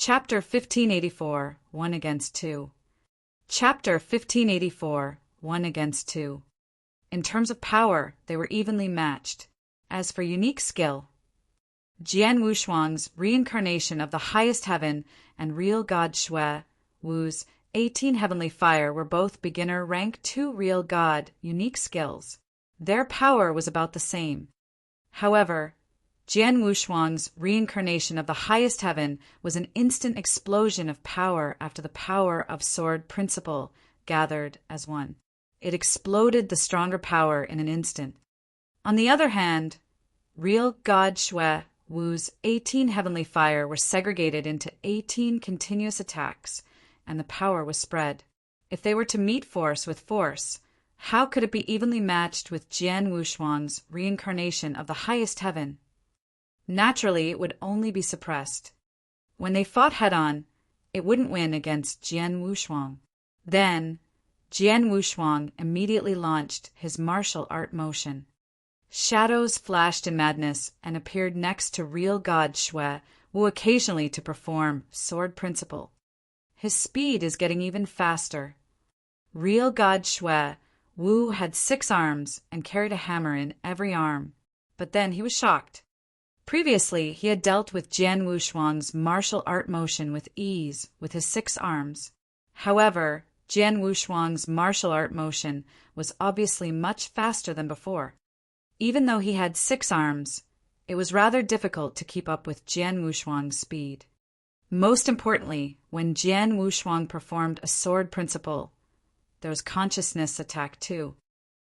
Chapter 1584, 1 against 2. Chapter 1584, 1 against 2. In terms of power, they were evenly matched. As for unique skill, Jian Wushuang's reincarnation of the highest heaven and real god Shui Wu's 18 heavenly fire were both beginner rank 2 real god unique skills. Their power was about the same. However, Jian Wushuang's reincarnation of the highest heaven was an instant explosion of power after the power of sword principle gathered as one. It exploded the stronger power in an instant. On the other hand, real god Shui Wu's 18 heavenly fire were segregated into 18 continuous attacks, and the power was spread. If they were to meet force with force, how could it be evenly matched with Jian Wushuang's reincarnation of the highest heaven? Naturally, it would only be suppressed. When they fought head-on, it wouldn't win against Jian Wushuang. Then, Jian Wushuang immediately launched his martial art motion. Shadows flashed in madness and appeared next to real god Shui Wu occasionally to perform sword principle. His speed is getting even faster. Real god Shui Wu had 6 arms and carried a hammer in every arm, but then he was shocked. Previously, he had dealt with Jian Wushuang's martial art motion with ease with his 6 arms. However, Jian Wushuang's martial art motion was obviously much faster than before. Even though he had 6 arms, it was rather difficult to keep up with Jian Wushuang's speed. Most importantly, when Jian Wushuang performed a sword principle, there was consciousness attack too.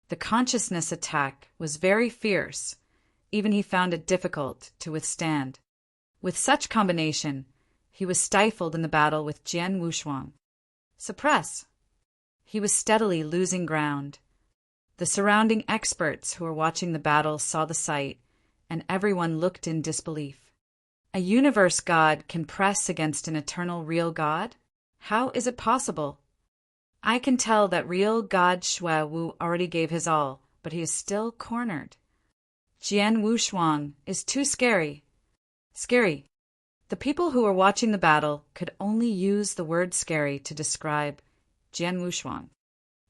The consciousness attack was very fierce. Even he found it difficult to withstand. With such combination, he was stifled in the battle with Jian Wushuang. Suppress. He was steadily losing ground. The surrounding experts who were watching the battle saw the sight, and everyone looked in disbelief. A universe god can press against an eternal real god? How is it possible? I can tell that real god Shui Wu already gave his all, but he is still cornered. Jian Wushuang is too scary. Scary. The people who were watching the battle could only use the word scary to describe Jian Wushuang.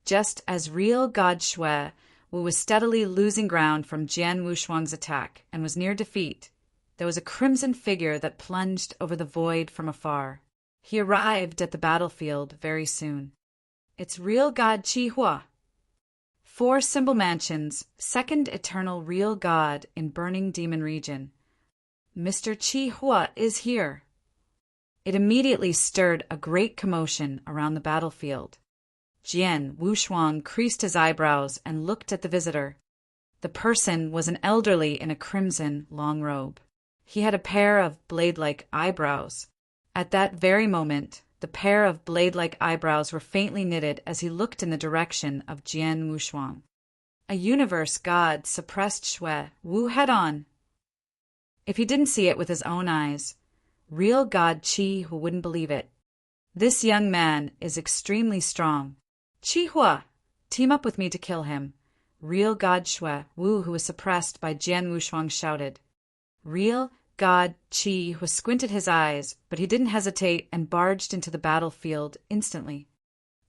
Just as real god Shui Wu was steadily losing ground from Jian Wushuang's attack and was near defeat, there was a crimson figure that plunged over the void from afar. He arrived at the battlefield very soon. It's real god Qi Hua. 4 Symbol Mansions, 2nd Eternal Real God in Burning Demon Region. Mr. Qi Hua is here. It immediately stirred a great commotion around the battlefield. Jian Wushuang creased his eyebrows and looked at the visitor. The person was an elderly in a crimson long robe. He had a pair of blade-like eyebrows. At that very moment, the pair of blade-like eyebrows were faintly knitted as he looked in the direction of Jian Wushuang. A universe god suppressed Shui Wu head-on. If he didn't see it with his own eyes, real god Qi Hu wouldn't believe it. This young man is extremely strong. Qi Hua, team up with me to kill him. Real god Shui Wu, who was suppressed by Jian Wushuang, shouted. Real god Qi Hu squinted his eyes, but he didn't hesitate and barged into the battlefield instantly.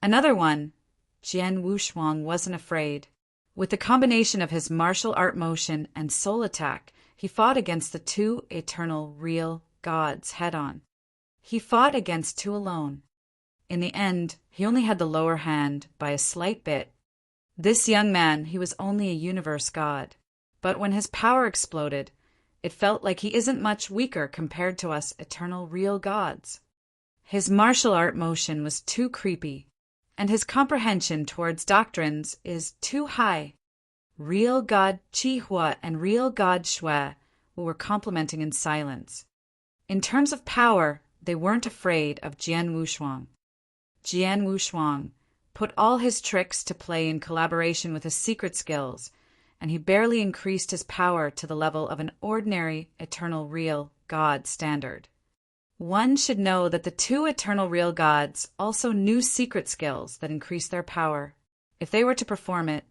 Another one. Jian Wushuang wasn't afraid. With the combination of his martial art motion and soul attack, he fought against the 2 eternal real gods head-on. He fought against 2 alone. In the end, he only had the lower hand by a slight bit. This young man, he was only a universe god. But when his power exploded, it felt like he isn't much weaker compared to us eternal real gods. His martial art motion was too creepy, and his comprehension towards doctrines is too high. Real god Qi Hua and real god Shui were complimenting in silence. In terms of power, they weren't afraid of Jian Wushuang. Jian Wushuang put all his tricks to play in collaboration with his secret skills, and he barely increased his power to the level of an ordinary eternal real god standard. One should know that the 2 eternal real gods also knew secret skills that increased their power. If they were to perform it,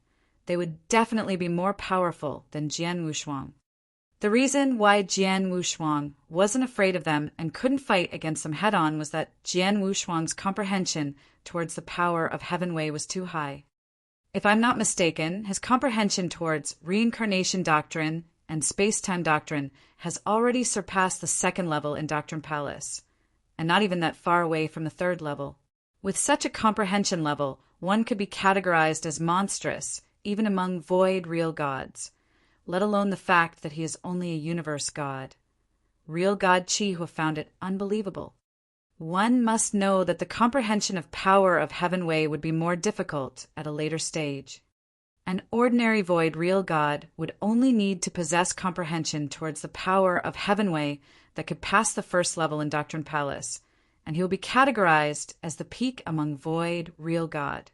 they would definitely be more powerful than Jian Wushuang. The reason why Jian Wushuang wasn't afraid of them and couldn't fight against them head-on was that Jian Wushuang's comprehension towards the power of Heaven Wei was too high. If I'm not mistaken, his comprehension towards reincarnation doctrine and space-time doctrine has already surpassed the second level in Doctrine Palace, and not even that far away from the third level. With such a comprehension level, one could be categorized as monstrous, even among void real gods, let alone the fact that he is only a universe god. Real God Chi found it unbelievable. One must know that the comprehension of power of Heaven Wei would be more difficult at a later stage. An ordinary void real god would only need to possess comprehension towards the power of Heaven Wei that could pass the first level in Doctrine Palace, and he will be categorized as the peak among void real god.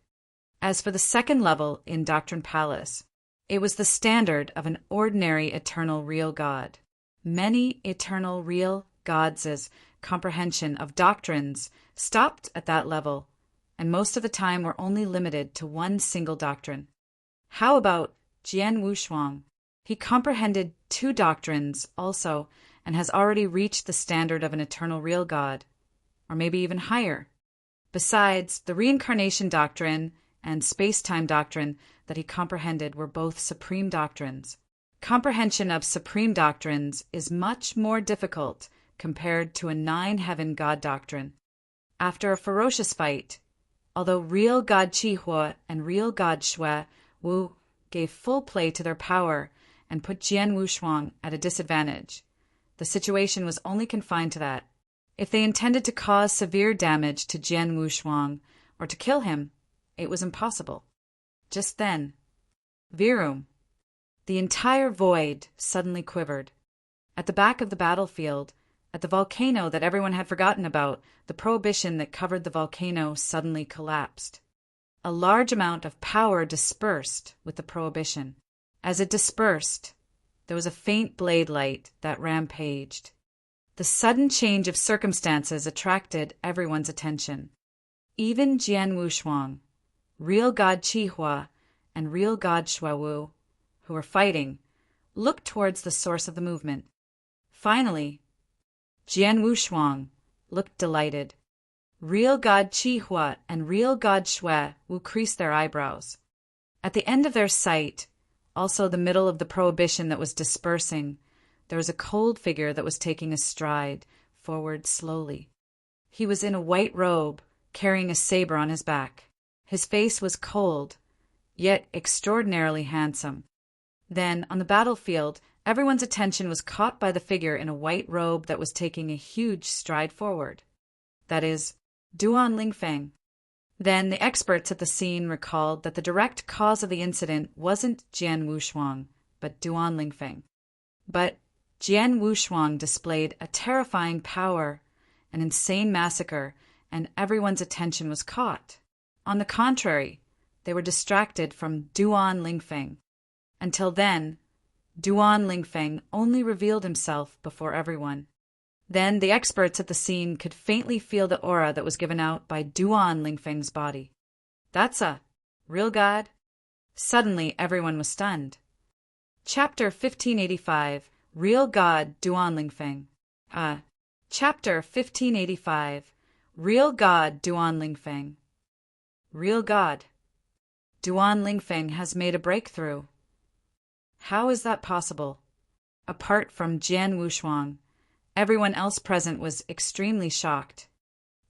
As for the second level in Doctrine Palace, it was the standard of an ordinary eternal real god. Many eternal real gods' comprehension of doctrines stopped at that level, and most of the time were only limited to one single doctrine. How about Jian Wushuang? He comprehended two doctrines also, and has already reached the standard of an eternal real god, or maybe even higher. Besides, the reincarnation doctrine and space-time doctrine that he comprehended were both supreme doctrines. Comprehension of supreme doctrines is much more difficult compared to a nine-heaven God doctrine. After a ferocious fight, although real God Qihua and real God Shui Wu gave full play to their power and put Jian Wushuang at a disadvantage, the situation was only confined to that. If they intended to cause severe damage to Jian Wushuang or to kill him, it was impossible. Just then, Virum, the entire void, suddenly quivered. At the back of the battlefield, at the volcano that everyone had forgotten about, the prohibition that covered the volcano suddenly collapsed. A large amount of power dispersed with the prohibition. As it dispersed, there was a faint blade light that rampaged. The sudden change of circumstances attracted everyone's attention. Even Jian Wushuang, real God Qihua, and real God Shuawu, who were fighting, looked towards the source of the movement. Finally, Jian Wushuang looked delighted. Real God Qihua and real God Shui Wu creased their eyebrows. At the end of their sight, also the middle of the prohibition that was dispersing, there was a cold figure that was taking a stride forward slowly. He was in a white robe, carrying a saber on his back. His face was cold, yet extraordinarily handsome. Then, on the battlefield, everyone's attention was caught by the figure in a white robe that was taking a huge stride forward. That is, Duan Lingfeng. Then the experts at the scene recalled that the direct cause of the incident wasn't Jian Wushuang, but Duan Lingfeng. But Jian Wushuang displayed a terrifying power, an insane massacre, and everyone's attention was caught. On the contrary, they were distracted from Duan Lingfeng. Until then, Duan Lingfeng only revealed himself before everyone. Then the experts at the scene could faintly feel the aura that was given out by Duan Lingfeng's body. That's a real god? Suddenly, everyone was stunned. Chapter 1585, Real God Duan Lingfeng. Chapter 1585, Real God Duan Lingfeng. Real God. Duan Lingfeng has made a breakthrough. How is that possible? Apart from Jian Wushuang, everyone else present was extremely shocked.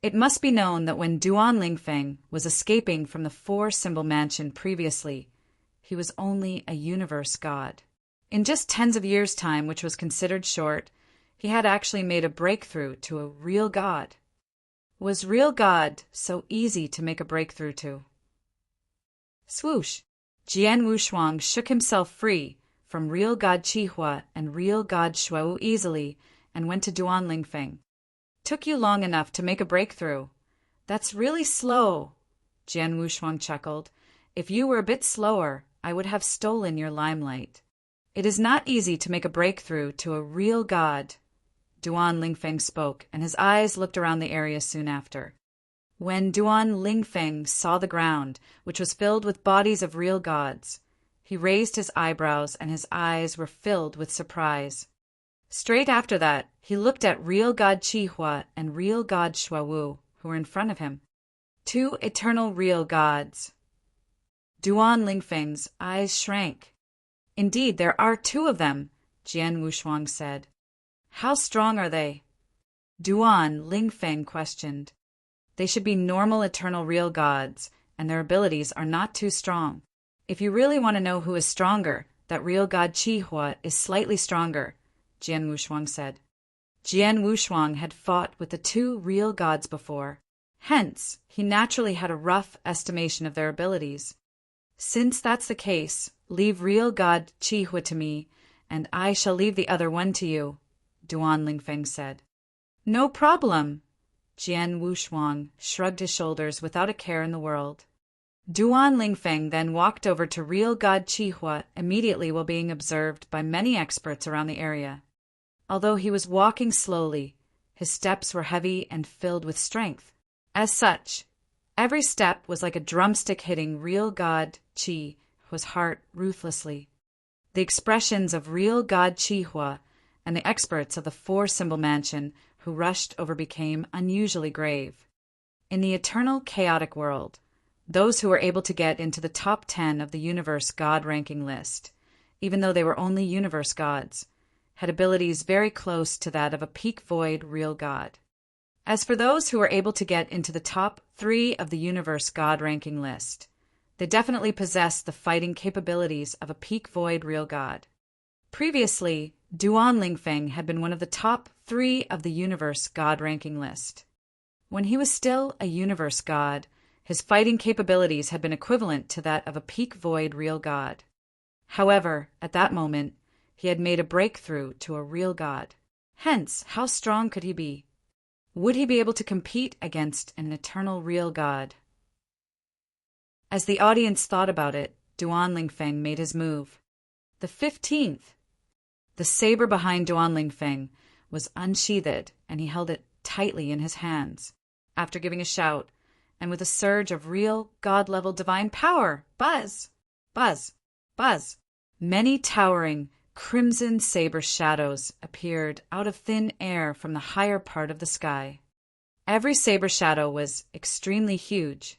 It must be known that when Duan Lingfeng was escaping from the four-symbol mansion previously, he was only a universe god. In just tens of years' time, which was considered short, he had actually made a breakthrough to a real god. Was real god so easy to make a breakthrough to? Swoosh! Jian Wushuang shook himself free from real God Qihua and real God Shuawu easily and went to Duan Lingfeng. Took you long enough to make a breakthrough. That's really slow, Jian Wushuang chuckled. If you were a bit slower, I would have stolen your limelight. It is not easy to make a breakthrough to a real god. Duan Lingfeng spoke, and his eyes looked around the area soon after. When Duan Lingfeng saw the ground, which was filled with bodies of real gods, He raised his eyebrows and his eyes were filled with surprise. Straight after that, he looked at real God Chihua and real God Shuawu, who were in front of him. Two eternal real gods. Duan Lingfeng's eyes shrank. Indeed, there are two of them, Jian Wushuang said. How strong are they? Duan Lingfeng questioned. They should be normal eternal real gods, and their abilities are not too strong. If you really want to know who is stronger, that real God Chihua is slightly stronger, Jian Wushuang said. Jian Wushuang had fought with the two real gods before. Hence, he naturally had a rough estimation of their abilities. Since that's the case, leave real God Chihua to me, and I shall leave the other one to you, Duan Lingfeng said. No problem. Jian Wushuang shrugged his shoulders without a care in the world. Duan Lingfeng then walked over to real God Chihua immediately while being observed by many experts around the area. Although he was walking slowly, his steps were heavy and filled with strength. As such, every step was like a drumstick hitting real God Chihua's heart ruthlessly. The expressions of real God Chihua and the experts of the four-symbol mansion who rushed over became unusually grave. In the eternal chaotic world, those who were able to get into the top 10 of the universe god ranking list, even though they were only universe gods, had abilities very close to that of a peak void real god. As for those who were able to get into the top 3 of the universe god ranking list, they definitely possessed the fighting capabilities of a peak void real god. Previously, Duan Lingfeng had been one of the top 3 of the universe god ranking list. When he was still a universe god, his fighting capabilities had been equivalent to that of a peak void real god. However, at that moment, he had made a breakthrough to a real god. Hence, how strong could he be? Would he be able to compete against an eternal real god? As the audience thought about it, Duan Lingfeng made his move. The 15th. The saber behind Duan Lingfeng was unsheathed, and he held it tightly in his hands. After giving a shout, and with a surge of real god-level divine power, buzz, buzz, buzz, many towering, crimson saber shadows appeared out of thin air from the higher part of the sky. Every saber shadow was extremely huge.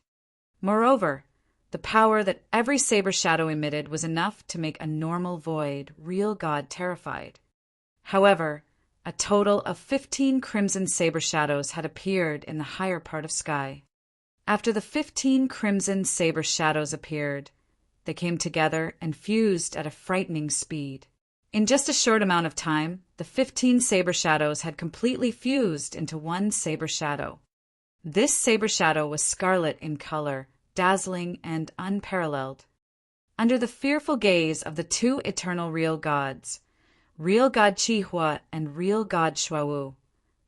Moreover, the power that every saber shadow emitted was enough to make a normal void real god terrified. However, a total of 15 crimson saber shadows had appeared in the higher part of sky. After the 15 crimson saber shadows appeared, they came together and fused at a frightening speed. In just a short amount of time, the 15 saber shadows had completely fused into one saber shadow. This saber shadow was scarlet in color, dazzling and unparalleled. Under the fearful gaze of the two eternal real gods, real God Chihua and real God Shuawu,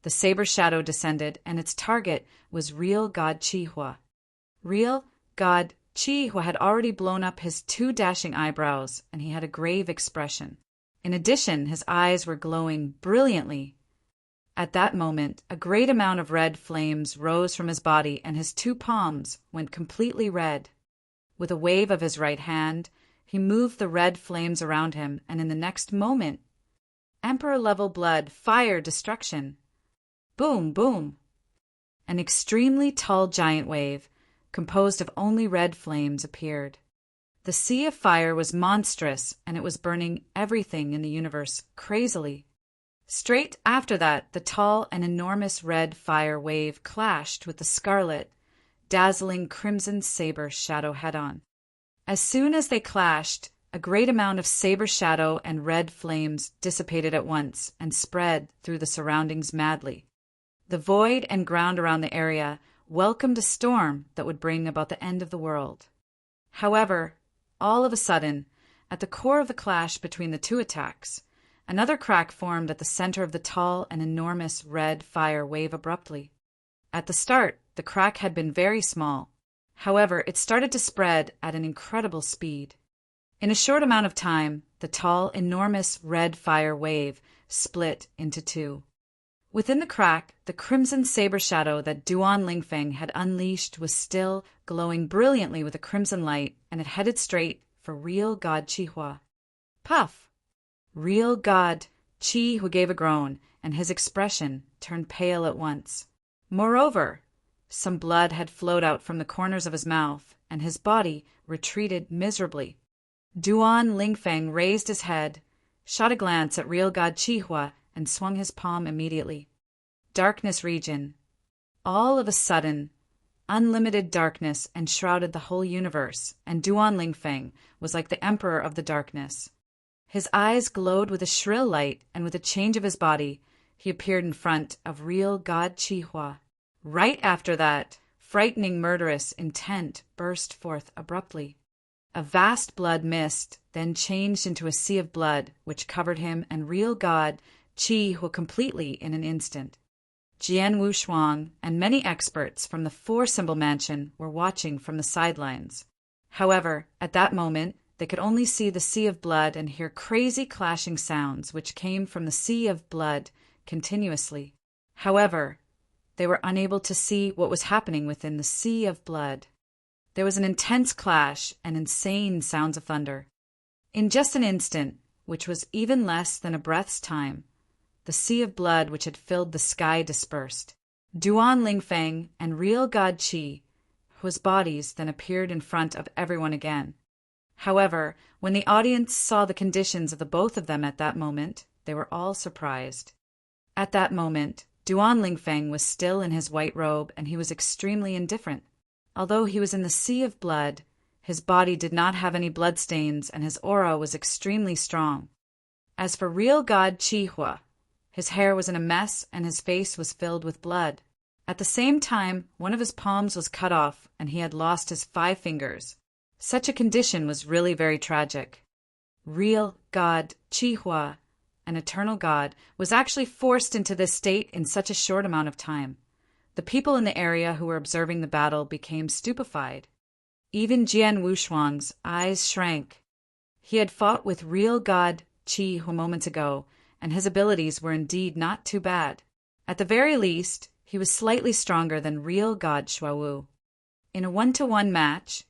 the saber shadow descended and its target was real God Chihua. Real God Chihua had already blown up his two dashing eyebrows and he had a grave expression. In addition, his eyes were glowing brilliantly. At that moment, a great amount of red flames rose from his body and his two palms went completely red. With a wave of his right hand, he moved the red flames around him, and in the next moment, Emperor-level blood, fire, destruction. Boom, boom. An extremely tall giant wave, composed of only red flames, appeared. The sea of fire was monstrous, and it was burning everything in the universe crazily. Straight after that, the tall and enormous red fire wave clashed with the scarlet, dazzling crimson saber shadow head-on. As soon as they clashed, a great amount of saber shadow and red flames dissipated at once and spread through the surroundings madly. The void and ground around the area welcomed a storm that would bring about the end of the world. However, all of a sudden, at the core of the clash between the two attacks, another crack formed at the center of the tall and enormous red fire wave abruptly. At the start, the crack had been very small. However, it started to spread at an incredible speed. In a short amount of time, the tall, enormous red fire wave split into two. Within the crack, the crimson saber shadow that Duan Lingfeng had unleashed was still glowing brilliantly with a crimson light, and it headed straight for real God Qihua. Puff! Real God Qihua gave a groan, and his expression turned pale at once. Moreover, some blood had flowed out from the corners of his mouth, and his body retreated miserably. Duan Lingfeng raised his head, shot a glance at real God Qihua, and swung his palm immediately. Darkness region. All of a sudden, unlimited darkness enshrouded the whole universe, and Duan Lingfeng was like the emperor of the darkness. His eyes glowed with a shrill light, and with a change of his body, he appeared in front of real God Qihua. Right after that, frightening murderous intent burst forth abruptly. A vast blood mist then changed into a sea of blood, which covered him and real God Qihua completely in an instant. Jian Wushuang and many experts from the Four-Symbol Mansion were watching from the sidelines. However, at that moment, they could only see the sea of blood and hear crazy clashing sounds which came from the sea of blood continuously. However, they were unable to see what was happening within the sea of blood. There was an intense clash and insane sounds of thunder. In just an instant, which was even less than a breath's time, the sea of blood which had filled the sky dispersed. Duan Lingfeng and real God Qi, whose bodies then appeared in front of everyone again. However, when the audience saw the conditions of the both of them at that moment, they were all surprised. At that moment, Duan Lingfeng was still in his white robe, and he was extremely indifferent. Although he was in the sea of blood, his body did not have any bloodstains, and his aura was extremely strong. As for real God Qihua, his hair was in a mess, and his face was filled with blood. At the same time, one of his palms was cut off, and he had lost his 5 fingers. Such a condition was really very tragic. Real God Qihua, an eternal god, was actually forced into this state in such a short amount of time. The people in the area who were observing the battle became stupefied. Even Jian Wushuang's eyes shrank. He had fought with real God Qihua moments ago, and his abilities were indeed not too bad. At the very least, he was slightly stronger than real God Shuawu. In a 1-to-1 match,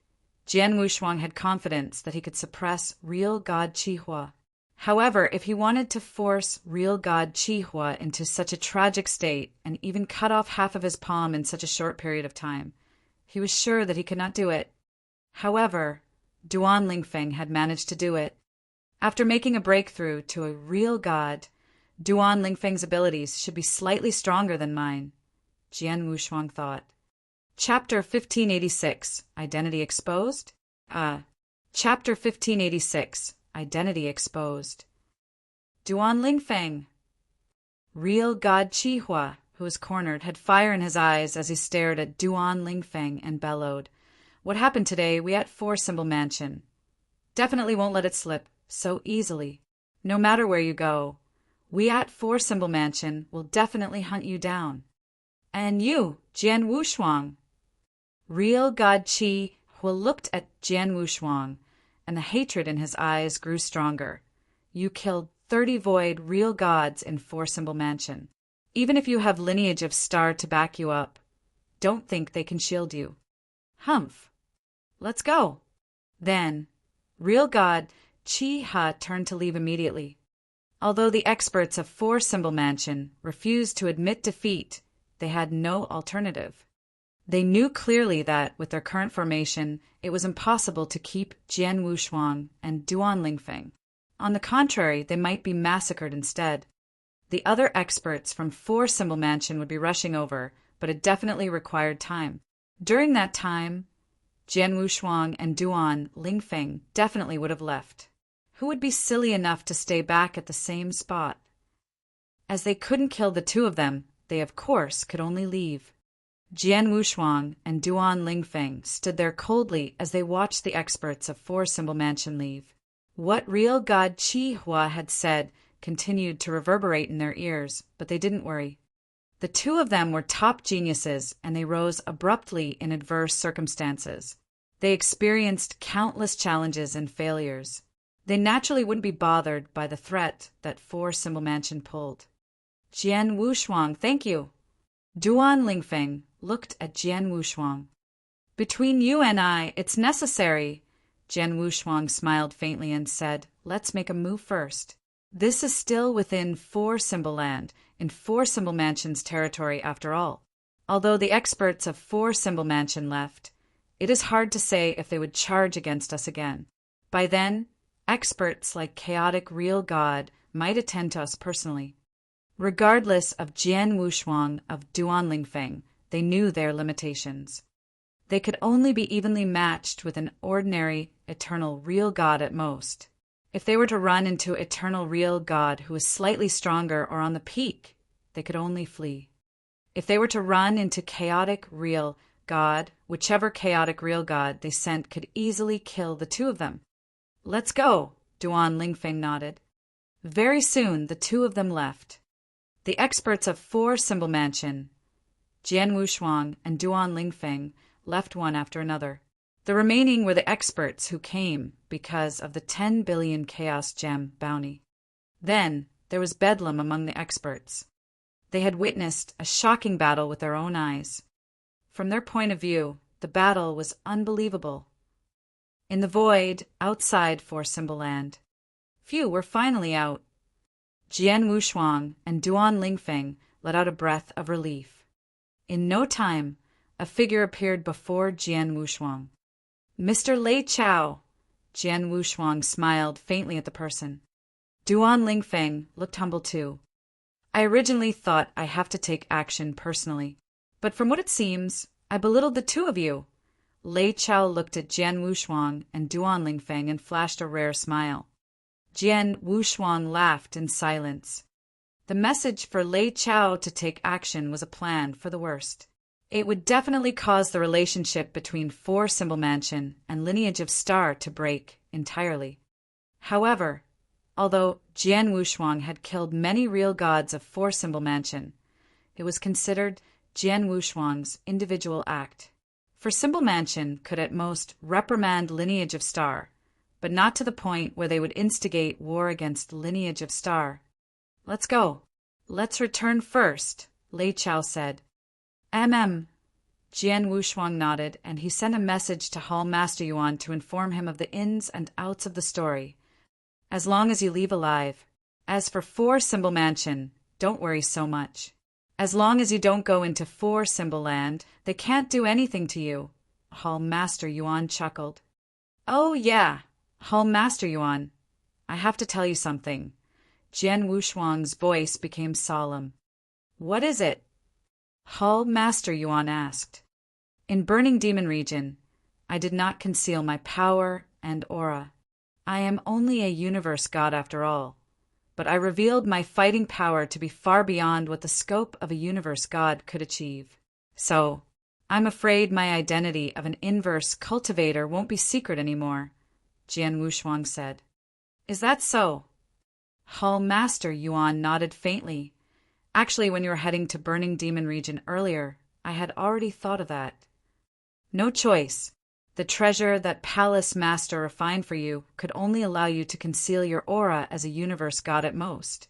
Jian Wushuang had confidence that he could suppress real God Qihua. However, if he wanted to force real God Qihua into such a tragic state and even cut off half of his palm in such a short period of time, he was sure that he could not do it. However, Duan Lingfeng had managed to do it. After making a breakthrough to a real god, Duan Lingfeng's abilities should be slightly stronger than mine, Jian Wushuang thought. Chapter 1586, Identity Exposed? Chapter 1586, Identity Exposed. Duan Lingfeng. Real God Qihua, who was cornered, had fire in his eyes as he stared at Duan Lingfeng and bellowed. What happened today, we at Four-Symbol Mansion. Definitely won't let it slip so easily. No matter where you go, we at Four-Symbol Mansion will definitely hunt you down. And you, Jian Wushuang. Real God Qihua looked at Jian Wushuang, and the hatred in his eyes grew stronger. You killed 30 void real gods in Four-Symbol Mansion. Even if you have lineage of star to back you up, don't think they can shield you. Humph. Let's go. Then, real God Qihua turned to leave immediately. Although the experts of Four-Symbol Mansion refused to admit defeat, they had no alternative. They knew clearly that, with their current formation, it was impossible to keep Jian Wushuang and Duan Lingfeng. On the contrary, they might be massacred instead. The other experts from Four-Symbol Mansion would be rushing over, but it definitely required time. During that time, Jian Wushuang and Duan Lingfeng definitely would have left. Who would be silly enough to stay back at the same spot? As they couldn't kill the two of them, they of course could only leave. Jian Wushuang and Duan Lingfeng stood there coldly as they watched the experts of Four-Symbol Mansion leave. What real God Qihua had said continued to reverberate in their ears, but they didn't worry. The two of them were top geniuses, and they rose abruptly in adverse circumstances. They experienced countless challenges and failures. They naturally wouldn't be bothered by the threat that Four-Symbol Mansion pulled. Jian Wushuang, thank you. Duan Lingfeng looked at Jian Wushuang. Between you and I, it's necessary Jian Wushuang smiled faintly and said, "Let's make a move first. This is still within Four Symbol Land, in Four Symbol Mansion's territory after all. Although the experts of Four Symbol Mansion left, it is hard to say if they would charge against us again. By then, experts like Chaotic Real God might attend to us personally." Regardless of Jian Wushuang of Duan Lingfeng, they knew their limitations. They could only be evenly matched with an ordinary, eternal real god at most. If they were to run into eternal real god who was slightly stronger or on the peak, they could only flee. If they were to run into chaotic real god, whichever chaotic real god they sent could easily kill the two of them. "Let's go," Duan Lingfeng nodded. Very soon the two of them left. The experts of Four Symbol Mansion, Jian Wushuang and Duan Lingfeng, left one after another. The remaining were the experts who came because of the 10 billion Chaos Gem bounty. Then there was bedlam among the experts. They had witnessed a shocking battle with their own eyes. From their point of view, the battle was unbelievable. In the void, outside Four Symbol Land, few were finally out. Jian Wushuang and Duan Lingfeng let out a breath of relief. In no time, a figure appeared before Jian Wushuang. "Mr. Lei Chao." Jian Wushuang smiled faintly at the person. Duan Lingfeng looked humble too. "I originally thought I have to take action personally, but from what it seems, I belittled the two of you." Lei Chao looked at Jian Wushuang and Duan Lingfeng and flashed a rare smile. Jian Wushuang laughed in silence. The message for Lei Chao to take action was a plan for the worst. It would definitely cause the relationship between Four Symbol Mansion and Lineage of Star to break entirely. However, although Jian Wushuang had killed many real gods of Four Symbol Mansion, it was considered Jian Wushuang's individual act. For Symbol Mansion could at most reprimand Lineage of Star, but not to the point where they would instigate war against Lineage of Star. "Let's go." "Let's return first," Lei Chao said. Jian Wushuang nodded, and he sent a message to Hall Master Yuan to inform him of the ins and outs of the story. "As long as you leave alive. As for Four Symbol Mansion, don't worry so much. As long as you don't go into Four Symbol Land, they can't do anything to you." Hall Master Yuan chuckled. "Oh yeah, Hall Master Yuan, I have to tell you something." Jian Wushuang's voice became solemn. "What is it?" Hall Master Yuan asked. "In Burning Demon Region, I did not conceal my power and aura. I am only a universe god after all, but I revealed my fighting power to be far beyond what the scope of a universe god could achieve. So, I'm afraid my identity of an inverse cultivator won't be secret anymore," Jian Wushuang said. "Is that so?" Hall Master Yuan nodded faintly. "Actually, when you were heading to Burning Demon Region earlier, I had already thought of that. No choice. The treasure that Palace Master refined for you could only allow you to conceal your aura as a universe god at most,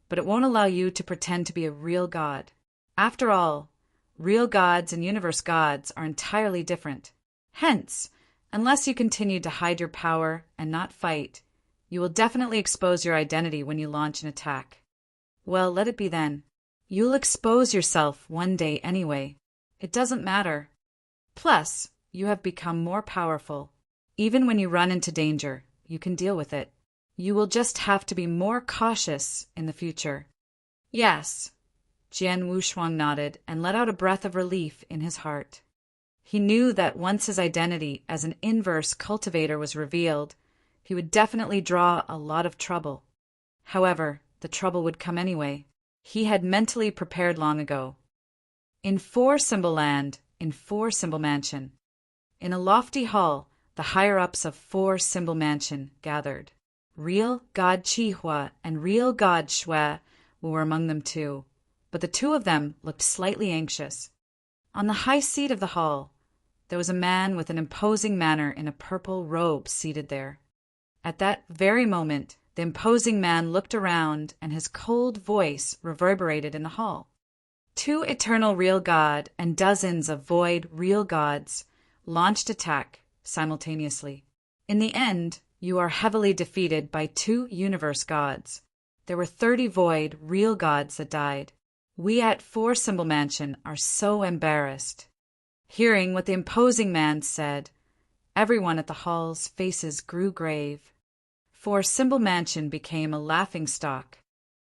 but it won't allow you to pretend to be a real god. After all, real gods and universe gods are entirely different. Hence, unless you continue to hide your power and not fight, you will definitely expose your identity when you launch an attack. Well, let it be then. You'll expose yourself one day anyway. It doesn't matter. Plus, you have become more powerful. Even when you run into danger, you can deal with it. You will just have to be more cautious in the future." "Yes." Jian Wushuang nodded and let out a breath of relief in his heart. He knew that once his identity as an inverse cultivator was revealed, he would definitely draw a lot of trouble. However, the trouble would come anyway. He had mentally prepared long ago. In Four Symbol Land, in Four Symbol Mansion, in a lofty hall, the higher-ups of Four Symbol Mansion gathered. Real God Qihua and real God Xue were among them too, but the two of them looked slightly anxious. On the high seat of the hall, there was a man with an imposing manner in a purple robe seated there. At that very moment, the imposing man looked around, and his cold voice reverberated in the hall. 2 eternal real god and dozens of void real gods launched attack simultaneously. In the end, you are heavily defeated by 2 universe gods. There were 30 void, real gods that died. We at 4 Symbol Mansion are so embarrassed. Hearing what the imposing man said, everyone at the hall's faces grew grave. 4 Symbol Mansion became a laughingstock.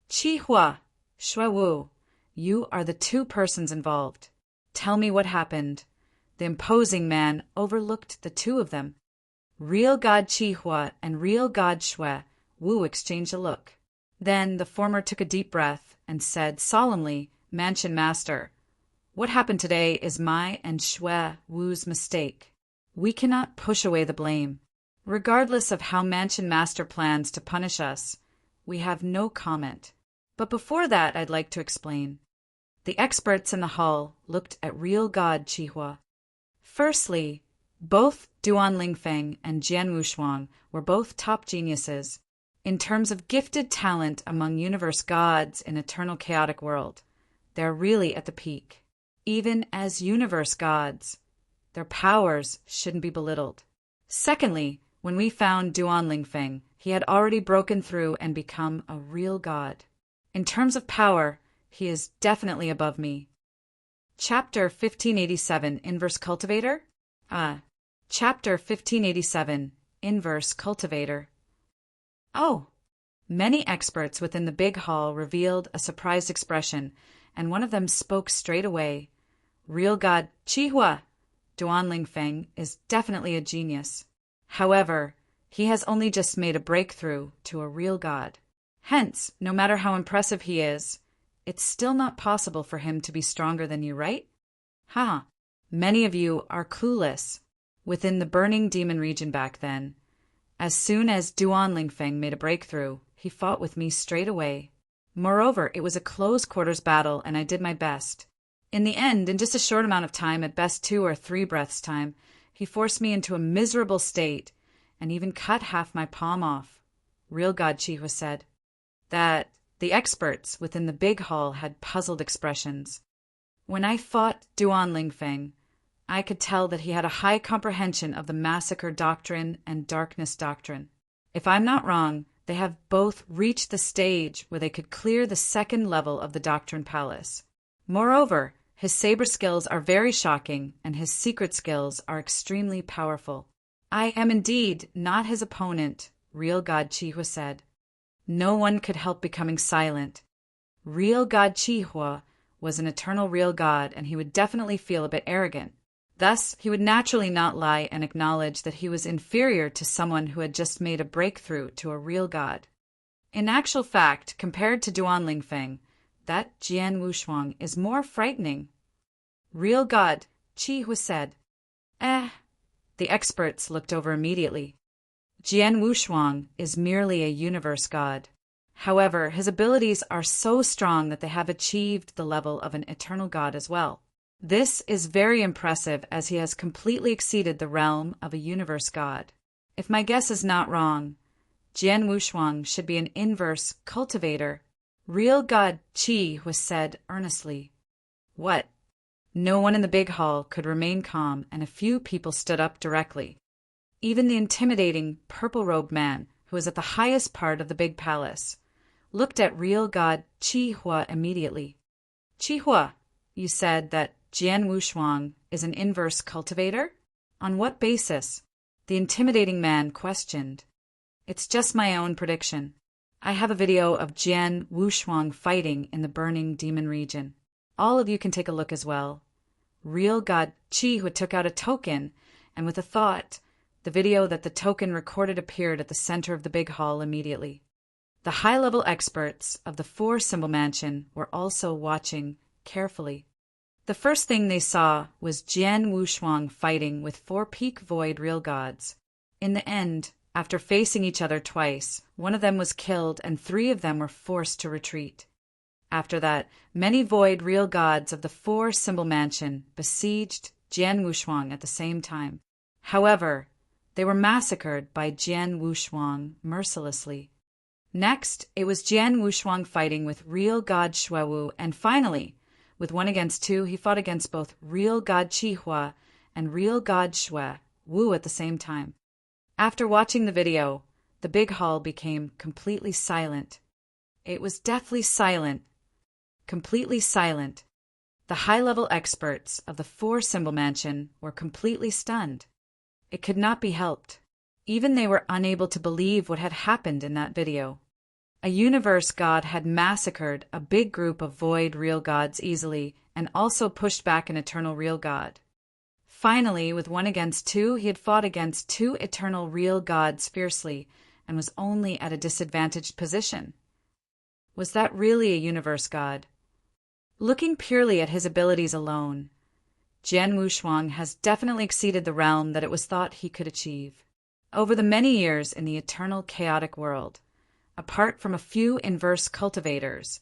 Chi-hua, Shui-wu, you are the 2 persons involved. Tell me what happened. The imposing man overlooked the 2 of them. Real God Chi-hua and real God Shui-wu exchanged a look. Then the former took a deep breath and said solemnly, Mansion Master, what happened today is my and Shui-wu's mistake. We cannot push away the blame. Regardless of how Mansion Master plans to punish us, we have no comment. But before that, I'd like to explain. The experts in the hall looked at real God Chi-hua. Firstly, both Duan Lingfeng and Jian Wushuang were both top geniuses. In terms of gifted talent among universe gods in eternal chaotic world, they're really at the peak. Even as universe gods, their powers shouldn't be belittled. Secondly, when we found Duan Lingfeng, he had already broken through and become a real god. In terms of power, he is definitely above me. Chapter 1587, Inverse Cultivator? Chapter 1587, Inverse Cultivator. Oh! Many experts within the big hall revealed a surprised expression, and one of them spoke straight away. Real God Chi-hua, Duan Lingfeng, is definitely a genius. However, he has only just made a breakthrough to a real god. Hence, no matter how impressive he is, it's still not possible for him to be stronger than you, right? Many of you are clueless. Within the burning demon region back then, as soon as Duan Lingfeng made a breakthrough, he fought with me straight away. Moreover, it was a close-quarters battle, and I did my best. In the end, in just a short amount of time, at best 2 or 3 breaths' time, he forced me into a miserable state and even cut half my palm off. Real God Chi-hua said that the experts within the big hall had puzzled expressions. When I fought Duan Lingfeng, I could tell that he had a high comprehension of the massacre doctrine and darkness doctrine. If I'm not wrong, they have both reached the stage where they could clear the 2nd level of the Doctrine Palace. Moreover, his saber skills are very shocking, and his secret skills are extremely powerful. I am indeed not his opponent, Real God Chi-hua said. No one could help becoming silent. Real God Chi-hua was an eternal real god, and he would definitely feel a bit arrogant. Thus, he would naturally not lie and acknowledge that he was inferior to someone who had just made a breakthrough to a real god. In actual fact, compared to Duan Lingfeng, that Jian Wushuang is more frightening. Real God Chi-hua said. The experts looked over immediately. Jian Wushuang is merely a universe god. However, his abilities are so strong that they have achieved the level of an eternal god as well. This is very impressive, as he has completely exceeded the realm of a universe god. If my guess is not wrong, Jian Wushuang should be an inverse cultivator. Real God Chi was said earnestly. What? No one in the big hall could remain calm, and a few people stood up directly. Even the intimidating purple-robed man, who was at the highest part of the big palace, looked at Real God Chi-hua immediately. Chi-hua, you said that Jian Wushuang is an inverse cultivator? On what basis? The intimidating man questioned. It's just my own prediction. I have a video of Jian Wushuang fighting in the burning demon region. All of you can take a look as well. Real God Chi-hua took out a token, and with a thought, the video that the token recorded appeared at the center of the big hall immediately. The high-level experts of the 4 Symbol Mansion were also watching carefully. The first thing they saw was Jian Wushuang fighting with 4 peak void real gods. In the end, after facing each other twice, one of them was killed and 3 of them were forced to retreat. After that, many void real gods of the 4 Symbol Mansion besieged Jian Wushuang at the same time. However, they were massacred by Jian Wushuang mercilessly. Next, it was Jian Wushuang fighting with real god Shui-wu, and finally, with 1 against 2, he fought against both real god Chi-hua and real god Shui-wu at the same time. After watching the video, the big hall became completely silent. It was deathly silent. Completely silent. The high-level experts of the four-symbol mansion were completely stunned. It could not be helped. Even they were unable to believe what had happened in that video. A universe god had massacred a big group of void real gods easily and also pushed back an eternal real god. Finally, with 1 against 2, he had fought against 2 eternal real gods fiercely and was only at a disadvantaged position. Was that really a universe god? Looking purely at his abilities alone, Jian Wushuang has definitely exceeded the realm that it was thought he could achieve. Over the many years in the eternal chaotic world, apart from a few inverse cultivators,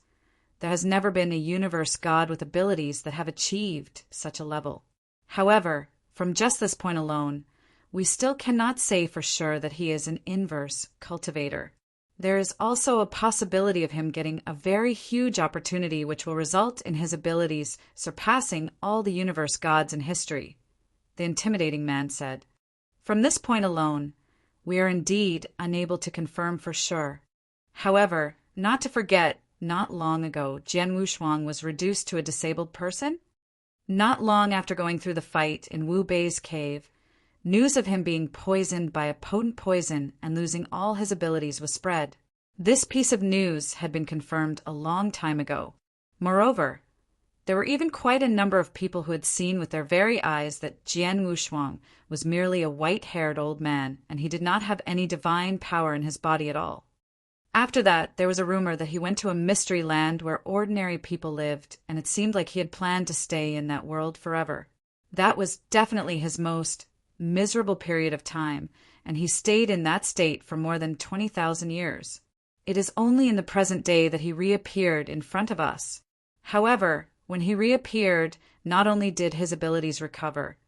there has never been a universe god with abilities that have achieved such a level. However, from just this point alone, we still cannot say for sure that he is an inverse cultivator. There is also a possibility of him getting a very huge opportunity which will result in his abilities surpassing all the universe gods in history, the intimidating man said. From this point alone, we are indeed unable to confirm for sure. However, not to forget, not long ago, Jian Wushuang was reduced to a disabled person. Not long after going through the fight in Wu Bei's cave, news of him being poisoned by a potent poison and losing all his abilities was spread. This piece of news had been confirmed a long time ago. Moreover, there were even quite a number of people who had seen with their very eyes that Jian Wushuang was merely a white-haired old man, and he did not have any divine power in his body at all. After that, there was a rumor that he went to a mystery land where ordinary people lived, and it seemed like he had planned to stay in that world forever. That was definitely his most miserable period of time, and he stayed in that state for more than 20,000 years. It is only in the present day that he reappeared in front of us. However, when he reappeared, not only did his abilities recover,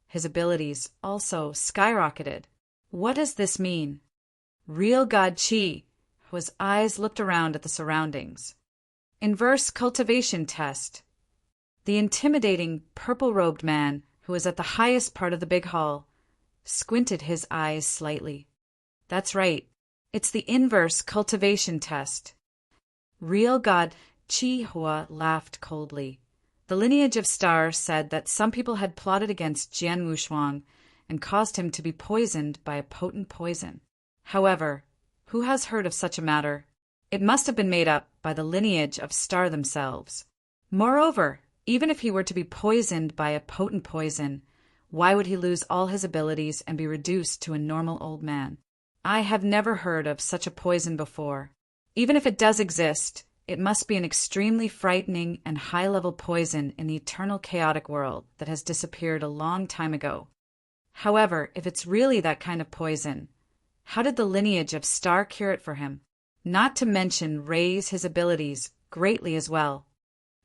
his abilities also skyrocketed. What does this mean? Real God Qi, whose eyes looked around at the surroundings. Inverse cultivation test. The intimidating purple-robed man, who was at the highest part of the big hall, squinted his eyes slightly. That's right. It's the inverse cultivation test. Real God Qi Hua laughed coldly. The lineage of Star said that some people had plotted against Jian Wushuang and caused him to be poisoned by a potent poison. However, who has heard of such a matter? It must have been made up by the lineage of Star themselves. Moreover, even if he were to be poisoned by a potent poison, why would he lose all his abilities and be reduced to a normal old man? I have never heard of such a poison before. Even if it does exist, it must be an extremely frightening and high-level poison in the eternal chaotic world that has disappeared a long time ago. However, if it's really that kind of poison, how did the lineage of Star cure it for him? Not to mention raise his abilities greatly as well.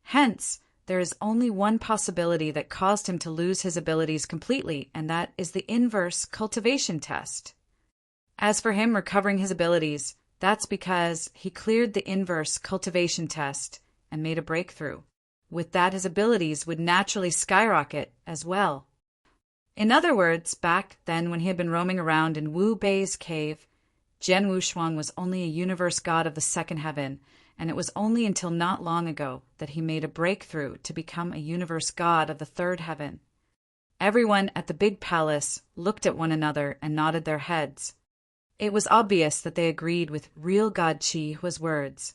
Hence, there is only one possibility that caused him to lose his abilities completely, and that is the inverse cultivation test. As for him recovering his abilities, that's because he cleared the inverse cultivation test and made a breakthrough. With that, his abilities would naturally skyrocket as well. In other words, back then when he had been roaming around in Wu Bei's cave, Jian Wushuang was only a universe god of the second heaven, and it was only until not long ago that he made a breakthrough to become a universe god of the third heaven. Everyone at the big palace looked at one another and nodded their heads. It was obvious that they agreed with real God Qi Hua's words.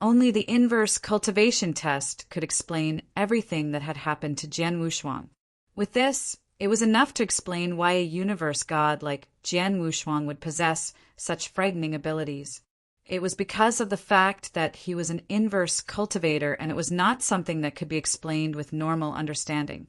Only the inverse cultivation test could explain everything that had happened to Jian Wushuang. With this, it was enough to explain why a universe god like Jian Wushuang would possess such frightening abilities. It was because of the fact that he was an inverse cultivator, and it was not something that could be explained with normal understanding.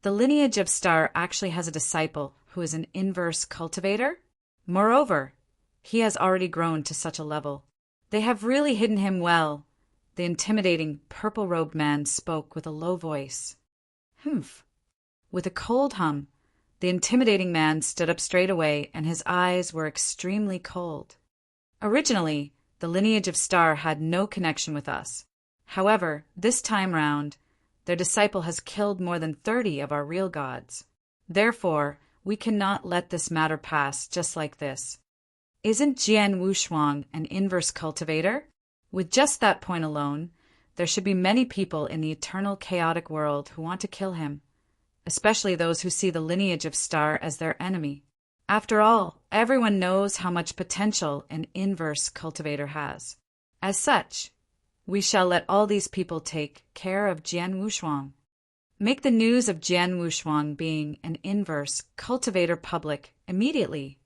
The lineage of Star actually has a disciple who is an inverse cultivator. Moreover, he has already grown to such a level. They have really hidden him well. The intimidating purple-robed man spoke with a low voice. Humph. With a cold hum, the intimidating man stood up straight away, and his eyes were extremely cold. Originally, the lineage of Star had no connection with us. However, this time round, their disciple has killed more than 30 of our real gods. Therefore, We cannot let this matter pass just like this. Isn't Jian Wushuang an inverse cultivator? With just that point alone, there should be many people in the eternal chaotic world who want to kill him, especially those who see the lineage of Star as their enemy. After all, everyone knows how much potential an inverse cultivator has. As such, we shall let all these people take care of Jian Wushuang. Make the news of Jian Wushuang being an inverse cultivator public immediately.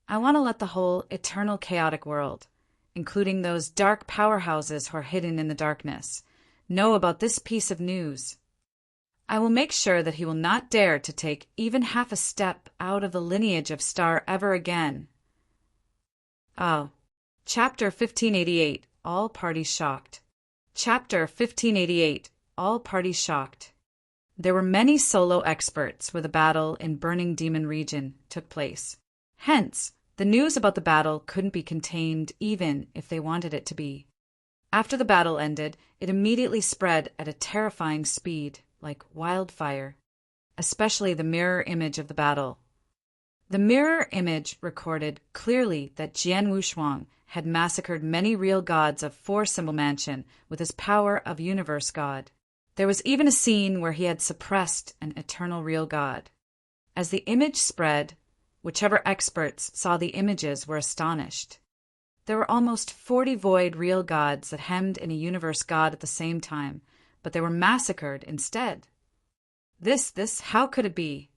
I want to let the whole eternal chaotic world, including those dark powerhouses who are hidden in the darkness, know about this piece of news. I will make sure that he will not dare to take even half a step out of the lineage of Star ever again. Oh. Chapter 1588. All parties shocked. Chapter 1588. All parties shocked. There were many solo experts where the battle in Burning Demon region took place. Hence, the news about the battle couldn't be contained even if they wanted it to be. After the battle ended, it immediately spread at a terrifying speed, like wildfire, especially the mirror image of the battle. The mirror image recorded clearly that Jian Wushuang had massacred many real gods of Four Symbol Mansion with his power of universe god. There was even a scene where he had suppressed an eternal real god. As the image spread, whichever experts saw the images were astonished. There were almost 40 void real gods that hemmed in a universe god at the same time, but they were massacred instead. How could it be?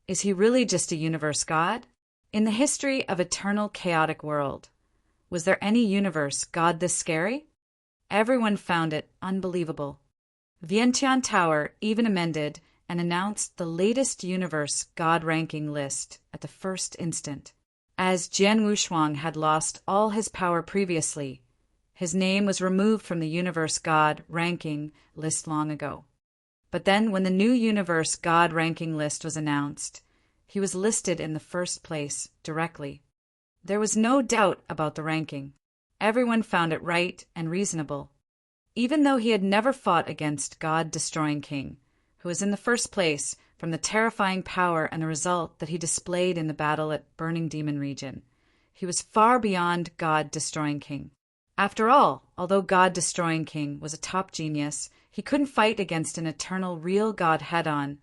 Is he really just a universe god? In the history of eternal chaotic world, was there any universe god this scary? Everyone found it unbelievable. Vientiane Tower even amended and announced the latest universe god ranking list at the first instant. As Jian Wushuang had lost all his power previously, his name was removed from the universe god ranking list long ago. But then when the new universe god ranking list was announced, he was listed in the first place directly. There was no doubt about the ranking. Everyone found it right and reasonable. Even though he had never fought against God-destroying King, who was in the first place from the terrifying power and the result that he displayed in the battle at Burning Demon region, he was far beyond God-destroying King. After all, although God-destroying King was a top genius, he couldn't fight against an eternal real god head-on,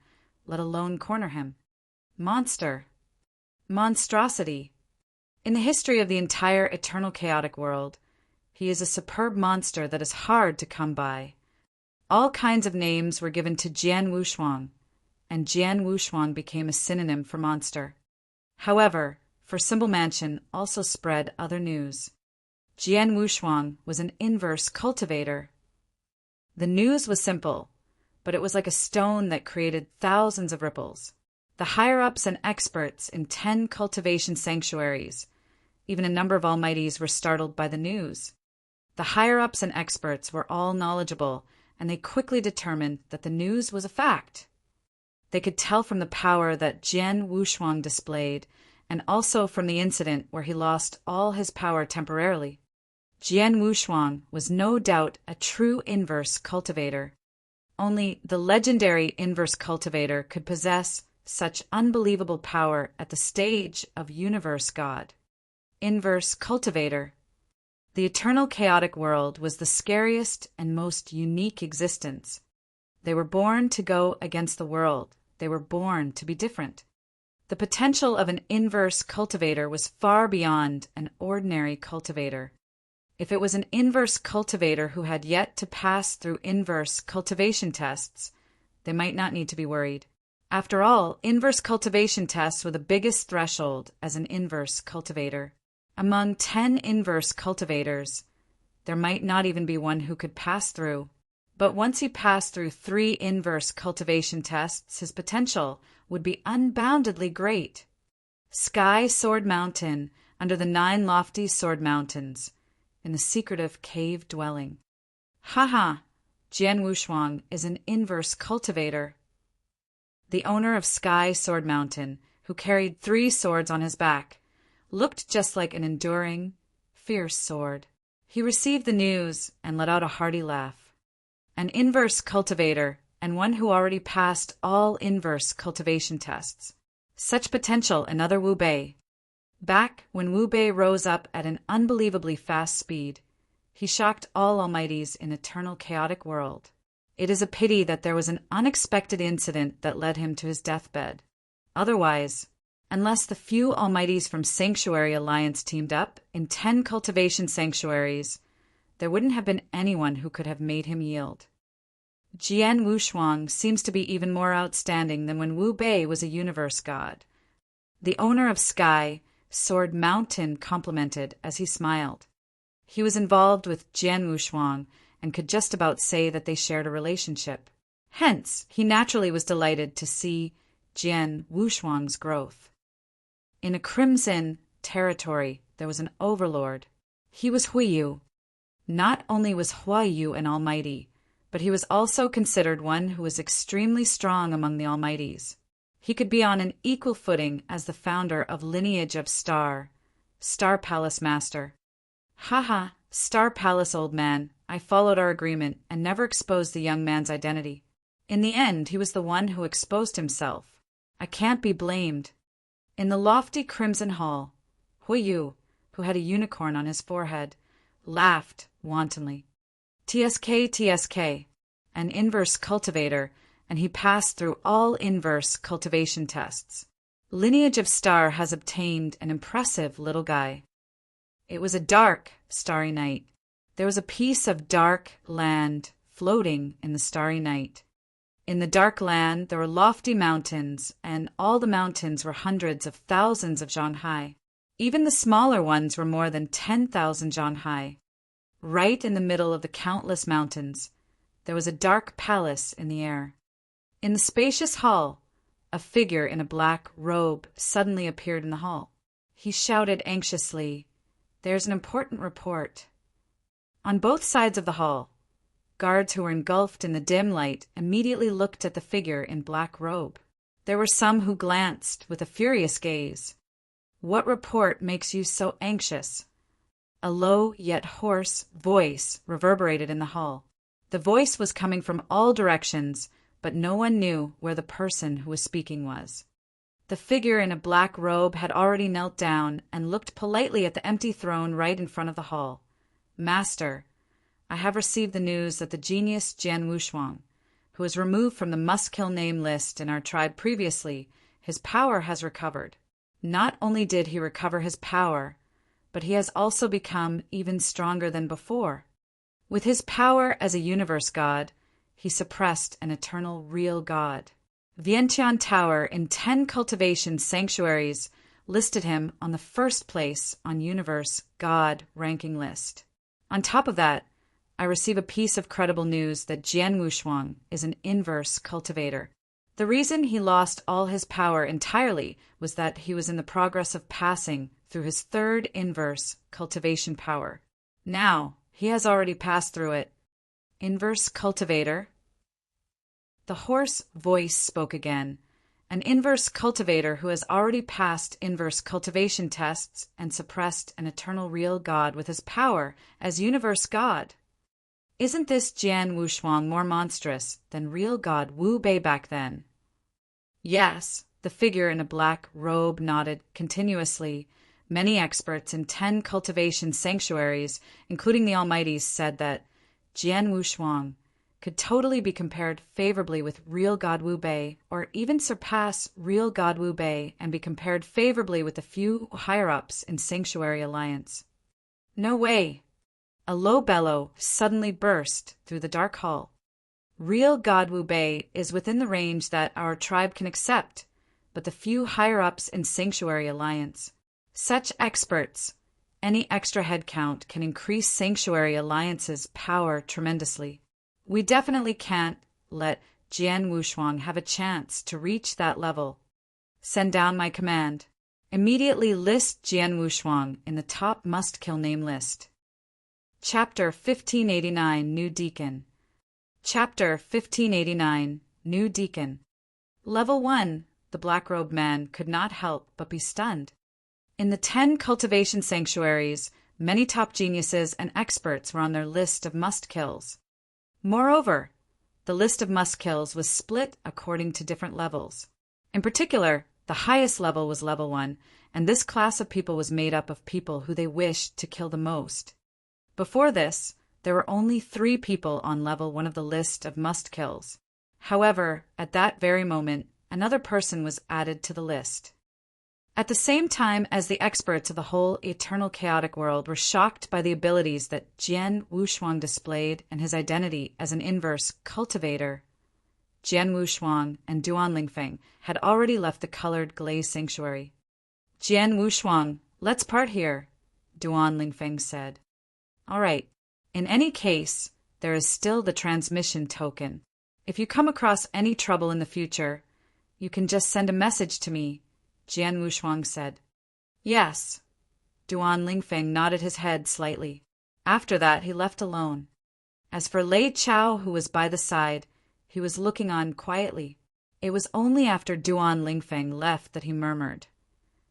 let alone corner him. Monster. Monstrosity. In the history of the entire eternal chaotic world, he is a superb monster that is hard to come by. All kinds of names were given to Jian Wushuang, and Jian Wushuang became a synonym for monster. However, for Symbol Mansion also spread other news. Jian Wushuang was an inverse cultivator. The news was simple, but it was like a stone that created thousands of ripples. The higher-ups and experts in 10 cultivation sanctuaries, even a number of almighties, were startled by the news. The higher-ups and experts were all knowledgeable, and they quickly determined that the news was a fact. They could tell from the power that Jian Wushuang displayed, and also from the incident where he lost all his power temporarily. Jian Wushuang was no doubt a true inverse cultivator. Only the legendary inverse cultivator could possess such unbelievable power at the stage of universe god. Inverse cultivator. The eternal chaotic world was the scariest and most unique existence. They were born to go against the world. They were born to be different. The potential of an inverse cultivator was far beyond an ordinary cultivator. If it was an inverse cultivator who had yet to pass through inverse cultivation tests, they might not need to be worried. After all, inverse cultivation tests were the biggest threshold as an inverse cultivator. Among 10 inverse cultivators, there might not even be one who could pass through. But once he passed through 3 inverse cultivation tests, his potential would be unboundedly great. Sky Sword Mountain, under the 9 lofty sword mountains, in the secretive cave dwelling. Haha, Jian Wushuang is an inverse cultivator. The owner of Sky Sword Mountain, who carried 3 swords on his back, looked just like an enduring, fierce sword. He received the news and let out a hearty laugh. An inverse cultivator, and one who already passed all inverse cultivation tests. Such potential in other Wu Bei. Back when Wu Bei rose up at an unbelievably fast speed, he shocked all almighties in eternal chaotic world. It is a pity that there was an unexpected incident that led him to his deathbed. Otherwise, unless the few almighties from Sanctuary Alliance teamed up in 10 cultivation sanctuaries, there wouldn't have been anyone who could have made him yield. Jian Wushuang seems to be even more outstanding than when Wu Bei was a universe god. The owner of Sky, Sword Mountain complimented as he smiled. He was involved with Jian Wushuang and could just about say that they shared a relationship. Hence, he naturally was delighted to see Jian Wushuang's growth. In a crimson territory, there was an overlord. He was Huiyu. Not only was Huiyu an almighty, but he was also considered one who was extremely strong among the almighties. He could be on an equal footing as the founder of Lineage of Star Palace Master. Haha, Star Palace old man, I followed our agreement and never exposed the young man's identity. In the end, he was the one who exposed himself. I can't be blamed. In the lofty crimson hall, Huiyu, who had a unicorn on his forehead, laughed wantonly. TSK, an inverse cultivator, and he passed through all inverse cultivation tests. Lineage of Star has obtained an impressive little guy. It was a dark, starry night. There was a piece of dark land floating in the starry night. In the dark land there were lofty mountains, and all the mountains were hundreds of thousands of zhang high. Even the smaller ones were more than 10,000 zhang high. Right in the middle of the countless mountains, there was a dark palace in the air. In the spacious hall, a figure in a black robe suddenly appeared in the hall. He shouted anxiously, "There's an important report." On both sides of the hall, guards who were engulfed in the dim light immediately looked at the figure in black robe. There were some who glanced with a furious gaze. "What report makes you so anxious?" A low yet hoarse voice reverberated in the hall. The voice was coming from all directions, but no one knew where the person who was speaking was. The figure in a black robe had already knelt down and looked politely at the empty throne right in front of the hall. "Master, I have received the news that the genius Jian Wushuang, who was removed from the must-kill name list in our tribe previously, his power has recovered. Not only did he recover his power, but he has also become even stronger than before. With his power as a universe god, he suppressed an eternal real god. Vientiane Tower in 10 cultivation sanctuaries listed him on the first place on universe god ranking list. On top of that, I receive a piece of credible news that Jian Wushuang is an inverse cultivator. The reason he lost all his power entirely was that he was in the progress of passing through his third inverse cultivation power. Now, he has already passed through it. Inverse cultivator. The hoarse voice spoke again. An inverse cultivator who has already passed inverse cultivation tests and suppressed an eternal real god with his power as universe god. Isn't this Jian Wushuang more monstrous than real god Wu Bei back then? Yes, the figure in a black robe nodded continuously. Many experts in 10 cultivation sanctuaries, including the Almighties, said that Jian Wushuang could totally be compared favorably with real god Wu Bei, or even surpass real god Wu Bei and be compared favorably with the few higher-ups in Sanctuary Alliance. No way! A low bellow suddenly burst through the dark hall. Real god Wu Bei is within the range that our tribe can accept, but the few higher-ups in Sanctuary Alliance. Such experts, any extra headcount can increase Sanctuary Alliance's power tremendously. We definitely can't let Jian Wushuang have a chance to reach that level. Send down my command. Immediately list Jian Wushuang in the top must-kill name list. Chapter 1589 New Deacon. Chapter 1589 New Deacon. Level 1. The black-robed man could not help but be stunned. In the 10 cultivation sanctuaries, many top geniuses and experts were on their list of must-kills. Moreover, the list of must-kills was split according to different levels. In particular, The highest level was level 1, and this class of people was made up of people who they wished to kill the most. Before this, there were only 3 people on level 1 of the list of must-kills. However, at that very moment, another person was added to the list. At the same time as the experts of the whole eternal chaotic world were shocked by the abilities that Jian Wushuang displayed and his identity as an inverse cultivator, Jian Wushuang and Duan Lingfeng had already left the colored glaze sanctuary. "Jian Wushuang, let's part here," Duan Lingfeng said. "All right. In any case, there is still the transmission token. If you come across any trouble in the future, you can just send a message to me," Jian Wushuang said. "Yes." Duan Lingfeng nodded his head slightly. After that, he left alone. As for Lei Chao, who was by the side, he was looking on quietly. It was only after Duan Lingfeng left that he murmured,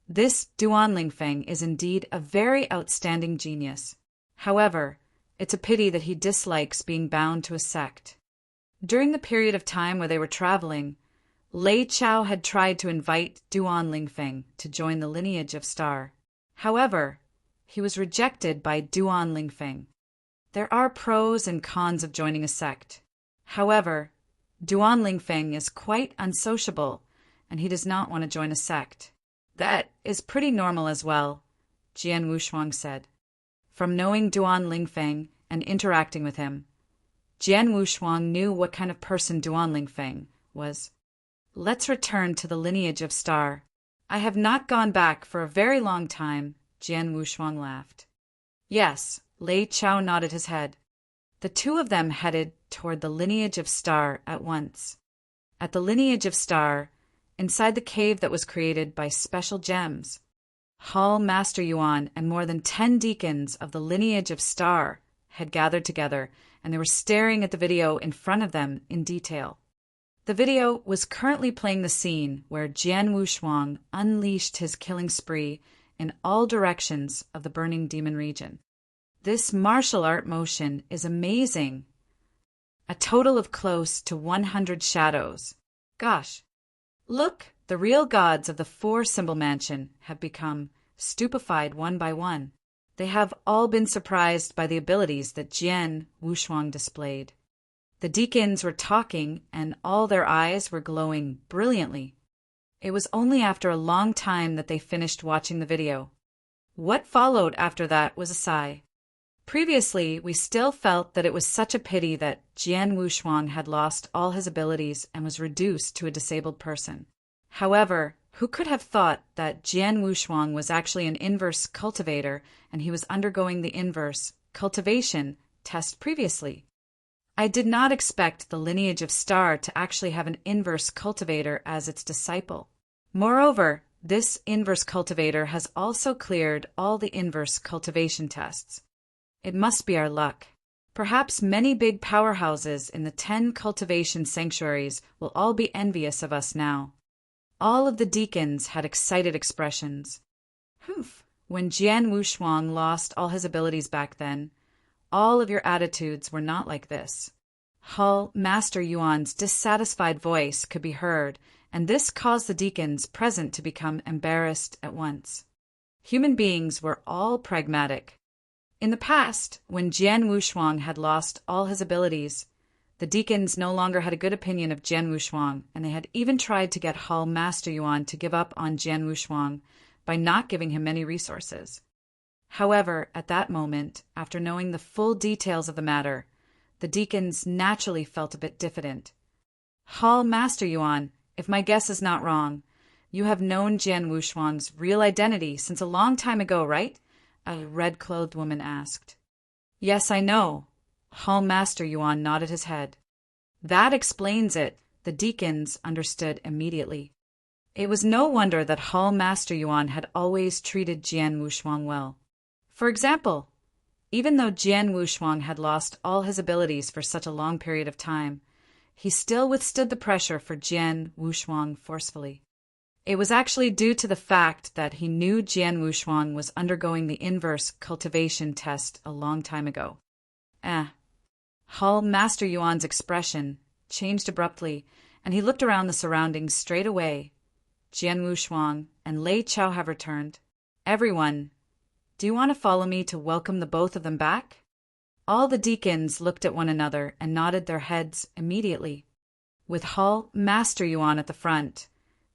"This Duan Lingfeng is indeed a very outstanding genius. However, it's a pity that he dislikes being bound to a sect." During the period of time where they were traveling, Lei Chao had tried to invite Duan Lingfeng to join the lineage of Star. However, he was rejected by Duan Lingfeng. There are pros and cons of joining a sect. However, Duan Lingfeng is quite unsociable, and he does not want to join a sect. "That is pretty normal as well," Jian Wushuang said. From knowing Duan Lingfeng and interacting with him, Jian Wushuang knew what kind of person Duan Lingfeng was. "Let's return to the lineage of Star. I have not gone back for a very long time," Jian Wushuang laughed. "Yes," Lei Chao nodded his head. The two of them headed toward the lineage of Star at once. At the lineage of Star, inside the cave that was created by special gems, Hall Master Yuan and more than 10 deacons of the lineage of Star had gathered together, and they were staring at the video in front of them in detail. The video was currently playing the scene where Jian Wushuang unleashed his killing spree in all directions of the burning demon region. This martial art motion is amazing. A total of close to 100 shadows. Gosh. Look, the real gods of the 4-symbol mansion have become stupefied one by one. They have all been surprised by the abilities that Jian Wushuang displayed. The deacons were talking, and all their eyes were glowing brilliantly. It was only after a long time that they finished watching the video. What followed after that was a sigh. Previously, we still felt that it was such a pity that Jian Wushuang had lost all his abilities and was reduced to a disabled person. However, who could have thought that Jian Wushuang was actually an inverse cultivator and he was undergoing the inverse cultivation test previously? I did not expect the lineage of Star to actually have an inverse cultivator as its disciple. Moreover, this inverse cultivator has also cleared all the inverse cultivation tests. It must be our luck. Perhaps many big powerhouses in the 10 cultivation sanctuaries will all be envious of us now. All of the deacons had excited expressions. Humph! When Jian Wushuang lost all his abilities back then, all of your attitudes were not like this. Hall Master Yuan's dissatisfied voice could be heard, and this caused the deacons present to become embarrassed at once. Human beings were all pragmatic. In the past, when Jian Wushuang had lost all his abilities, the deacons no longer had a good opinion of Jian Wushuang, and they had even tried to get Hall Master Yuan to give up on Jian Wushuang by not giving him many resources. However, at that moment, after knowing the full details of the matter, the deacons naturally felt a bit diffident. Hall Master Yuan, if my guess is not wrong, you have known Jian Wushuang's real identity since a long time ago, right? A red-clothed woman asked. Yes, I know. Hall Master Yuan nodded his head. That explains it, the deacons understood immediately. It was no wonder that Hall Master Yuan had always treated Jian Wushuang well. For example, even though Jian Wushuang had lost all his abilities for such a long period of time, he still withstood the pressure for Jian Wushuang forcefully. It was actually due to the fact that he knew Jian Wushuang was undergoing the inverse cultivation test a long time ago. Hall Master Yuan's expression changed abruptly, and he looked around the surroundings straight away. Jian Wushuang and Lei Chao have returned. Everyone, do you want to follow me to welcome the both of them back? All the deacons looked at one another and nodded their heads immediately. With Hall Master Yuan at the front,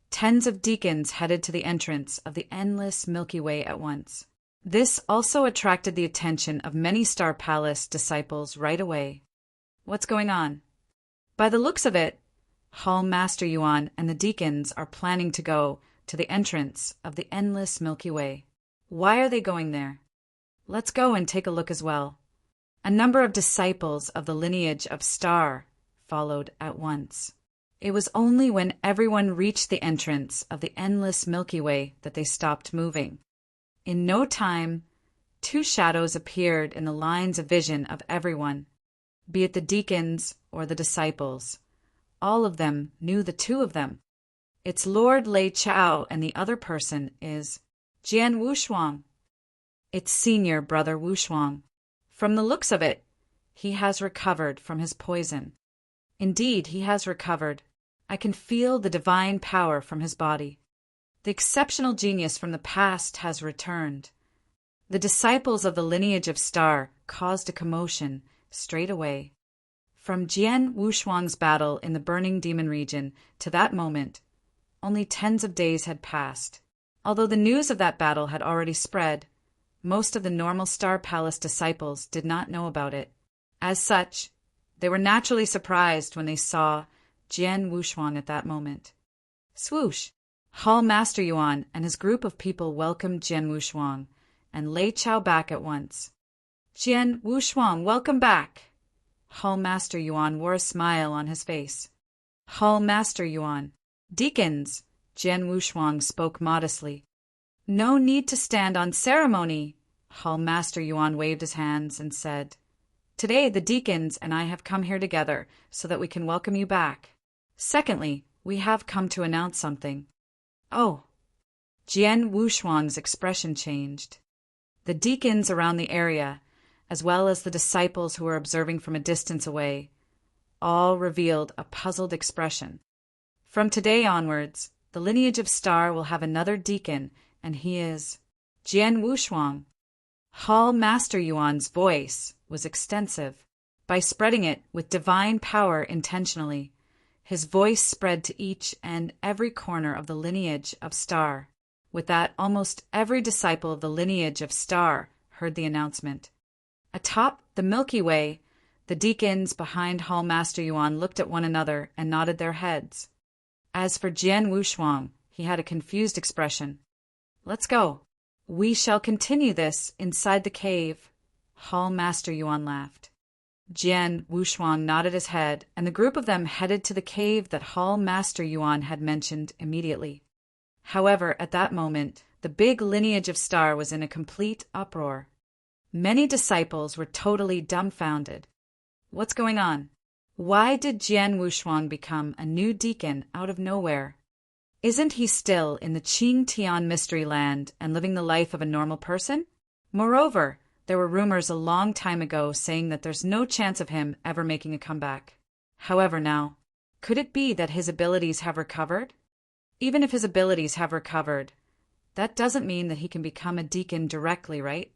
tens of deacons headed to the entrance of the endless Milky Way at once. This also attracted the attention of many Star Palace disciples right away. What's going on? By the looks of it, Hall Master Yuan and the deacons are planning to go to the entrance of the endless Milky Way. Why are they going there? Let's go and take a look as well. A number of disciples of the lineage of Star followed at once. It was only when everyone reached the entrance of the endless Milky Way that they stopped moving. In no time, two shadows appeared in the lines of vision of everyone, be it the deacons or the disciples. All of them knew the two of them. It's Lord Lei Chao, and the other person is Jian Wushuang. It's senior brother Wushuang. From the looks of it, he has recovered from his poison. Indeed, he has recovered. I can feel the divine power from his body. The exceptional genius from the past has returned. The disciples of the lineage of Star caused a commotion straight away. From Jian Wushuang's battle in the burning demon region to that moment, only tens of days had passed. Although the news of that battle had already spread, most of the normal Star Palace disciples did not know about it. As such, they were naturally surprised when they saw Jian Wushuang at that moment. Swoosh! Hall Master Yuan and his group of people welcomed Jian Wushuang and Lei Chao back at once. Jian Wushuang, welcome back! Hall Master Yuan wore a smile on his face. Hall Master Yuan. Deacons, Jian Wushuang spoke modestly. No need to stand on ceremony. Hall Master Yuan waved his hands and said, Today the deacons and I have come here together so that we can welcome you back. Secondly, we have come to announce something. Oh. Jian Wushuang's expression changed. The deacons around the area, as well as the disciples who were observing from a distance away, all revealed a puzzled expression. From today onwards, the lineage of Star will have another deacon, and he is Jian Wushuang. Hall Master Yuan's voice was extensive. By spreading it with divine power intentionally, his voice spread to each and every corner of the lineage of Star. With that, almost every disciple of the lineage of Star heard the announcement. Atop the Milky Way, the deacons behind Hall Master Yuan looked at one another and nodded their heads. As for Jian Wushuang, he had a confused expression. Let's go. We shall continue this inside the cave. Hall Master Yuan laughed. Jian Wushuang nodded his head, and the group of them headed to the cave that Hall Master Yuan had mentioned immediately. However, at that moment, the big lineage of Star was in a complete uproar. Many disciples were totally dumbfounded. What's going on? Why did Jian Wushuang become a new deacon out of nowhere? Isn't he still in the Qing Tian mystery land and living the life of a normal person? Moreover, there were rumors a long time ago saying that there's no chance of him ever making a comeback. However now, could it be that his abilities have recovered? Even if his abilities have recovered, that doesn't mean that he can become a deacon directly, right?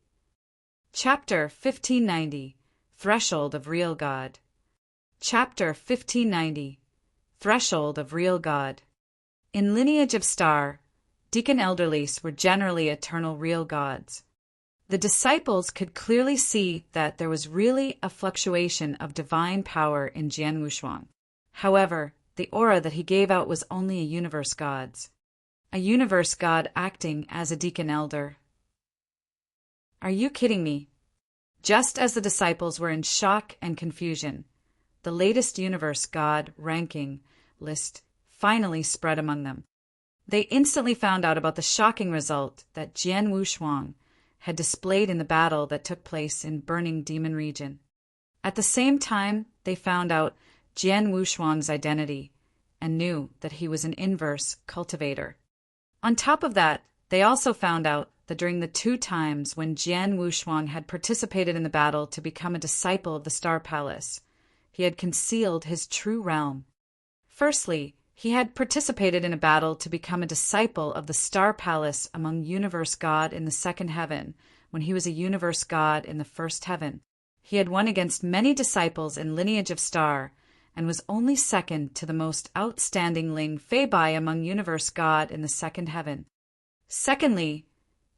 Chapter 1590, Threshold of Real God. Chapter 1590, Threshold of Real God. In lineage of Star, deacon elderlies were generally eternal real gods. The disciples could clearly see that there was really a fluctuation of divine power in Jian Wushuang. However, the aura that he gave out was only a universe god's. A universe god acting as a deacon elder. Are you kidding me? Just as the disciples were in shock and confusion, the latest universe god ranking list finally spread among them. They instantly found out about the shocking result that Jian Wushuang had displayed in the battle that took place in Burning Demon Region. At the same time, they found out Jian Wushuang's identity and knew that he was an inverse cultivator. On top of that, they also found out that during the 2 times when Jian Wushuang had participated in the battle to become a disciple of the Star Palace, he had concealed his true realm. Firstly, He had participated in a battle to become a disciple of the Star Palace among Universe God in the second heaven, when he was a Universe God in the first heaven. He had won against many disciples in lineage of Star, and was only second to the most outstanding Ling Feibai among Universe God in the second heaven. Secondly,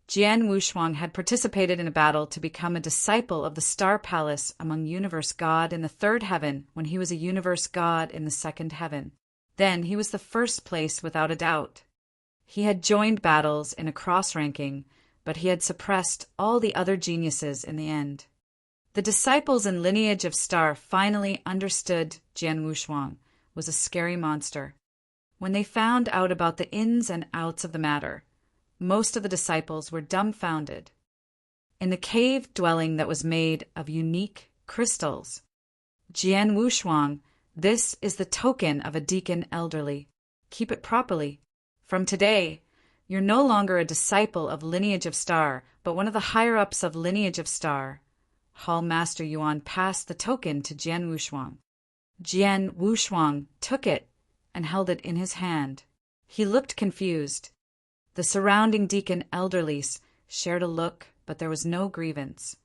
Jian Wushuang had participated in a battle to become a disciple of the Star Palace among Universe God in the third heaven, when he was a Universe God in the second heaven. Then he was the first place without a doubt. He had joined battles in a cross-ranking, but he had suppressed all the other geniuses in the end. The disciples in lineage of Star finally understood Jian Wushuang was a scary monster. When they found out about the ins and outs of the matter, most of the disciples were dumbfounded. In the cave dwelling that was made of unique crystals, Jian Wushuang, this is the token of a deacon elderly. Keep it properly. From today, you're no longer a disciple of Lineage of Star, but one of the higher-ups of Lineage of Star. Hall Master Yuan passed the token to Jian Wushuang. Jian Wushuang took it and held it in his hand. He looked confused. The surrounding deacon elderlies shared a look, but there was no grievance.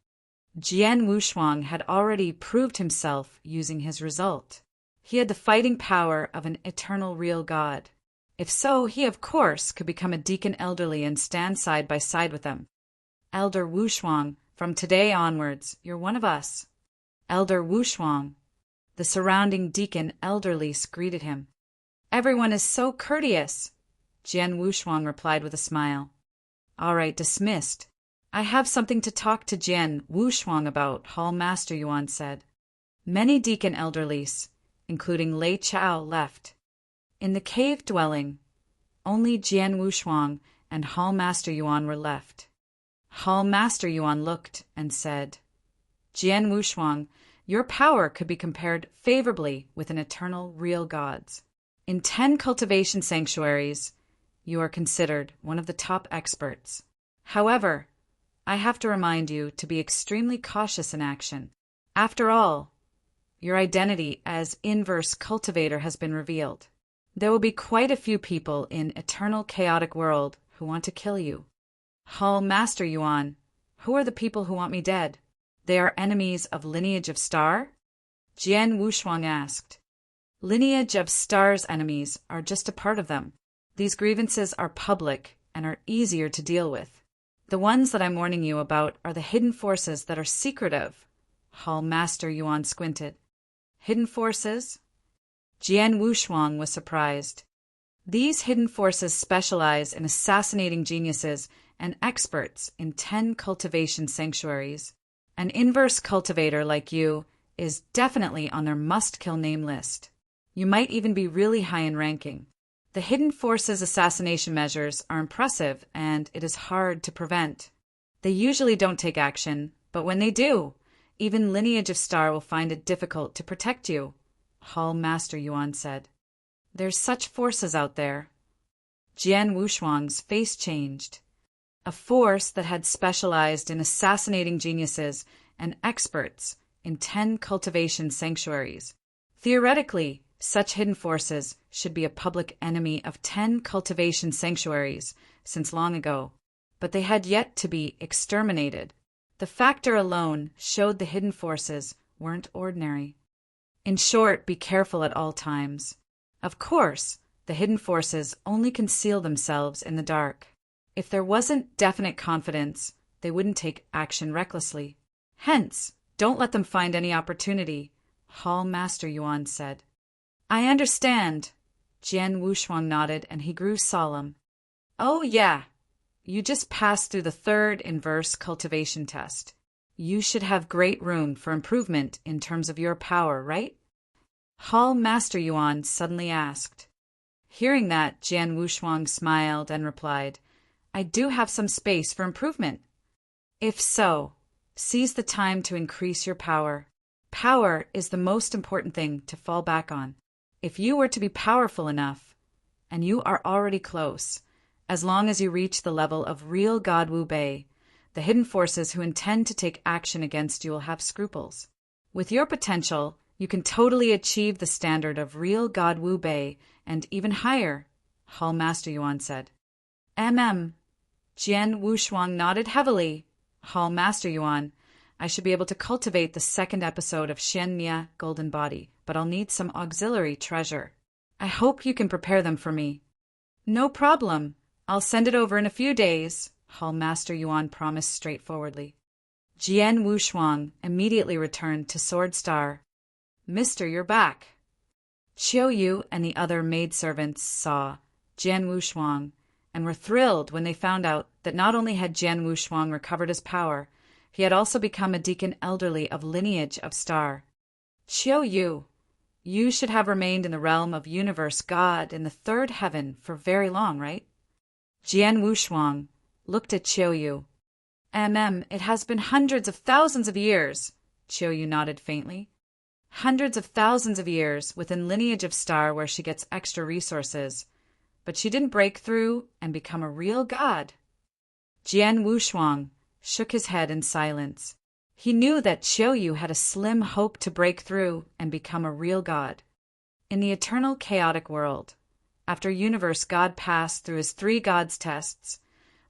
Jian Wushuang had already proved himself using his result. He had the fighting power of an eternal real god. If so, he of course could become a deacon elderly and stand side by side with them. Elder Wushuang, from today onwards, you're one of us. Elder Wushuang. The surrounding deacon elderlies greeted him. Everyone is so courteous, Jian Wushuang replied with a smile. All right, dismissed. I have something to talk to Jian Wushuang about, Hall Master Yuan said. Many deacon elderlies, including Lei Chao, left. In the cave dwelling, only Jian Wushuang and Hall Master Yuan were left. Hall Master Yuan looked and said, Jian Wushuang, your power could be compared favorably with an eternal real god's. In 10 cultivation sanctuaries, you are considered one of the top experts. However, I have to remind you to be extremely cautious in action. After all, your identity as inverse cultivator has been revealed. There will be quite a few people in Eternal Chaotic World who want to kill you. Hall Master Yuan, who are the people who want me dead? They are enemies of Lineage of Star? Jian Wushuang asked. Lineage of Star's enemies are just a part of them. These grievances are public and are easier to deal with. The ones that I'm warning you about are the hidden forces that are secretive. Hall Master Yuan squinted. Hidden forces? Jian Wushuang was surprised. These hidden forces specialize in assassinating geniuses and experts in 10 cultivation sanctuaries. An inverse cultivator like you is definitely on their must-kill name list. You might even be really high in ranking. The hidden forces assassination measures are impressive, and it is hard to prevent. They usually don't take action, but when they do, even Lineage of Star will find it difficult to protect you, Hall Master Yuan said. There's such forces out there. Jian Wushuang's face changed. A force that had specialized in assassinating geniuses and experts in 10 cultivation sanctuaries. Theoretically, such hidden forces should be a public enemy of 10 cultivation sanctuaries since long ago, but they had yet to be exterminated. The factor alone showed the hidden forces weren't ordinary. In short, be careful at all times. Of course, the hidden forces only conceal themselves in the dark. If there wasn't definite confidence, they wouldn't take action recklessly. Hence, don't let them find any opportunity, Hall Master Yuan said. I understand. Jian Wushuang nodded and he grew solemn. Oh yeah, you just passed through the 3rd inverse cultivation test. You should have great room for improvement in terms of your power, right? Hall Master Yuan suddenly asked. Hearing that, Jian Wushuang smiled and replied, I do have some space for improvement. If so, seize the time to increase your power. Power is the most important thing to fall back on. If you were to be powerful enough, and you are already close, as long as you reach the level of real God Wu Bei, the hidden forces who intend to take action against you will have scruples. With your potential, You can totally achieve the standard of real God Wu Bei and even higher, Hall Master Yuan said. Jian Wushuang nodded heavily. Hall Master Yuan, I should be able to cultivate the second episode of Xianmia Golden Body, but I'll need some auxiliary treasure. I hope you can prepare them for me. No problem. I'll send it over in a few days, Hall Master Yuan promised straightforwardly. Jian Wushuang immediately returned to Sword Star. Mister, you're back. Qiu Yu and the other maidservants saw Jian Wushuang and were thrilled when they found out that not only had Jian Wushuang recovered his power, he had also become a deacon elderly of lineage of Star. Qiu Yu, you should have remained in the realm of universe God in the third heaven for very long, right? Jian Wushuang looked at Qiu Yu. It has been hundreds of thousands of years, Qiu Yu nodded faintly. Hundreds of thousands of years within lineage of Star where she gets extra resources, but she didn't break through and become a real god. Jian Wushuang shook his head in silence. He knew that Qiu Yu had a slim hope to break through and become a real god. In the eternal chaotic world, after universe God passed through his 3 gods tests,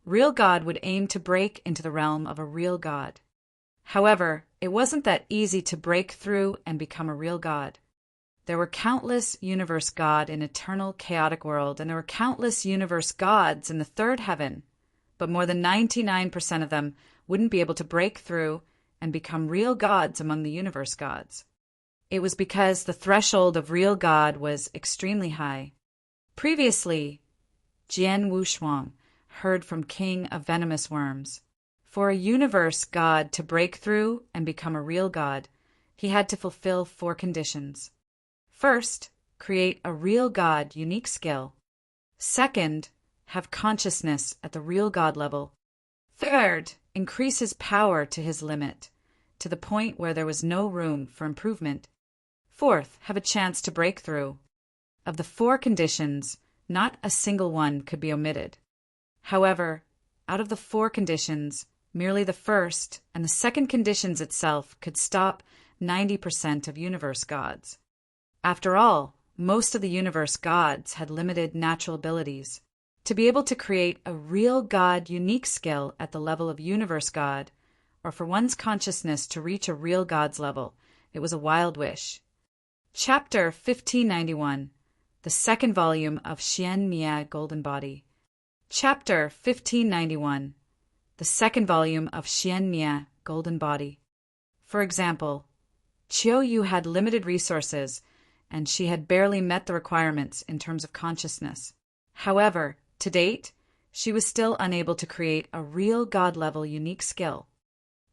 real God would aim to break into the realm of a real god. However, it wasn't that easy to break through and become a real god. There were countless universe God in eternal chaotic world, and there were countless universe gods in the third heaven, but more than 99% of them wouldn't be able to break through and become real gods among the universe gods. It was because the threshold of real God was extremely high. Previously, Jian Wushuang heard from King of Venomous Worms. For a universe God to break through and become a real God, he had to fulfill 4 conditions. First, create a real God unique skill. Second, have consciousness at the real God level. Third, increase his power to his limit, to the point where there was no room for improvement. Fourth, have a chance to break through. Of the 4 conditions, not a single one could be omitted. However, out of the 4 conditions, merely the first and the second conditions itself could stop 90% of universe gods. After all, most of the universe gods had limited natural abilities. To be able to create a real God unique skill at the level of universe God, or for one's consciousness to reach a real God's level, it was a wild wish. Chapter 1591, the second volume of Xianmia Golden Body. Chapter 1591, the second volume of Xianmia Golden Body. For example, Qiu Yu had limited resources, and she had barely met the requirements in terms of consciousness. However, to date, she was still unable to create a real God-level unique skill.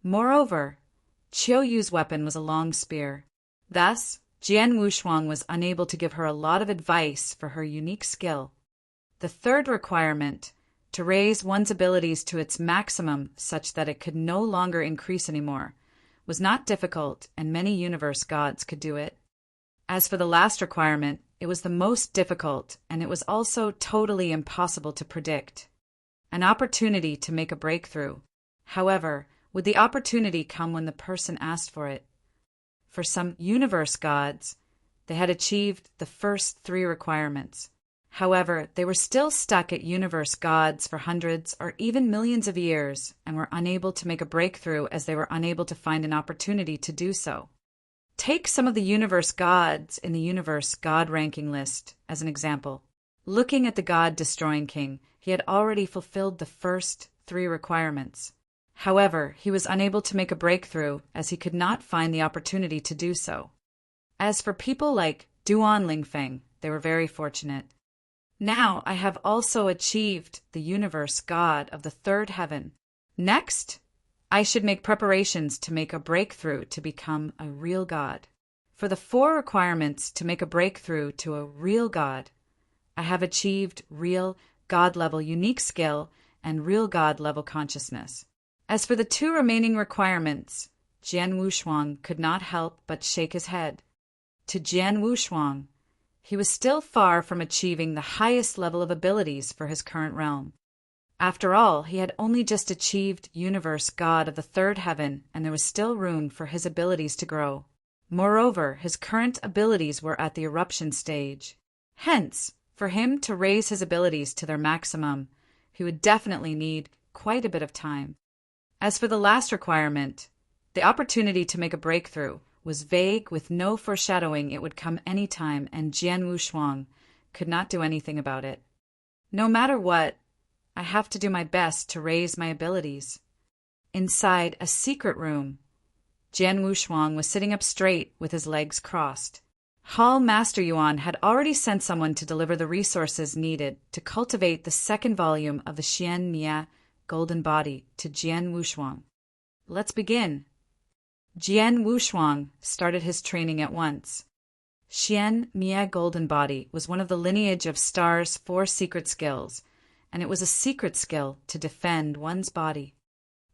Moreover, Qiu Yu's weapon was a long spear. Thus, Jian Wushuang was unable to give her a lot of advice for her unique skill. The third requirement, to raise one's abilities to its maximum such that it could no longer increase anymore, was not difficult, and many universe gods could do it. As for the last requirement, it was the most difficult, and it was also totally impossible to predict. An opportunity to make a breakthrough. However, would the opportunity come when the person asked for it? For some universe gods, they had achieved the first 3 requirements. However, they were still stuck at universe gods for hundreds or even millions of years and were unable to make a breakthrough as they were unable to find an opportunity to do so. Take some of the universe gods in the universe god ranking list as an example. Looking at the god-destroying king, he had already fulfilled the first 3 requirements. However, he was unable to make a breakthrough as he could not find the opportunity to do so. As for people like Duan Lingfeng, they were very fortunate. Now I have also achieved the universe god of the third heaven. Next, I should make preparations to make a breakthrough to become a real god. For the 4 requirements to make a breakthrough to a real god, I have achieved real god-level unique skill and real god-level consciousness. As for the 2 remaining requirements, Jian Wushuang could not help but shake his head. To Jian Wushuang, he was still far from achieving the highest level of abilities for his current realm. After all, he had only just achieved universe god of the third heaven, and there was still room for his abilities to grow. Moreover, his current abilities were at the eruption stage. Hence, for him to raise his abilities to their maximum, he would definitely need quite a bit of time. As for the last requirement, the opportunity to make a breakthrough was vague with no foreshadowing it would come any time, and Jian Wushuang could not do anything about it. No matter what, I have to do my best to raise my abilities. Inside a secret room, Jian Wushuang was sitting up straight with his legs crossed. Hall Master Yuan had already sent someone to deliver the resources needed to cultivate the second volume of the Xian Mia Golden Body to Jian Wushuang. Let's begin. Jian Wushuang started his training at once. Xian Mia Golden Body was one of the lineage of Star's 4 secret skills, and it was a secret skill to defend one's body.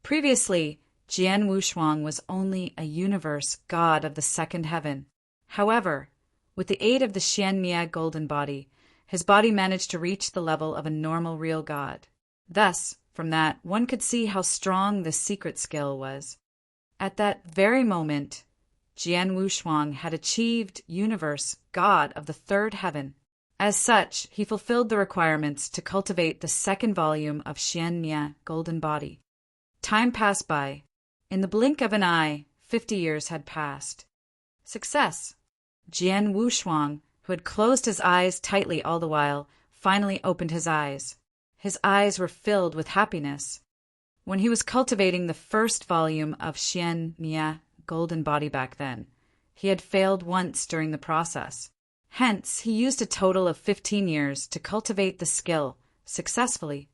Previously, Jian Wushuang was only a universe god of the second heaven. However, with the aid of the Xian Mia Golden Body, his body managed to reach the level of a normal real god. Thus, from that, one could see how strong this secret skill was. At that very moment, Jian Wushuang had achieved universe god of the third heaven. As such, he fulfilled the requirements to cultivate the second volume of Xian Mia Golden Body. Time passed by. In the blink of an eye, 50 years had passed. Success! Jian Wushuang, who had closed his eyes tightly all the while, finally opened his eyes. His eyes were filled with happiness. When he was cultivating the first volume of Xian Mia Golden Body back then, he had failed once during the process. Hence, he used a total of 15 years to cultivate the skill successfully.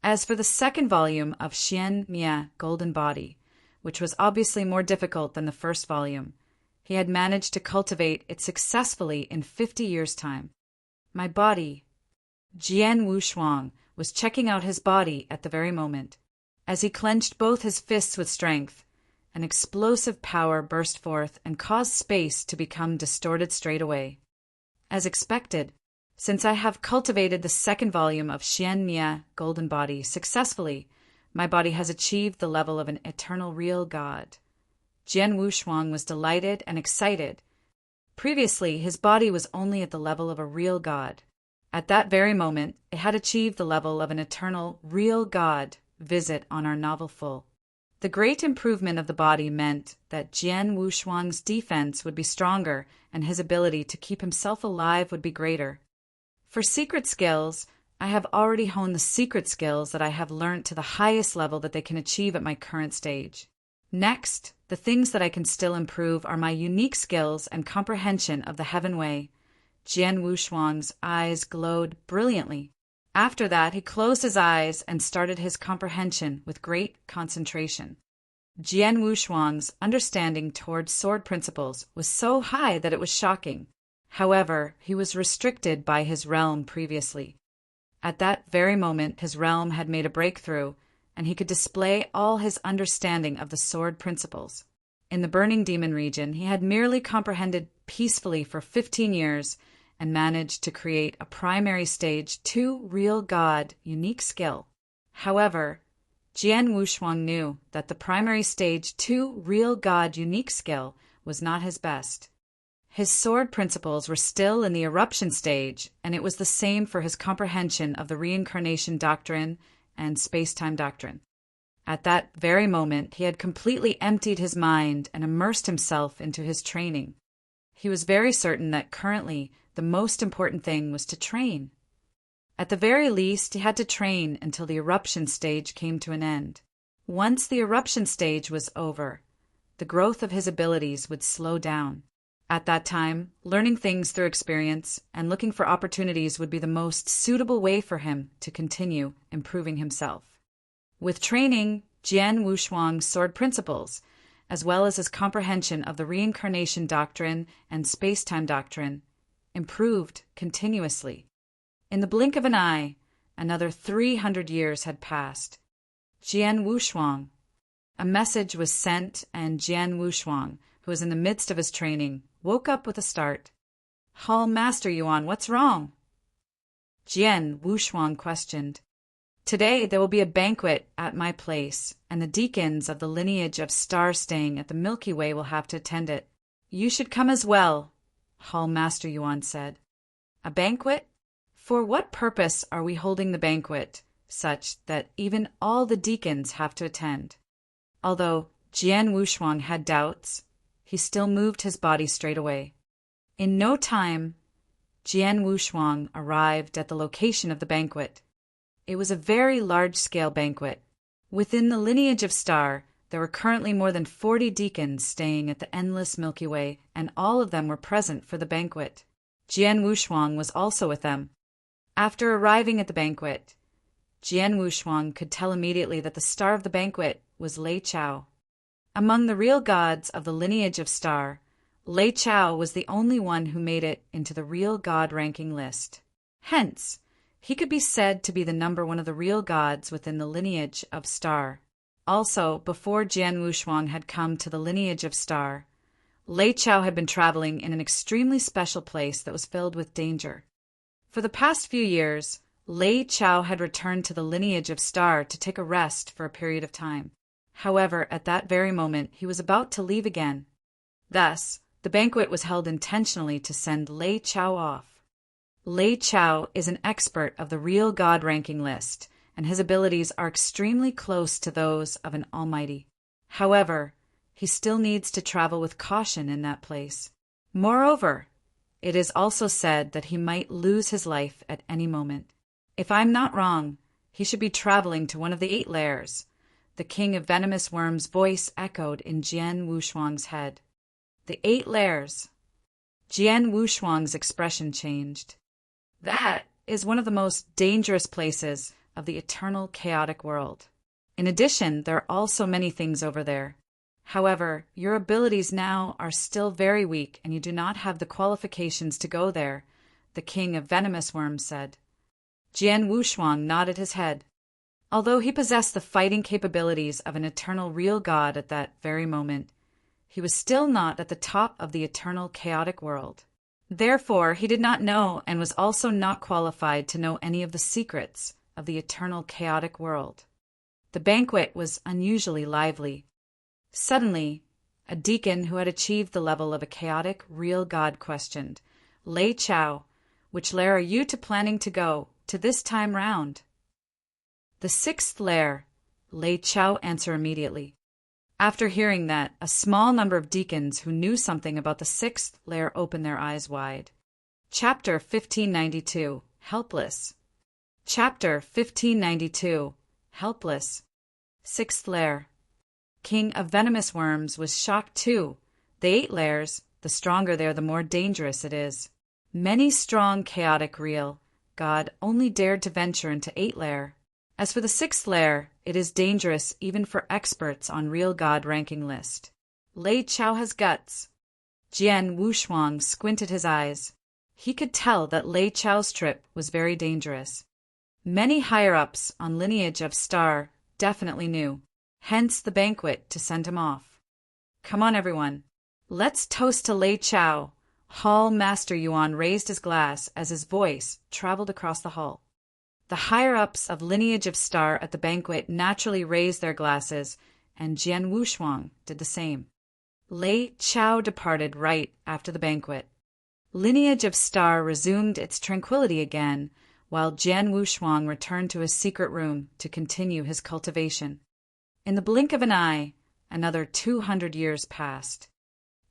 As for the second volume of Xian Mia Golden Body, which was obviously more difficult than the first volume, he had managed to cultivate it successfully in 50 years' time. My body. Jian Wushuang was checking out his body at the very moment. As he clenched both his fists with strength, an explosive power burst forth and caused space to become distorted straight away. As expected, since I have cultivated the second volume of Xian Mia Golden Body successfully, my body has achieved the level of an eternal real god. Jian Wushuang was delighted and excited. Previously, his body was only at the level of a real god. At that very moment, it had achieved the level of an eternal real god. Visit on our novel full. The great improvement of the body meant that Jian Wushuang's defense would be stronger and his ability to keep himself alive would be greater. For secret skills, I have already honed the secret skills that I have learnt to the highest level that they can achieve at my current stage. Next, the things that I can still improve are my unique skills and comprehension of the Heaven Way. Jian Wushuang's eyes glowed brilliantly. After that, he closed his eyes and started his comprehension with great concentration. Jian Wushuang's understanding towards sword principles was so high that it was shocking. However, he was restricted by his realm previously. At that very moment, his realm had made a breakthrough, and he could display all his understanding of the sword principles. In the Burning Demon region, he had merely comprehended peacefully for 15 years and managed to create a primary stage 2 real god unique skill. However, Jian Wushuang knew that the primary stage 2 real god unique skill was not his best. His sword principles were still in the eruption stage, and it was the same for his comprehension of the reincarnation doctrine and space-time doctrine. At that very moment, he had completely emptied his mind and immersed himself into his training. He was very certain that currently the most important thing was to train. At the very least, he had to train until the eruption stage came to an end. Once the eruption stage was over, the growth of his abilities would slow down. At that time, learning things through experience and looking for opportunities would be the most suitable way for him to continue improving himself. With training, Jian Wushuang's sword principles, as well as his comprehension of the reincarnation doctrine and space-time doctrine, improved continuously. In the blink of an eye, another 300 years had passed. Jian Wushuang. A message was sent, and Jian Wushuang, who was in the midst of his training, woke up with a start. Hall Master Yuan, what's wrong? Jian Wushuang questioned. Today there will be a banquet at my place, and the deacons of the lineage of Star staying at the Milky Way will have to attend it. You should come as well, Hall Master Yuan said. A banquet? For what purpose are we holding the banquet, such that even all the deacons have to attend? Although Jian Wushuang had doubts, he still moved his body straight away. In no time, Jian Wushuang arrived at the location of the banquet. It was a very large-scale banquet. Within the lineage of Star, there were currently more than 40 deacons staying at the endless Milky Way, and all of them were present for the banquet. Jian Wushuang was also with them. After arriving at the banquet, Jian Wushuang could tell immediately that the star of the banquet was Lei Chao. Among the real gods of the lineage of Star, Lei Chao was the only one who made it into the real god ranking list. Hence, he could be said to be the number one of the real gods within the lineage of Star. Also, before Jian Wushuang had come to the lineage of Star, Lei Chao had been traveling in an extremely special place that was filled with danger. For the past few years, Lei Chao had returned to the lineage of Star to take a rest for a period of time. However, at that very moment, he was about to leave again. Thus, the banquet was held intentionally to send Lei Chao off. Lei Chao is an expert of the real god ranking list, and his abilities are extremely close to those of an almighty. However, he still needs to travel with caution in that place. Moreover, it is also said that he might lose his life at any moment. If I'm not wrong, he should be traveling to one of the 8 lairs. The king of venomous worms' voice echoed in Jian Wushuang's head. The 8 lairs. Jian Wushuang's expression changed. That is one of the most dangerous places of the eternal chaotic world. In addition, there are also many things over there. However, your abilities now are still very weak and you do not have the qualifications to go there, the king of venomous worms said. Jian Wushuang nodded his head. Although he possessed the fighting capabilities of an eternal real god at that very moment, he was still not at the top of the eternal chaotic world. Therefore, he did not know and was also not qualified to know any of the secrets of the eternal chaotic world. The banquet was unusually lively. Suddenly, a deacon who had achieved the level of a chaotic real god questioned, Lei Chao, which lair are you planning to go to this time round? The 6th lair, Lei Chao answered immediately. After hearing that, a small number of deacons who knew something about the 6th lair opened their eyes wide. Chapter 1592, Helpless. Chapter 1592, Helpless. 6th lair. King of venomous worms was shocked too. The 8 lairs, the stronger they are, the more dangerous it is. Many strong, chaotic, real god only dared to venture into 8 lair. As for the 6th lair, it is dangerous even for experts on real god ranking list. Lei Chao has guts. Jian Wushuang squinted his eyes. He could tell that Lei Chao's trip was very dangerous. Many higher-ups on lineage of Star definitely knew. Hence the banquet to send him off. Come on, everyone. Let's toast to Lei Chao. Hall Master Yuan raised his glass as his voice traveled across the hall. The higher-ups of lineage of Star at the banquet naturally raised their glasses, and Jian Wushuang did the same. Lei Chao departed right after the banquet. Lineage of Star resumed its tranquility again, while Jian Wushuang returned to his secret room to continue his cultivation. In the blink of an eye, another 200 years passed.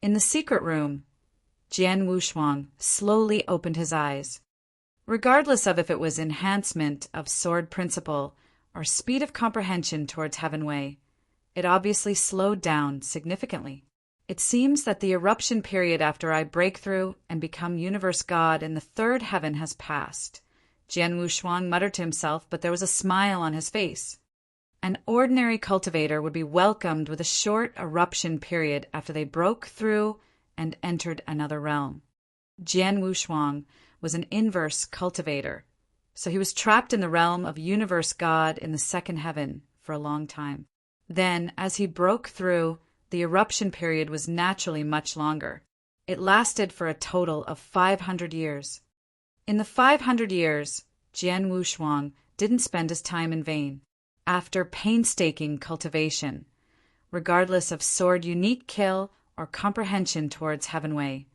In the secret room, Jian Wushuang slowly opened his eyes. Regardless of if it was enhancement of sword principle or speed of comprehension towards Heaven Way, it obviously slowed down significantly. It seems that the eruption period after I break through and become universe god in the 3rd heaven has passed. Jian Wushuang muttered to himself, but there was a smile on his face. An ordinary cultivator would be welcomed with a short eruption period after they broke through and entered another realm. Jian Wushuang was an inverse cultivator, so he was trapped in the realm of universe god in the 2nd heaven for a long time. Then, as he broke through, the eruption period was naturally much longer. It lasted for a total of 500 years. In the 500 years, Jian Wushuang didn't spend his time in vain. After painstaking cultivation, regardless of sword unique kill or comprehension towards Heavenway.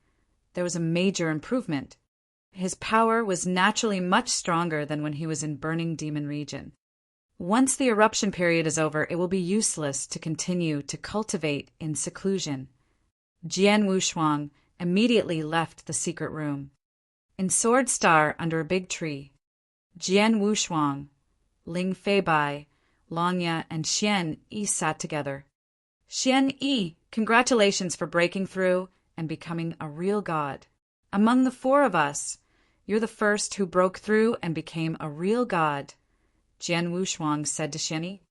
There was a major improvement. His power was naturally much stronger than when he was in Burning Demon region. Once the eruption period is over, it will be useless to continue to cultivate in seclusion. Jian Wushuang immediately left the secret room. In Sword Star, under a big tree, Jian Wushuang, Ling Feibai, Lanya, and Xian Yi sat together. Xian Yi, congratulations for breaking through and becoming a real god. Among the four of us, you're the first who broke through and became a real god, Jian Wushuang said to Xian Yi.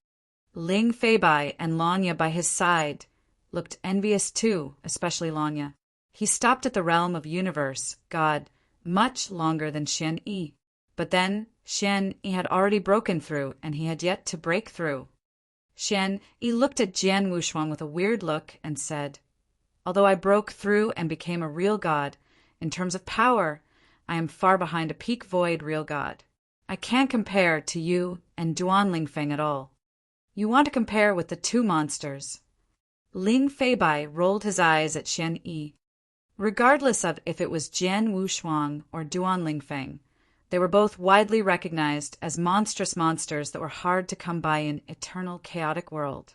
Ling Feibai and Lanya by his side looked envious too, especially Lanya. He stopped at the realm of universe, God, much longer than Xian Yi. But then Xian Yi had already broken through, and he had yet to break through. Xian Yi looked at Jian Wushuang with a weird look and said, although I broke through and became a real god, in terms of power, I am far behind a peak void real god. I can't compare to you and Duan Lingfeng at all. You want to compare with the two monsters. Ling Feibai rolled his eyes at Xian Yi. Regardless of if it was Jian Wushuang or Duan Lingfeng, they were both widely recognized as monstrous monsters that were hard to come by in eternal chaotic world.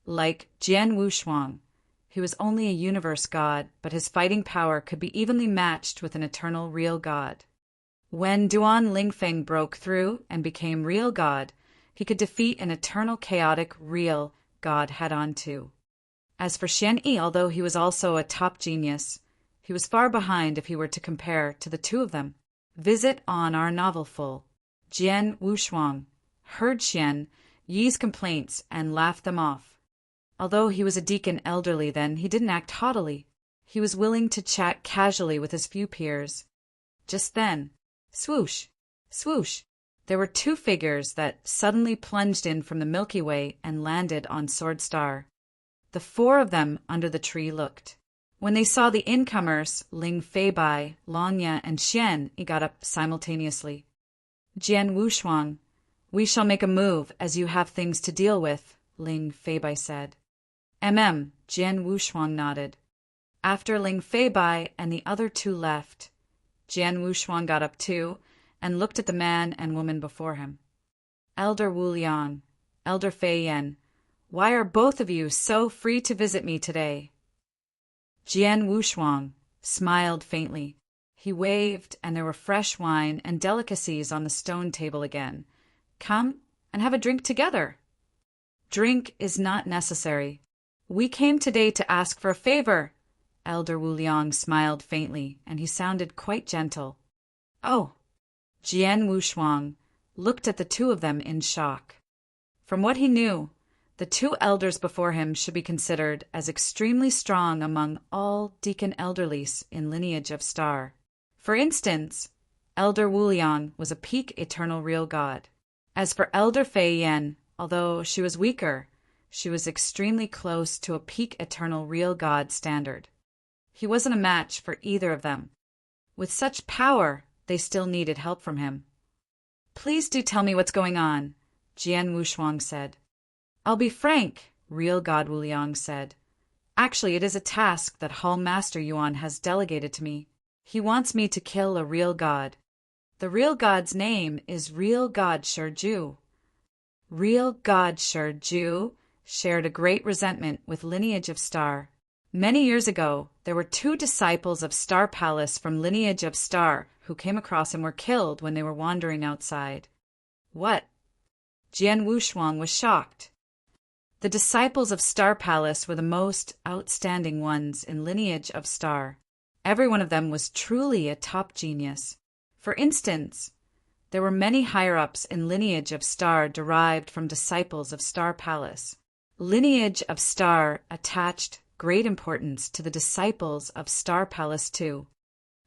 Like Jian Wushuang, he was only a universe god, but his fighting power could be evenly matched with an eternal real god. When Duan Lingfeng broke through and became real god, he could defeat an eternal chaotic real god head-on too. As for Xian Yi, although he was also a top genius, he was far behind if he were to compare to the two of them. Visit on our novel full. Jian Wushuang heard Xian Yi's complaints and laughed them off. Although he was a deacon elderly then, he didn't act haughtily. He was willing to chat casually with his few peers. Just then, swoosh, swoosh, there were two figures that suddenly plunged in from the Milky Way and landed on Sword Star. The four of them under the tree looked. When they saw the incomers, Ling Feibai, Lanya, and Xian Yi got up simultaneously. Jian Wushuang, we shall make a move as you have things to deal with, Ling Feibai said. Jian Wushuang nodded. After Ling Feibai and the other two left, Jian Wushuang got up too and looked at the man and woman before him. Elder Wu Liang, Elder Fei Yan, why are both of you so free to visit me today? Jian Wushuang smiled faintly. He waved, and there were fresh wine and delicacies on the stone table again. Come and have a drink together. Drink is not necessary. We came today to ask for a favor. Elder Wu Liang smiled faintly, and he sounded quite gentle. Oh! Jian Wushuang looked at the two of them in shock. From what he knew, the two elders before him should be considered as extremely strong among all deacon elderlies in lineage of Star. For instance, Elder Wu Liang was a peak eternal real god. As for Elder Fei Yan, although she was weaker, she was extremely close to a peak eternal real god standard. He wasn't a match for either of them. With such power, they still needed help from him. Please do tell me what's going on, Jian Wushuang said. I'll be frank, real God Wu Liang said. Actually, it is a task that Hall Master Yuan has delegated to me. He wants me to kill a real god. The real god's name is Real God Shiju. Real God Shiju shared a great resentment with lineage of Star. Many years ago, there were two disciples of Star Palace from lineage of Star who came across and were killed when they were wandering outside. What? Jian Wushuang was shocked. The disciples of Star Palace were the most outstanding ones in lineage of Star. Every one of them was truly a top genius. For instance, there were many higher-ups in lineage of Star derived from disciples of Star Palace. Lineage of Star attached great importance to the disciples of Star Palace too.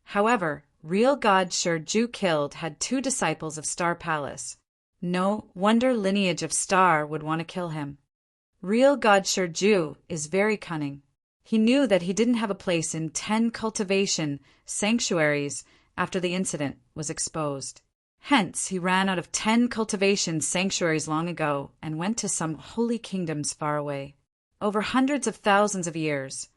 However, real God Shiju killed had two disciples of Star Palace. No wonder lineage of Star would want to kill him. Real God Shiju is very cunning. He knew that he didn't have a place in 10 cultivation sanctuaries after the incident was exposed. Hence, he ran out of 10 cultivation sanctuaries long ago and went to some holy kingdoms far away. Over hundreds of thousands of years,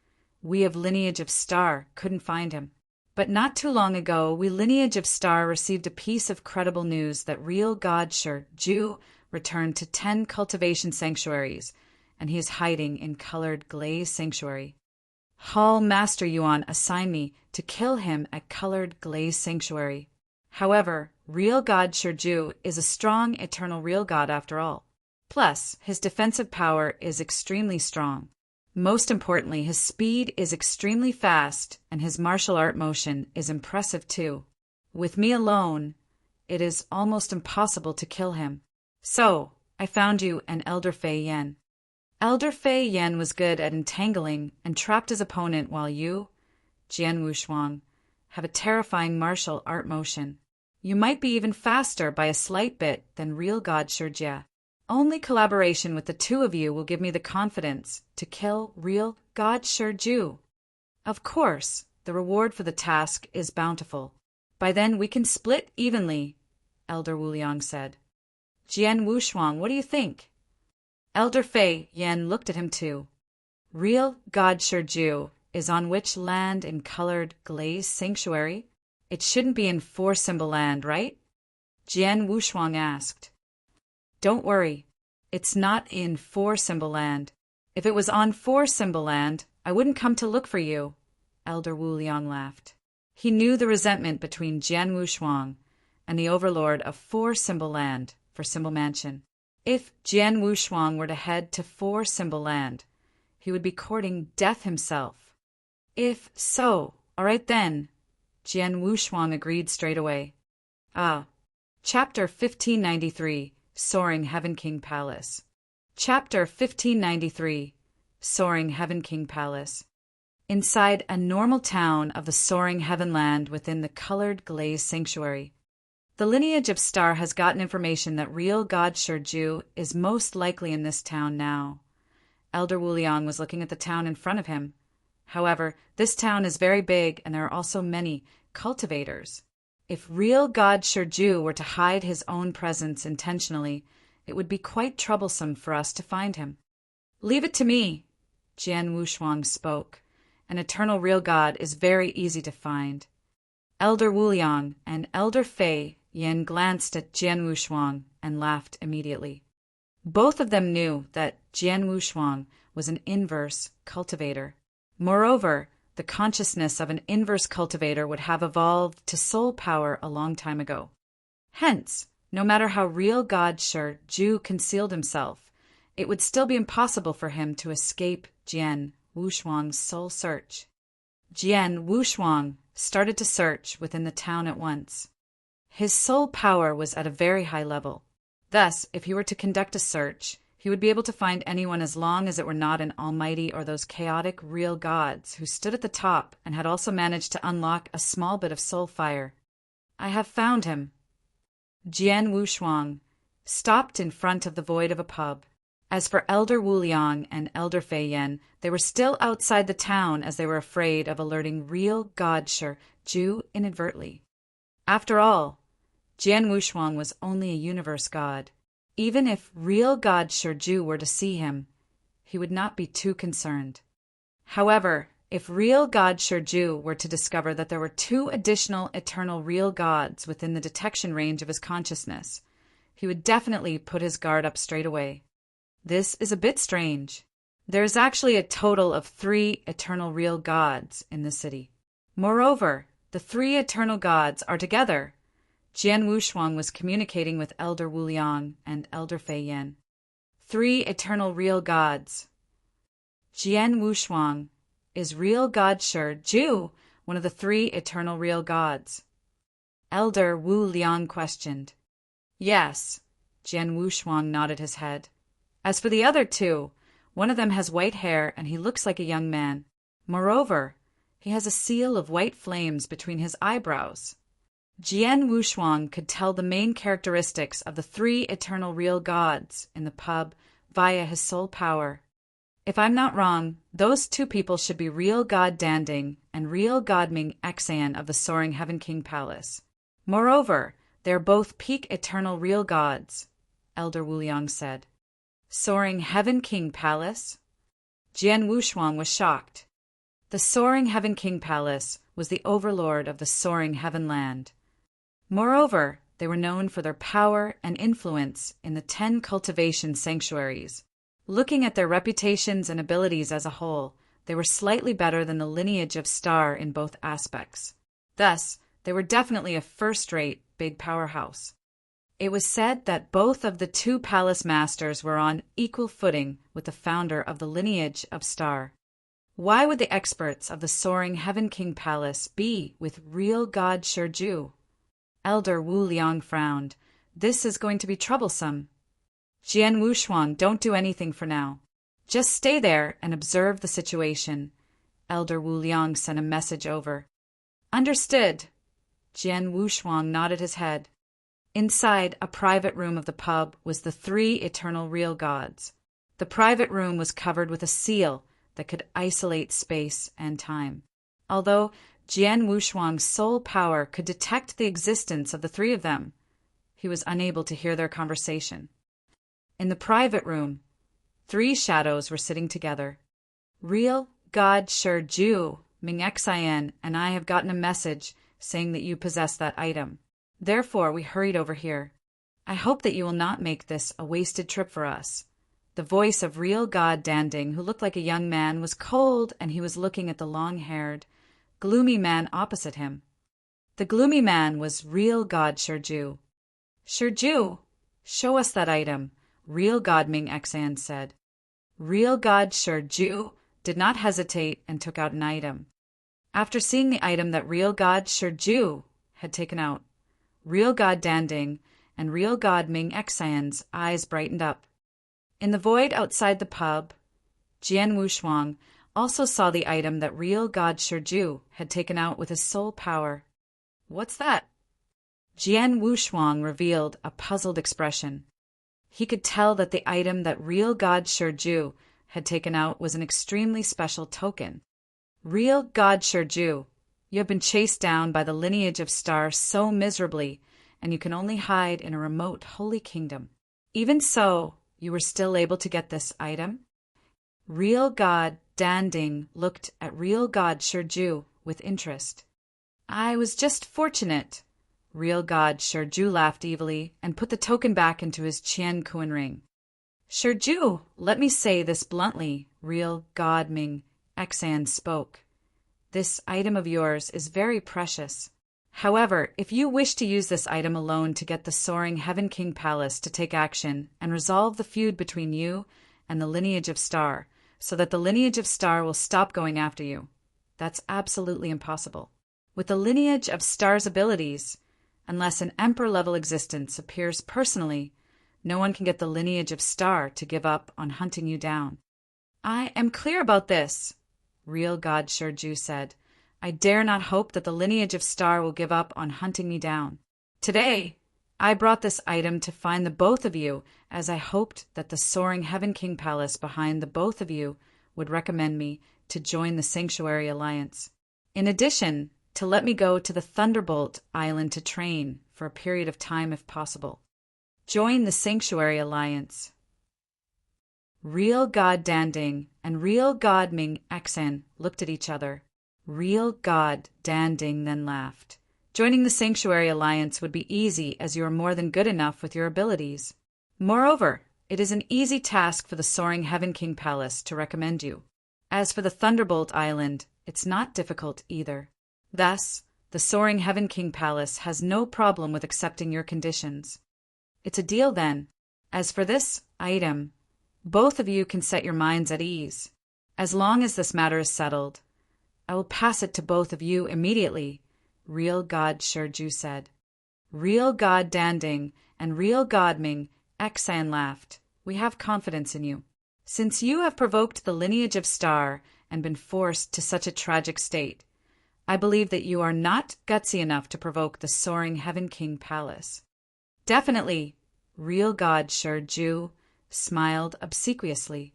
We of Lineage of Star couldn't find him. But not too long ago, we Lineage of Star received a piece of credible news that real God Ju returned to 10 cultivation sanctuaries, and he is hiding in Colored Glaze Sanctuary. Hall Master Yuan assigned me to kill him at Colored Glaze Sanctuary. However, real God Ju is a strong eternal real God after all. Plus, his defensive power is extremely strong. Most importantly, his speed is extremely fast, and his martial art motion is impressive too. With me alone, it is almost impossible to kill him. So, I found you an Elder Fei Yen. Elder Fei Yen was good at entangling and trapped his opponent, while you, Jian Wushuang, have a terrifying martial art motion. You might be even faster by a slight bit than real God Jie. Only collaboration with the two of you will give me the confidence to kill real God Ju. Of course, the reward for the task is bountiful. By then we can split evenly, Elder Wu Liang said. Jian Wushuang, what do you think? Elder Fei Yen looked at him too. Real God Ju is on which land in Colored Glaze Sanctuary? It shouldn't be in Four Symbol Land, right? Jian Wushuang asked. Don't worry, it's not in Four Symbol Land. If it was on Four Symbol Land, I wouldn't come to look for you, Elder Wu Liang laughed. He knew the resentment between Jian Wushuang and the overlord of Four Symbol Land for Symbol Mansion. If Jian Wushuang were to head to Four Symbol Land, he would be courting death himself. If so, all right then, Jian Wushuang agreed straight away. Chapter 1593. Soaring Heaven King Palace. Chapter 1593. Soaring Heaven King Palace. Inside a normal town of the Soaring Heaven Land within the Colored Glaze Sanctuary. The Lineage of Star has gotten information that real God Ju is most likely in this town now. Elder Wu Liang was looking at the town in front of him. However, this town is very big and there are also many cultivators. If real God Ju were to hide his own presence intentionally, it would be quite troublesome for us to find him. Leave it to me, Jian Wushuang spoke. An eternal real God is very easy to find. Elder Wu Liang and Elder Fei Yen glanced at Jian Wushuang and laughed immediately. Both of them knew that Jian Wushuang was an inverse cultivator. Moreover, the consciousness of an inverse cultivator would have evolved to soul power a long time ago. Hence, no matter how real God Ju concealed himself, it would still be impossible for him to escape Jian Wushuang's soul search. Jian Wushuang started to search within the town at once. His soul power was at a very high level. Thus, if he were to conduct a search, he would be able to find anyone as long as it were not an almighty or those chaotic real gods who stood at the top and had also managed to unlock a small bit of soul fire. I have found him. Jian Wushuang stopped in front of the void of a pub. As for Elder Wu Liang and Elder Fei Yen, they were still outside the town as they were afraid of alerting real God Ju inadvertently. After all, Jian Wushuang was only a universe god. Even if real God Ju were to see him, he would not be too concerned. However, if real God Ju were to discover that there were 2 additional eternal real gods within the detection range of his consciousness, he would definitely put his guard up straight away. This is a bit strange. There is actually a total of 3 eternal real gods in the city. Moreover, the 3 eternal gods are together. Jian Wushuang was communicating with Elder Wu Liang and Elder Fei Yen. 3 eternal real gods. Jian Wushuang, is real God Ju one of the 3 eternal real gods? Elder Wu Liang questioned. Yes, Jian Wushuang nodded his head. As for the other 2, one of them has white hair and he looks like a young man. Moreover, he has a seal of white flames between his eyebrows. Jian Wushuang could tell the main characteristics of the 3 eternal real gods in the pub via his soul power. If I'm not wrong, those 2 people should be real God Danding and real God Ming Xan of the Soaring Heaven King Palace. Moreover, they are both peak eternal real gods, Elder Wu Liang said. Soaring Heaven King Palace? Jian Wushuang was shocked. The Soaring Heaven King Palace was the overlord of the Soaring Heaven Land. Moreover, they were known for their power and influence in the 10 cultivation sanctuaries. Looking at their reputations and abilities as a whole, they were slightly better than the lineage of Star in both aspects. Thus, they were definitely a first-rate big powerhouse. It was said that both of the 2 palace masters were on equal footing with the founder of the lineage of Star. Why would the experts of the Soaring Heaven King Palace be with real God Shurju? Elder Wu Liang frowned. This is going to be troublesome. Jian Wushuang, don't do anything for now. Just stay there and observe the situation. Elder Wu Liang sent a message over. Understood. Jian Wushuang nodded his head. Inside a private room of the pub was the 3 eternal real gods. The private room was covered with a seal that could isolate space and time. Although Jian Wushuang's soul power could detect the existence of the 3 of them, he was unable to hear their conversation. In the private room, 3 shadows were sitting together. Real God Shurju, Ming Xian, and I have gotten a message saying that you possess that item. Therefore, we hurried over here. I hope that you will not make this a wasted trip for us. The voice of real God Danding, who looked like a young man, was cold, and he was looking at the long-haired, gloomy man opposite him. The gloomy man was real God Shurju. Shurju, show us that item, real God Ming Xian said. Real God Shurju did not hesitate and took out an item. After seeing the item that real God Shurju had taken out, real God Danding and real God Ming Xian's eyes brightened up. In the void outside the pub, Jian Wushuang also saw the item that real God Shurju had taken out with his soul power. What's that? Jian Wushuang revealed a puzzled expression. He could tell that the item that real God Shurju had taken out was an extremely special token. Real God Shurju, you have been chased down by the lineage of Star so miserably, and you can only hide in a remote holy kingdom. Even so, you were still able to get this item? Real God Danding looked at real God Shurju with interest. I was just fortunate. Real God Shurju laughed evilly and put the token back into his Qian Kuan ring. Shurju, let me say this bluntly, real God Ming Xian spoke. This item of yours is very precious. However, if you wish to use this item alone to get the Soaring Heaven King Palace to take action and resolve the feud between you and the lineage of Star, so that the lineage of Star will stop going after you, that's absolutely impossible. With the lineage of Star's abilities, unless an emperor-level existence appears personally, no one can get the lineage of Star to give up on hunting you down. I am clear about this, real God Shurju said. I dare not hope that the lineage of Star will give up on hunting me down. Today, I brought this item to find the both of you, as I hoped that the Soaring Heaven King Palace behind the both of you would recommend me to join the Sanctuary Alliance. In addition, to let me go to the Thunderbolt Island to train for a period of time if possible. Join the Sanctuary Alliance. Real God Danding and real God Ming Xian looked at each other. Real God Danding then laughed. Joining the Sanctuary Alliance would be easy as you are more than good enough with your abilities. Moreover, it is an easy task for the Soaring Heaven King Palace to recommend you. As for the Thunderbolt Island, it's not difficult either. Thus, the Soaring Heaven King Palace has no problem with accepting your conditions. It's a deal then. As for this item, both of you can set your minds at ease. As long as this matter is settled, I will pass it to both of you immediately, real God Shurju said. Real God Danding and real God Ming Xian laughed. We have confidence in you. Since you have provoked the lineage of Star and been forced to such a tragic state, I believe that you are not gutsy enough to provoke the Soaring Heaven King Palace. Definitely, real God Shurju smiled obsequiously.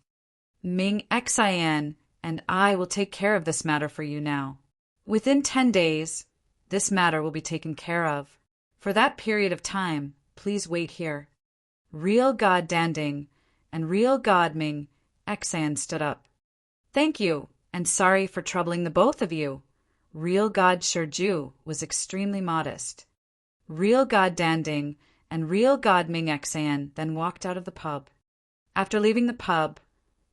Ming Xian and I will take care of this matter for you now. Within 10 days, this matter will be taken care of. For that period of time, please wait here. Real God Danding and real God Ming Xian stood up. Thank you, and sorry for troubling the both of you. Real God Shurju was extremely modest. Real God Danding and Real God Ming Xan then walked out of the pub. After leaving the pub,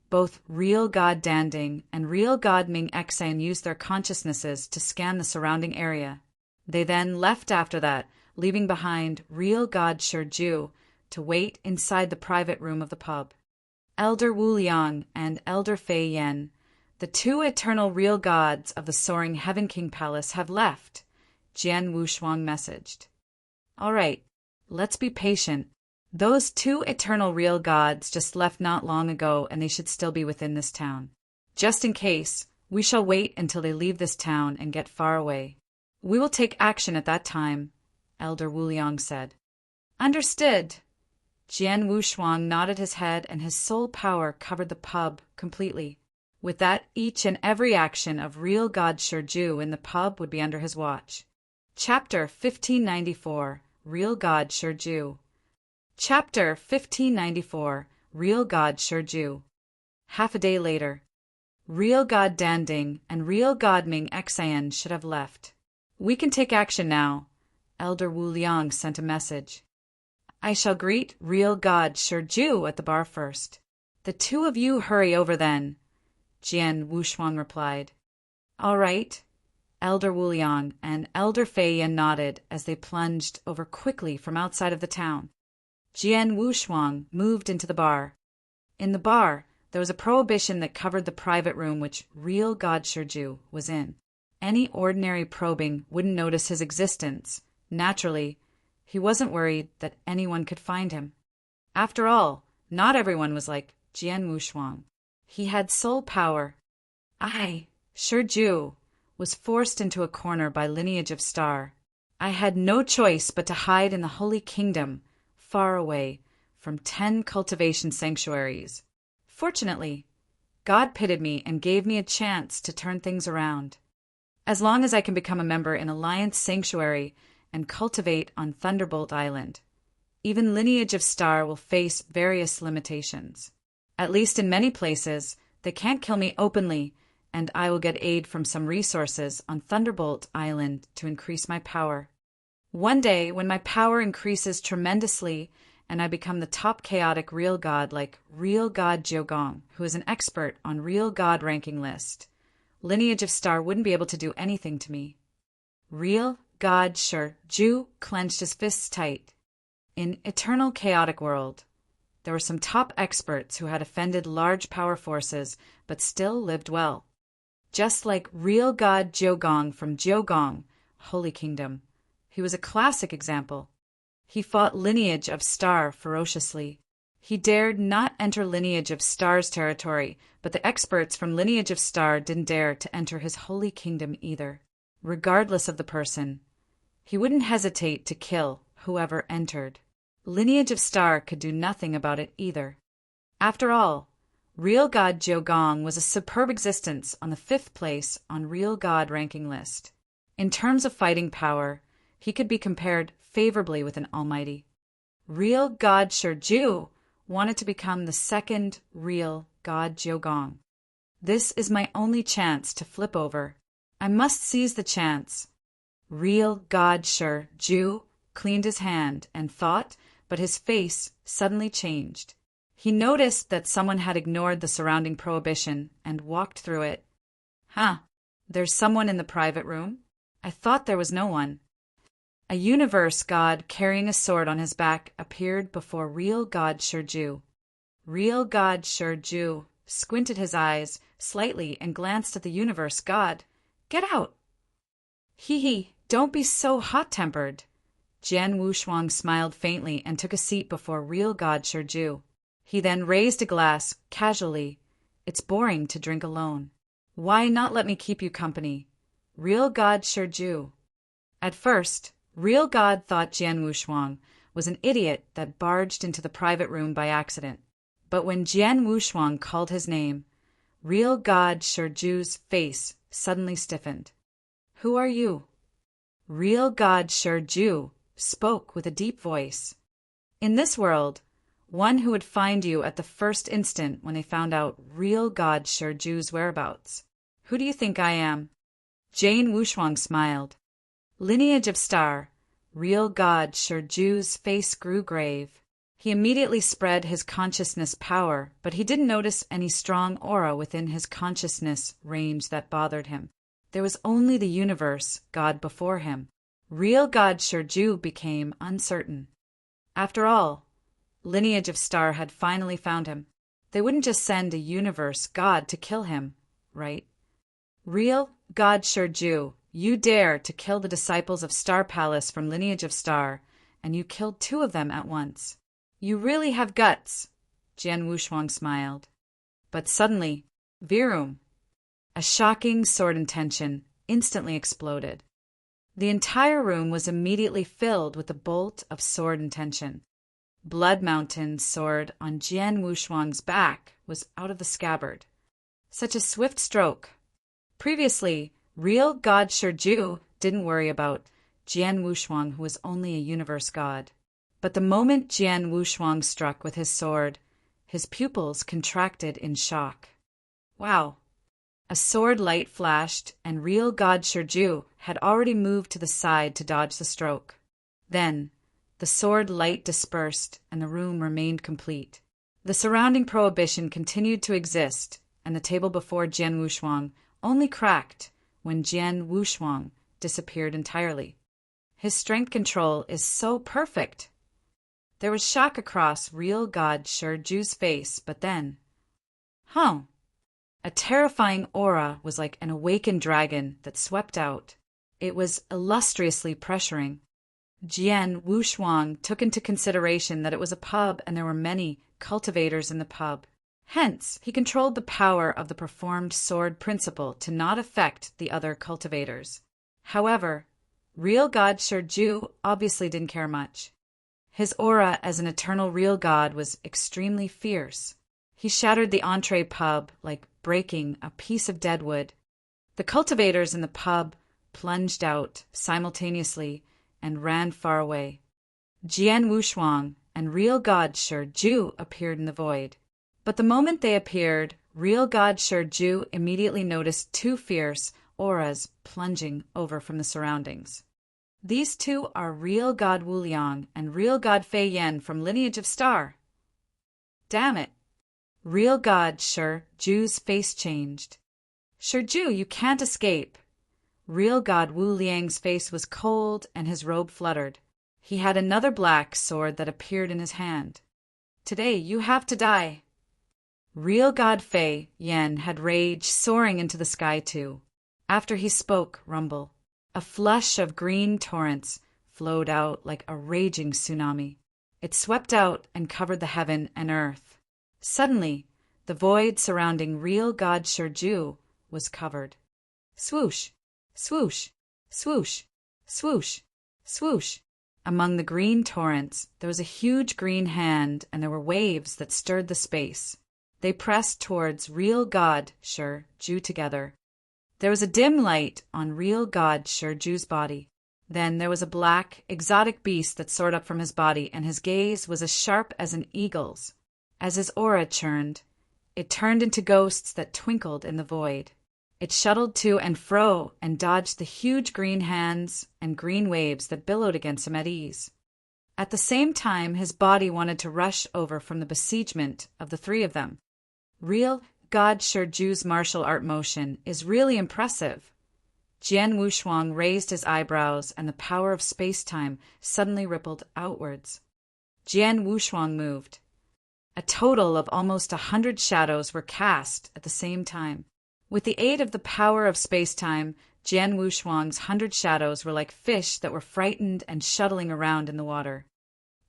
both Real God Danding and Real God Ming Xan used their consciousnesses to scan the surrounding area. They then left after that, leaving behind Real God Shurju to wait inside the private room of the pub. Elder Wu Liang and Elder Fei Yen, the two eternal real gods of the soaring Heaven King Palace, have left, Jian Wushuang messaged. All right, let's be patient. Those two eternal real gods just left not long ago, and they should still be within this town. Just in case, we shall wait until they leave this town and get far away. We will take action at that time, Elder Wu Liang said. Understood. Jian Wushuang nodded his head, and his soul power covered the pub completely. With that, each and every action of Real God Shurju in the pub would be under his watch. Chapter 1594, Real God Shurju. Chapter 1594, Real God Shurju. Half a day later. Real God Danding and Real God Ming Xan should have left. We can take action now. Elder Wu Liang sent a message. I shall greet Real God Shurju at the bar first. The two of you hurry over then, Jian Wushuang replied. All right. Elder Wu Liang and Elder Fei Yen nodded as they plunged over quickly from outside of the town. Jian Wushuang moved into the bar. In the bar, there was a prohibition that covered the private room which Real God Shurju was in. Any ordinary probing wouldn't notice his existence. Naturally, he wasn't worried that anyone could find him. After all, not everyone was like Jian Wushuang. He had soul power. I, Shurju, was forced into a corner by lineage of star. I had no choice but to hide in the Holy Kingdom, far away from 10 cultivation sanctuaries. Fortunately, God pitied me and gave me a chance to turn things around. As long as I can become a member in Alliance Sanctuary and cultivate on Thunderbolt Island, even Lineage of Star will face various limitations. At least in many places, they can't kill me openly, and I will get aid from some resources on Thunderbolt Island to increase my power. One day, when my power increases tremendously and I become the top chaotic real god like Real God Jiogong, who is an expert on Real God ranking list, Lineage of Star wouldn't be able to do anything to me. Real God Shurju clenched his fists tight. In Eternal Chaotic World, there were some top experts who had offended large power forces but still lived well. Just like Real God Jiogong from Jiogong, Holy Kingdom. He was a classic example. He fought Lineage of Star ferociously. He dared not enter Lineage of Star's territory, but the experts from Lineage of Star didn't dare to enter his Holy Kingdom either. Regardless of the person, he wouldn't hesitate to kill whoever entered. Lineage of Star could do nothing about it either. After all, Real God Jiogong was a superb existence on the 5th place on Real God ranking list. In terms of fighting power, he could be compared favorably with an almighty. Real God Shurju wanted to become the 2nd Real God Jiogong. This is my only chance to flip over. I must seize the chance. Real God Shurju cleaned his hand and thought, but his face suddenly changed. He noticed that someone had ignored the surrounding prohibition and walked through it. Huh, there's someone in the private room? I thought there was no one. A universe god carrying a sword on his back appeared before Real God Shurju. Real God Shurju squinted his eyes slightly and glanced at the universe god. Get out! Hee, don't be so hot-tempered. Jian Wushuang smiled faintly and took a seat before Real God Shurju. He then raised a glass, casually. It's boring to drink alone. Why not let me keep you company? Real God Shurju. At first, Real God thought Jian Wushuang was an idiot that barged into the private room by accident. But when Jian Wushuang called his name, Real God Shurju's face suddenly stiffened. Who are you? Real God Shurju spoke with a deep voice. In this world, one who would find you at the first instant when they found out Real God Shurju's whereabouts. Who do you think I am? Jane Wushuang smiled. Lineage of Star, real God Shurju's face grew grave. He immediately spread his consciousness power, but he didn't notice any strong aura within his consciousness range that bothered him. There was only the universe, God before him. Real God Shurju became uncertain. After all, Lineage of Star had finally found him. They wouldn't just send a universe God to kill him, right? Real God Shurju, you dare to kill the disciples of Star Palace from Lineage of Star, and you killed 2 of them at once. You really have guts, Jian Wushuang smiled. But suddenly, Virum, a shocking sword intention, instantly exploded. The entire room was immediately filled with a bolt of sword intention. Blood Mountain's sword on Jian Wushuang's back was out of the scabbard. Such a swift stroke. Previously, real God Shurju didn't worry about Jian Wushuang, who was only a universe god. But the moment Jian Wushuang struck with his sword, his pupils contracted in shock. Wow! A sword light flashed, and real God Shurju had already moved to the side to dodge the stroke. Then, the sword light dispersed, and the room remained complete. The surrounding prohibition continued to exist, and the table before Jian Wushuang only cracked when Jian Wushuang disappeared entirely. His strength control is so perfect. There was shock across real God Shurju's face, but then, a terrifying aura was like an awakened dragon that swept out. It was illustriously pressuring. Jian Wushuang took into consideration that it was a pub and there were many cultivators in the pub. Hence, he controlled the power of the performed sword principle to not affect the other cultivators. However, real God Shurju obviously didn't care much. His aura as an eternal real god was extremely fierce. He shattered the entree pub like breaking a piece of dead wood. The cultivators in the pub plunged out simultaneously and ran far away. Jian Wushuang and real God Shurju appeared in the void. But the moment they appeared, real God Shurju immediately noticed 2 fierce auras plunging over from the surroundings. These 2 are real God Wu Liang and real God Fei Yan from Lineage of Star. Damn it! Real God Shurju's face changed. Shurju, you can't escape. Real God Wu Liang's face was cold and his robe fluttered. He had another black sword that appeared in his hand. Today you have to die. Real God Fei Yan had rage soaring into the sky too. After he spoke, rumble. A flush of green torrents flowed out like a raging tsunami. It swept out and covered the heaven and earth. Suddenly, the void surrounding real God Shurju was covered. Swoosh, swoosh, swoosh, swoosh, swoosh. Among the green torrents, there was a huge green hand, and there were waves that stirred the space. They pressed towards real God Shurju together. There was a dim light on real God Shurju's body. Then there was a black, exotic beast that soared up from his body, and his gaze was as sharp as an eagle's. As his aura churned, it turned into ghosts that twinkled in the void. It shuttled to and fro and dodged the huge green hands and green waves that billowed against him at ease. At the same time, his body wanted to rush over from the besiegement of the 3 of them. Real God Shurju's martial art motion is really impressive. Jian Wushuang raised his eyebrows, and the power of space-time suddenly rippled outwards. Jian Wushuang moved. A total of almost 100 shadows were cast at the same time. With the aid of the power of space-time, Jian Wushuang's 100 shadows were like fish that were frightened and shuttling around in the water.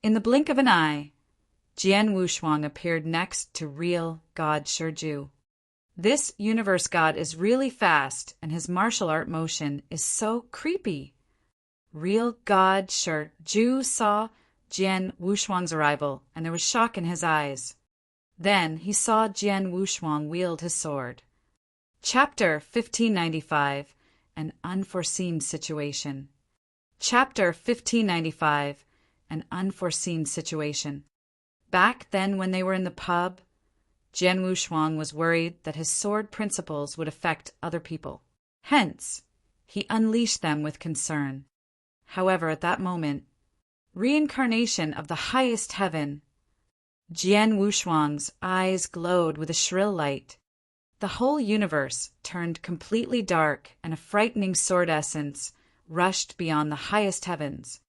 In the blink of an eye, Jian Wushuang appeared next to real God Shurju. This universe god is really fast, and his martial art motion is so creepy. Real God Shurju saw Jian Wushuang's arrival, and there was shock in his eyes. Then he saw Jian Wushuang wield his sword. Chapter 1595, An Unforeseen Situation. Chapter 1595, An Unforeseen Situation. Back then when they were in the pub, Jian Wushuang was worried that his sword principles would affect other people. Hence, he unleashed them with concern. However, at that moment, reincarnation of the highest heaven, Jian Wushuang's eyes glowed with a shrill light. The whole universe turned completely dark, and a frightening sword essence rushed beyond the highest heavens.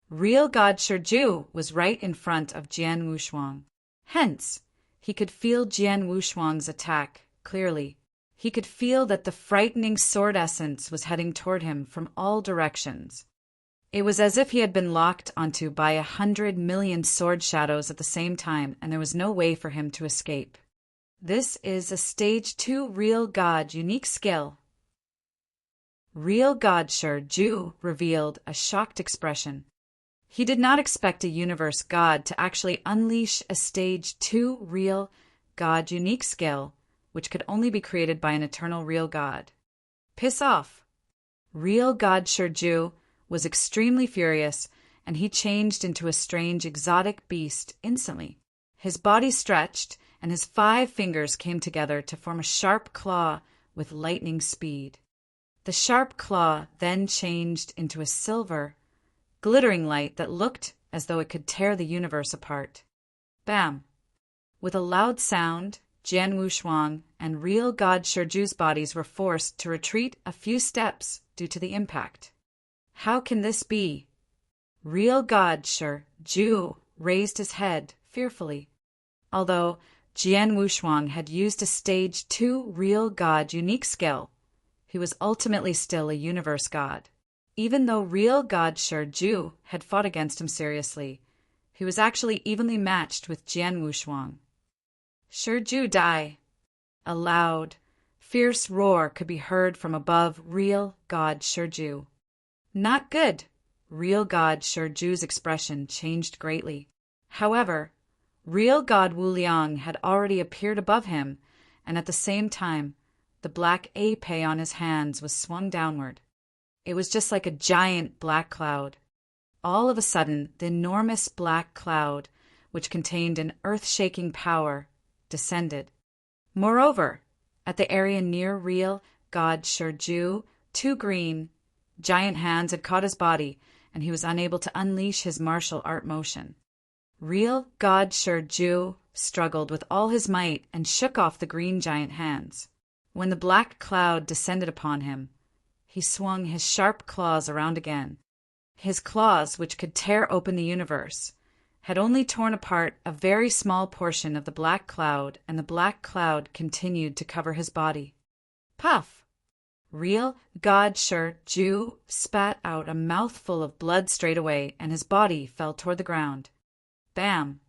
Real God Shiju was right in front of Jian Wushuang. Hence, he could feel Jian Wushuang's attack clearly. He could feel that the frightening sword essence was heading toward him from all directions. It was as if he had been locked onto by 100 million sword shadows at the same time, and there was no way for him to escape. This is a Stage 2 Real God unique skill. Real God Shiju revealed a shocked expression. He did not expect a universe god to actually unleash a Stage 2 Real God unique skill, which could only be created by an eternal real god. Piss off! Real God Shiju was extremely furious, and he changed into a strange exotic beast instantly. His body stretched, and his 5 fingers came together to form a sharp claw with lightning speed. The sharp claw then changed into a silver, glittering light that looked as though it could tear the universe apart. Bam! With a loud sound, Jian Wushuang and Real God Shiju's bodies were forced to retreat a few steps due to the impact. How can this be? Real God Shiju raised his head fearfully. Although Jian Wushuang had used a Stage 2 Real God unique skill, he was ultimately still a universe god. Even though Real God Shiju had fought against him seriously, he was actually evenly matched with Jian Wushuang. Shiju die! A loud, fierce roar could be heard from above Real God Shiju. Not good! Real God Shiju's expression changed greatly. However, Real God Wu Liang had already appeared above him, and at the same time, the black épée on his hands was swung downward. It was just like a giant black cloud. All of a sudden, the enormous black cloud, which contained an earth-shaking power, descended. Moreover, at the area near Real God Shiju, 2 green, giant hands had caught his body, and he was unable to unleash his martial art motion. Real God Shiju struggled with all his might and shook off the green giant hands. When the black cloud descended upon him, he swung his sharp claws around again. His claws, which could tear open the universe, had only torn apart a very small portion of the black cloud, and the black cloud continued to cover his body. Puff! Real God Shiju spat out a mouthful of blood straight away, and his body fell toward the ground. Bam!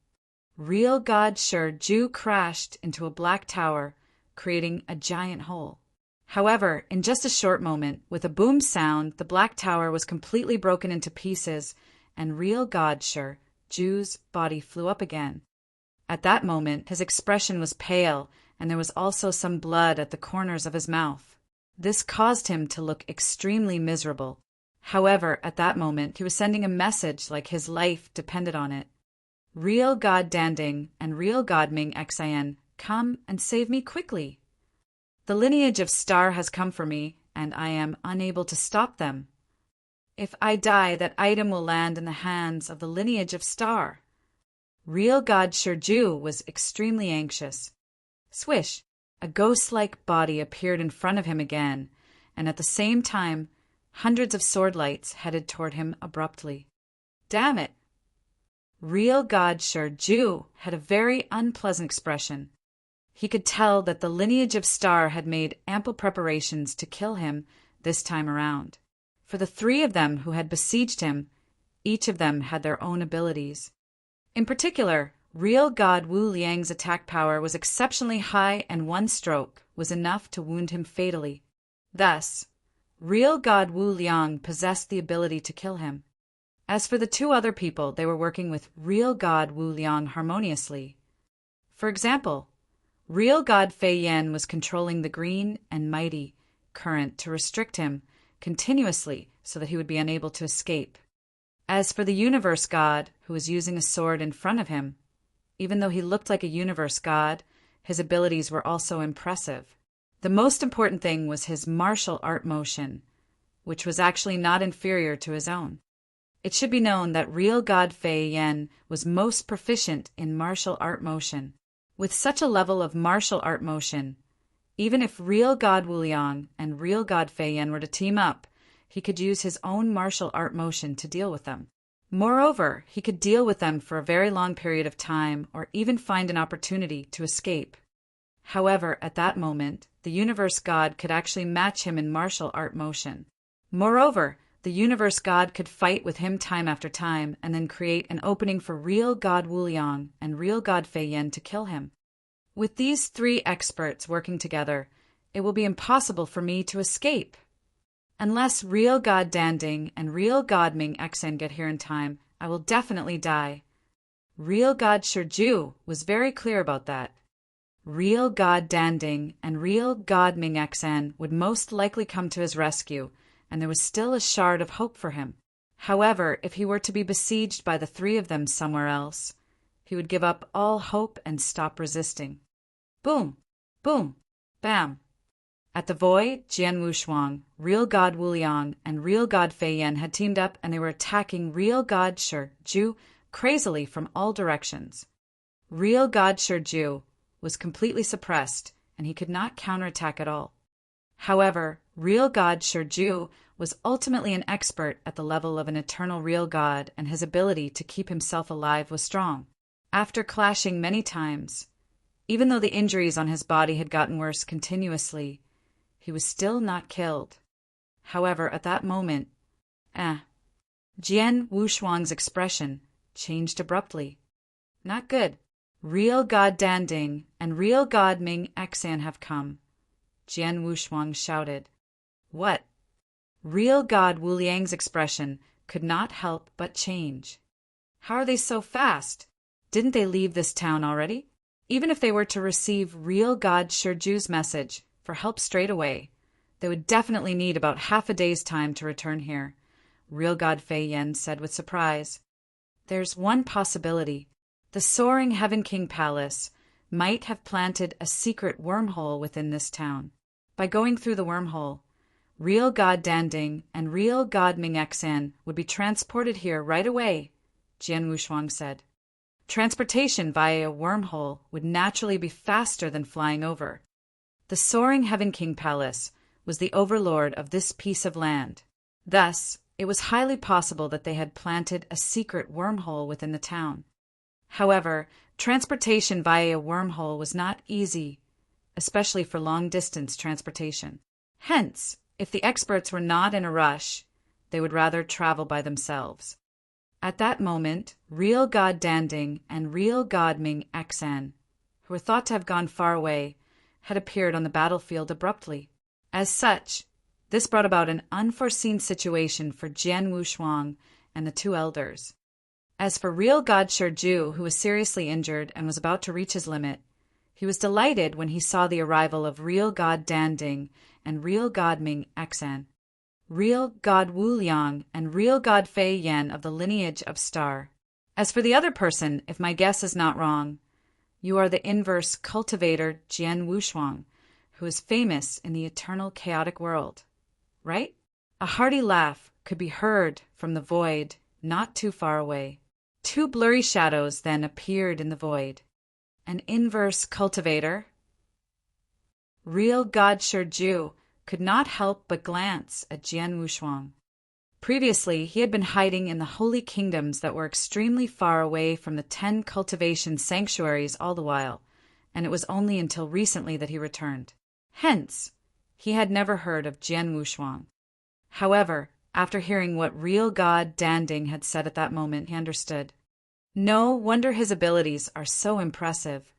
Real God Shiju crashed into a black tower, creating a giant hole. However, in just a short moment, with a boom sound, the black tower was completely broken into pieces, and Real God Shiju's body flew up again. At that moment, his expression was pale, and there was also some blood at the corners of his mouth. This caused him to look extremely miserable. However, at that moment, he was sending a message like his life depended on it. Real God Danding and Real God Ming Xian, come and save me quickly. The lineage of Star has come for me, and I am unable to stop them. If I die, that item will land in the hands of the lineage of Star. Real God Shiju was extremely anxious. Swish! A ghost-like body appeared in front of him again, and at the same time, hundreds of sword lights headed toward him abruptly. Damn it! Real God Shiju had a very unpleasant expression. He could tell that the lineage of Star had made ample preparations to kill him this time around. For the 3 of them who had besieged him, each of them had their own abilities. In particular, Real God Wu Liang's attack power was exceptionally high, and one stroke was enough to wound him fatally. Thus, Real God Wu Liang possessed the ability to kill him. As for the 2 other people, they were working with Real God Wu Liang harmoniously. For example, Real God Fei Yan was controlling the green and mighty current to restrict him continuously so that he would be unable to escape. As for the universe god, who was using a sword in front of him, even though he looked like a universe god, his abilities were also impressive. The most important thing was his martial art motion, which was actually not inferior to his own. It should be known that real God Fei Yan was most proficient in martial art motion. With such a level of martial art motion, even if real God Wu Liang and real God Fei Yan were to team up, he could use his own martial art motion to deal with them. Moreover, he could deal with them for a very long period of time or even find an opportunity to escape. However, at that moment, the universe god could actually match him in martial art motion. Moreover, the universe god could fight with him time after time and then create an opening for real God Wu Liang and real God Fei Yan to kill him. With these three experts working together, it will be impossible for me to escape. Unless real God Danding and real God Ming Xen get here in time, I will definitely die. Real God Shiju was very clear about that. Real God Danding and real God Ming Xen would most likely come to his rescue, and there was still a shard of hope for him. However, if he were to be besieged by the three of them somewhere else, he would give up all hope and stop resisting. Boom! Boom! Bam! At the void, Jian Wushuang, real God Wu Liang, and real God Fei Yan had teamed up and they were attacking real God Shiju crazily from all directions. Real God Shiju was completely suppressed and he could not counterattack at all. However, real God Shiju was ultimately an expert at the level of an eternal real God and his ability to keep himself alive was strong. After clashing many times, even though the injuries on his body had gotten worse continuously, he was still not killed. However, at that moment, Jian Wushuang's expression changed abruptly. Not good. Real God Danding and real God Ming Xan have come, Jian Wushuang shouted. What? Real God Wu Liang's expression could not help but change. How are they so fast? Didn't they leave this town already? Even if they were to receive real God Shiju's message for help straight away, they would definitely need about half a day's time to return here, real God Fei Yan said with surprise. There's one possibility. The soaring Heaven King Palace might have planted a secret wormhole within this town. By going through the wormhole, real God Danding and real God Ming Xan would be transported here right away, Jian Wushuang said. Transportation via a wormhole would naturally be faster than flying over. The soaring Heaven King Palace was the overlord of this piece of land. Thus, it was highly possible that they had planted a secret wormhole within the town. However, transportation via a wormhole was not easy, especially for long-distance transportation. Hence, if the experts were not in a rush, they would rather travel by themselves. At that moment, real God Danding and real God Ming Xan, who were thought to have gone far away, had appeared on the battlefield abruptly. As such, this brought about an unforeseen situation for Jian Wushuang and the two elders. As for real God Shiju, who was seriously injured and was about to reach his limit, he was delighted when he saw the arrival of real God Danding and real God Ming Xan, real God Wu Liang and real God Fei Yan of the lineage of Star. As for the other person, if my guess is not wrong, you are the inverse cultivator Jian Wushuang, who is famous in the eternal chaotic world, right? A hearty laugh could be heard from the void not too far away. Two blurry shadows then appeared in the void. An inverse cultivator, real God Shiju, could not help but glance at Jian Wushuang. Previously, he had been hiding in the holy kingdoms that were extremely far away from the 10 cultivation sanctuaries all the while, and it was only until recently that he returned. Hence, he had never heard of Jian Wushuang. However, after hearing what real God Danding had said at that moment, he understood. No wonder his abilities are so impressive.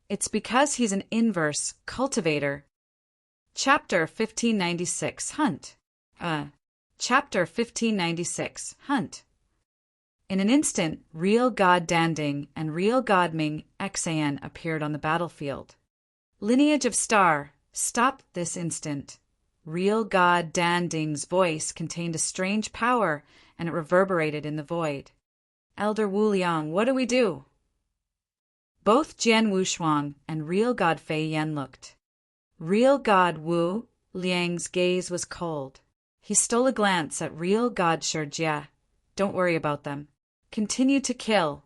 It's because he's an inverse cultivator. Chapter 1596 Hunt. Chapter 1596 Hunt. In an instant, real God Danding and real God Ming Xan appeared on the battlefield. Lineage of Star, stop this instant. Real God Danding's voice contained a strange power, and it reverberated in the void. Elder Wu Liang, what do we do? Both Jian Wushuang and real God Fei Yan looked. Real God Wu Liang's gaze was cold. He stole a glance at real God Shi Jia. Don't worry about them. Continue to kill.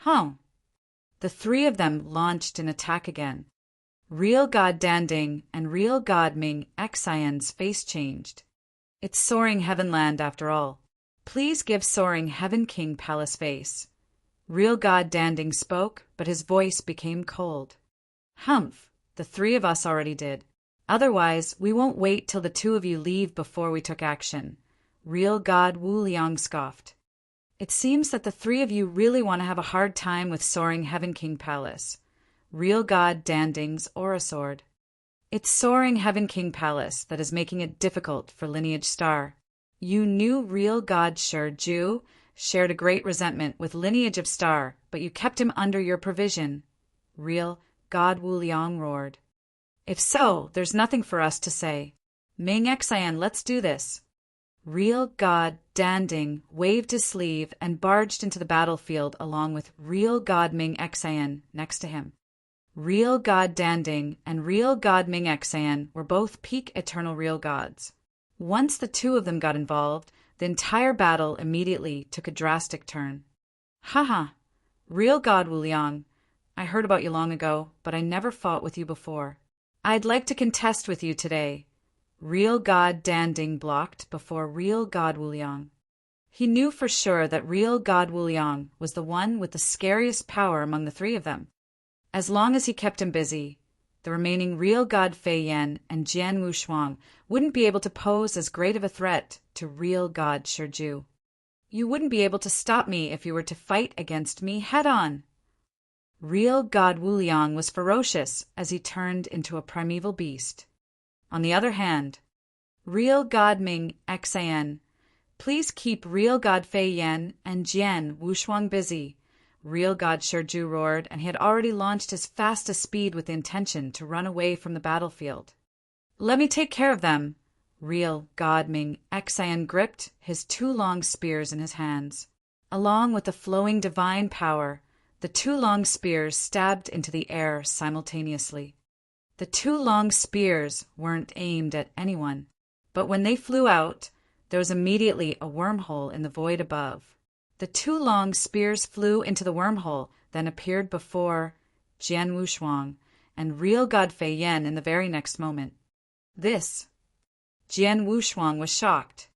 The three of them launched an attack again. Real God Danding and real God Ming Xian's face changed. It's Soaring Heavenland after all. Please give Soaring Heaven King Palace face. Real God Danding spoke, but his voice became cold. Humph, the three of us already did. Otherwise, we won't wait till the two of you leave before we took action. Real God Wu Liang scoffed. It seems that the three of you really want to have a hard time with Soaring Heaven King Palace. Real God Danding's Aura Sword. It's Soaring Heaven King Palace that is making it difficult for Lineage Star. You knew real God Shi Ju shared a great resentment with Lineage of Star, but you kept him under your provision. Real God Wu Liang roared. If so, there's nothing for us to say. Ming Xian, let's do this. Real God Danding waved his sleeve and barged into the battlefield along with real God Ming Xian next to him. Real God Danding and real God Ming Xian were both peak eternal real gods. Once the two of them got involved, the entire battle immediately took a drastic turn. Haha, real God Wu Liang, I heard about you long ago, but I never fought with you before. I'd like to contest with you today. Real God Danding blocked before real God Wu Liang. He knew for sure that real God Wu Liang was the one with the scariest power among the three of them. As long as he kept him busy, the remaining real God Fei Yan and Jian Wushuang wouldn't be able to pose as great of a threat to real God Shi Ju. You wouldn't be able to stop me if you were to fight against me head-on. Real God Wu Liang was ferocious as he turned into a primeval beast. On the other hand, real God Ming Xian, please keep real God Fei Yan and Jian Wushuang busy. Real God Shi Ju roared, and he had already launched his fastest speed with the intention to run away from the battlefield. Let me take care of them. Real God Ming Xian gripped his two long spears in his hands. Along with the flowing divine power, the two long spears stabbed into the air simultaneously. The two long spears weren't aimed at anyone, but when they flew out, there was immediately a wormhole in the void above. The two long spears flew into the wormhole, then appeared before Jian Wushuang and real God Fei Yan in the very next moment. Jian Wushuang was shocked.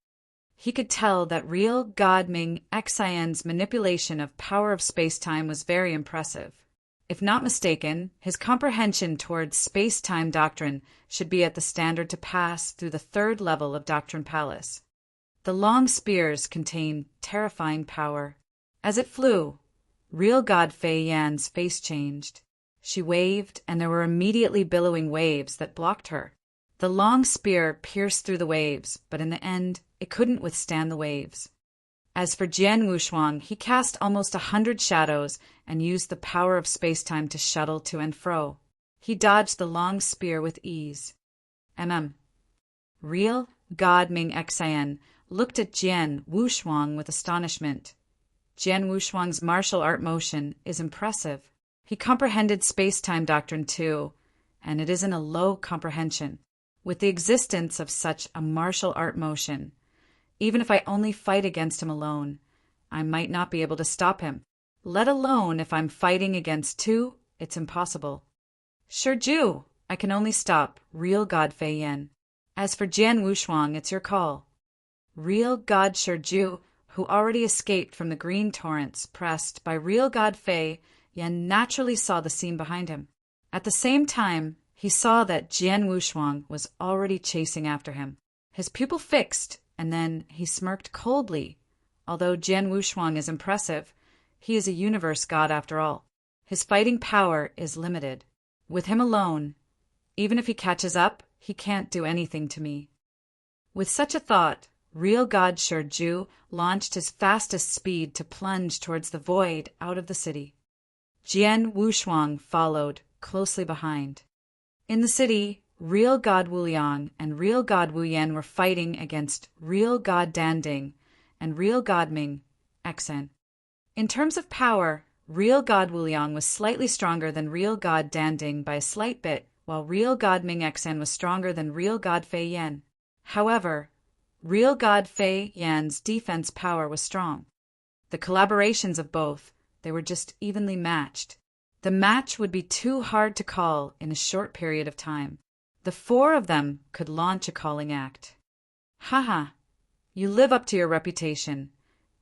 He could tell that real God Ming Xian's manipulation of power of space-time was very impressive. If not mistaken, his comprehension towards space-time doctrine should be at the standard to pass through the third level of Doctrine Palace. The long spears contained terrifying power. As it flew, real God Fei Yan's face changed. She waved, and there were immediately billowing waves that blocked her. The long spear pierced through the waves, but in the end, it couldn't withstand the waves. As for Jian Wushuang, he cast almost 100 shadows and used the power of space-time to shuttle to and fro. He dodged the long spear with ease. Real God Ming Xian looked at Jian Wushuang with astonishment. Jian Wushuang's martial art motion is impressive. He comprehended space-time doctrine too, and it isn't a low comprehension. With the existence of such a martial art motion, even if I only fight against him alone, I might not be able to stop him. Let alone if I'm fighting against two, it's impossible. Shi Ju, I can only stop real God Fei Yan. As for Jian Wushuang, it's your call. Real God Shi Ju, who already escaped from the green torrents pressed by real God Fei Yan, naturally saw the scene behind him. At the same time, he saw that Jian Wushuang was already chasing after him. His pupil fixed, and then he smirked coldly. Although Jian Wushuang is impressive, he is a universe god after all. His fighting power is limited. With him alone, even if he catches up, he can't do anything to me. With such a thought, real God Shi Ju launched his fastest speed to plunge towards the void out of the city. Jian Wushuang followed closely behind. In the city, real God Wu Liang and real God Wu Yan were fighting against real God Danding and real God Ming Xian. In terms of power, real God Wuliang was slightly stronger than real God Danding by a slight bit, while real God Ming Xan was stronger than real God Fei Yan. However, real God Fei Yan's defense power was strong. The collaborations of both, they were just evenly matched. The match would be too hard to call in a short period of time. The four of them could launch a calling act. Haha, you live up to your reputation.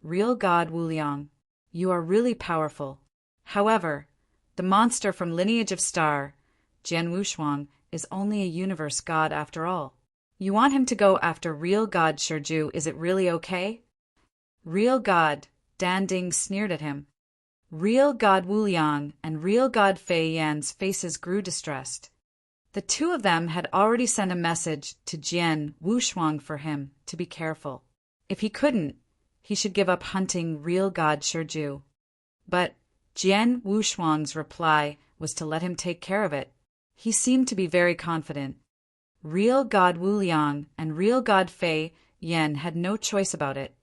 Real God Wuliang, you are really powerful. However, the monster from Lineage of Star, Jian Wushuang, is only a universe god after all. You want him to go after real God Shiju, is it really okay? Real God Danding sneered at him. Real God Wuliang and real God Fei Yan's faces grew distressed. The two of them had already sent a message to Jian Wushuang for him to be careful. If he couldn't, he should give up hunting real God Shiju. But Jian Wushuang's reply was to let him take care of it. He seemed to be very confident. Real God Wuliang and real God Fei Yan had no choice about it.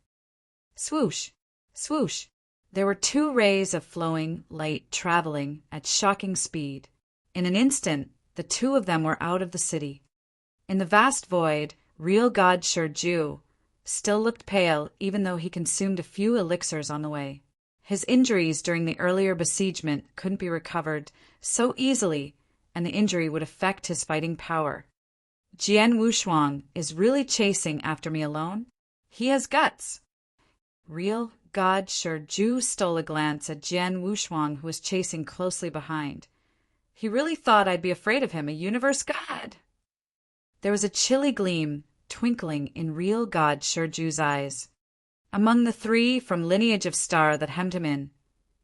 Swoosh! Swoosh! There were two rays of flowing light traveling at shocking speed. In an instant, the two of them were out of the city. In the vast void, real God Shiju still looked pale even though he consumed a few elixirs on the way. His injuries during the earlier besiegement couldn't be recovered so easily, and the injury would affect his fighting power. Jian Wushuang is really chasing after me alone? He has guts. Real God Shiju stole a glance at Jian Wushuang, who was chasing closely behind. He really thought I'd be afraid of him, a universe god. There was a chilly gleam twinkling in real God Shiju's eyes. Among the three from Lineage of Star that hemmed him in,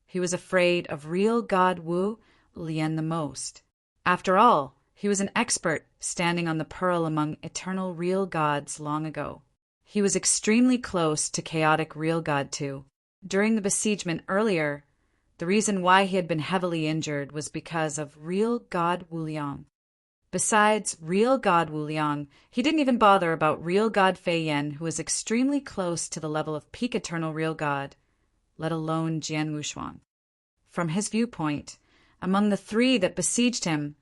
he was afraid of real God Wu Lian the most. After all, he was an expert standing on the pearl among eternal real gods long ago. He was extremely close to chaotic real God too. During the besiegement earlier, the reason why he had been heavily injured was because of real God Wuliang. Besides real God Wuliang, he didn't even bother about real God Fei Yan, who was extremely close to the level of peak eternal real God, let alone Jian Wushuang. From his viewpoint, among the three that besieged him,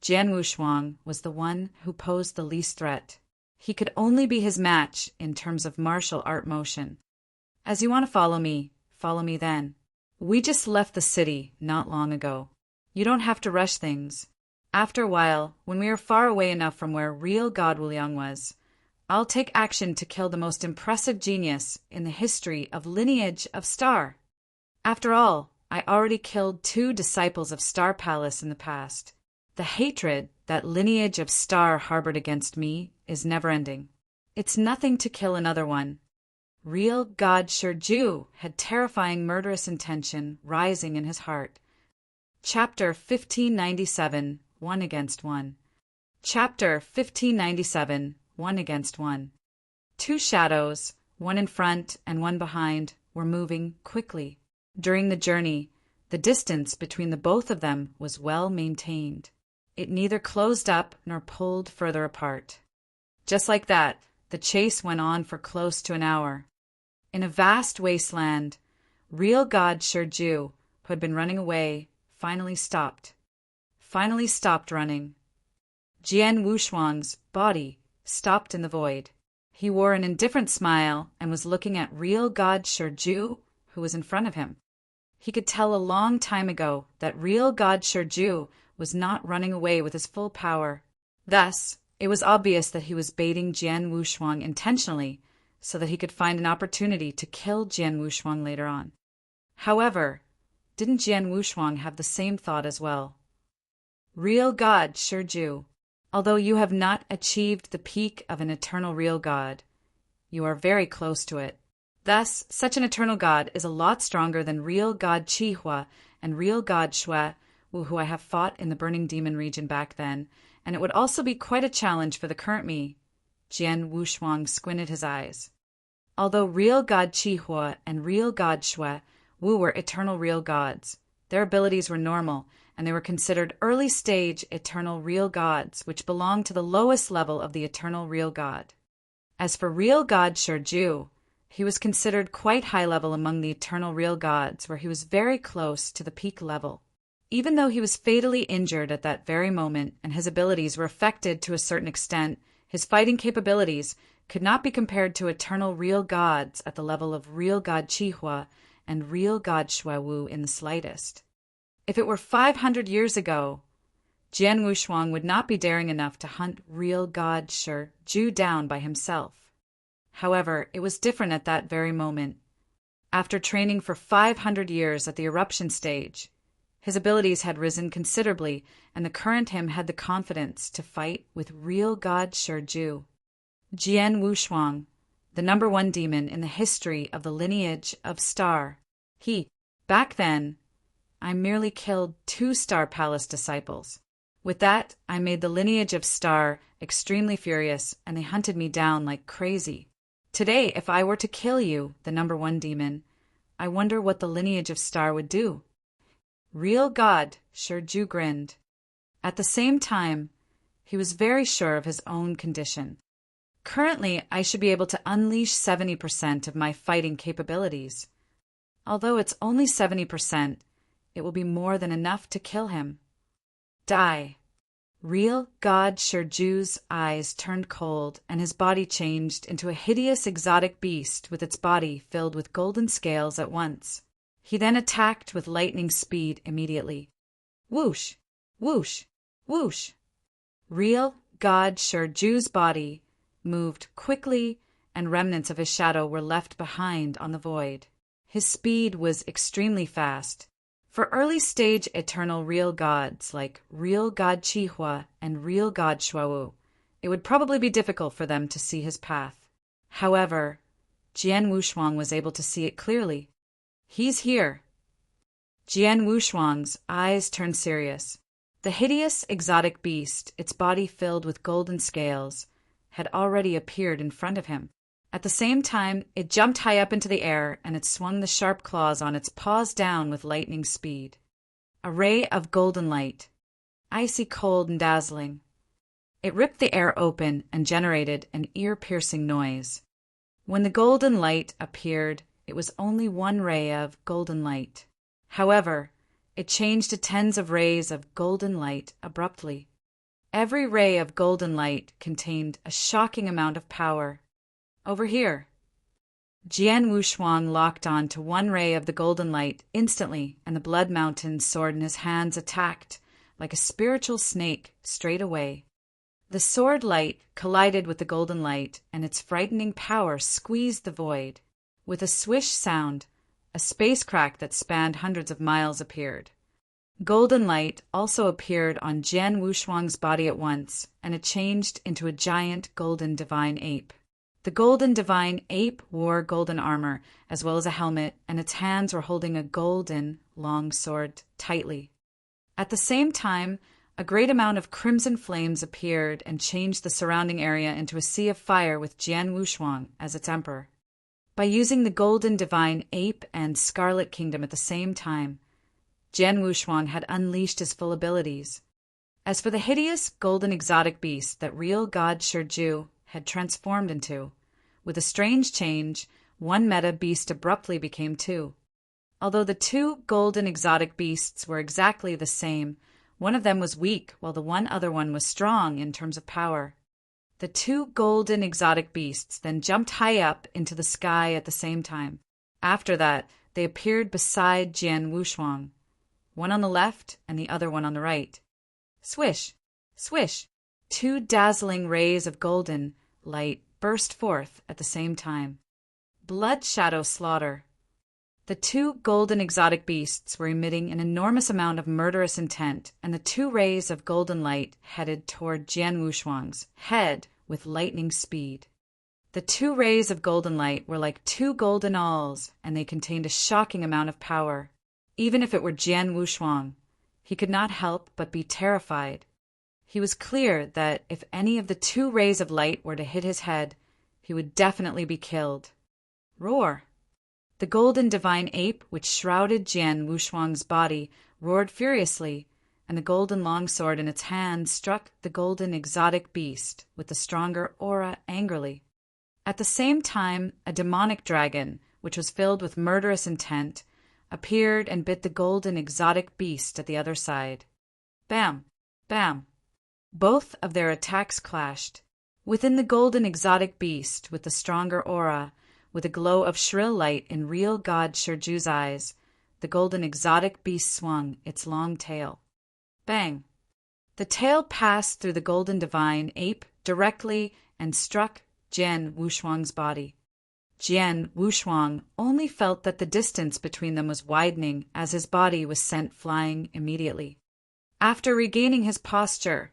Jian Wushuang was the one who posed the least threat. He could only be his match in terms of martial art motion. As you want to follow me then. We just left the city not long ago. You don't have to rush things. After a while, when we are far away enough from where real God Wuliang was, I'll take action to kill the most impressive genius in the history of Lineage of Star. After all, I already killed 2 disciples of Star Palace in the past. The hatred that Lineage of Star harbored against me is never-ending. It's nothing to kill another one. Real God Shiju had terrifying murderous intention rising in his heart. Chapter 1597, 1 against 1. Chapter 1597, 1 against 1. 2 shadows, one in front and one behind, were moving quickly. During the journey, the distance between the both of them was well maintained. It neither closed up nor pulled further apart. Just like that, the chase went on for close to an hour. In a vast wasteland, real God Shiju, who had been running away, finally stopped running. Jian Wushuang's body stopped in the void. He wore an indifferent smile and was looking at real God Shiju, who was in front of him. He could tell a long time ago that real God Shiju was not running away with his full power. Thus, it was obvious that he was baiting Jian Wushuang intentionally so that he could find an opportunity to kill Jian Wushuang later on. However, didn't Jian Wushuang have the same thought as well? Real God Shiju, although you have not achieved the peak of an eternal real God, you are very close to it. Thus, such an eternal God is a lot stronger than real God Qihua and real God Shui, who I have fought in the Burning Demon region back then, and it would also be quite a challenge for the current me. Jian Wushuang squinted his eyes. Although real God Qihua and real God Shui were eternal real gods, their abilities were normal, and they were considered early-stage eternal real gods, which belonged to the lowest level of the eternal real God. As for real God Shiju, He was considered quite high level among the eternal real gods, where he was very close to the peak level. Even though he was fatally injured at that very moment and his abilities were affected to a certain extent, his fighting capabilities could not be compared to eternal real gods at the level of real god Qihua and real god Shuawu in the slightest. If it were 500 years ago, Jian Wushuang would not be daring enough to hunt real god Shi Ju down by himself. However, it was different at that very moment. After training for 500 years at the eruption stage, his abilities had risen considerably, and the current him had the confidence to fight with real god Shi Ju. Jian Wushuang, the number one demon in the history of the lineage of Star. Back then, I merely killed 2 Star Palace disciples. With that, I made the lineage of Star extremely furious, and they hunted me down like crazy. Today, if I were to kill you, the number one demon, I wonder what the lineage of Star would do. Real God, Shi Ju grinned. At the same time, he was very sure of his own condition. Currently, I should be able to unleash 70% of my fighting capabilities. Although it's only 70%, it will be more than enough to kill him. Die. Real God Shi Ju's eyes turned cold, and his body changed into a hideous exotic beast with its body filled with golden scales at once. He then attacked with lightning speed immediately. Whoosh! Whoosh! Whoosh! Real God Shi Ju's body moved quickly, and remnants of his shadow were left behind on the void. His speed was extremely fast. For early-stage eternal real gods like real god Qihua and real god Shuawu, it would probably be difficult for them to see his path. However, Jian Wushuang was able to see it clearly. He's here. Jian Wushuang's eyes turned serious. The hideous exotic beast, its body filled with golden scales, had already appeared in front of him. At the same time, it jumped high up into the air, and it swung the sharp claws on its paws down with lightning speed. A ray of golden light, icy cold and dazzling. It ripped the air open and generated an ear-piercing noise. When the golden light appeared, it was only one ray of golden light. However, it changed to tens of rays of golden light abruptly. Every ray of golden light contained a shocking amount of power. Over here. Jian Wushuang locked on to one ray of the golden light instantly, and the blood mountain sword in his hands attacked, like a spiritual snake, straight away. The sword light collided with the golden light, and its frightening power squeezed the void. With a swish sound, a space crack that spanned hundreds of miles appeared. Golden light also appeared on Jian Wushuang's body at once, and it changed into a giant golden divine ape. The golden divine ape wore golden armor, as well as a helmet, and its hands were holding a golden long sword tightly. At the same time, a great amount of crimson flames appeared and changed the surrounding area into a sea of fire with Jian Wushuang as its emperor. By using the golden divine ape and scarlet kingdom at the same time, Jian Wushuang had unleashed his full abilities. As for the hideous golden exotic beast that real god Shi Ju had transformed into, with a strange change, one meta beast abruptly became 2. Although the 2 golden exotic beasts were exactly the same, one of them was weak while the other one was strong in terms of power. The 2 golden exotic beasts then jumped high up into the sky at the same time. After that, they appeared beside Jian Wushuang, one on the left and the other one on the right. Swish! Swish! 2 dazzling rays of golden light burst forth at the same time. Blood shadow slaughter. The 2 golden exotic beasts were emitting an enormous amount of murderous intent, and the 2 rays of golden light headed toward Jian Wushuang's head with lightning speed. The 2 rays of golden light were like 2 golden awls, and they contained a shocking amount of power. Even if it were Jian Wushuang, he could not help but be terrified. He was clear that if any of the 2 rays of light were to hit his head, he would definitely be killed. Roar! The golden divine ape, which shrouded Jian Wushuang's body, roared furiously, and the golden longsword in its hand struck the golden exotic beast with the stronger aura angrily. At the same time, a demonic dragon, which was filled with murderous intent, appeared and bit the golden exotic beast at the other side. Bam! Bam! Both of their attacks clashed. Within the golden exotic beast, with the stronger aura, with a glow of shrill light in real God Shurju's eyes, the golden exotic beast swung its long tail. Bang! The tail passed through the golden divine ape directly and struck Jian Wushuang's body. Jian Wushuang only felt that the distance between them was widening as his body was sent flying immediately. After regaining his posture,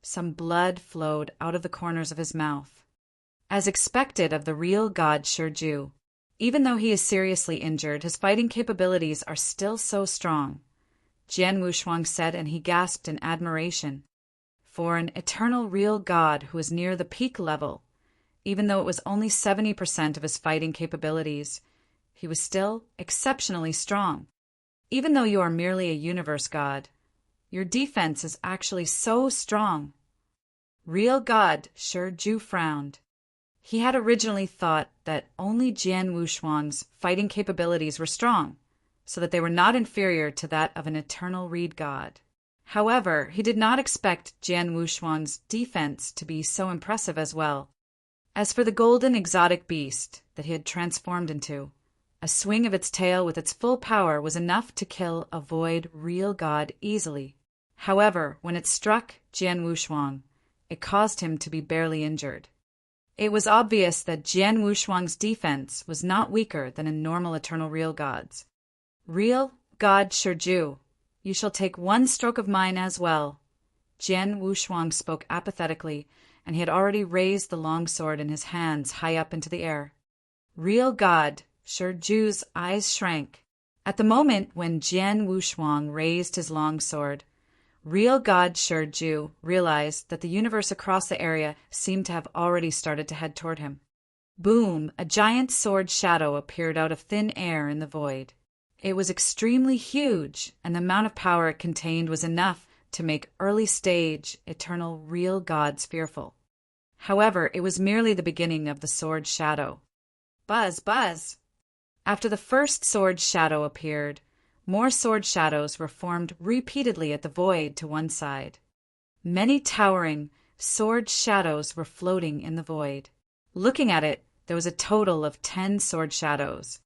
some blood flowed out of the corners of his mouth. As expected of the real God Shurju, even though he is seriously injured, his fighting capabilities are still so strong, Jian Wushuang said, and he gasped in admiration. For an eternal real God who is near the peak level, even though it was only 70% of his fighting capabilities, he was still exceptionally strong. Even though you are merely a universe god, your defense is actually so strong. Real God Shurju frowned. He had originally thought that only Jian Wushuang's fighting capabilities were strong, so that they were not inferior to that of an eternal reed god. However, he did not expect Jian Wushuang's defense to be so impressive as well. As for the golden exotic beast that he had transformed into, a swing of its tail with its full power was enough to kill a void real god easily. However, when it struck Jian Wushuang, it caused him to be barely injured. It was obvious that Jian Wushuang's defense was not weaker than a normal eternal real god's. Real God Shurju, you shall take one stroke of mine as well. Jian Wushuang spoke apathetically, and he had already raised the long sword in his hands high up into the air. Real God Shurju's eyes shrank. At the moment when Jian Wushuang raised his long sword, real God Shurju realized that the universe across the area seemed to have already started to head toward him. Boom! A giant sword shadow appeared out of thin air in the void. It was extremely huge, and the amount of power it contained was enough to make early-stage, eternal, real gods fearful. However, it was merely the beginning of the sword shadow. Buzz, buzz! After the first sword shadow appeared, more sword shadows were formed repeatedly at the void to one side. Many towering sword shadows were floating in the void. Looking at it, there was a total of 10 sword shadows.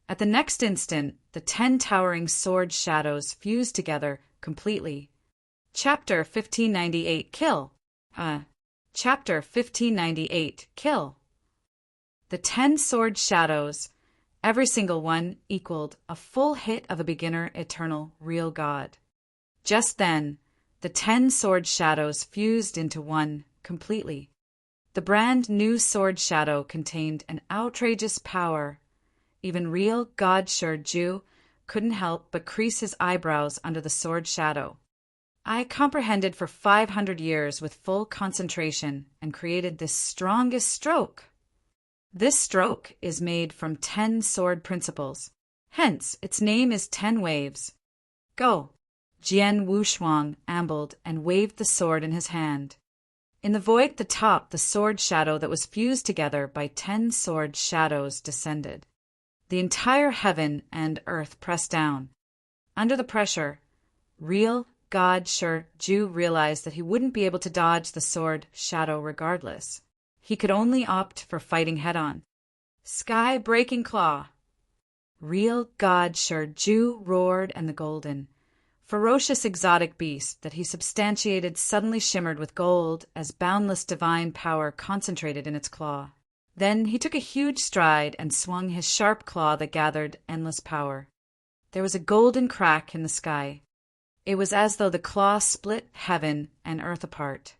At the next instant, the 10 towering sword shadows fused together completely. Chapter 1598 Kill. Chapter 1598 Kill. The 10 sword shadows, every single one equaled a full hit of a beginner eternal real god. Just then, the 10 sword shadows fused into one completely. The brand new sword shadow contained an outrageous power. Even real God Shurju couldn't help but crease his eyebrows under the sword shadow. I comprehended for 500 years with full concentration and created this strongest stroke. This stroke is made from 10 sword principles. Hence, its name is 10 waves. Go! Jian Wushuang ambled and waved the sword in his hand. In the void at the top, the sword shadow that was fused together by 10 sword shadows descended. The entire heaven and earth pressed down. Under the pressure, real God Shurju realized that he wouldn't be able to dodge the sword shadow regardless. He could only opt for fighting head-on. Sky-breaking claw! Real God Shurju roared, and the golden, ferocious exotic beast that he substantiated suddenly shimmered with gold as boundless divine power concentrated in its claw. Then he took a huge stride and swung his sharp claw that gathered endless power. There was a golden crack in the sky. It was as though the claw split heaven and earth apart.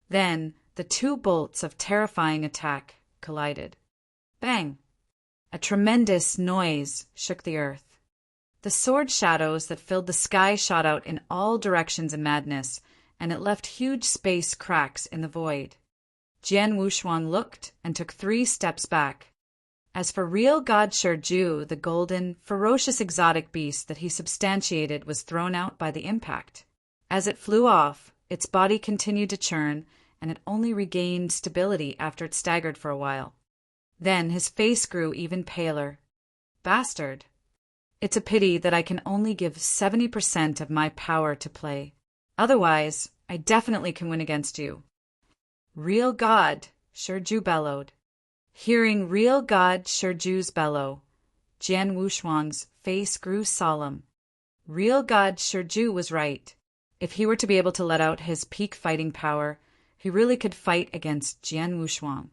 Then the 2 bolts of terrifying attack collided. Bang! A tremendous noise shook the earth. The sword shadows that filled the sky shot out in all directions in madness, and it left huge space cracks in the void. Jian Wushuang looked and took 3 steps back. As for real God Shurju, the golden, ferocious exotic beast that he substantiated was thrown out by the impact. As it flew off, its body continued to churn, and it only regained stability after it staggered for a while. Then his face grew even paler. Bastard. It's a pity that I can only give 70% of my power to play. Otherwise, I definitely can win against you. Real God, Shiju bellowed. Hearing real God Shiju's bellow, Jian Wushuang's face grew solemn. Real God Shiju was right. If he were to be able to let out his peak fighting power, he really could fight against Jian Wushuang.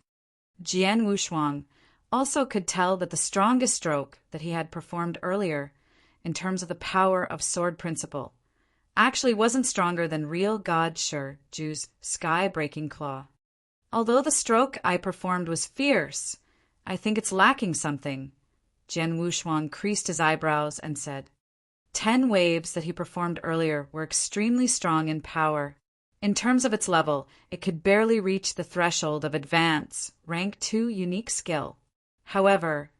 Jian Wushuang also could tell that the strongest stroke that he had performed earlier, in terms of the power of sword principle, actually wasn't stronger than real God Shiju's sky-breaking claw. Although the stroke I performed was fierce, I think it's lacking something. Jian Wushuang creased his eyebrows and said, 10 waves that he performed earlier were extremely strong in power. In terms of its level, it could barely reach the threshold of advance, rank 2 unique skill. However,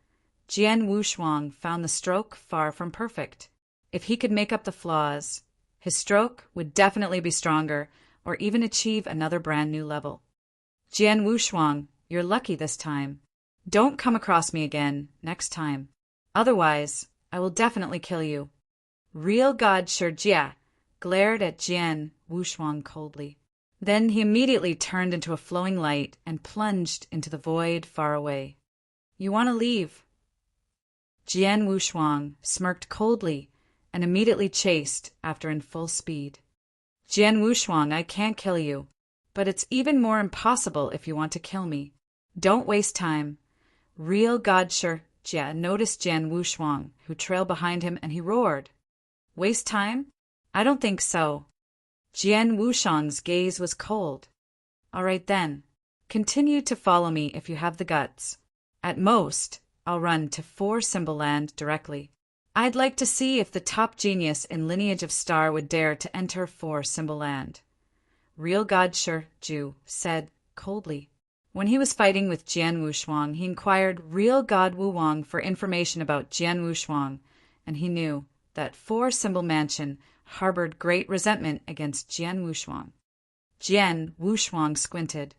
Jian Wushuang found the stroke far from perfect. If he could make up the flaws, his stroke would definitely be stronger or even achieve another brand new level. Jian Wushuang, you're lucky this time. Don't come across me again next time. Otherwise, I will definitely kill you. Real God Shijia glared at Jian Wushuang coldly. Then he immediately turned into a flowing light and plunged into the void far away. You want to leave? Jian Wushuang smirked coldly and immediately chased after in full speed. Jian Wushuang, I can't kill you, but it's even more impossible if you want to kill me. Don't waste time. Real God Shijia noticed Jian Wushuang, who trailed behind him, and he roared. Waste time? I don't think so. Jian Wushuang's gaze was cold. All right then. Continue to follow me if you have the guts. At most, I'll run to 4 Symbol Land directly. I'd like to see if the top genius in Lineage of Star would dare to enter 4 Symbol Land. Real God Shiju said coldly. When he was fighting with Jian Wushuang, he inquired Real God Wu Wang for information about Jian Wushuang, and he knew that 4 Symbol Mansion harbored great resentment against Jian Wushuang. Jian Wushuang squinted.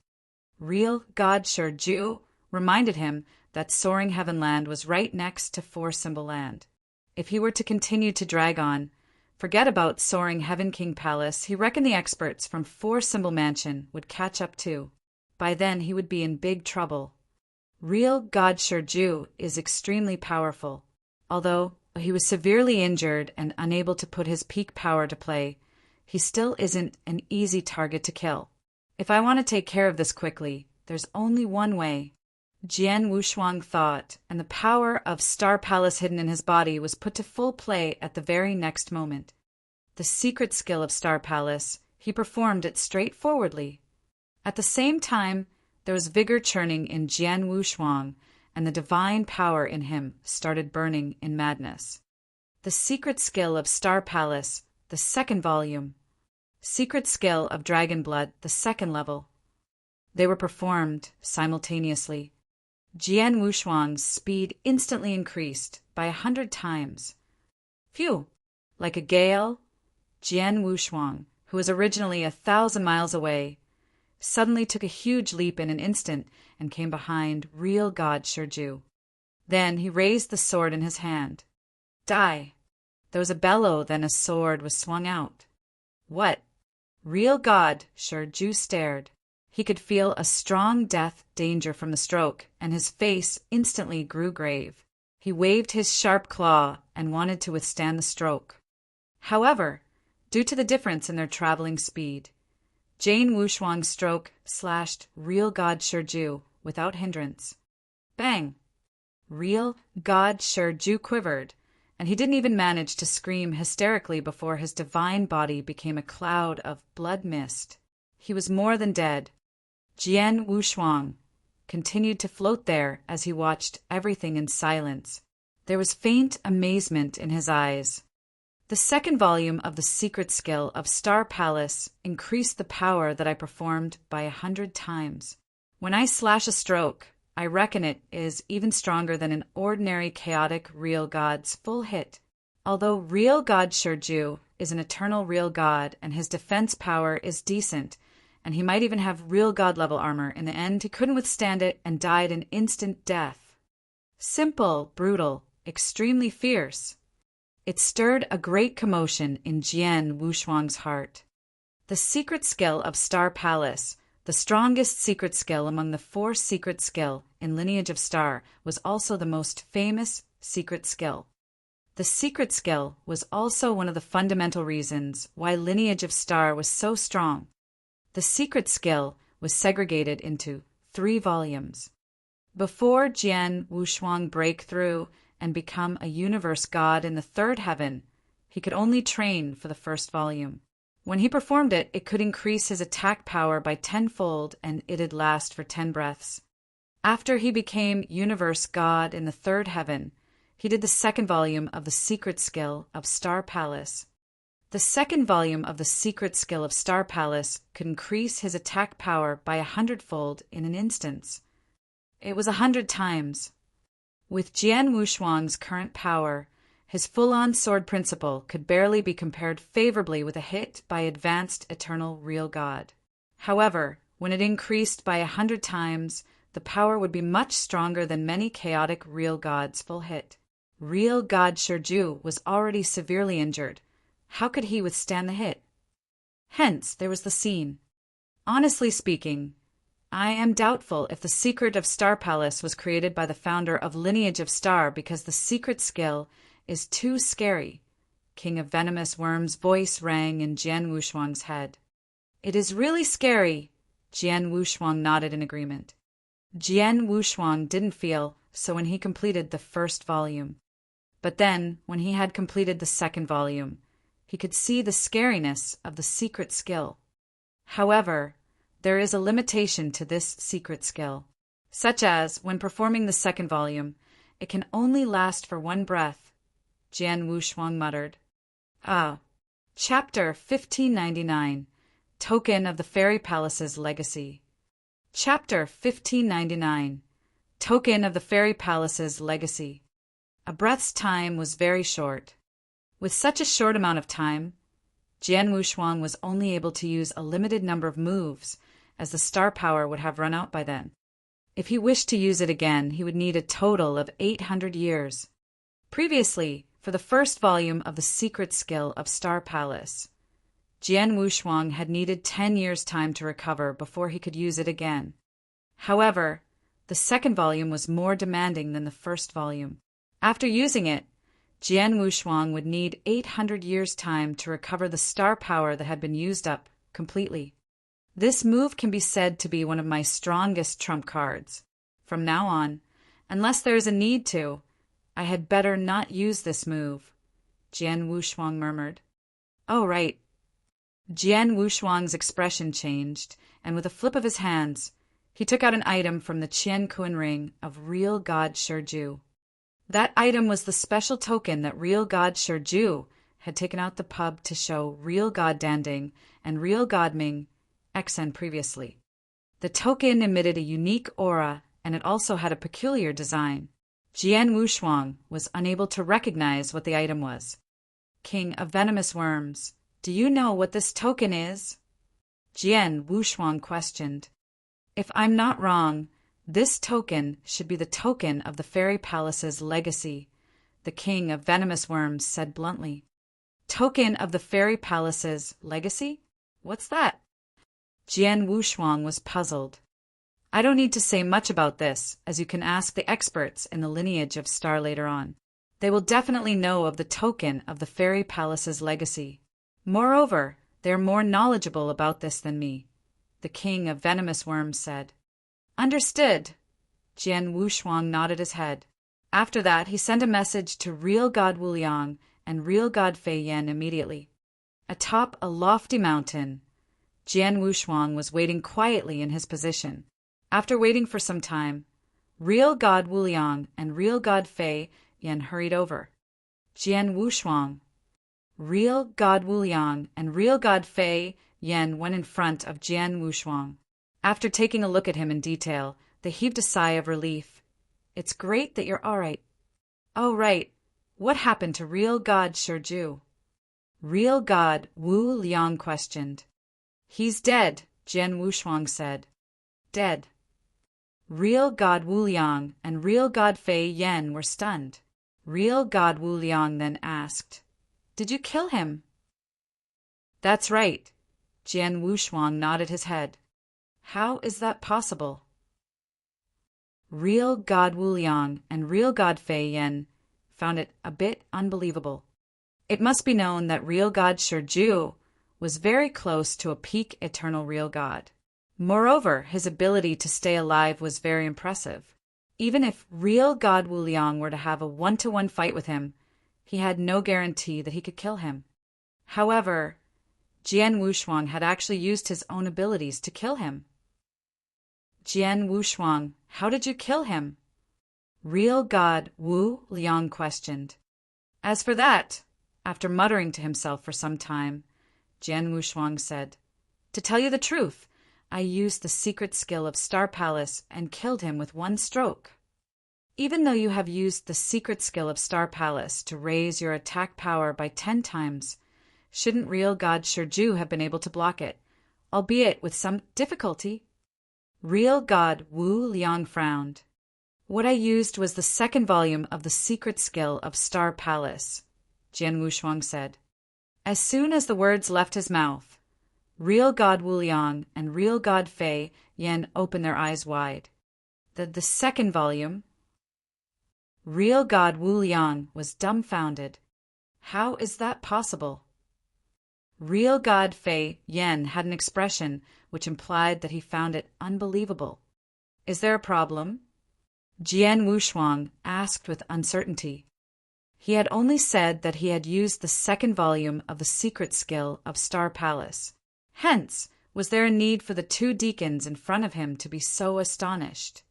Real God Shiju reminded him that Soaring Heaven Land was right next to 4 Symbol Land. If he were to continue to drag on, forget about Soaring Heaven King Palace, he reckoned the experts from 4 Symbol Mansion would catch up too. By then he would be in big trouble. Real God Shiju is extremely powerful. Although he was severely injured and unable to put his peak power to play, he still isn't an easy target to kill. If I want to take care of this quickly, there's only one way. Jian Wushuang thought, and the power of Star Palace hidden in his body was put to full play at the very next moment. The secret skill of Star Palace, he performed it straightforwardly. At the same time, there was vigor churning in Jian Wushuang, and the divine power in him started burning in madness. The secret skill of Star Palace, the 2nd volume. Secret skill of Dragon Blood, the 2nd level. They were performed simultaneously. Jian Wushuang's speed instantly increased by 100 times. Phew! Like a gale, Jian Wushuang, who was originally 1,000 miles away, suddenly took a huge leap in an instant and came behind Real God Shiju. Then he raised the sword in his hand. Die! There was a bellow, then a sword was swung out. What? Real God Shiju stared. He could feel a strong death danger from the stroke, and his face instantly grew grave. He waved his sharp claw and wanted to withstand the stroke. However, due to the difference in their traveling speed, Jian Wushuang's stroke slashed Real God Shiju without hindrance. Bang! Real God Shiju quivered, and he didn't even manage to scream hysterically before his divine body became a cloud of blood mist. He was more than dead. Jian Wushuang continued to float there as he watched everything in silence. There was faint amazement in his eyes. The 2nd volume of the secret skill of Star Palace increased the power that I performed by 100 times. When I slash a stroke, I reckon it is even stronger than an ordinary chaotic Real God's full hit. Although Real God Shiju is an eternal Real God and his defense power is decent, and he might even have real god-level armor. In the end, he couldn't withstand it and died an instant death. Simple, brutal, extremely fierce. It stirred a great commotion in Jian Wushuang's heart. The secret skill of Star Palace, the strongest secret skill among the 4 secret skill in Lineage of Star, was also the most famous secret skill. The secret skill was also one of the fundamental reasons why Lineage of Star was so strong. The secret skill was segregated into 3 volumes. Before Jian Wushuang break through and become a universe god in the 3rd heaven, he could only train for the 1st volume. When he performed it, it could increase his attack power by 10-fold, and it'd last for 10 breaths. After he became universe god in the 3rd heaven, he did the 2nd volume of the secret skill of Star Palace. The 2nd volume of the secret skill of Star Palace could increase his attack power by 100-fold in an instance. It was 100 times. With Jian Wushuang's current power, his full-on sword principle could barely be compared favorably with a hit by advanced eternal real god. However, when it increased by 100 times, the power would be much stronger than many chaotic real gods' full hit. Real god Shiju was already severely injured. How could he withstand the hit? Hence, there was the scene. Honestly speaking, I am doubtful if the secret of Star Palace was created by the founder of Lineage of Star, because the secret skill is too scary. King of Venomous Worm's voice rang in Jian Wushuang's head. It is really scary. Jian Wushuang nodded in agreement. Jian Wushuang didn't feel so when he completed the 1st volume. But then, when he had completed the 2nd volume, he could see the scariness of the secret skill. However, there is a limitation to this secret skill, such as, when performing the 2nd volume, it can only last for 1 breath, Jian Wushuang muttered. Chapter 1599, Token of the Fairy Palace's Legacy. Chapter 1599, Token of the Fairy Palace's Legacy. A breath's time was very short. With such a short amount of time, Jian Wushuang was only able to use a limited number of moves, as the star power would have run out by then. If he wished to use it again, he would need a total of 800 years. Previously, for the 1st volume of the secret skill of Star Palace, Jian Wushuang had needed 10 years' time to recover before he could use it again. However, the 2nd volume was more demanding than the 1st volume. After using it, Jian Wushuang would need 800 years' time to recover the star power that had been used up completely. This move can be said to be one of my strongest trump cards. From now on, unless there is a need to, I had better not use this move, Jian Wushuang murmured. Oh, right. Jian Wushuang's expression changed, and with a flip of his hands, he took out an item from the Qian Kun ring of Real God Shiju. That item was the special token that Real God Shiju had taken out the pub to show Real God Danding and Real God Ming Xen previously. The token emitted a unique aura, and it also had a peculiar design. Jian Wushuang was unable to recognize what the item was. King of Venomous Worms, do you know what this token is? Jian Wushuang questioned. If I'm not wrong, this token should be the token of the Fairy Palace's legacy, the King of Venomous Worms said bluntly. Token of the Fairy Palace's legacy? What's that? Jian Wushuang was puzzled. I don't need to say much about this, as you can ask the experts in the Lineage of Star later on. They will definitely know of the token of the Fairy Palace's legacy. Moreover, they are more knowledgeable about this than me, the King of Venomous Worms said. Understood. Jian Wushuang nodded his head. After that, he sent a message to Real God Wuliang and Real God Fei Yan immediately. Atop a lofty mountain, Jian Wushuang was waiting quietly in his position. After waiting for some time, Real God Wuliang and Real God Fei Yan hurried over. Jian Wushuang, Real God Wuliang and Real God Fei Yan went in front of Jian Wushuang. After taking a look at him in detail, they heaved a sigh of relief. It's great that you're all right. Oh, right. What happened to Real God Shiju? Real God Wu Liang questioned. He's dead, Jian Wushuang said. Dead. Real God Wu Liang and real God Fei Yan were stunned. Real God Wu Liang then asked, "Did you kill him?" "That's right." Jian Wushuang nodded his head. "How is that possible?" Real God Wu Liang and real God Fei Yan found it a bit unbelievable. It must be known that real God Shiju was very close to a peak eternal real God. Moreover, his ability to stay alive was very impressive. Even if real God Wu Liang were to have a one-to-one fight with him, he had no guarantee that he could kill him. However, Jian Wushuang had actually used his own abilities to kill him. Jian Wushuang, how did you kill him? Real God Wu Liang questioned. As for that, after muttering to himself for some time, Jian Wushuang said, "To tell you the truth, I used the secret skill of Star Palace and killed him with one stroke." Even though you have used the secret skill of Star Palace to raise your attack power by 10 times, shouldn't real God Shiju have been able to block it, albeit with some difficulty? Real God Wu Liang frowned. What I used was the second volume of the secret skill of Star Palace, Jian Wushuang said. As soon as the words left his mouth, real God Wu Liang and real God Fei Yan opened their eyes wide. The second volume? Real God Wu Liang was dumbfounded. How is that possible? Real God Fei Yan had an expression which implied that he found it unbelievable. Is there a problem? Jian Wushuang asked with uncertainty. He had only said that he had used the second volume of the secret skill of Star Palace. Hence, was there a need for the 2 deacons in front of him to be so astonished?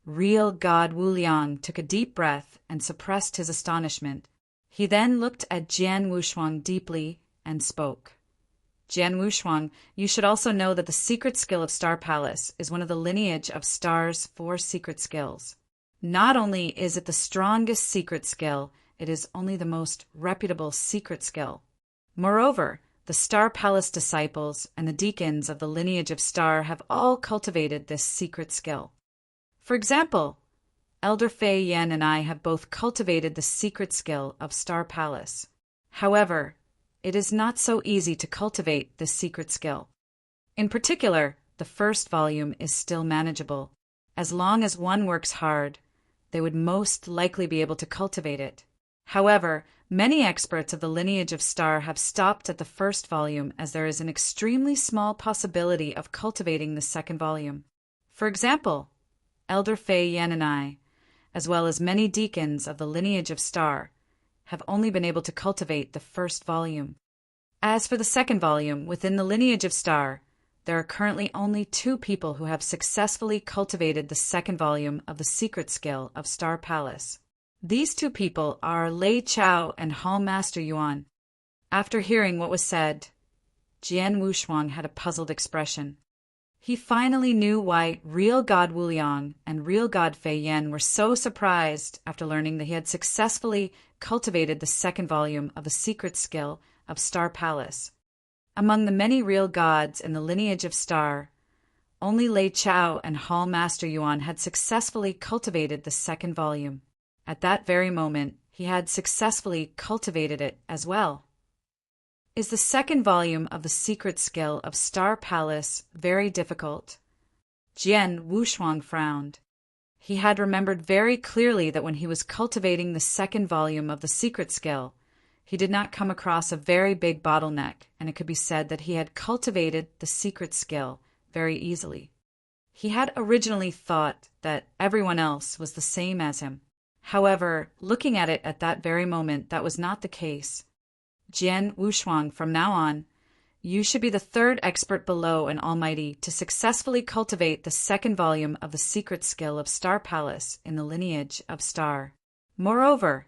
Real God Wu Liang took a deep breath and suppressed his astonishment. He then looked at Jian Wushuang deeply and spoke. Jian Wushuang, you should also know that the secret skill of Star Palace is one of the lineage of Star's 4 secret skills. Not only is it the strongest secret skill, it is only the most reputable secret skill. Moreover, the Star Palace disciples and the deacons of the lineage of Star have all cultivated this secret skill. For example, Elder Fei Yan and I have both cultivated the secret skill of Star Palace. However, it is not so easy to cultivate this secret skill. In particular, the first volume is still manageable. As long as one works hard, they would most likely be able to cultivate it. However, many experts of the lineage of Star have stopped at the first volume as there is an extremely small possibility of cultivating the second volume. For example, Elder Fei Yan and I, as well as many deacons of the lineage of Star, have only been able to cultivate the first volume. As for the second volume, within the lineage of Star, there are currently only 2 people who have successfully cultivated the second volume of the secret skill of Star Palace. These 2 people are Lei Chao and Hall Master Yuan. After hearing what was said, Jian Wushuang had a puzzled expression. He finally knew why real God Wu Liang and real God Fei Yan were so surprised after learning that he had successfully cultivated the second volume of the secret skill of Star Palace. Among the many real gods in the lineage of Star, only Lei Chao and Hall Master Yuan had successfully cultivated the second volume. At that very moment, he had successfully cultivated it as well. Is the second volume of the secret skill of Star Palace very difficult? Jian Wushuang frowned. He had remembered very clearly that when he was cultivating the second volume of the secret skill, he did not come across a very big bottleneck, and it could be said that he had cultivated the secret skill very easily. He had originally thought that everyone else was the same as him. However, looking at it at that very moment, that was not the case. Jian Wushuang, from now on, you should be the 3rd expert below an Almighty to successfully cultivate the second volume of the secret skill of Star Palace in the lineage of Star. Moreover,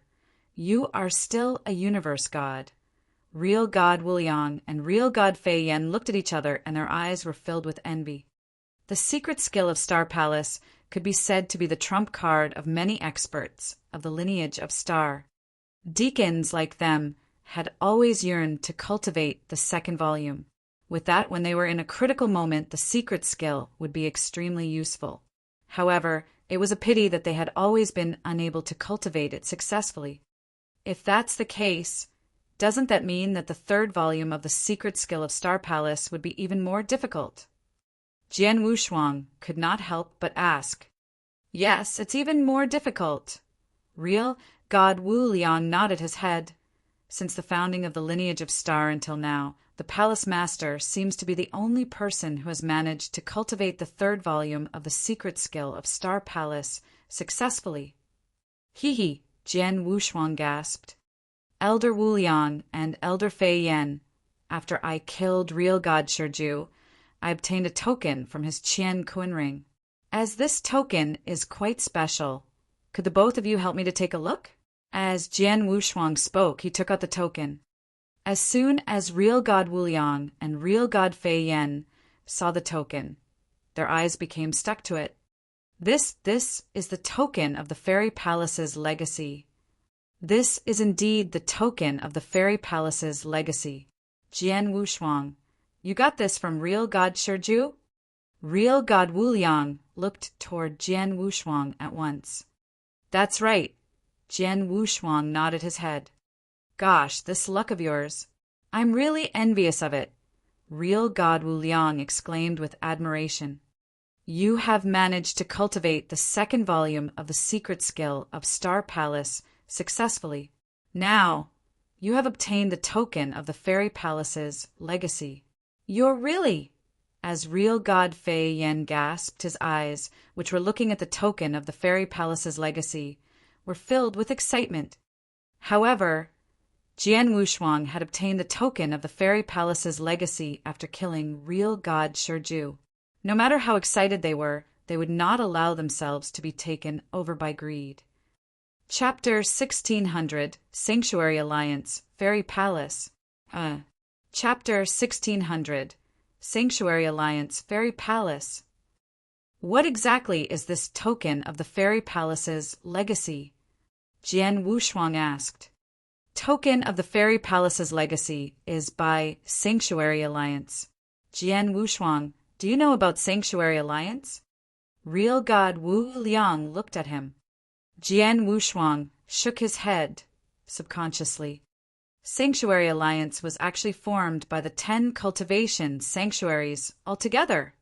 you are still a universe god. Real God Wu Liang and real God Fei Yan looked at each other and their eyes were filled with envy. The secret skill of Star Palace could be said to be the trump card of many experts of the lineage of Star. Deacons like them had always yearned to cultivate the second volume. With that, when they were in a critical moment, the secret skill would be extremely useful. However, it was a pity that they had always been unable to cultivate it successfully. If that's the case, doesn't that mean that the third volume of the secret skill of Star Palace would be even more difficult? Jian Wushuang could not help but ask. Yes, it's even more difficult. Real God Wu Liang nodded his head. Since the founding of the lineage of Star until now, the Palace Master seems to be the only person who has managed to cultivate the third volume of the secret skill of Star Palace successfully. He, Jian Wushuang gasped. Elder Wu Liang and Elder Fei Yan, after I killed real God Shiju, I obtained a token from his Qian Kunring. As this token is quite special, could the both of you help me to take a look? As Jian Wushuang spoke, he took out the token. As soon as real God Wu Liang and real God Fei Yan saw the token, their eyes became stuck to it. This is the token of the Fairy Palace's legacy. This is indeed the token of the Fairy Palace's legacy. Jian Wushuang, you got this from real God Shiju? Real God Wu Liang looked toward Jian Wushuang at once. That's right. Jian Wushuang nodded his head. Gosh, this luck of yours. I'm really envious of it. Real God Wu Liang exclaimed with admiration. You have managed to cultivate the second volume of the secret skill of Star Palace successfully. Now, you have obtained the token of the Fairy Palace's legacy. You're really... As real God Fei Yan gasped, his eyes, which were looking at the token of the Fairy Palace's legacy, were filled with excitement. However, Jian Wushuang had obtained the token of the Fairy Palace's legacy after killing real God Shiju. No matter how excited they were, they would not allow themselves to be taken over by greed. Chapter 1600, Sanctuary Alliance, Fairy Palace. Chapter 1600, Sanctuary Alliance, Fairy Palace. What exactly is this token of the Fairy Palace's legacy? Jian Wushuang asked. Token of the Fairy Palace's legacy is by Sanctuary Alliance. Jian Wushuang, do you know about Sanctuary Alliance? Real God Wu Liang looked at him. Jian Wushuang shook his head, subconsciously. Sanctuary Alliance was actually formed by the 10 cultivation sanctuaries altogether.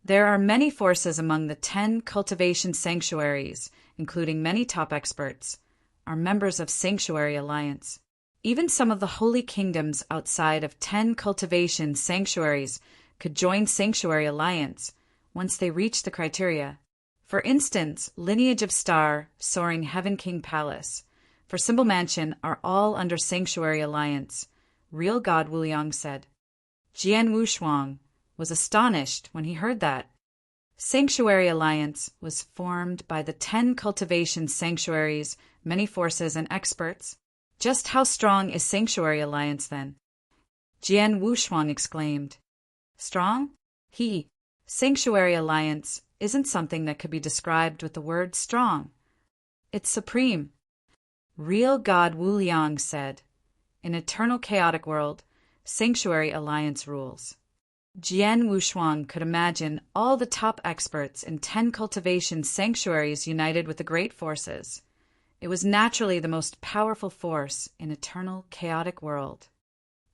There are many forces among the 10 cultivation sanctuaries, including many top experts, are members of Sanctuary Alliance. Even some of the holy kingdoms outside of 10 cultivation sanctuaries could join Sanctuary Alliance once they reach the criteria. For instance, Lineage of Star, Soaring Heaven King Palace, for Symbol Mansion are all under Sanctuary Alliance, Real God Wu Liang said. Jian Wushuang was astonished when he heard that. Sanctuary Alliance was formed by the 10 cultivation sanctuaries, many forces and experts. Just how strong is Sanctuary Alliance then? Jian Wushuang exclaimed. Strong? Sanctuary Alliance isn't something that could be described with the word strong. It's supreme. Real God Wu Liang said, in eternal chaotic world, Sanctuary Alliance rules. Jian Wushuang could imagine all the top experts in 10 cultivation sanctuaries united with the great forces. It was naturally the most powerful force in eternal chaotic world.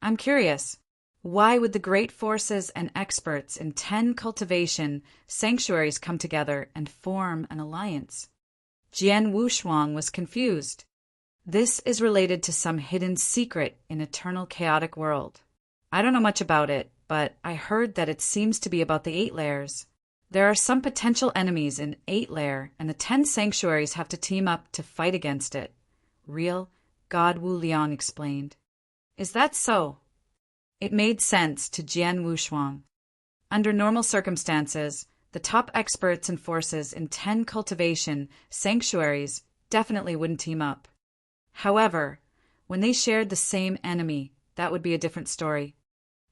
I'm curious, why would the great forces and experts in 10 cultivation sanctuaries come together and form an alliance? Jian Wushuang was confused. This is related to some hidden secret in eternal chaotic world. I don't know much about it, but I heard that it seems to be about the 8 layers. There are some potential enemies in 8 layer, and the 10 sanctuaries have to team up to fight against it. Real God Wu Liang explained. Is that so? It made sense to Jian Wushuang. Under normal circumstances, the top experts and forces in 10 cultivation sanctuaries definitely wouldn't team up. However, when they shared the same enemy, that would be a different story.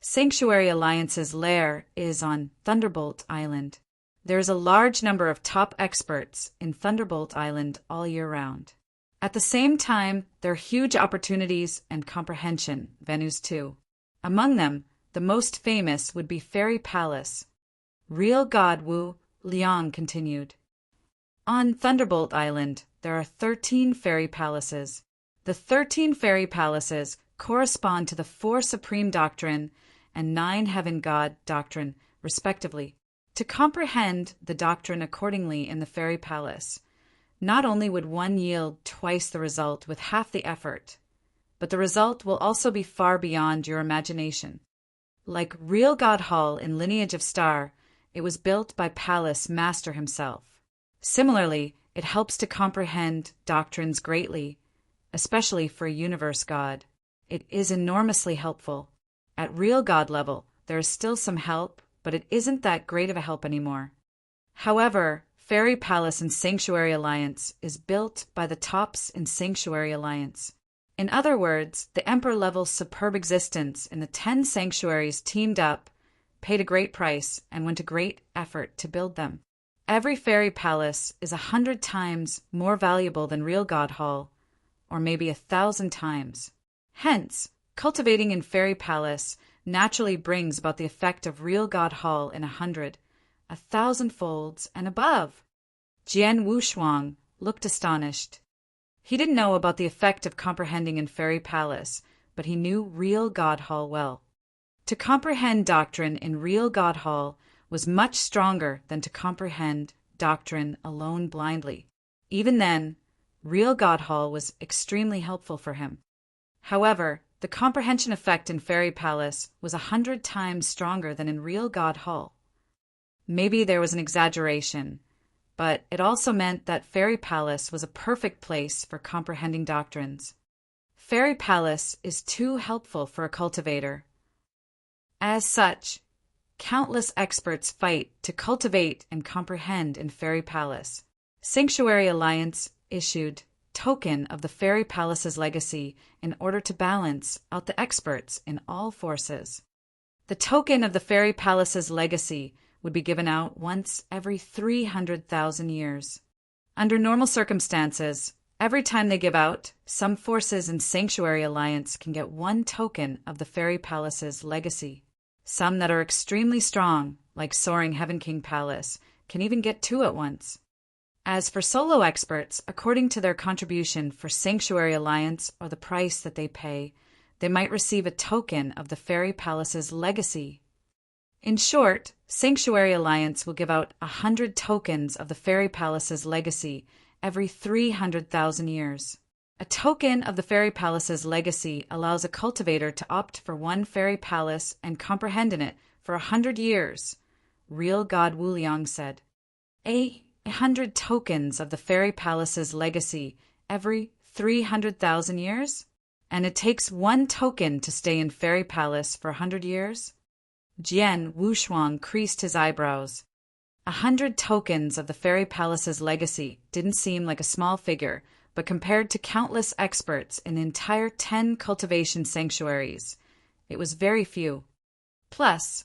Sanctuary Alliance's lair is on Thunderbolt Island. There is a large number of top experts in Thunderbolt Island all year round. At the same time, there are huge opportunities and comprehension venues too. Among them, The most famous would be Fairy Palace. Real God Wu Liang continued. On Thunderbolt Island, there are 13 fairy palaces. The 13 fairy palaces correspond to the 4 Supreme Doctrine and 9 Heaven God Doctrine, respectively. To comprehend the doctrine accordingly in the fairy palace, not only would one yield twice the result with half the effort, but the result will also be far beyond your imagination. Like Real God Hall in Lineage of Star, it was built by Palace Master himself. Similarly, it helps to comprehend doctrines greatly, especially for a universe God. It is enormously helpful. At Real God level, there is still some help, but it isn't that great of a help anymore. However, Fairy Palace and Sanctuary Alliance is built by the tops in Sanctuary Alliance. In other words, the Emperor-level superb existence in the 10 sanctuaries teamed up, paid a great price, and went to great effort to build them. Every fairy palace is 100 times more valuable than Real God Hall, or maybe 1,000 times. Hence, cultivating in Fairy Palace naturally brings about the effect of Real God Hall in 100, 1,000 folds and above. Jian Wushuang looked astonished. He didn't know about the effect of comprehending in Fairy Palace, but he knew Real God Hall well. To comprehend doctrine in Real God Hall was much stronger than to comprehend doctrine alone blindly. Even then, Real God Hall was extremely helpful for him. However, the comprehension effect in Fairy Palace was 100 times stronger than in Real God Hall. Maybe there was an exaggeration, but it also meant that Fairy Palace was a perfect place for comprehending doctrines. Fairy Palace is too helpful for a cultivator. As such, countless experts fight to cultivate and comprehend in Fairy Palace. Sanctuary Alliance issued token of the Fairy Palace's legacy in order to balance out the experts in all forces. The token of the Fairy Palace's legacy would be given out once every 300,000 years. Under normal circumstances, every time they give out, some forces in Sanctuary Alliance can get 1 token of the Fairy Palace's legacy. Some that are extremely strong, like Soaring Heaven King Palace, can even get 2 at once. As for solo experts, according to their contribution for Sanctuary Alliance or the price that they pay, they might receive a token of the Fairy Palace's legacy. In short, Sanctuary Alliance will give out 100 tokens of the Fairy Palace's legacy every 300,000 years. A token of the Fairy Palace's legacy allows a cultivator to opt for 1 Fairy Palace and comprehend in it for 100 years, Real God Wuliang said. 100 tokens of the Fairy Palace's legacy every 300,000 years? And it takes 1 token to stay in Fairy Palace for 100 years? Jian Wushuang creased his eyebrows. 100 tokens of the Fairy Palace's legacy didn't seem like a small figure, but compared to countless experts in the entire 10 cultivation sanctuaries, it was very few. Plus,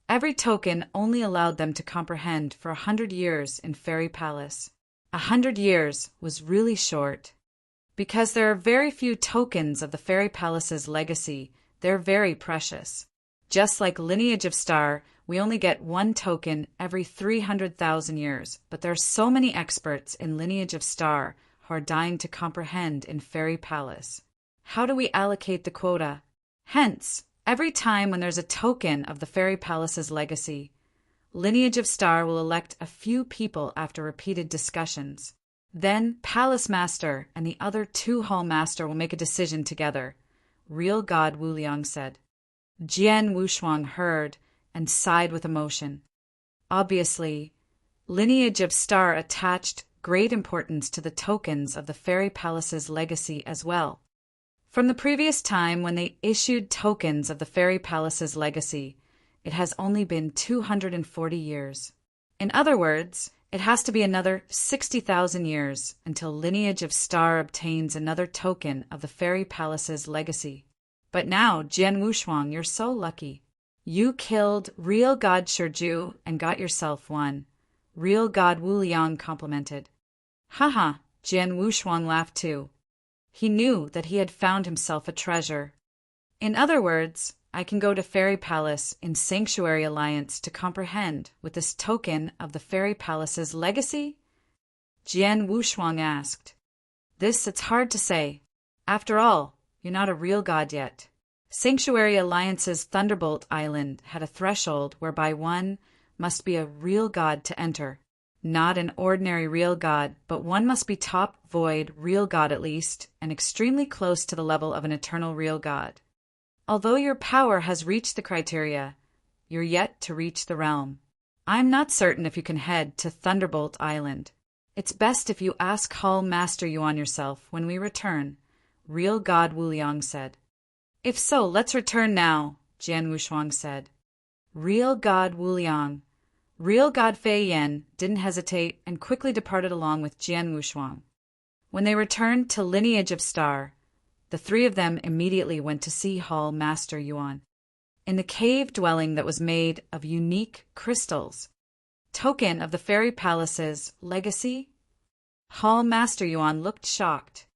every token only allowed them to comprehend for 100 years in Fairy Palace. 100 years was really short. Because there are very few tokens of the Fairy Palace's legacy, they're very precious. Just like Lineage of Star, we only get 1 token every 300,000 years, but there are so many experts in Lineage of Star who are dying to comprehend in Fairy Palace. How do we allocate the quota? Hence, every time when there's a token of the Fairy Palace's legacy, Lineage of Star will elect a few people after repeated discussions. Then Palace Master and the other 2 Hall Master will make a decision together, Real God Wuliang said. Jian Wushuang heard and sighed with emotion. Obviously, Lineage of Star attached great importance to the tokens of the Fairy Palace's legacy as well. From the previous time when they issued tokens of the Fairy Palace's legacy, it has only been 240 years. In other words, it has to be another 60,000 years until Lineage of Star obtains another token of the Fairy Palace's legacy. But now, Jian Wushuang, you're so lucky. You killed Real God Shurju and got yourself 1. Real God Wuliang complimented. Haha, Jian Wushuang laughed too. He knew that he had found himself a treasure. In other words, I can go to Fairy Palace in Sanctuary Alliance to comprehend with this token of the Fairy Palace's legacy? Jian Wushuang asked. This it's hard to say. After all, you're not a real god yet. Sanctuary Alliance's Thunderbolt Island had a threshold whereby one must be a real god to enter. Not an ordinary real god, but one must be top void real god at least, and extremely close to the level of an eternal real god. Although your power has reached the criteria, you're yet to reach the realm. I'm not certain if you can head to Thunderbolt Island. It's best if you ask Hall Master Yuan yourself when we return, Real God Wuliang said. If so, let's return now, Jian Wushuang said. Real God Wuliang. Real God Fei Yan didn't hesitate and quickly departed along with Jian Wushuang. When they returned to Lineage of Star, the three of them immediately went to see Hall Master Yuan. In the cave dwelling that was made of unique crystals, token of the Fairy Palace's legacy, Hall Master Yuan looked shocked.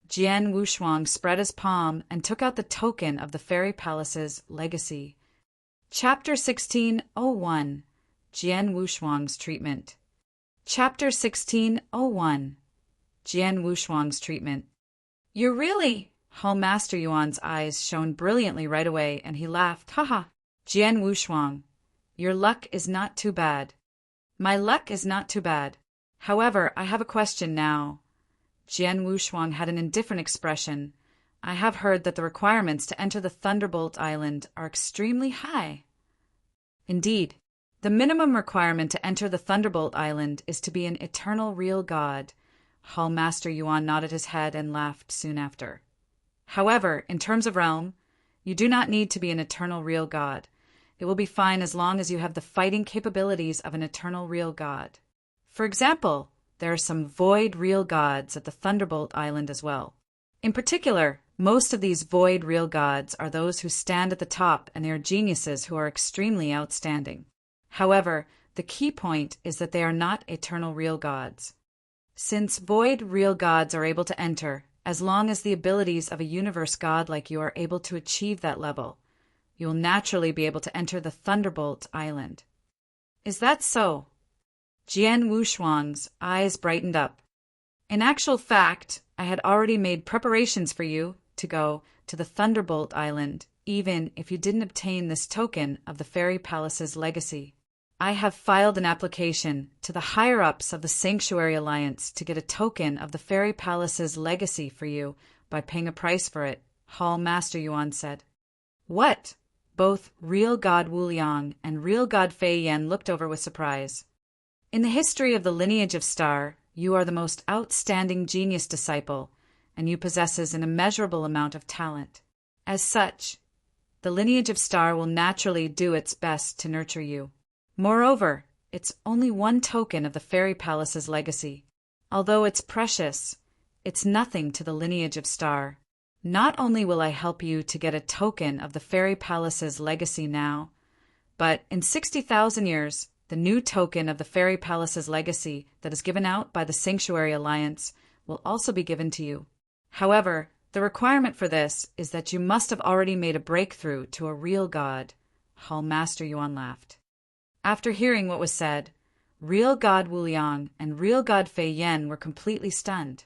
Jian Wushuang spread his palm and took out the token of the Fairy Palace's legacy. Chapter 1601. Jian Wushuang's Treatment. Chapter 1601. Jian Wushuang's Treatment. You're really... Hall Master Yuan's eyes shone brilliantly right away, and he laughed. Haha. Jian Wushuang, your luck is not too bad. My luck is not too bad. However, I have a question now. Jian Wushuang had an indifferent expression. I have heard that the requirements to enter the Thunderbolt Island are extremely high. Indeed, the minimum requirement to enter the Thunderbolt Island is to be an eternal real god. Hall Master Yuan nodded his head and laughed soon after. However, in terms of realm, you do not need to be an eternal real god. It will be fine as long as you have the fighting capabilities of an eternal real god. For example, there are some void real gods at the Thunderbolt Island as well. In particular, most of these void real gods are those who stand at the top, and they are geniuses who are extremely outstanding. However, the key point is that they are not eternal real gods. Since void real gods are able to enter, as long as the abilities of a universe god like you are able to achieve that level, you will naturally be able to enter the Thunderbolt Island. Is that so? Jian Wushuang's eyes brightened up. In actual fact, I had already made preparations for you to go to the Thunderbolt Island, even if you didn't obtain this token of the Fairy Palace's legacy. I have filed an application to the higher-ups of the Sanctuary Alliance to get a token of the Fairy Palace's legacy for you by paying a price for it, Hall Master Yuan said. What? Both Real God Wuliang and Real God Fei Yan looked over with surprise. In the history of the Lineage of Star, you are the most outstanding genius disciple, and you possesses an immeasurable amount of talent. As such, the Lineage of Star will naturally do its best to nurture you. Moreover, it's only one token of the Fairy Palace's legacy. Although it's precious, it's nothing to the Lineage of Star. Not only will I help you to get a token of the Fairy Palace's legacy now, but in 60,000 years, the new token of the Fairy Palace's legacy that is given out by the Sanctuary Alliance will also be given to you. However, the requirement for this is that you must have already made a breakthrough to a real god. Hall Master Yuan laughed. After hearing what was said, Real God Wuliang and Real God Fei Yan were completely stunned.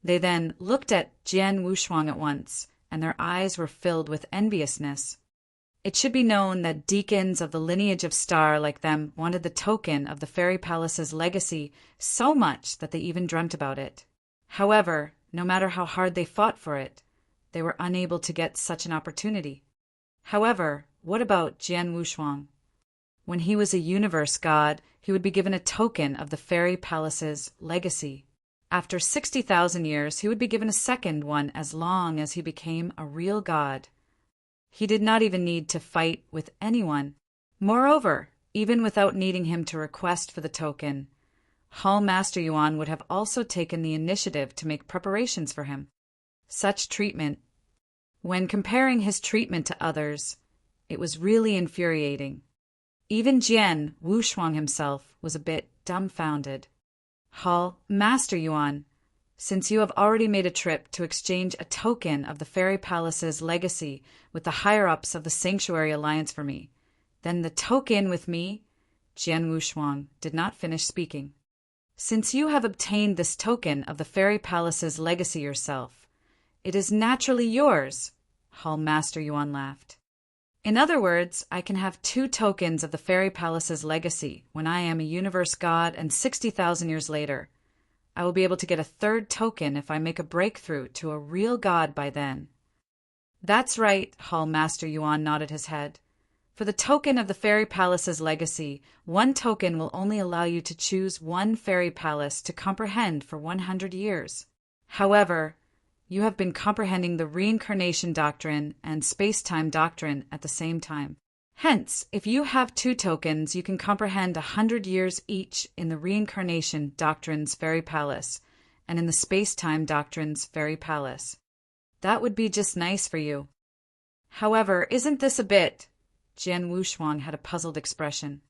They then looked at Jian Wushuang at once, and their eyes were filled with enviousness. It should be known that deacons of the Lineage of Star like them wanted the token of the Fairy Palace's legacy so much that they even dreamt about it. However, no matter how hard they fought for it, they were unable to get such an opportunity. However, what about Jian Wushuang? When he was a universe god, he would be given a token of the Fairy Palace's legacy. After 60,000 years, he would be given a second one as long as he became a real god. He did not even need to fight with anyone. Moreover, even without needing him to request for the token, Hall Master Yuan would have also taken the initiative to make preparations for him. Such treatment. When comparing his treatment to others, it was really infuriating. Even Jian Wushuang himself was a bit dumbfounded. Hall Master Yuan, Since you have already made a trip to exchange a token of the Fairy Palace's legacy with the higher-ups of the Sanctuary Alliance for me, then the token with me, Jian Wushuang did not finish speaking. Since you have obtained this token of the Fairy Palace's legacy yourself, it is naturally yours, Hall Master Yuan laughed. In other words, I can have 2 tokens of the Fairy Palace's legacy when I am a universe god, and 60,000 years later, I will be able to get a 3rd token if I make a breakthrough to a real god by then. That's right, Hall Master Yuan nodded his head. For the token of the Fairy Palace's legacy, 1 token will only allow you to choose 1 fairy palace to comprehend for 100 years. However, you have been comprehending the reincarnation doctrine and space-time doctrine at the same time. Hence, if you have 2 tokens, you can comprehend 100 years each in the Reincarnation Doctrine's Fairy Palace and in the Space-Time Doctrine's Fairy Palace. That would be just nice for you. However, isn't this a bit— Jian Wushuang had a puzzled expression.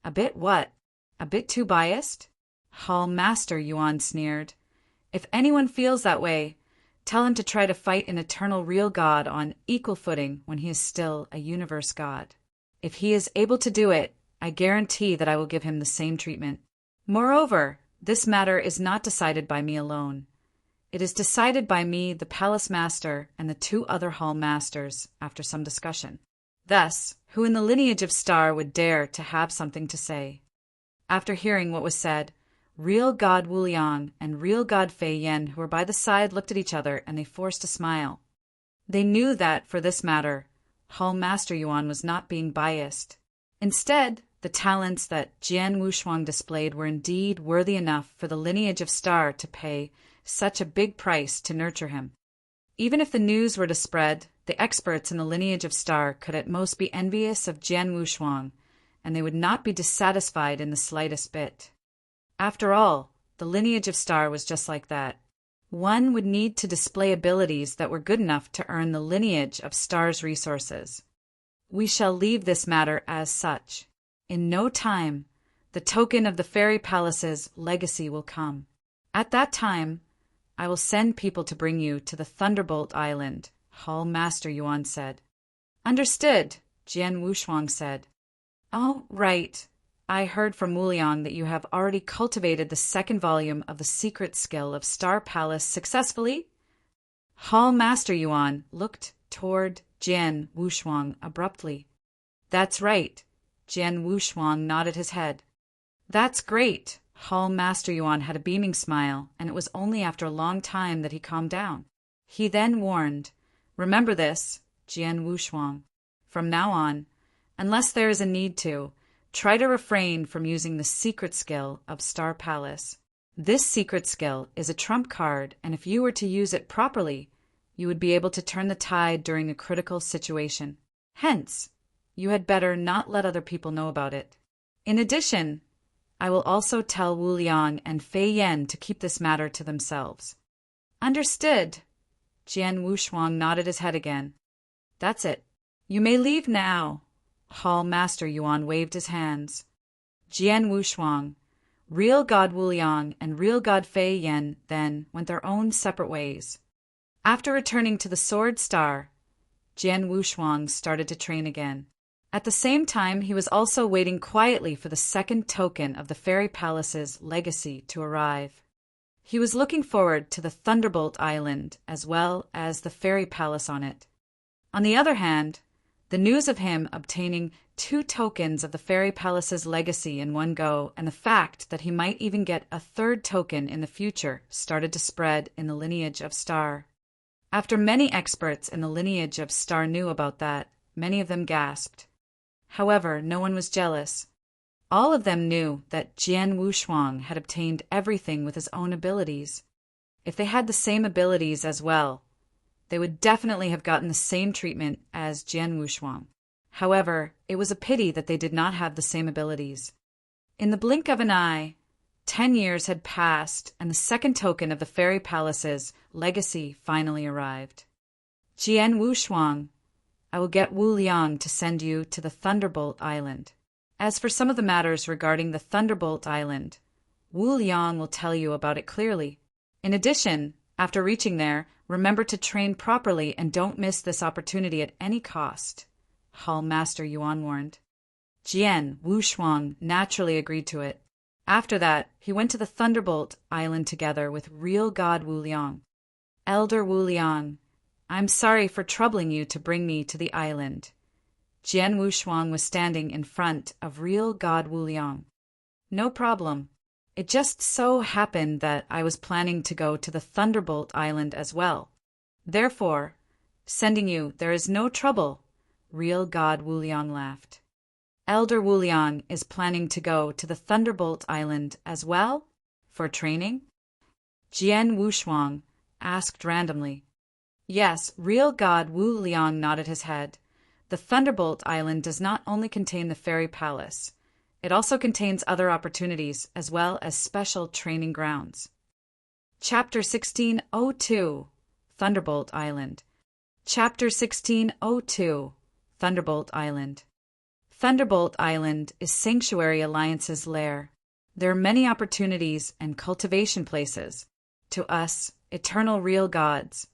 A bit what? A bit too biased? Hall Master Yuan sneered. If anyone feels that way, tell him to try to fight an eternal real god on equal footing when he is still a universe god. If he is able to do it, I guarantee that I will give him the same treatment. Moreover, this matter is not decided by me alone. It is decided by me, the Palace Master, and the 2 other Hall Masters, after some discussion. Thus, who in the lineage of Star would dare to have something to say? After hearing what was said, real God Wu Liang and real God Fei Yen, who were by the side, looked at each other, and they forced a smile. They knew that, for this matter, Hall Master Yuan was not being biased. Instead, the talents that Jian Wushuang displayed were indeed worthy enough for the lineage of Star to pay such a big price to nurture him. Even if the news were to spread, the experts in the lineage of Star could at most be envious of Jian Wushuang, and they would not be dissatisfied in the slightest bit. After all, the lineage of Star was just like that. One would need to display abilities that were good enough to earn the lineage of Star's resources. We shall leave this matter as such. In no time, the token of the Fairy Palace's legacy will come. At that time, I will send people to bring you to the Thunderbolt Island, Hall Master Yuan said. Understood, Jian Wushuang said. Oh, right. I heard from Wu Liang that you have already cultivated the 2nd volume of the secret skill of Star Palace successfully? Hall Master Yuan looked toward Jian Wushuang abruptly. That's right. Jian Wushuang nodded his head. That's great. Hall Master Yuan had a beaming smile, and it was only after a long time that he calmed down. He then warned, Remember this, Jian Wushuang. From now on, unless there is a need to, try to refrain from using the secret skill of Star Palace. This secret skill is a trump card, and if you were to use it properly, you would be able to turn the tide during a critical situation. Hence, you had better not let other people know about it. In addition, I will also tell Wu Liang and Fei Yen to keep this matter to themselves. Understood. Jian Wushuang nodded his head again. That's it. You may leave now. Hall Master Yuan waved his hands. Jian Wushuang, real God Wu Liang, and real God Fei Yen then went their own separate ways. After returning to the Sword Star, Jian Wushuang started to train again. At the same time, he was also waiting quietly for the 2nd token of the Fairy Palace's legacy to arrive. He was looking forward to the Thunderbolt Island as well as the Fairy Palace on it. On the other hand, the news of him obtaining 2 tokens of the Fairy Palace's legacy in one go, and the fact that he might even get a 3rd token in the future, started to spread in the lineage of Star. After many experts in the lineage of Star knew about that, many of them gasped. However, no one was jealous. All of them knew that Jian Wushuang had obtained everything with his own abilities. If they had the same abilities as well, they would definitely have gotten the same treatment as Jian Wushuang. However, it was a pity that they did not have the same abilities. In the blink of an eye, 10 years had passed, and the 2nd token of the Fairy Palace's legacy finally arrived. Jian Wushuang, I will get Wu Liang to send you to the Thunderbolt Island. As for some of the matters regarding the Thunderbolt Island, Wu Liang will tell you about it clearly. In addition, after reaching there, remember to train properly and don't miss this opportunity at any cost, Hall Master Yuan warned. Jian Wushuang naturally agreed to it. After that, he went to the Thunderbolt Island together with real god Wu Liang. Elder Wu Liang, I'm sorry for troubling you to bring me to the island. Jian Wushuang was standing in front of real god Wu Liang. No problem. It just so happened that I was planning to go to the Thunderbolt Island as well. Therefore, sending you there is no trouble, real god Wu Liang laughed. Elder Wu Liang is planning to go to the Thunderbolt Island as well? For training? Jian Wushuang asked randomly. Yes, real god Wu Liang nodded his head. The Thunderbolt Island does not only contain the Fairy Palace. It also contains other opportunities as well as special training grounds. Chapter 1602, Thunderbolt Island. Chapter 1602, Thunderbolt Island. Thunderbolt Island is Sanctuary Alliance's lair. There are many opportunities and cultivation places. To us, eternal real gods,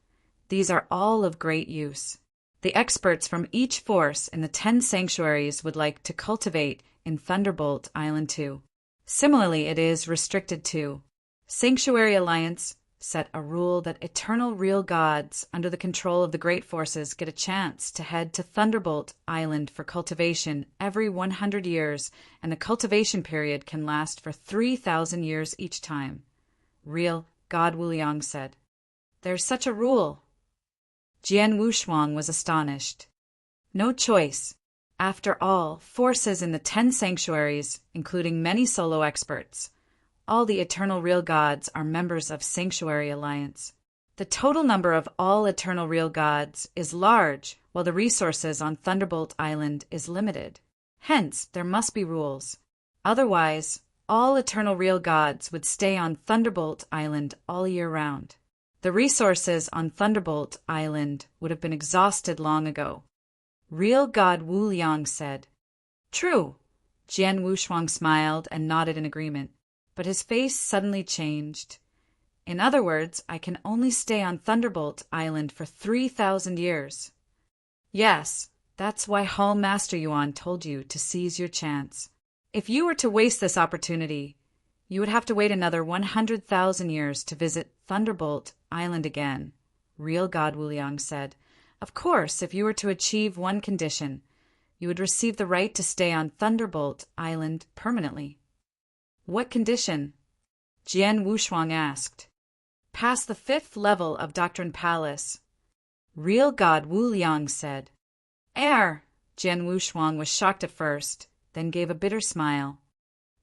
these are all of great use. The experts from each force in the 10 sanctuaries would like to cultivate in Thunderbolt Island too. Similarly, it is restricted to. Sanctuary Alliance set a rule that eternal real gods under the control of the great forces get a chance to head to Thunderbolt Island for cultivation every 100 years, and the cultivation period can last for 3,000 years each time. Real God Wu Liang said. There's such a rule. Jian Wushuang was astonished. No choice. After all, forces in the 10 sanctuaries, including many solo experts, all the eternal real gods are members of Sanctuary Alliance. The total number of all eternal real gods is large, while the resources on Thunderbolt Island is limited. Hence, there must be rules. Otherwise, all eternal real gods would stay on Thunderbolt Island all year round. The resources on Thunderbolt Island would have been exhausted long ago. Real god Wu Liang said. True. Jian Wushuang smiled and nodded in agreement, but his face suddenly changed. In other words, I can only stay on Thunderbolt Island for 3,000 years. Yes, that's why Hall Master Yuan told you to seize your chance. If you were to waste this opportunity, you would have to wait another 100,000 years to visit Thunderbolt Island again, real god Wu Liang said. Of course, if you were to achieve one condition, you would receive the right to stay on Thunderbolt Island permanently. What condition? Jian Wushuang asked. Pass the 5th level of Doctrine Palace. Real god Wu Liang said. Jian Wushuang was shocked at first, then gave a bitter smile.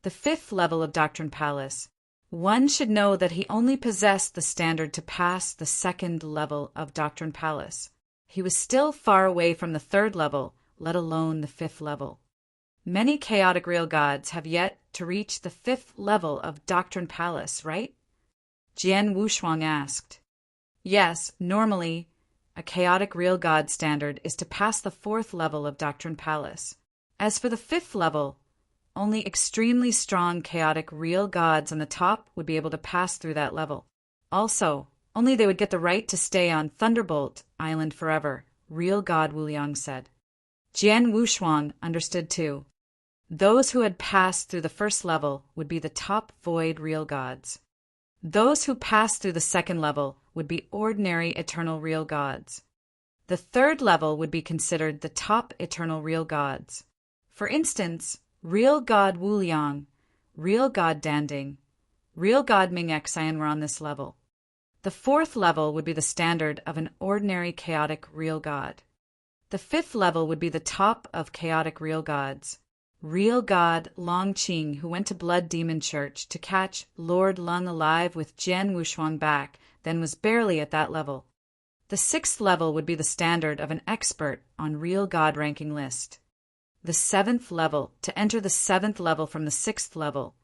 The 5th level of Doctrine Palace. One should know that he only possessed the standard to pass the 2nd level of Doctrine Palace. He was still far away from the 3rd level, let alone the 5th level. Many chaotic real gods have yet to reach the 5th level of Doctrine Palace, right? Jian Wushuang asked. Yes, normally, a chaotic real god standard is to pass the 4th level of Doctrine Palace. As for the 5th level, only extremely strong chaotic real gods on the top would be able to pass through that level. Also, only they would get the right to stay on Thunderbolt Island forever, real god Wu Liang said. Jian Wushuang understood too. Those who had passed through the 1st level would be the top void real gods. Those who passed through the 2nd level would be ordinary eternal real gods. The 3rd level would be considered the top eternal real gods. For instance, real god Wu Liang, real god Danding, real god Ming Xian were on this level. The 4th level would be the standard of an ordinary chaotic real god. The 5th level would be the top of chaotic real gods. Real god Long Qing, who went to Blood Demon Church to catch Lord Lung alive with Jian Wushuang back, then was barely at that level. The 6th level would be the standard of an expert on real god ranking list. The 7th level, to enter the 7th level from the 6th level,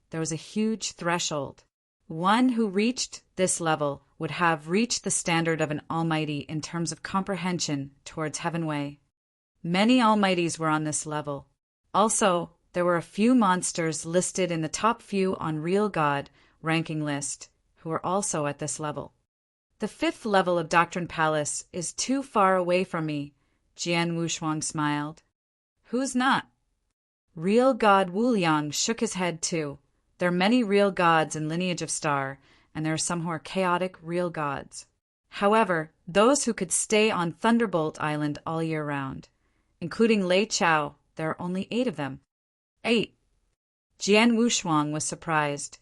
there was a huge threshold. One who reached this level would have reached the standard of an almighty in terms of comprehension towards Heaven Way. Many almighties were on this level. Also, there were a few monsters listed in the top few on Real God ranking list who are also at this level. The 5th level of Doctrine Palace is too far away from me, Jian Wushuang smiled. Who's not? Real God Wu Liang shook his head too. There are many real gods in Lineage of Star, and there are some who are chaotic real gods. However, those who could stay on Thunderbolt Island all year round, including Lei Chao, there are only 8 of them. 8. Jian Wushuang was surprised.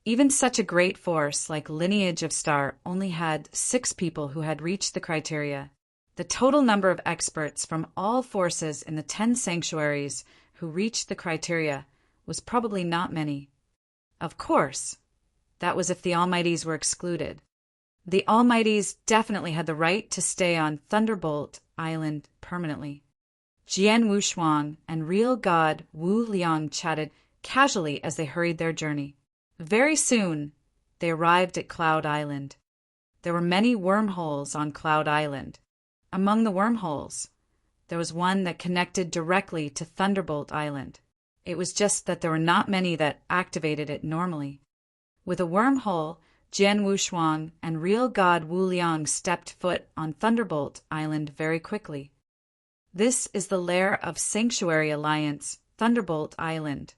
Even such a great force like Lineage of Star only had 6 people who had reached the criteria. The total number of experts from all forces in the 10 sanctuaries who reached the criteria was probably not many. Of course, that was if the Almighties were excluded. The Almighties definitely had the right to stay on Thunderbolt Island permanently. Jian Wushuang and real god Wu Liang chatted casually as they hurried their journey. Very soon, they arrived at Cloud Island. There were many wormholes on Cloud Island. Among the wormholes, there was one that connected directly to Thunderbolt Island. It was just that there were not many that activated it normally. With a wormhole, Jian Wushuang and real god Wu Liang stepped foot on Thunderbolt Island very quickly. This is the lair of Sanctuary Alliance, Thunderbolt Island.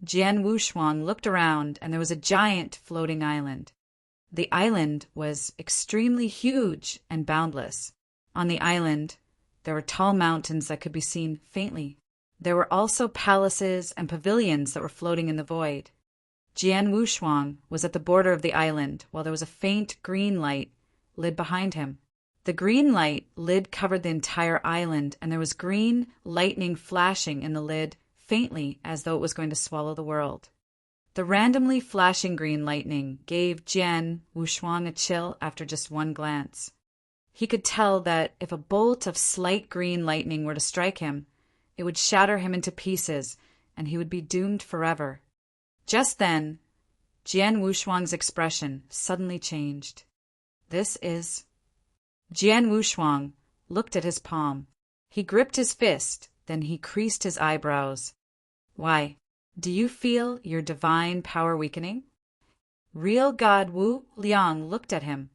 Jian Wushuang looked around, and there was a giant floating island. The island was extremely huge and boundless. On the island, there were tall mountains that could be seen faintly. There were also palaces and pavilions that were floating in the void. Jian Wushuang was at the border of the island, while there was a faint green light lid behind him. The green light lid covered the entire island, and there was green lightning flashing in the lid faintly as though it was going to swallow the world. The randomly flashing green lightning gave Jian Wushuang a chill after just one glance. He could tell that if a bolt of slight green lightning were to strike him, it would shatter him into pieces, and he would be doomed forever. Just then, Jian Wushuang's expression suddenly changed. This is... Jian Wushuang looked at his palm. He gripped his fist, then he creased his eyebrows. Why, do you feel your divine power weakening? Real god Wu Liang looked at him.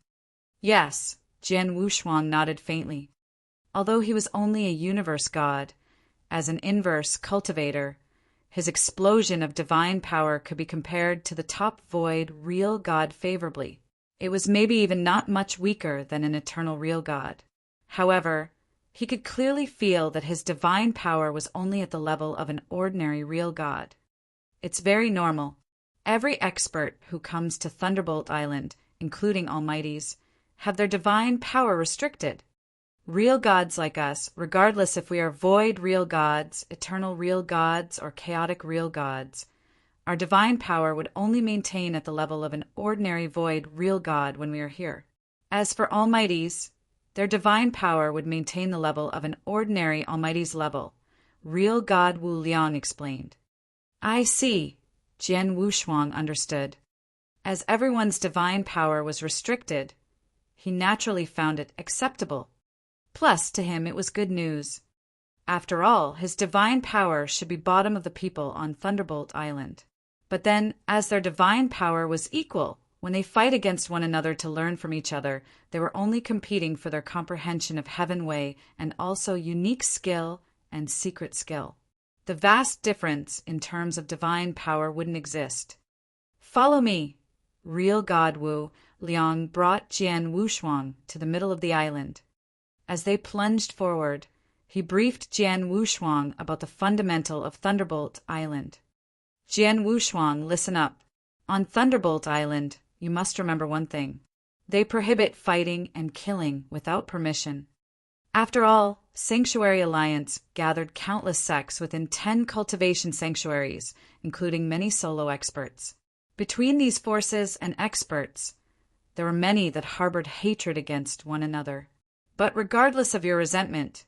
Yes, Jian Wushuang nodded faintly. Although he was only a universe god, as an inverse cultivator, his explosion of divine power could be compared to the top void real god favorably. It was maybe even not much weaker than an eternal real god. However, he could clearly feel that his divine power was only at the level of an ordinary real god. It's very normal. Every expert who comes to Thunderbolt Island, including Almighties, have their divine power restricted. Real gods like us, regardless if we are void real gods, eternal real gods, or chaotic real gods, our divine power would only maintain at the level of an ordinary void real god when we are here. As for Almighties, their divine power would maintain the level of an ordinary Almighty's level, real god Wu Liang explained. I see, Jian Wushuang understood. As everyone's divine power was restricted, he naturally found it acceptable. Plus, to him, it was good news. After all, his divine power should be bottom of the people on Thunderbolt Island. But then, as their divine power was equal, when they fight against one another to learn from each other, they were only competing for their comprehension of Heaven Way and also unique skill and secret skill. The vast difference in terms of divine power wouldn't exist. Follow me. Real God Wu Liang brought Jian Wushuang to the middle of the island. As they plunged forward, he briefed Jian Wushuang about the fundamental of Thunderbolt Island. Jian Wushuang, listen up. On Thunderbolt Island, you must remember one thing. They prohibit fighting and killing without permission. After all, Sanctuary Alliance gathered countless sects within 10 cultivation sanctuaries, including many solo experts. Between these forces and experts, there were many that harbored hatred against one another. But regardless of your resentment,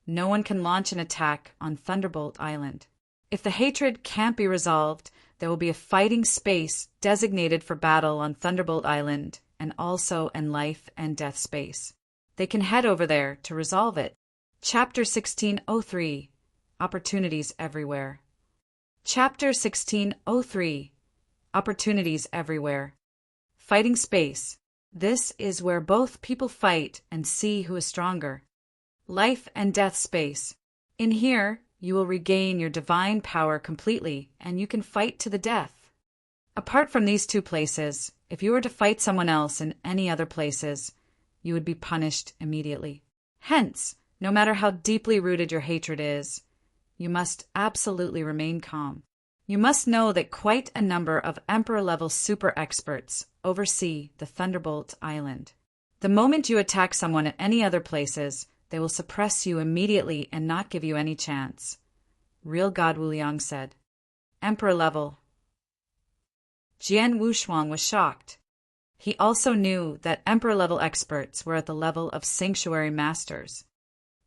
no one can launch an attack on Thunderbolt Island. If the hatred can't be resolved, there will be a fighting space designated for battle on Thunderbolt Island and also in life and death space. They can head over there to resolve it. Chapter 1603, Opportunities Everywhere. Chapter 1603, Opportunities Everywhere. fighting space. This is where both people fight and see who is stronger. Life and death space. In here, you will regain your divine power completely, and you can fight to the death. Apart from these two places, if you were to fight someone else in any other places, you would be punished immediately. Hence, no matter how deeply rooted your hatred is, you must absolutely remain calm. You must know that quite a number of Emperor-level super experts oversee the Thunderbolt Island. The moment you attack someone at any other places, they will suppress you immediately and not give you any chance. Real God Wu Liang said. Emperor level. Jian Wushuang was shocked. He also knew that Emperor-level experts were at the level of Sanctuary Masters.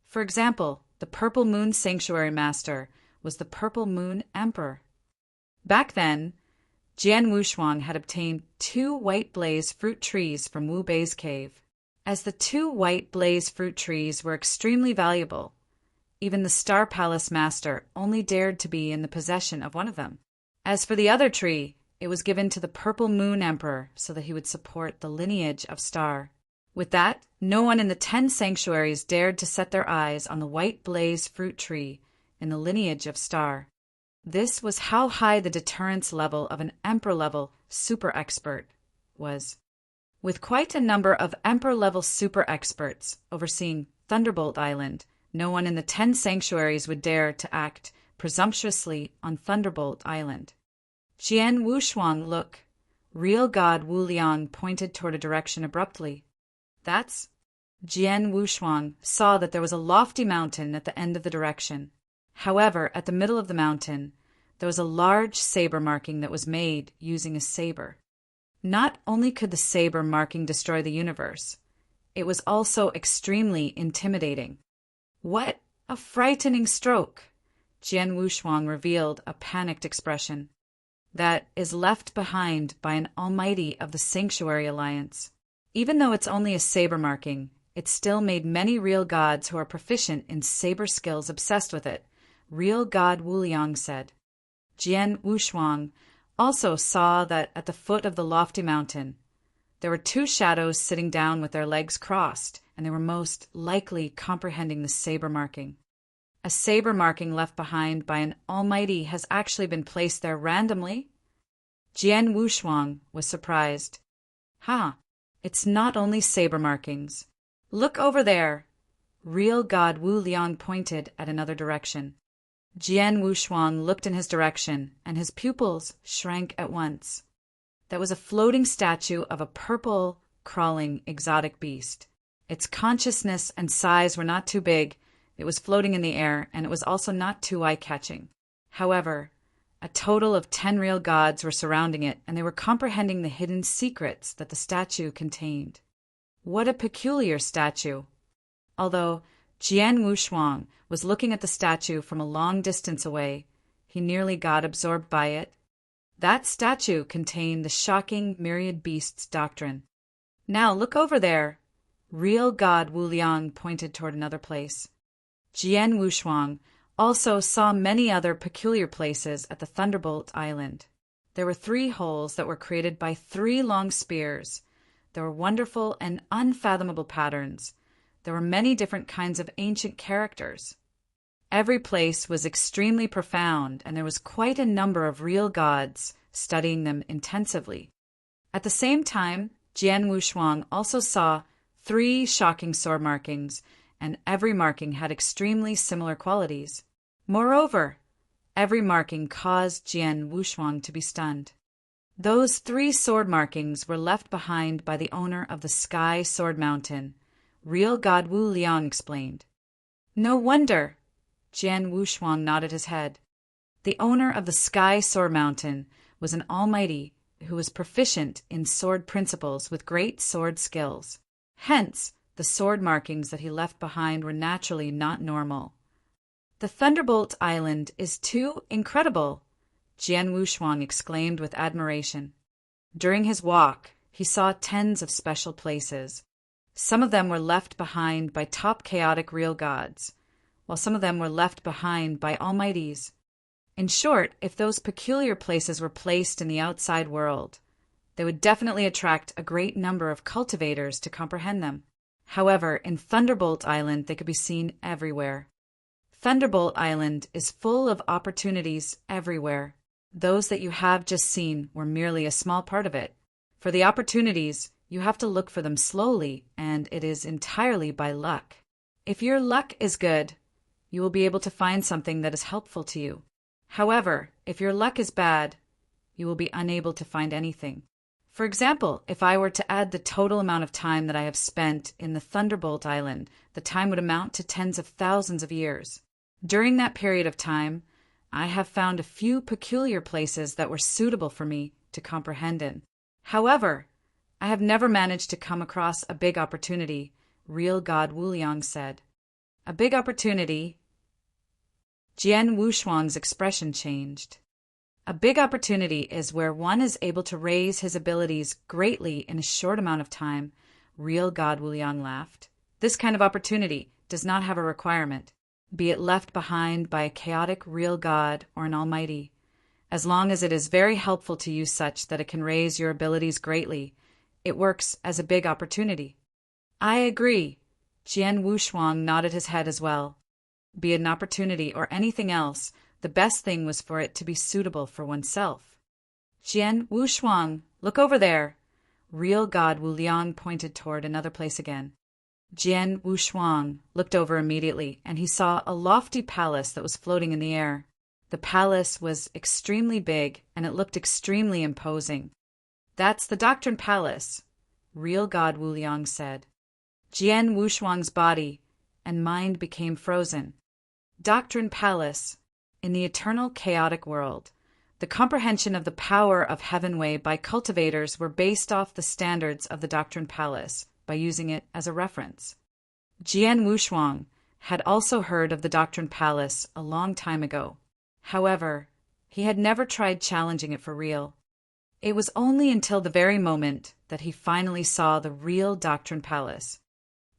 For example, the Purple Moon Sanctuary Master was the Purple Moon Emperor. Back then, Jian Wushuang had obtained 2 white blaze fruit trees from Wu Bei's cave. As the 2 white blaze fruit trees were extremely valuable, even the Star Palace Master only dared to be in the possession of one of them. As for the other tree, it was given to the Purple Moon Emperor so that he would support the lineage of Star. With that, no one in the 10 sanctuaries dared to set their eyes on the white blaze fruit tree in the lineage of Star. This was how high the deterrence level of an Emperor-level super expert was. With quite a number of Emperor-level super experts overseeing Thunderbolt Island, no one in the 10 sanctuaries would dare to act presumptuously on Thunderbolt Island. Jian Wushuang, look. Real God Wu Liang pointed toward a direction abruptly. That's... Jian Wushuang saw that there was a lofty mountain at the end of the direction. However, at the middle of the mountain, there was a large saber marking that was made using a saber. Not only could the saber marking destroy the universe, it was also extremely intimidating. What a frightening stroke! Jian Wushuang revealed a panicked expression. That is left behind by an almighty of the Sanctuary Alliance. Even though it's only a saber marking, it still made many real gods who are proficient in saber skills obsessed with it, Real God Wu Liang said. Jian Wushuang also saw that at the foot of the lofty mountain, there were 2 shadows sitting down with their legs crossed, and they were most likely comprehending the saber marking. A saber marking left behind by an almighty has actually been placed there randomly? Jian Wushuang was surprised. It's not only saber markings. Look over there. Real God Wu Liang pointed at another direction. Jian Wushuang looked in his direction, and his pupils shrank at once. That was a floating statue of a purple, crawling, exotic beast. Its consciousness and size were not too big. It was floating in the air, and it was also not too eye-catching. However, a total of 10 real gods were surrounding it, and they were comprehending the hidden secrets that the statue contained. What a peculiar statue! Although Jian Wushuang was looking at the statue from a long distance away, he nearly got absorbed by it. That statue contained the shocking myriad beasts doctrine. Now look over there. Real God Wu Liang pointed toward another place. Jian Wushuang also saw many other peculiar places at the Thunderbolt Island. There were 3 holes that were created by 3 long spears. There were wonderful and unfathomable patterns. There were many different kinds of ancient characters. Every place was extremely profound, and there was quite a number of real gods studying them intensively. At the same time, Jian Wushuang also saw 3 shocking sword markings, and every marking had extremely similar qualities. Moreover, every marking caused Jian Wushuang to be stunned. Those 3 sword markings were left behind by the owner of the Sky Sword Mountain, Real God Wu Liang explained. No wonder! Jian Wushuang nodded his head. The owner of the Sky Sword Mountain was an almighty who was proficient in sword principles with great sword skills. Hence, the sword markings that he left behind were naturally not normal. The Thunderbolt Island is too incredible! Jian Wushuang exclaimed with admiration. During his walk, he saw tens of special places. Some of them were left behind by top chaotic real gods, while some of them were left behind by almighties. In short, if those peculiar places were placed in the outside world, they would definitely attract a great number of cultivators to comprehend them. However, in Thunderbolt Island, they could be seen everywhere. Thunderbolt Island is full of opportunities everywhere. Those that you have just seen were merely a small part of it. For the opportunities, you have to look for them slowly, and it is entirely by luck. If your luck is good, you will be able to find something that is helpful to you. However, if your luck is bad, you will be unable to find anything. For example, if I were to add the total amount of time that I have spent in the Thunderbolt Island, the time would amount to tens of thousands of years. During that period of time, I have found a few peculiar places that were suitable for me to comprehend in. However, I have never managed to come across a big opportunity, Real God Wuliang said. A big opportunity. Jian Wushuang's expression changed. A big opportunity is where one is able to raise his abilities greatly in a short amount of time, Real God Wuliang laughed. This kind of opportunity does not have a requirement, be it left behind by a chaotic real God or an almighty. As long as it is very helpful to you such that it can raise your abilities greatly, it works as a big opportunity. I agree. Jian Wushuang nodded his head as well. Be it an opportunity or anything else, the best thing was for it to be suitable for oneself. Jian Wushuang, look over there. Real God Wuliang pointed toward another place again. Jian Wushuang looked over immediately, and he saw a lofty palace that was floating in the air. The palace was extremely big, and it looked extremely imposing. That's the Doctrine Palace, Real God Wuliang said. Jian Wushuang's body and mind became frozen. Doctrine Palace. In the eternal chaotic world, the comprehension of the power of Heavenway by cultivators were based off the standards of the Doctrine Palace by using it as a reference. Jian Wushuang had also heard of the Doctrine Palace a long time ago. However, he had never tried challenging it for real. It was only until the very moment that he finally saw the real Doctrine Palace.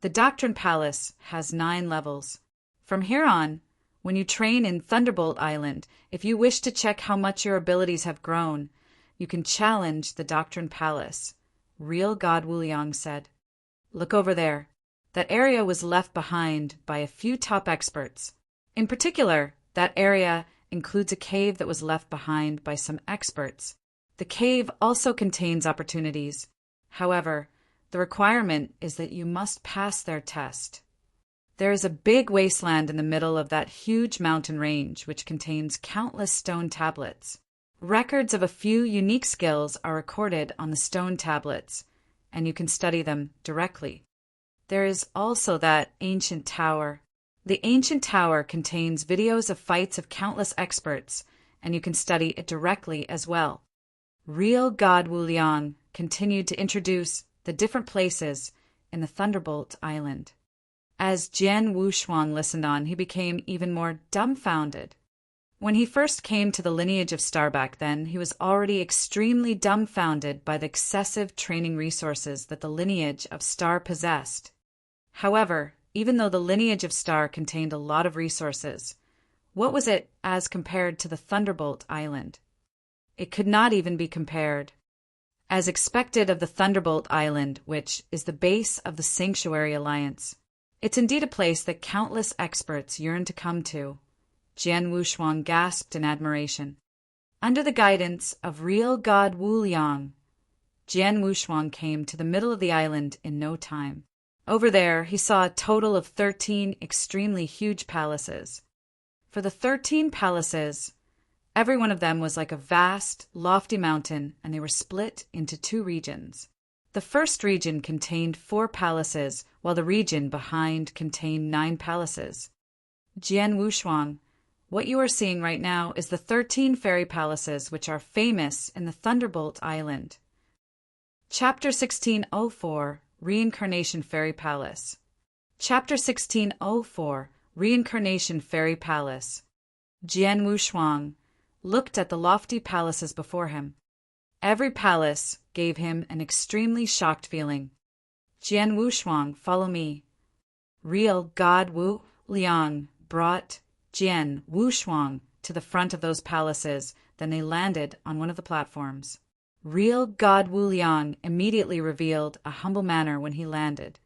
The Doctrine Palace has 9 levels. From here on, when you train in Thunderbolt Island, if you wish to check how much your abilities have grown, you can challenge the Doctrine Palace, Real God Wuliang said. Look over there. That area was left behind by a few top experts. In particular, that area includes a cave that was left behind by some experts. The cave also contains opportunities. However, the requirement is that you must pass their test. There is a big wasteland in the middle of that huge mountain range which contains countless stone tablets. Records of a few unique skills are recorded on the stone tablets, and you can study them directly. There is also that ancient tower. The ancient tower contains videos of fights of countless experts, and you can study it directly as well. Real God Wuliang continued to introduce the different places in the Thunderbolt Island. As Jian Wushuang listened on, he became even more dumbfounded. When he first came to the lineage of Star back then, he was already extremely dumbfounded by the excessive training resources that the lineage of Star possessed. However, even though the lineage of Star contained a lot of resources, what was it as compared to the Thunderbolt Island? It could not even be compared. As expected of the Thunderbolt Island, which is the base of the Sanctuary Alliance, it's indeed a place that countless experts yearn to come to. Jian Wushuang gasped in admiration. Under the guidance of Real God Wuliang, Jian Wushuang came to the middle of the island in no time. Over there, he saw a total of 13 extremely huge palaces. For the 13 palaces, every one of them was like a vast, lofty mountain, and they were split into 2 regions. The first region contained 4 palaces, while the region behind contained 9 palaces. Jian Wushuang, what you are seeing right now is the 13 fairy palaces which are famous in the Thunderbolt Island. Chapter 1604, Reincarnation Fairy Palace. Chapter 1604, Reincarnation Fairy Palace. Jian Wushuang looked at the lofty palaces before him. Every palace gave him an extremely shocked feeling. Jian Wushuang, follow me. Real God Wu Liang brought Jian Wushuang to the front of those palaces, then they landed on one of the platforms. Real God Wu Liang immediately revealed a humble manner when he landed.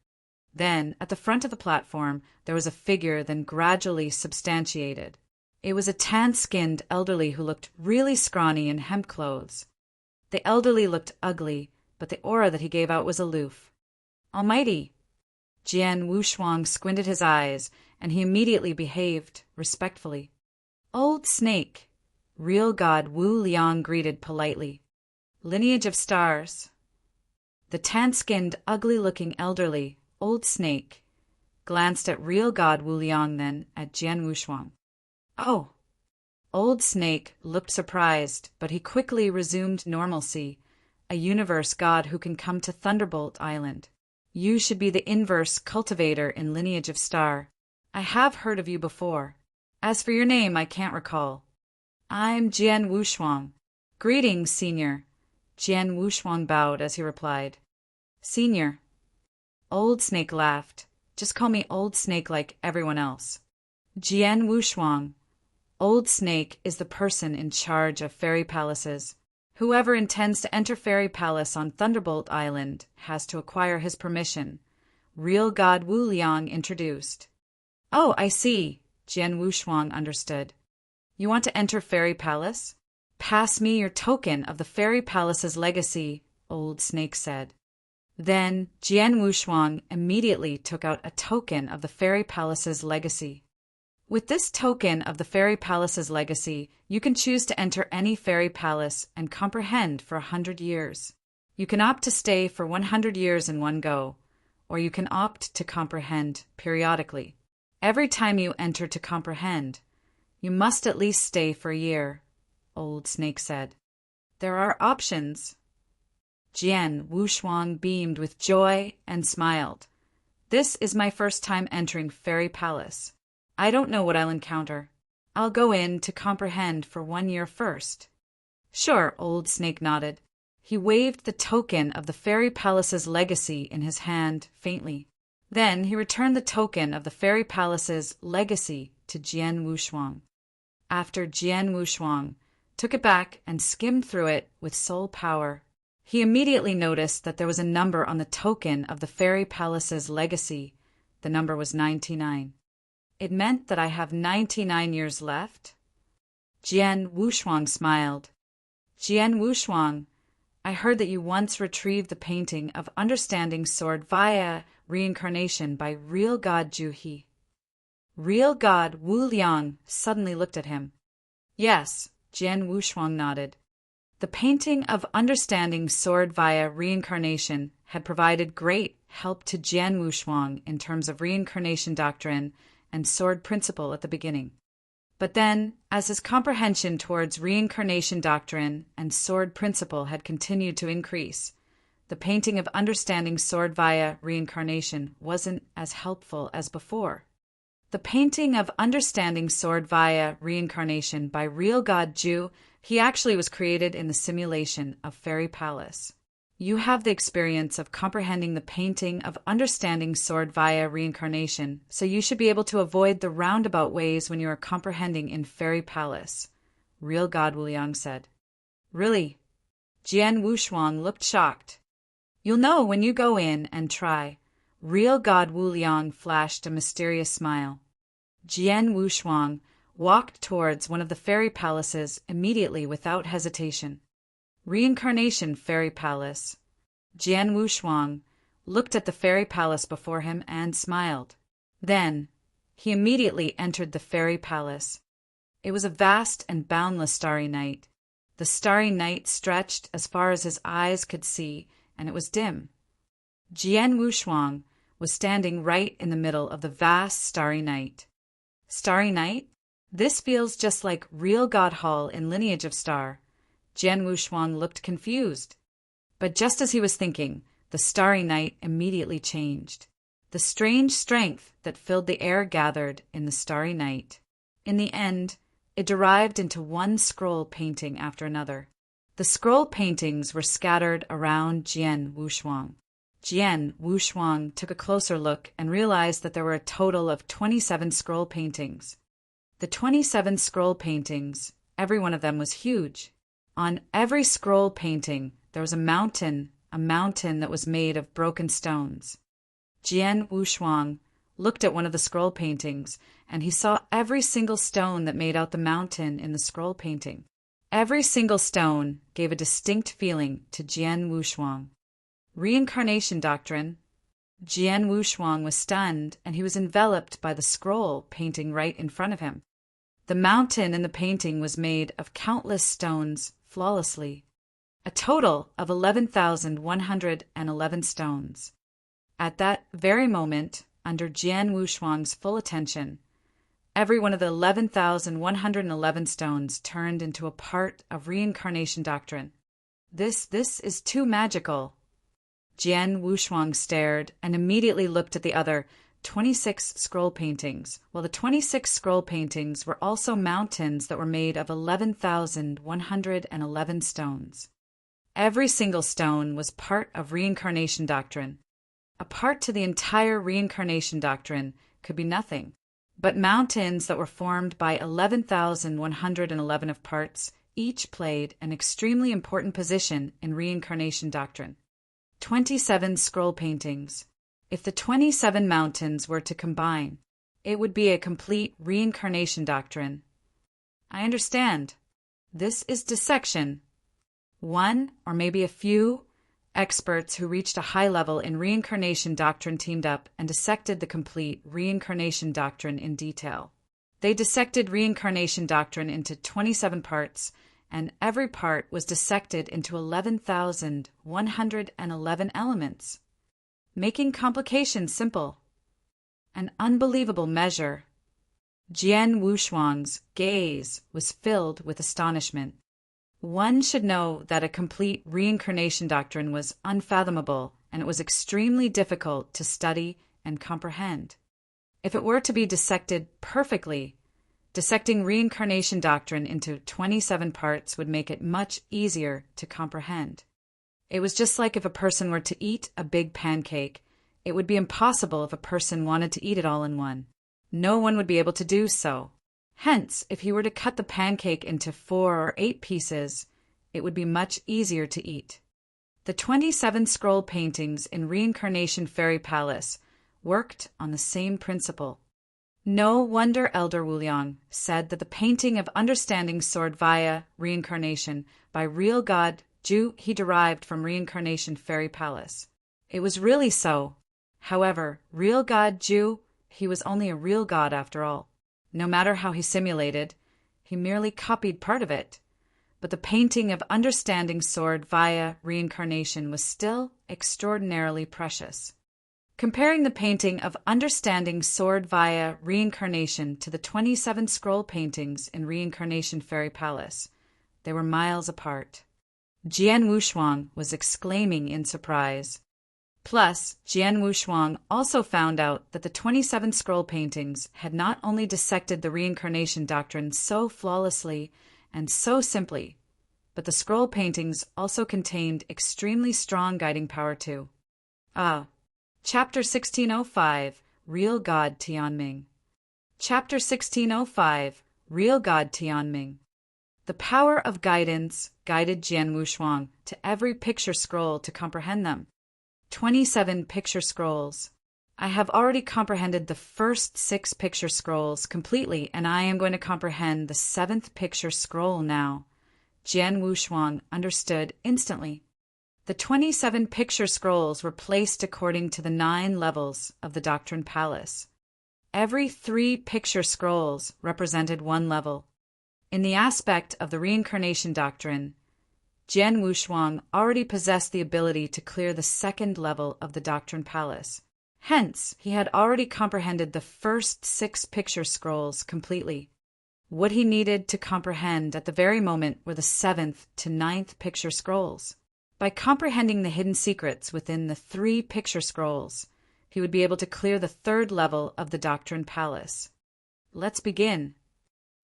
Then, at the front of the platform, there was a figure then gradually substantiated. It was a tan-skinned elderly who looked really scrawny in hemp clothes. The elderly looked ugly, but the aura that he gave out was aloof. Almighty! Jian Wushuang squinted his eyes, and he immediately behaved respectfully. Old Snake, real God Wu Liang greeted politely. Lineage of stars. The tan-skinned, ugly-looking elderly, Old Snake, glanced at real God Wu Liang, then at Jian Wushuang. Oh! Old Snake looked surprised, but he quickly resumed normalcy. A universe god who can come to Thunderbolt Island. You should be the inverse cultivator in Lineage of Star. I have heard of you before. As for your name, I can't recall. I'm Jian Wushuang. Greetings, Senior. Jian Wushuang bowed as he replied. Senior. Old Snake laughed. Just call me Old Snake like everyone else. Jian Wushuang. Old Snake is the person in charge of fairy palaces. Whoever intends to enter Fairy Palace on Thunderbolt Island has to acquire his permission. Real God Wu Liang introduced. Oh, I see. Jian Wushuang understood. You want to enter Fairy Palace? Pass me your token of the Fairy Palace's legacy, Old Snake said. Then Jian Wushuang immediately took out a token of the Fairy Palace's legacy. With this token of the Fairy Palace's legacy, you can choose to enter any fairy palace and comprehend for 100 years. You can opt to stay for 100 years in one go, or you can opt to comprehend periodically. Every time you enter to comprehend, you must at least stay for a year, Old Snake said. There are options. Jian Wushuang beamed with joy and smiled. This is my first time entering Fairy Palace. I don't know what I'll encounter. I'll go in to comprehend for 1 year first. Sure, Old Snake nodded. He waved the token of the Fairy Palace's legacy in his hand faintly. Then he returned the token of the Fairy Palace's legacy to Jian Wushuang. After Jian Wushuang took it back and skimmed through it with soul power, he immediately noticed that there was a number on the token of the Fairy Palace's legacy. The number was 99. It meant that I have 99 years left? Jian Wushuang smiled. Jian Wushuang, I heard that you once retrieved the painting of Understanding Sword via reincarnation by real God Juhi. Real God Wu Liang suddenly looked at him. Yes, Jian Wushuang nodded. The painting of Understanding Sword via reincarnation had provided great help to Jian Wushuang in terms of reincarnation doctrine and sword principle at the beginning. But then, as his comprehension towards reincarnation doctrine and sword principle had continued to increase, the painting of Understanding Sword via reincarnation wasn't as helpful as before. The painting of Understanding Sword via reincarnation by real God Ju, he actually was created in the simulation of Fairy Palace. You have the experience of comprehending the painting of Understanding Sword via reincarnation, so you should be able to avoid the roundabout ways when you are comprehending in Fairy Palace, real God Wu Liang said. Really? Jian Wushuang looked shocked. You'll know when you go in and try. Real God Wu Liang flashed a mysterious smile. Jian Wushuang walked towards one of the fairy palaces immediately without hesitation. Reincarnation Fairy Palace. Jian Wushuang looked at the fairy palace before him and smiled. Then, he immediately entered the fairy palace. It was a vast and boundless starry night. The starry night stretched as far as his eyes could see, and it was dim. Jian Wushuang was standing right in the middle of the vast starry night. Starry night? This feels just like real God Hall in Lineage of Star. Jian Wushuang looked confused. But just as he was thinking, the starry night immediately changed. The strange strength that filled the air gathered in the starry night. In the end, it derived into one scroll painting after another. The scroll paintings were scattered around Jian Wushuang. Jian Wushuang took a closer look and realized that there were a total of 27 scroll paintings. The 27 scroll paintings, every one of them was huge. On every scroll painting, there was a mountain that was made of broken stones. Jian Wushuang looked at one of the scroll paintings, and he saw every single stone that made out the mountain in the scroll painting. Every single stone gave a distinct feeling to Jian Wushuang. Reincarnation doctrine. Jian Wushuang was stunned, and he was enveloped by the scroll painting right in front of him. The mountain in the painting was made of countless stones flawlessly, a total of 11,111 stones. At that very moment, under Jian Wushuang's full attention, every one of the 11,111 stones turned into a part of reincarnation doctrine. This is too magical. Jian Wushuang stared and immediately looked at the other 26 scroll paintings, while the 26 scroll paintings were also mountains that were made of 11,111 stones. Every single stone was part of reincarnation doctrine. A part to the entire reincarnation doctrine could be nothing, but mountains that were formed by 11,111 of parts each played an extremely important position in reincarnation doctrine. 27 scroll paintings. If the 27 mountains were to combine, it would be a complete reincarnation doctrine. I understand. This is dissection. One, or maybe a few, experts who reached a high level in reincarnation doctrine teamed up and dissected the complete reincarnation doctrine in detail. They dissected reincarnation doctrine into 27 parts, and every part was dissected into 11,111 elements, making complications simple. An unbelievable measure. Jian Wushuang's gaze was filled with astonishment. One should know that a complete reincarnation doctrine was unfathomable, and it was extremely difficult to study and comprehend. If it were to be dissected perfectly, dissecting reincarnation doctrine into 27 parts would make it much easier to comprehend. It was just like if a person were to eat a big pancake. It would be impossible if a person wanted to eat it all in one. No one would be able to do so. Hence, if he were to cut the pancake into 4 or 8 pieces, it would be much easier to eat. The 27 scroll paintings in Reincarnation Fairy Palace worked on the same principle. No wonder Elder Wuliang said that the painting of Understanding Sword via Reincarnation by Real God Ju he derived from Reincarnation Fairy Palace. It was really so. However, Real God Ju, he was only a real god after all. No matter how he simulated, he merely copied part of it. But the painting of Understanding Sword via Reincarnation was still extraordinarily precious. Comparing the painting of Understanding Sword via Reincarnation to the 27 scroll paintings in Reincarnation Fairy Palace, they were miles apart. Jian Wushuang was exclaiming in surprise. Plus, Jian Wushuang also found out that the 27 scroll paintings had not only dissected the reincarnation doctrine so flawlessly and so simply, but the scroll paintings also contained extremely strong guiding power too. Chapter 1605, Real God Tianming. Chapter 1605, Real God Tianming. The power of guidance guided Jian Wushuang to every picture scroll to comprehend them. 27 picture scrolls. I have already comprehended the first 6 picture scrolls completely, and I am going to comprehend the 7th picture scroll now. Jian Wushuang understood instantly. The 27 picture scrolls were placed according to the 9 levels of the Doctrine Palace. Every 3 picture scrolls represented 1 level. In the aspect of the reincarnation doctrine, Jian Wushuang already possessed the ability to clear the 2nd level of the Doctrine Palace. Hence, he had already comprehended the first 6 picture scrolls completely. What he needed to comprehend at the very moment were the 7th to 9th picture scrolls. By comprehending the hidden secrets within the 3 picture scrolls, he would be able to clear the 3rd level of the Doctrine Palace. Let's begin.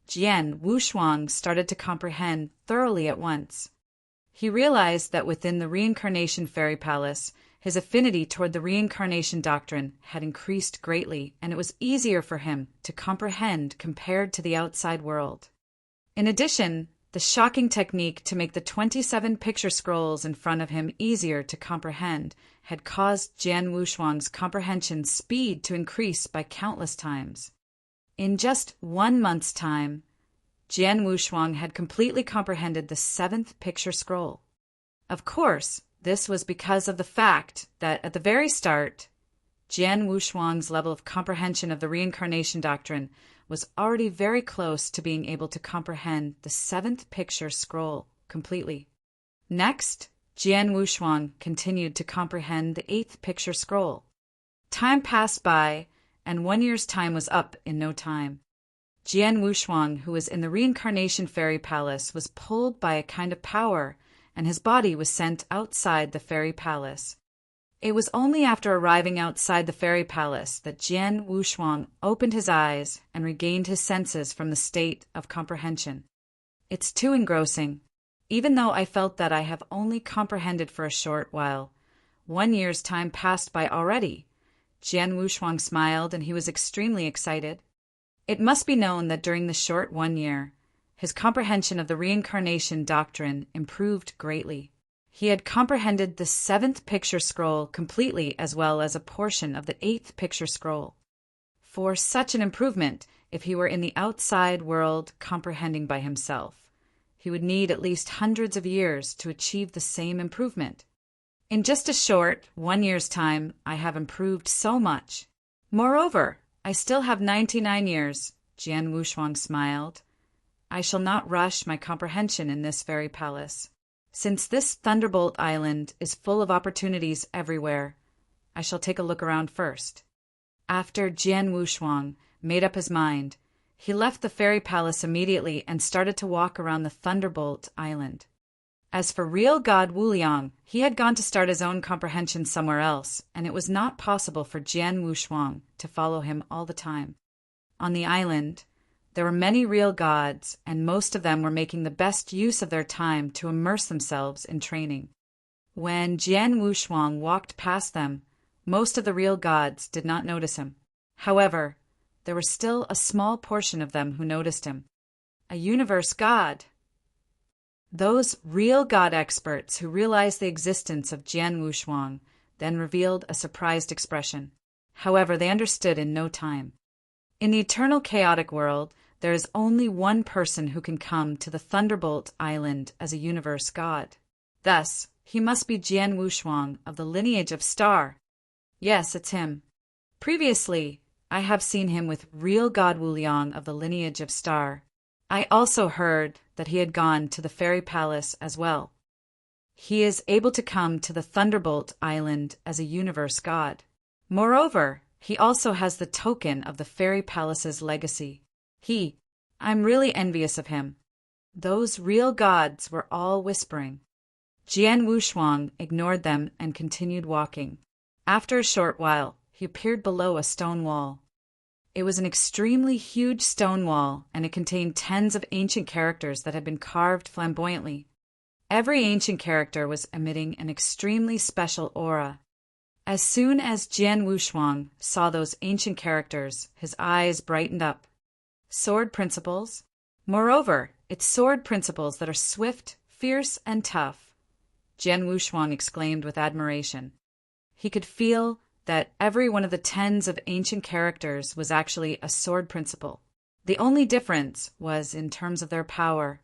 Jian Wushuang started to comprehend thoroughly at once. He realized that within the Reincarnation Fairy Palace, his affinity toward the reincarnation doctrine had increased greatly, and it was easier for him to comprehend compared to the outside world. In addition, The shocking technique to make the 27 picture scrolls in front of him easier to comprehend had caused Jian Wushuang's comprehension speed to increase by countless times. In just 1 month's time, Jian Wushuang had completely comprehended the 7th picture scroll. Of course, this was because of the fact that at the very start, Jian Wushuang's level of comprehension of the reincarnation doctrine was already very close to being able to comprehend the 7th picture scroll completely. Next, Jian Wushuang continued to comprehend the 8th picture scroll. Time passed by, and 1 year's time was up in no time. Jian Wushuang, who was in the reincarnation fairy palace, was pulled by a kind of power, and his body was sent outside the fairy palace. It was only after arriving outside the fairy palace that Jian Wushuang opened his eyes and regained his senses from the state of comprehension. It's too engrossing. Even though I felt that I have only comprehended for a short while, 1 year's time passed by already. Jian Wushuang smiled, and he was extremely excited. It must be known that during the short 1 year, his comprehension of the reincarnation doctrine improved greatly. He had comprehended the 7th picture scroll completely as well as a portion of the 8th picture scroll. For such an improvement, if he were in the outside world comprehending by himself, he would need at least hundreds of years to achieve the same improvement. In just a short 1 year's time, I have improved so much. Moreover, I still have 99 years, Jian Wushuang smiled. I shall not rush my comprehension in this fairy palace. Since this Thunderbolt Island is full of opportunities everywhere, I shall take a look around first. After Jian Wushuang made up his mind, he left the fairy palace immediately and started to walk around the Thunderbolt Island. As for real God Wuliang, he had gone to start his own comprehension somewhere else, and it was not possible for Jian Wushuang to follow him all the time. On the island, there were many real gods, and most of them were making the best use of their time to immerse themselves in training. When Jian Wushuang walked past them, most of the real gods did not notice him. However, there was still a small portion of them who noticed him. A universe god! Those real god experts who realized the existence of Jian Wushuang then revealed a surprised expression. However, they understood in no time. In the eternal chaotic world, there is only one person who can come to the Thunderbolt Island as a universe god. Thus, he must be Jian Wushuang of the lineage of Star. Yes, it's him. Previously, I have seen him with real God Wuliang of the lineage of Star. I also heard that he had gone to the fairy palace as well. He is able to come to the Thunderbolt Island as a universe god. Moreover, he also has the token of the fairy palace's legacy. I'm really envious of him. Those real gods were all whispering. Jian Wushuang ignored them and continued walking. After a short while, he appeared below a stone wall. It was an extremely huge stone wall, and it contained tens of ancient characters that had been carved flamboyantly. Every ancient character was emitting an extremely special aura. As soon as Jian Wushuang saw those ancient characters, his eyes brightened up. Sword principles. Moreover, it's sword principles that are swift, fierce, and tough. Jian Wushuang exclaimed with admiration. He could feel that every one of the tens of ancient characters was actually a sword principle. The only difference was in terms of their power.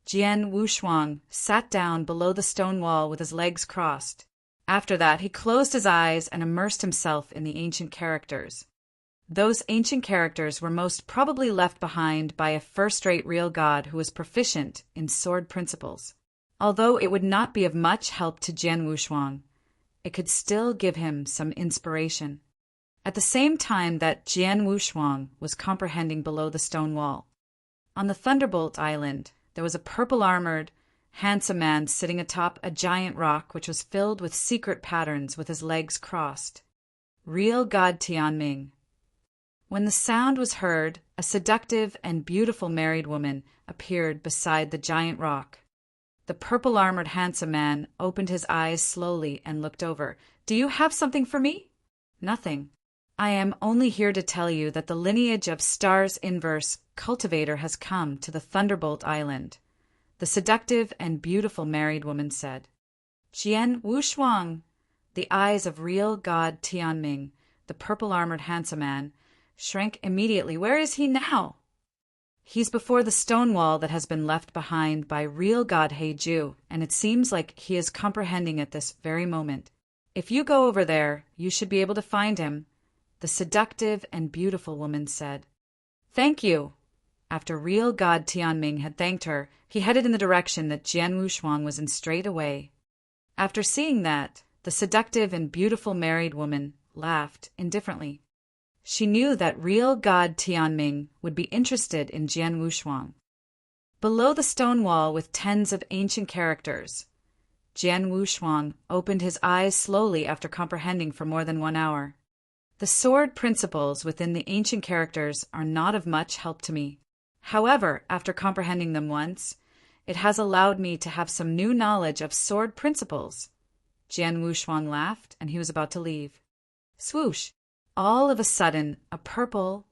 Jian Wushuang sat down below the stone wall with his legs crossed. After that, he closed his eyes and immersed himself in the ancient characters. Those ancient characters were most probably left behind by a first-rate real god who was proficient in sword principles. Although it would not be of much help to Jian Wushuang, it could still give him some inspiration. At the same time that Jian Wushuang was comprehending below the stone wall, on the Thunderbolt Island, there was a purple-armored, handsome man sitting atop a giant rock which was filled with secret patterns with his legs crossed. Real God Tianming. When the sound was heard, a seductive and beautiful married woman appeared beside the giant rock. The purple-armored handsome man opened his eyes slowly and looked over. "Do you have something for me?" "Nothing. I am only here to tell you that the lineage of Star's inverse cultivator has come to the Thunderbolt Island. the seductive and beautiful married woman said. Jian Wushuang! The eyes of real god Tianming, the purple-armored handsome man, shrank immediately. Where is he now? He's before the stone wall that has been left behind by real god Heiju, and it seems like he is comprehending at this very moment. If you go over there, you should be able to find him, the seductive and beautiful woman said. Thank you. After real god Tianming had thanked her, he headed in the direction that Jian Wushuang was in straight away. After seeing that, the seductive and beautiful married woman laughed indifferently. She knew that real god Tianming would be interested in Jian Wushuang. Below the stone wall with tens of ancient characters, Jian Wushuang opened his eyes slowly after comprehending for more than 1 hour. The sword principles within the ancient characters are not of much help to me. However, after comprehending them once, it has allowed me to have some new knowledge of sword principles. Jian Wushuang laughed, and he was about to leave. Swoosh! All of a sudden, a purple,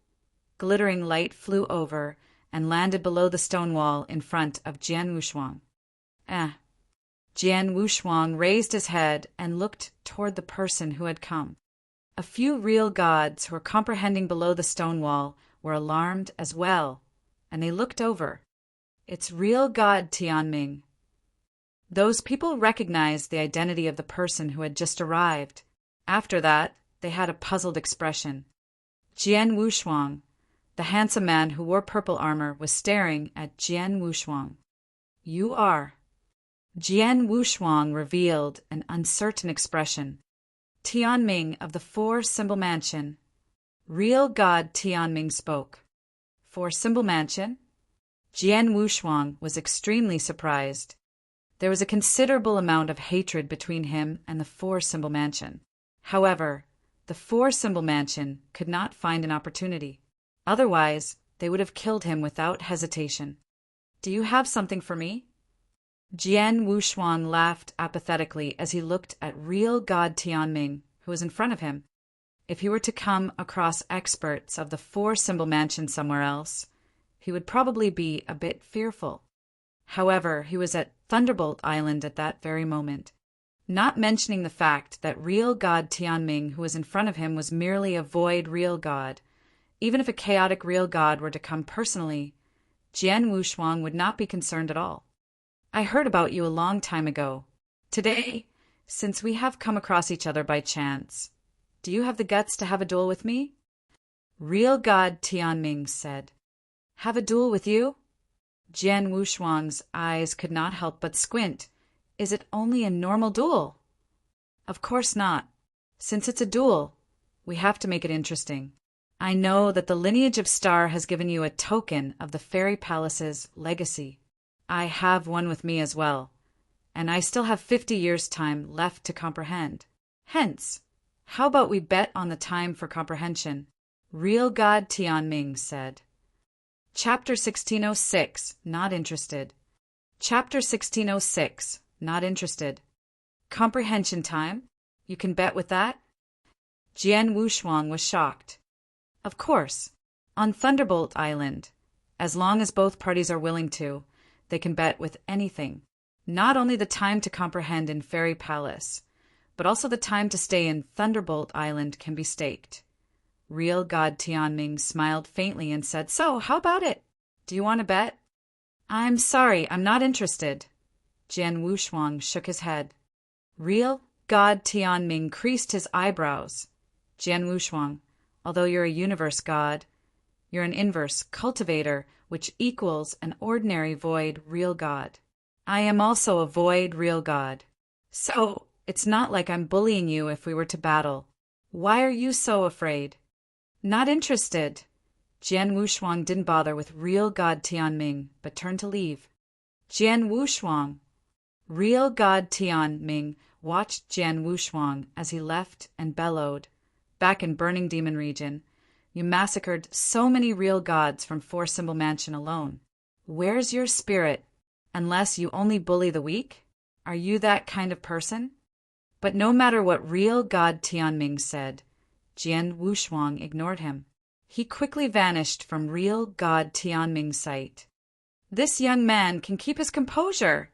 glittering light flew over and landed below the stone wall in front of Jian Wushuang. Jian Wushuang raised his head and looked toward the person who had come. A few real gods who were comprehending below the stone wall were alarmed as well, and they looked over. It's real god Tianming. Those people recognized the identity of the person who had just arrived. After that, they had a puzzled expression. Jian Wushuang, the handsome man who wore purple armor, was staring at Jian Wushuang. You are. Jian Wushuang revealed an uncertain expression. Tianming of the Four-Symbol Mansion. Real god Tianming spoke. Four-Symbol Mansion? Jian Wushuang was extremely surprised. There was a considerable amount of hatred between him and the Four-Symbol Mansion. However, the Four-Symbol Mansion could not find an opportunity. Otherwise, they would have killed him without hesitation. Do you have something for me? Jian Wushuang laughed apathetically as he looked at real god Tianming, who was in front of him. If he were to come across experts of the Four-Symbol Mansion somewhere else, he would probably be a bit fearful. However, he was at Thunderbolt Island at that very moment. Not mentioning the fact that real god Tianming, who was in front of him, was merely a void real god. Even if a chaotic real god were to come personally, Jian Wushuang would not be concerned at all. I heard about you a long time ago. Today, since we have come across each other by chance, do you have the guts to have a duel with me? Real god Tianming said. Have a duel with you? Jian Wushuang's eyes could not help but squint. Is it only a normal duel? Of course not. Since it's a duel, we have to make it interesting. I know that the lineage of Star has given you a token of the Fairy Palace's legacy. I have one with me as well, and I still have 50 years' time left to comprehend. Hence, how about we bet on the time for comprehension? Real god Tianming said. Chapter 1606, not interested. Chapter 1606, not interested. Comprehension time? You can bet with that? Jian Wushuang was shocked. Of course, on Thunderbolt Island, as long as both parties are willing to, they can bet with anything. Not only the time to comprehend in Fairy Palace, but also the time to stay in Thunderbolt Island can be staked. Real god Tianming smiled faintly and said, So, how about it? Do you want to bet? I'm sorry, I'm not interested. Jian Wushuang shook his head. Real god Tianming creased his eyebrows. Jian Wushuang, although you're a universe god, you're an inverse cultivator, which equals an ordinary void real god. I am also a void real god. So, it's not like I'm bullying you if we were to battle. Why are you so afraid? Not interested. Jian Wushuang didn't bother with real god Tianming, but turned to leave. Jian Wushuang. Real god Tianming watched Jian Wushuang as he left and bellowed. Back in Burning Demon region, you massacred so many real gods from Four-Symbol Mansion alone. Where's your spirit? Unless you only bully the weak? Are you that kind of person? But no matter what real god Tianming said, Jian Wushuang ignored him. He quickly vanished from real god Tianming's sight. This young man can keep his composure.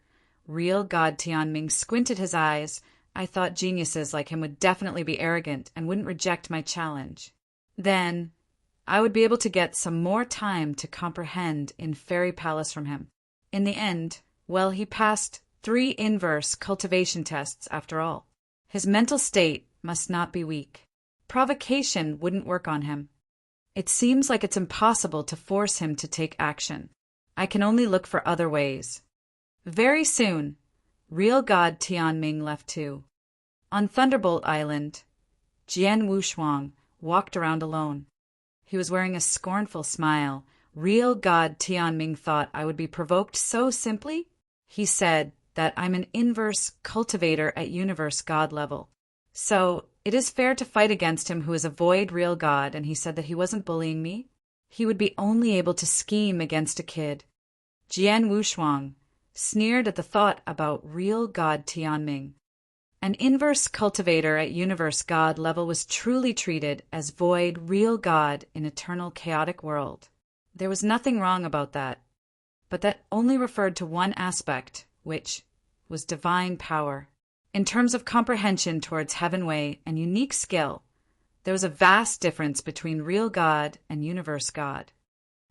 Real God Tianming squinted his eyes. I thought geniuses like him would definitely be arrogant and wouldn't reject my challenge. Then I would be able to get some more time to comprehend in Fairy Palace from him. In the end, well, he passed 3 inverse cultivation tests after all. His mental state must not be weak. Provocation wouldn't work on him. It seems like it's impossible to force him to take action. I can only look for other ways. Very soon, real God Tianming left too. On Thunderbolt Island, Jian Wushuang walked around alone. He was wearing a scornful smile. Real God Tianming thought I would be provoked so simply? He said that I'm an inverse cultivator at universe God level. So it is fair to fight against him who is a void real God, and he said that he wasn't bullying me. He would be only able to scheme against a kid. Jian Wushuang sneered at the thought about real God Tianming. An inverse cultivator at universe God level was truly treated as void real God in eternal chaotic world. There was nothing wrong about that, but that only referred to one aspect, which was divine power. In terms of comprehension towards Heaven Way and unique skill, there was a vast difference between real God and universe God,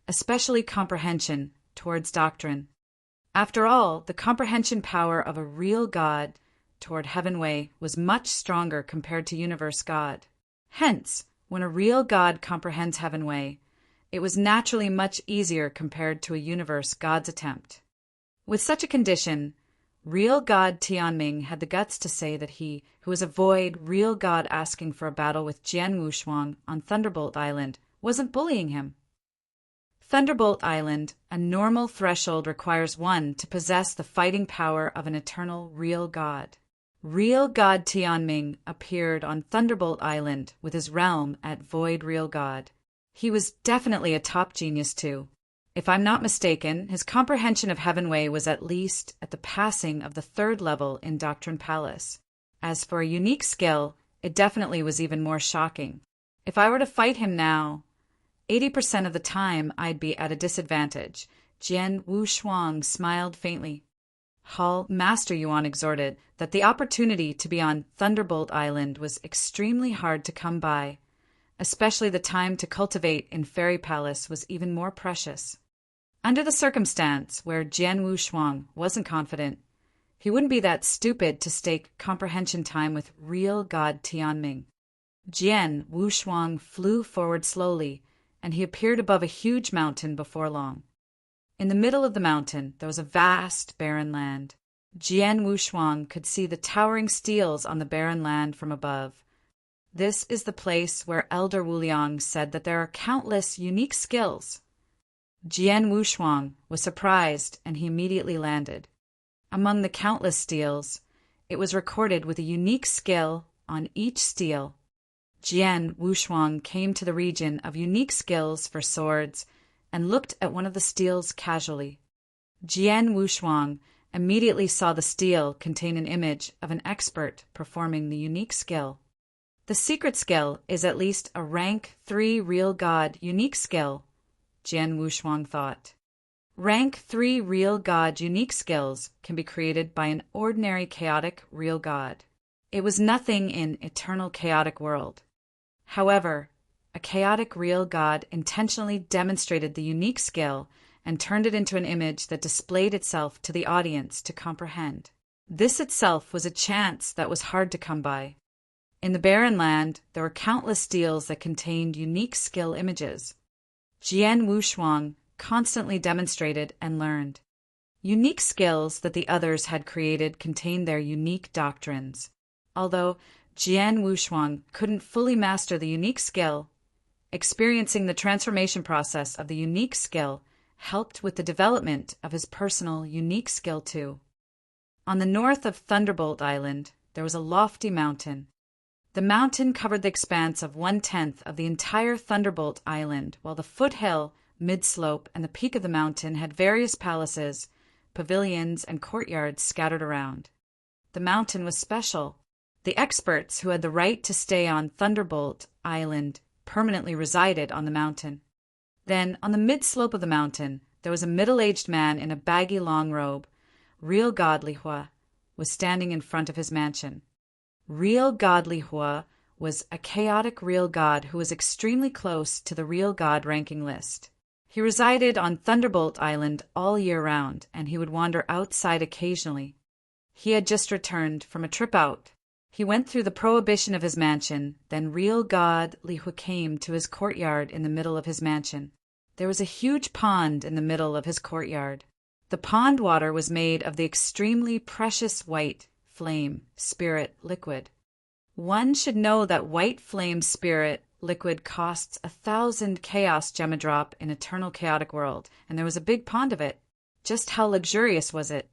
especially comprehension towards doctrine. After all, the comprehension power of a real God toward Heaven Way was much stronger compared to universe God. Hence, when a real God comprehends Heaven Way, it was naturally much easier compared to a universe God's attempt. With such a condition, real God Tianming had the guts to say that he, who was a void real God asking for a battle with Jian Wushuang on Thunderbolt Island, wasn't bullying him. Thunderbolt Island, a normal threshold requires one to possess the fighting power of an eternal real God. Real God Tianming appeared on Thunderbolt Island with his realm at Void Real God. He was definitely a top genius too. If I'm not mistaken, his comprehension of Heaven Way was at least at the passing of the 3rd level in Doctrine Palace. As for a unique skill, it definitely was even more shocking. If I were to fight him now, 80% of the time I'd be at a disadvantage. Jian Wushuang smiled faintly. Master Yuan exhorted that the opportunity to be on Thunderbolt Island was extremely hard to come by. Especially the time to cultivate in Fairy Palace was even more precious. Under the circumstance where Jian Wushuang wasn't confident, he wouldn't be that stupid to stake comprehension time with real God Tianming. Jian Wushuang flew forward slowly, and he appeared above a huge mountain before long. In the middle of the mountain, there was a vast barren land. Jian Wushuang could see the towering steels on the barren land from above. This is the place where Elder Wuliang said that there are countless unique skills. Jian Wushuang was surprised, and he immediately landed. Among the countless steels, it was recorded with a unique skill on each steel. Jian Wushuang came to the region of unique skills for swords and looked at one of the steels casually. Jian Wushuang immediately saw the steel contain an image of an expert performing the unique skill. The secret skill is at least a rank 3 real God unique skill, Jian Wushuang thought. Rank 3 real God unique skills can be created by an ordinary chaotic real God. It was nothing in eternal chaotic world. However, a chaotic real God intentionally demonstrated the unique skill and turned it into an image that displayed itself to the audience to comprehend. This itself was a chance that was hard to come by. In the barren land, there were countless steels that contained unique skill images. Jian Wushuang constantly demonstrated and learned. Unique skills that the others had created contained their unique doctrines. Although Jian Wushuang couldn't fully master the unique skill, experiencing the transformation process of the unique skill helped with the development of his personal unique skill too. On the north of Thunderbolt Island, there was a lofty mountain. The mountain covered the expanse of 1/10 of the entire Thunderbolt Island, while the foothill, mid-slope, and the peak of the mountain had various palaces, pavilions, and courtyards scattered around. The mountain was special. The experts who had the right to stay on Thunderbolt Island permanently resided on the mountain. Then, on the mid-slope of the mountain, there was a middle-aged man in a baggy long robe. Real God Li Hua was standing in front of his mansion. Real God Li Hua was a chaotic real god who was extremely close to the real god ranking list. He resided on Thunderbolt Island all year round, and he would wander outside occasionally. He had just returned from a trip out. He went through the prohibition of his mansion, then real god Li Hua came to his courtyard in the middle of his mansion. There was a huge pond in the middle of his courtyard. The pond water was made of the extremely precious white flame spirit liquid. One should know that white flame spirit liquid costs 1,000 chaos gem drop in eternal chaotic world, and there was a big pond of it. Just how luxurious was it?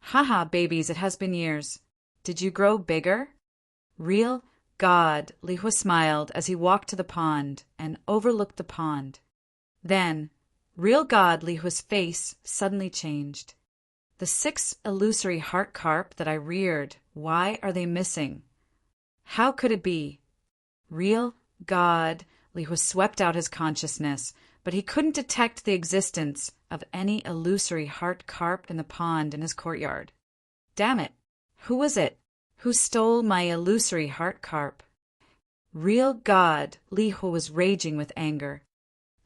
Haha, babies, it has been years. Did you grow bigger? Real God Li Hua smiled as he walked to the pond and overlooked the pond. Then, real God Li Hua's face suddenly changed. The 6 illusory heart carp that I reared, why are they missing? How could it be? Real God Li Hua swept out his consciousness, but he couldn't detect the existence of any illusory heart carp in the pond in his courtyard. Damn it! Who was it? Who stole my illusory heart carp? Real God Li Hua was raging with anger.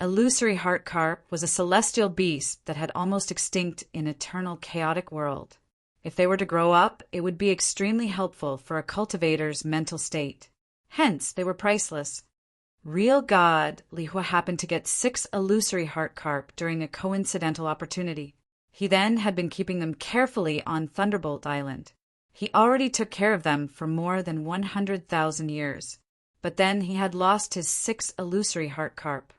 Illusory heart carp was a celestial beast that had almost extinct in eternal chaotic world. If they were to grow up, it would be extremely helpful for a cultivator's mental state. Hence, they were priceless. Real God Li Hua happened to get 6 illusory heart carp during a coincidental opportunity. He then had been keeping them carefully on Thunderbolt Island. He already took care of them for more than 100,000 years. But then he had lost his 6 illusory heart carp.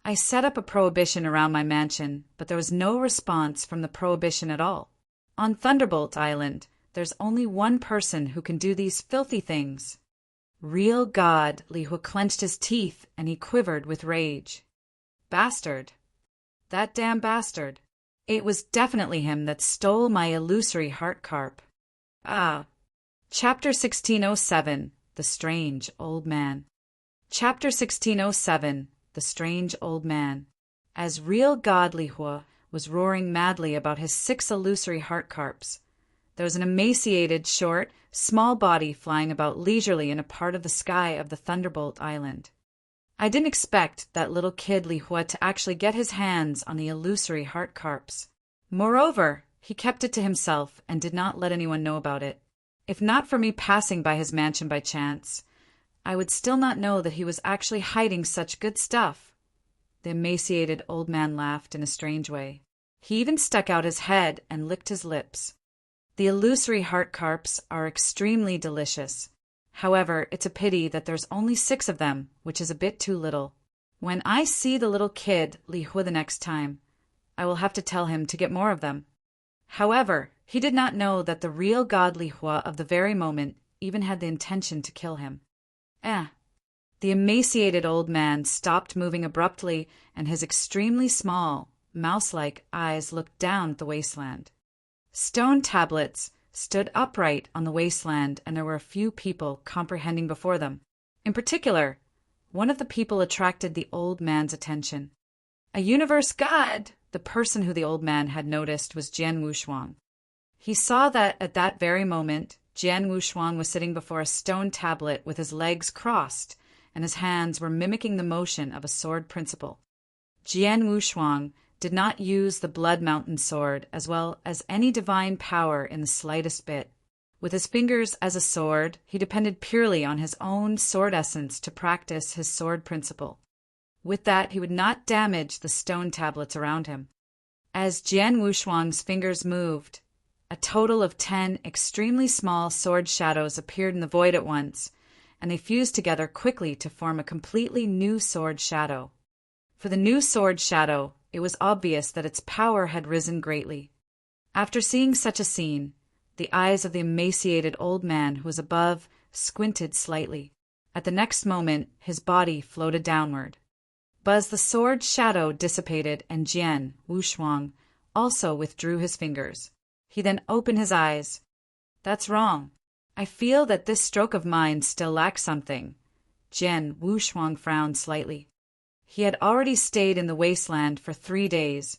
I set up a prohibition around my mansion, but there was no response from the prohibition at all. On Thunderbolt Island, there's only one person who can do these filthy things. Real God Li Hua clenched his teeth and he quivered with rage. Bastard. That damn bastard. It was definitely him that stole my illusory heart carp. Ah. Chapter 1607, The Strange Old Man. Chapter 1607, The Strange Old Man. As real God Li Hua was roaring madly about his 6 illusory heart carps, there was an emaciated, short, small body flying about leisurely in a part of the sky of the Thunderbolt Island. I didn't expect that little kid Li Hua to actually get his hands on the illusory heart carps. Moreover, he kept it to himself and did not let anyone know about it. If not for me passing by his mansion by chance, I would still not know that he was actually hiding such good stuff. The emaciated old man laughed in a strange way. He even stuck out his head and licked his lips. The illusory heart carps are extremely delicious. However, it's a pity that there's only 6 of them, which is a bit too little. When I see the little kid Li Hua the next time, I will have to tell him to get more of them. However, he did not know that the real God Li Hua of the very moment even had the intention to kill him. The emaciated old man stopped moving abruptly, and his extremely small, mouse-like eyes looked down at the wasteland. Stone tablets stood upright on the wasteland, and there were a few people comprehending before them. In particular, one of the people attracted the old man's attention. A universe god! The person who the old man had noticed was Jian Wushuang. He saw that at that very moment, Jian Wushuang was sitting before a stone tablet with his legs crossed, and his hands were mimicking the motion of a sword principle. Jian Wushuang did not use the Blood Mountain sword as well as any divine power in the slightest bit. With his fingers as a sword, he depended purely on his own sword essence to practice his sword principle. With that, he would not damage the stone tablets around him. As Jian Wushuang's fingers moved, a total of 10 extremely small sword shadows appeared in the void at once, and they fused together quickly to form a completely new sword shadow. For the new sword shadow, it was obvious that its power had risen greatly. After seeing such a scene, the eyes of the emaciated old man who was above squinted slightly. At the next moment, his body floated downward. But as the sword shadow dissipated and Jian Wushuang also withdrew his fingers, he then opened his eyes. That's wrong. I feel that this stroke of mine still lacks something. Jian Wushuang frowned slightly. He had already stayed in the wasteland for 3 days.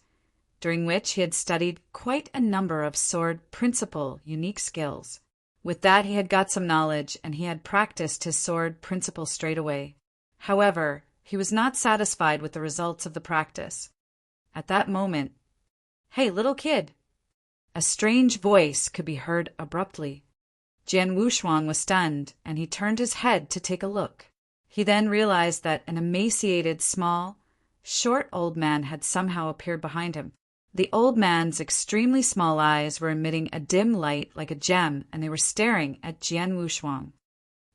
during which he had studied quite a number of sword principle unique skills. With that he had got some knowledge, and he had practiced his sword principle straight away. However, he was not satisfied with the results of the practice. At that moment, "Hey, little kid!" a strange voice could be heard abruptly. Jian Wushuang was stunned, and he turned his head to take a look. He then realized that an emaciated, small, short old man had somehow appeared behind him. The old man's extremely small eyes were emitting a dim light like a gem, and they were staring at Jian Wushuang.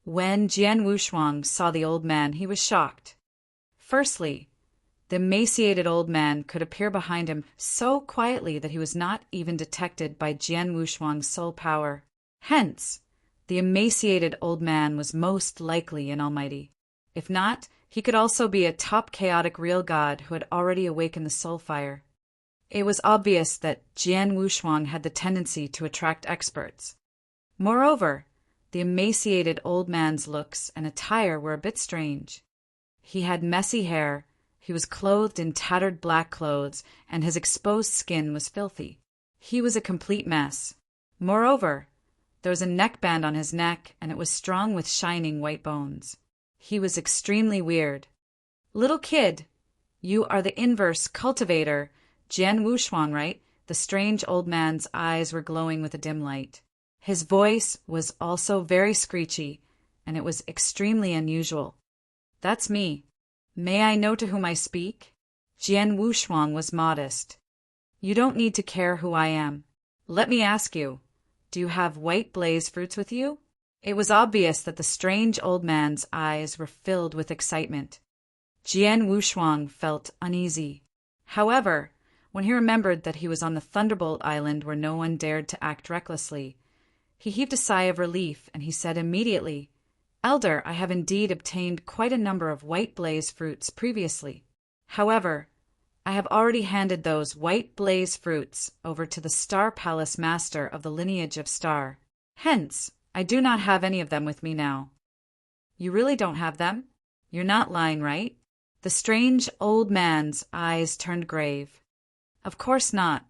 When Jian Wushuang saw the old man, he was shocked. Firstly, the emaciated old man could appear behind him so quietly that he was not even detected by Jian Wushuang's soul power. Hence, the emaciated old man was most likely an almighty. If not, he could also be a top chaotic real god who had already awakened the soul fire. It was obvious that Jian Wushuang had the tendency to attract experts. Moreover, the emaciated old man's looks and attire were a bit strange. He had messy hair, he was clothed in tattered black clothes, and his exposed skin was filthy. He was a complete mess. Moreover, there was a neckband on his neck, and it was strung with shining white bones. He was extremely weird. "Little kid, you are the inverse cultivator, Jian Wushuang, right?" The strange old man's eyes were glowing with a dim light. His voice was also very screechy, and it was extremely unusual. "That's me. May I know to whom I speak?" Jian Wushuang was modest. "You don't need to care who I am. Let me ask you, do you have white blaze fruits with you?" It was obvious that the strange old man's eyes were filled with excitement. Jian Wushuang felt uneasy. However, when he remembered that he was on the Thunderbolt Island where no one dared to act recklessly, he heaved a sigh of relief, and he said immediately, "Elder, I have indeed obtained quite a number of white blaze fruits previously. However, I have already handed those white blaze fruits over to the Star Palace Master of the lineage of Star. Hence, I do not have any of them with me now." "You really don't have them? You're not lying, right?" The strange old man's eyes turned grave. "Of course not.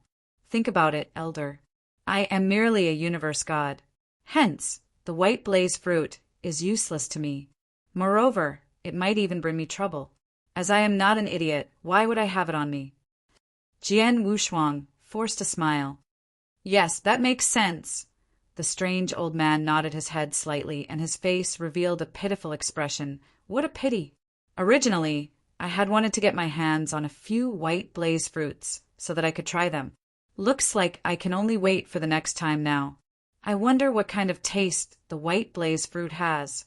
Think about it, Elder. I am merely a universe god. Hence, the white blaze fruit is useless to me. Moreover, it might even bring me trouble. As I am not an idiot, why would I have it on me?" Jian Wushuang forced a smile. "Yes, that makes sense." The strange old man nodded his head slightly, and his face revealed a pitiful expression. "What a pity! Originally, I had wanted to get my hands on a few white blaze fruits so that I could try them. Looks like I can only wait for the next time now. I wonder what kind of taste the white blaze fruit has."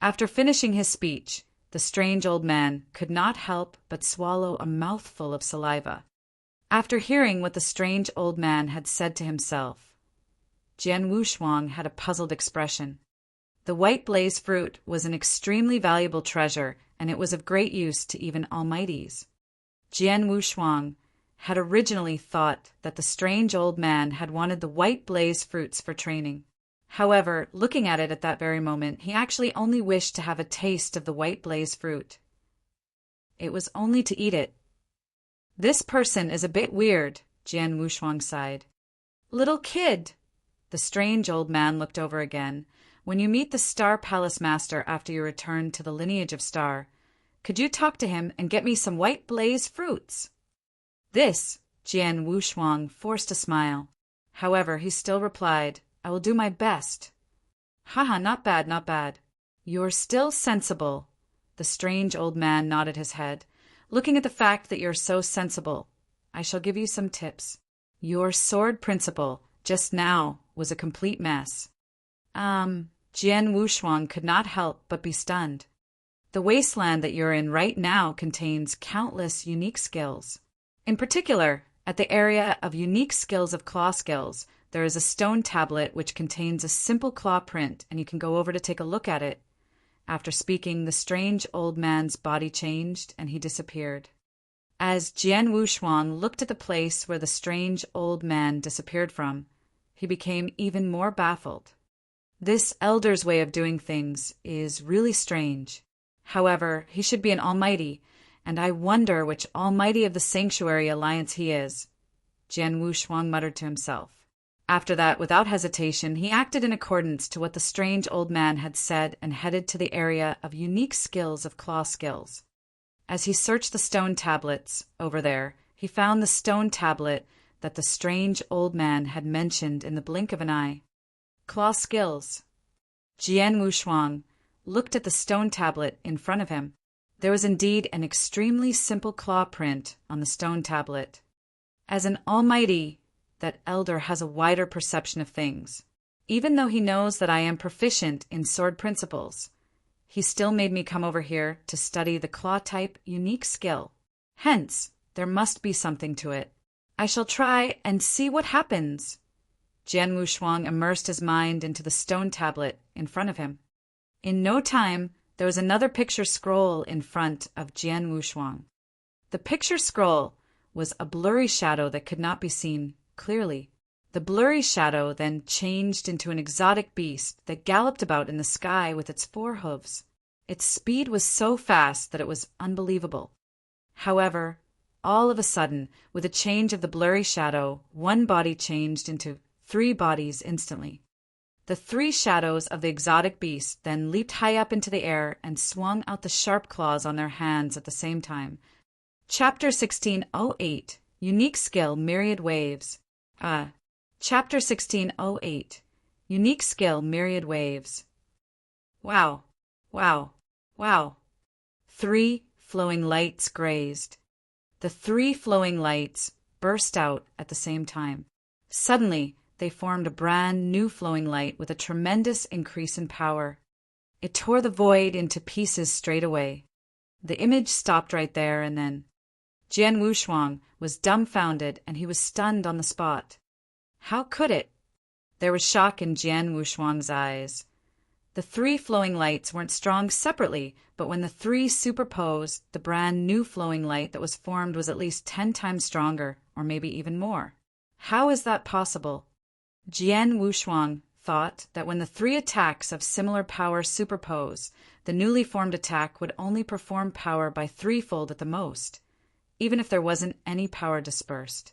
After finishing his speech, the strange old man could not help but swallow a mouthful of saliva. After hearing what the strange old man had said to himself, Jian Wushuang had a puzzled expression. The white blaze fruit was an extremely valuable treasure, and it was of great use to even almighties. Jian Wushuang had originally thought that the strange old man had wanted the white blaze fruits for training. However, looking at it at that very moment, he actually only wished to have a taste of the white blaze fruit. It was only to eat it. "This person is a bit weird," Jian Wushuang sighed. "Little kid," the strange old man looked over again, "when you meet the Star Palace Master after you return to the lineage of Star, could you talk to him and get me some white blaze fruits?" This, Jian Wushuang forced a smile. However, he still replied, "I will do my best." "Haha, not bad, not bad. You're still sensible." The strange old man nodded his head. "Looking at the fact that you're so sensible, I shall give you some tips. Your sword principle, just now, was a complete mess." Jian Wushuang could not help but be stunned. "The wasteland that you're in right now contains countless unique skills. In particular, at the area of unique skills of claw skills, there is a stone tablet which contains a simple claw print, and you can go over to take a look at it." After speaking, the strange old man's body changed, and he disappeared. As Jian Wushuang looked at the place where the strange old man disappeared from, he became even more baffled. This elder's way of doing things is really strange. However, he should be an almighty, and I wonder which almighty of the Sanctuary Alliance he is. Jian Wushuang muttered to himself. After that, without hesitation, he acted in accordance to what the strange old man had said and headed to the area of unique skills of claw skills. As he searched the stone tablets over there, he found the stone tablet that the strange old man had mentioned in the blink of an eye. Claw skills. Jian Wushuang looked at the stone tablet in front of him. There was indeed an extremely simple claw print on the stone tablet. As an almighty, that elder has a wider perception of things. Even though he knows that I am proficient in sword principles, he still made me come over here to study the claw-type unique skill. Hence, there must be something to it. I shall try and see what happens. Jian Wushuang immersed his mind into the stone tablet in front of him. In no time, there was another picture scroll in front of Jian Wushuang. The picture scroll was a blurry shadow that could not be seen clearly. The blurry shadow then changed into an exotic beast that galloped about in the sky with its 4 hooves. Its speed was so fast that it was unbelievable. However, all of a sudden, with a change of the blurry shadow, one body changed into 3 bodies instantly. The 3 shadows of the exotic beast then leaped high up into the air and swung out the sharp claws on their hands at the same time. Chapter 1608, Unique Skill, Myriad Waves. Chapter 1608, Unique Skill, Myriad Waves. Wow, wow, wow. 3 flowing lights grazed. The 3 flowing lights burst out at the same time. Suddenly, they formed a brand new flowing light with a tremendous increase in power. It tore the void into pieces straight away. The image stopped right there and then. Jian Wushuang was dumbfounded and he was stunned on the spot. How could it? There was shock in Jian Wushuang's eyes. The 3 flowing lights weren't strong separately, but when the 3 superposed, the brand new flowing light that was formed was at least 10 times stronger, or maybe even more. How is that possible? Jian Wushuang thought that when the 3 attacks of similar power superpose, the newly formed attack would only perform power by 3-fold at the most, even if there wasn't any power dispersed.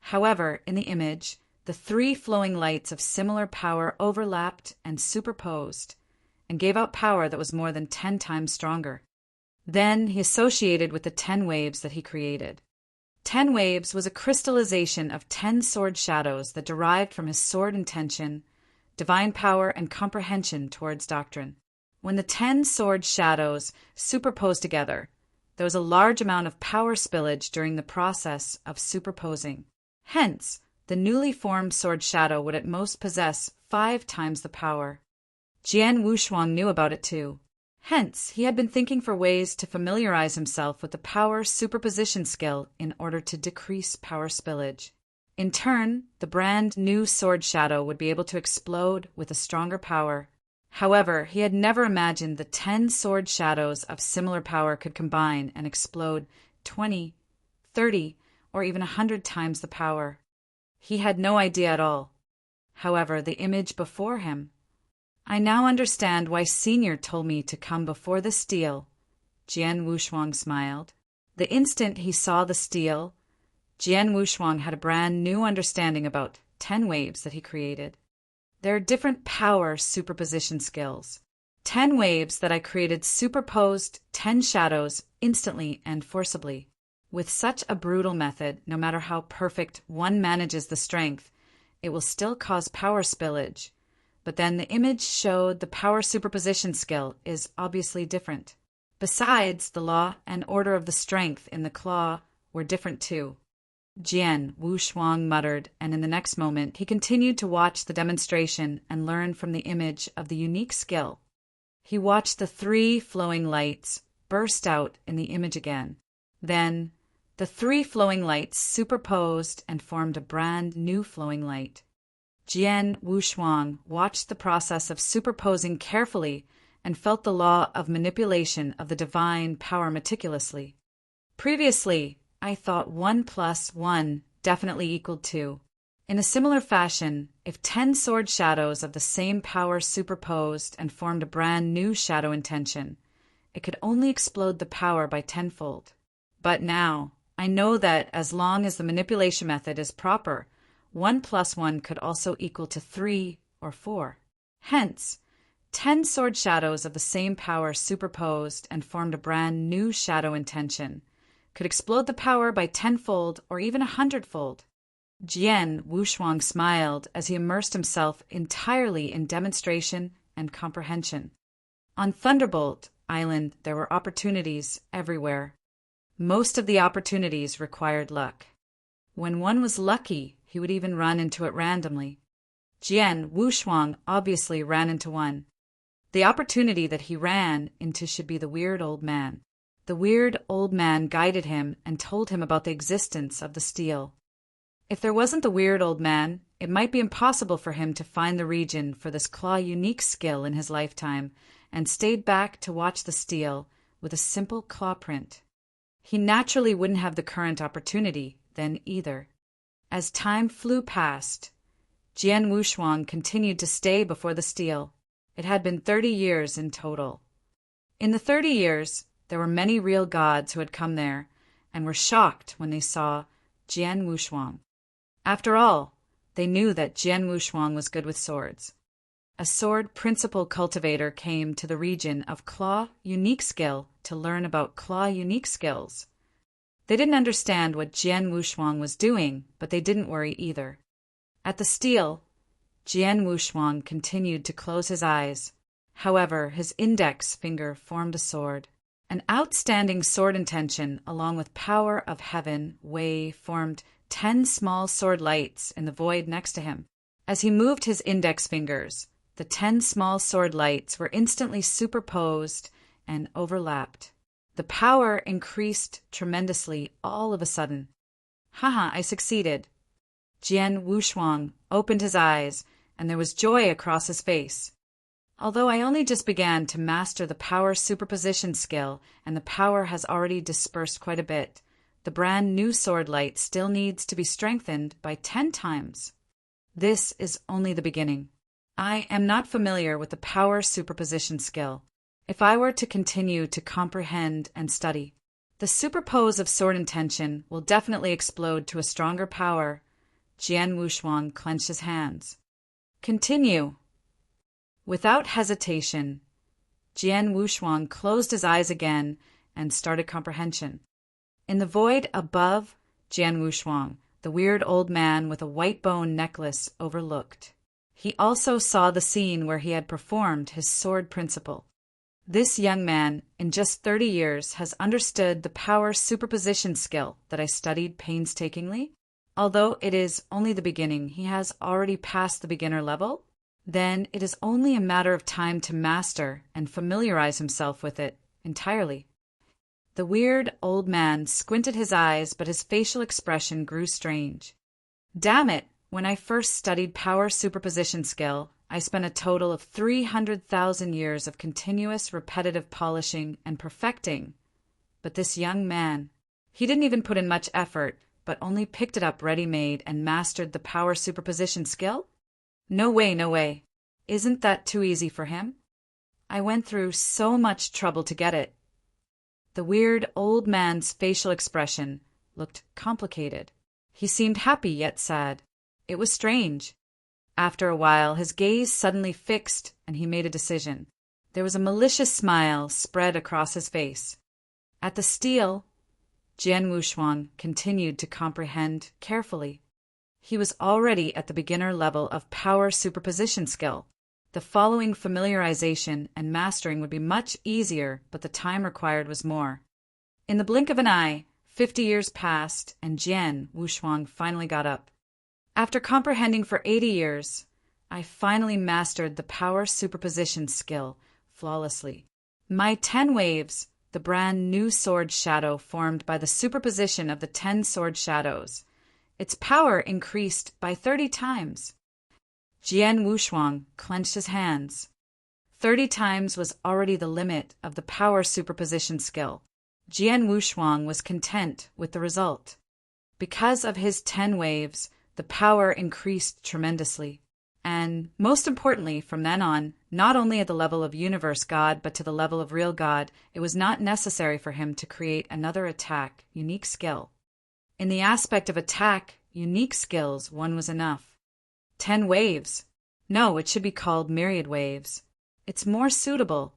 However, in the image, the 3 flowing lights of similar power overlapped and superposed, and gave out power that was more than 10 times stronger. Then he associated with the 10 waves that he created. 10 waves was a crystallization of 10 sword shadows that derived from his sword intention, divine power, and comprehension towards doctrine. When the 10 sword shadows superposed together, there was a large amount of power spillage during the process of superposing. Hence, the newly formed sword shadow would at most possess 5 times the power. Jian Wushuang knew about it too. Hence, he had been thinking for ways to familiarize himself with the power superposition skill in order to decrease power spillage. In turn, the brand new sword shadow would be able to explode with a stronger power. However, he had never imagined the 10 sword shadows of similar power could combine and explode 20, 30, or even 100 times the power. He had no idea at all. However, the image before him. I now understand why Senior told me to come before the steel. Jian Wushuang smiled. The instant he saw the steel, Jian Wushuang had a brand new understanding about 10 waves that he created. There are different power superposition skills. 10 waves that I created superposed 10 shadows instantly and forcibly. With such a brutal method, no matter how perfect one manages the strength, it will still cause power spillage. But then the image showed the power superposition skill is obviously different. Besides, the law and order of the strength in the claw were different too. Jian Wushuang muttered, and in the next moment he continued to watch the demonstration and learn from the image of the unique skill. He watched the 3 flowing lights burst out in the image again. Then, the 3 flowing lights superposed and formed a brand new flowing light. Jian Wushuang watched the process of superposing carefully and felt the law of manipulation of the divine power meticulously. Previously, I thought 1 + 1 definitely equaled 2. In a similar fashion, if 10 sword shadows of the same power superposed and formed a brand new shadow intention, it could only explode the power by 10-fold. But now, I know that as long as the manipulation method is proper, 1 plus 1 could also equal to 3 or 4. Hence, 10 sword shadows of the same power superposed and formed a brand new shadow intention, could explode the power by 10-fold or even 100-fold. Jian Wushuang smiled as he immersed himself entirely in demonstration and comprehension. On Thunderbolt Island, there were opportunities everywhere. Most of the opportunities required luck. When one was lucky, he would even run into it randomly. Jian Wushuang obviously ran into one. The opportunity that he ran into should be the weird old man. The weird old man guided him and told him about the existence of the steel. If there wasn't the weird old man, it might be impossible for him to find the region for this claw unique skill in his lifetime, and stayed back to watch the steel with a simple claw print. He naturally wouldn't have the current opportunity then either. As time flew past, Jian Wushuang continued to stay before the steel. It had been 30 years in total. In the 30 years, there were many real gods who had come there and were shocked when they saw Jian Wushuang. After all, they knew that Jian Wushuang was good with swords. A sword principle cultivator came to the region of claw unique skill to learn about claw unique skills. They didn't understand what Jian Wushuang was doing, but they didn't worry either. At the steel, Jian Wushuang continued to close his eyes. However, his index finger formed a sword. An outstanding sword intention, along with power of heaven, Wei, formed 10 small sword lights in the void next to him. As he moved his index fingers, the 10 small sword lights were instantly superposed and overlapped. The power increased tremendously all of a sudden. Haha, I succeeded. Jian Wushuang opened his eyes, and there was joy across his face. Although I only just began to master the power superposition skill, and the power has already dispersed quite a bit, the brand new sword light still needs to be strengthened by 10 times. This is only the beginning. I am not familiar with the power superposition skill. If I were to continue to comprehend and study, the superpose of sword intention will definitely explode to a stronger power. Jian Wushuang clenched his hands. Continue. Without hesitation, Jian Wushuang closed his eyes again and started comprehension. In the void above Jian Wushuang, the weird old man with a white bone necklace overlooked. He also saw the scene where he had performed his sword principle. This young man, in just 30 years, has understood the power superposition skill that I studied painstakingly. Although it is only the beginning, he has already passed the beginner level. Then it is only a matter of time to master and familiarize himself with it entirely. The weird old man squinted his eyes, but his facial expression grew strange. Damn it, when I first studied power superposition skill, I spent a total of 300,000 years of continuous repetitive polishing and perfecting. But this young man, he didn't even put in much effort, but only picked it up ready-made and mastered the power superposition skill? No way, no way. Isn't that too easy for him? I went through so much trouble to get it. The weird old man's facial expression looked complicated. He seemed happy yet sad. It was strange. After a while, his gaze suddenly fixed, and he made a decision. There was a malicious smile spread across his face. At the steel, Jian Wushuang continued to comprehend carefully. He was already at the beginner level of power superposition skill. The following familiarization and mastering would be much easier, but the time required was more. In the blink of an eye, 50 years passed, and Jian Wushuang finally got up. After comprehending for 80 years, I finally mastered the power superposition skill flawlessly. My 10 waves, the brand new sword shadow formed by the superposition of the 10 sword shadows. Its power increased by 30 times. Jian Wushuang clenched his hands. 30 times was already the limit of the power superposition skill. Jian Wushuang was content with the result. Because of his 10 waves, the power increased tremendously. And, most importantly, from then on, not only at the level of universe god, but to the level of real god, it was not necessary for him to create another attack, unique skill. In the aspect of attack, unique skills, one was enough. 10 waves. No, it should be called myriad waves. It's more suitable.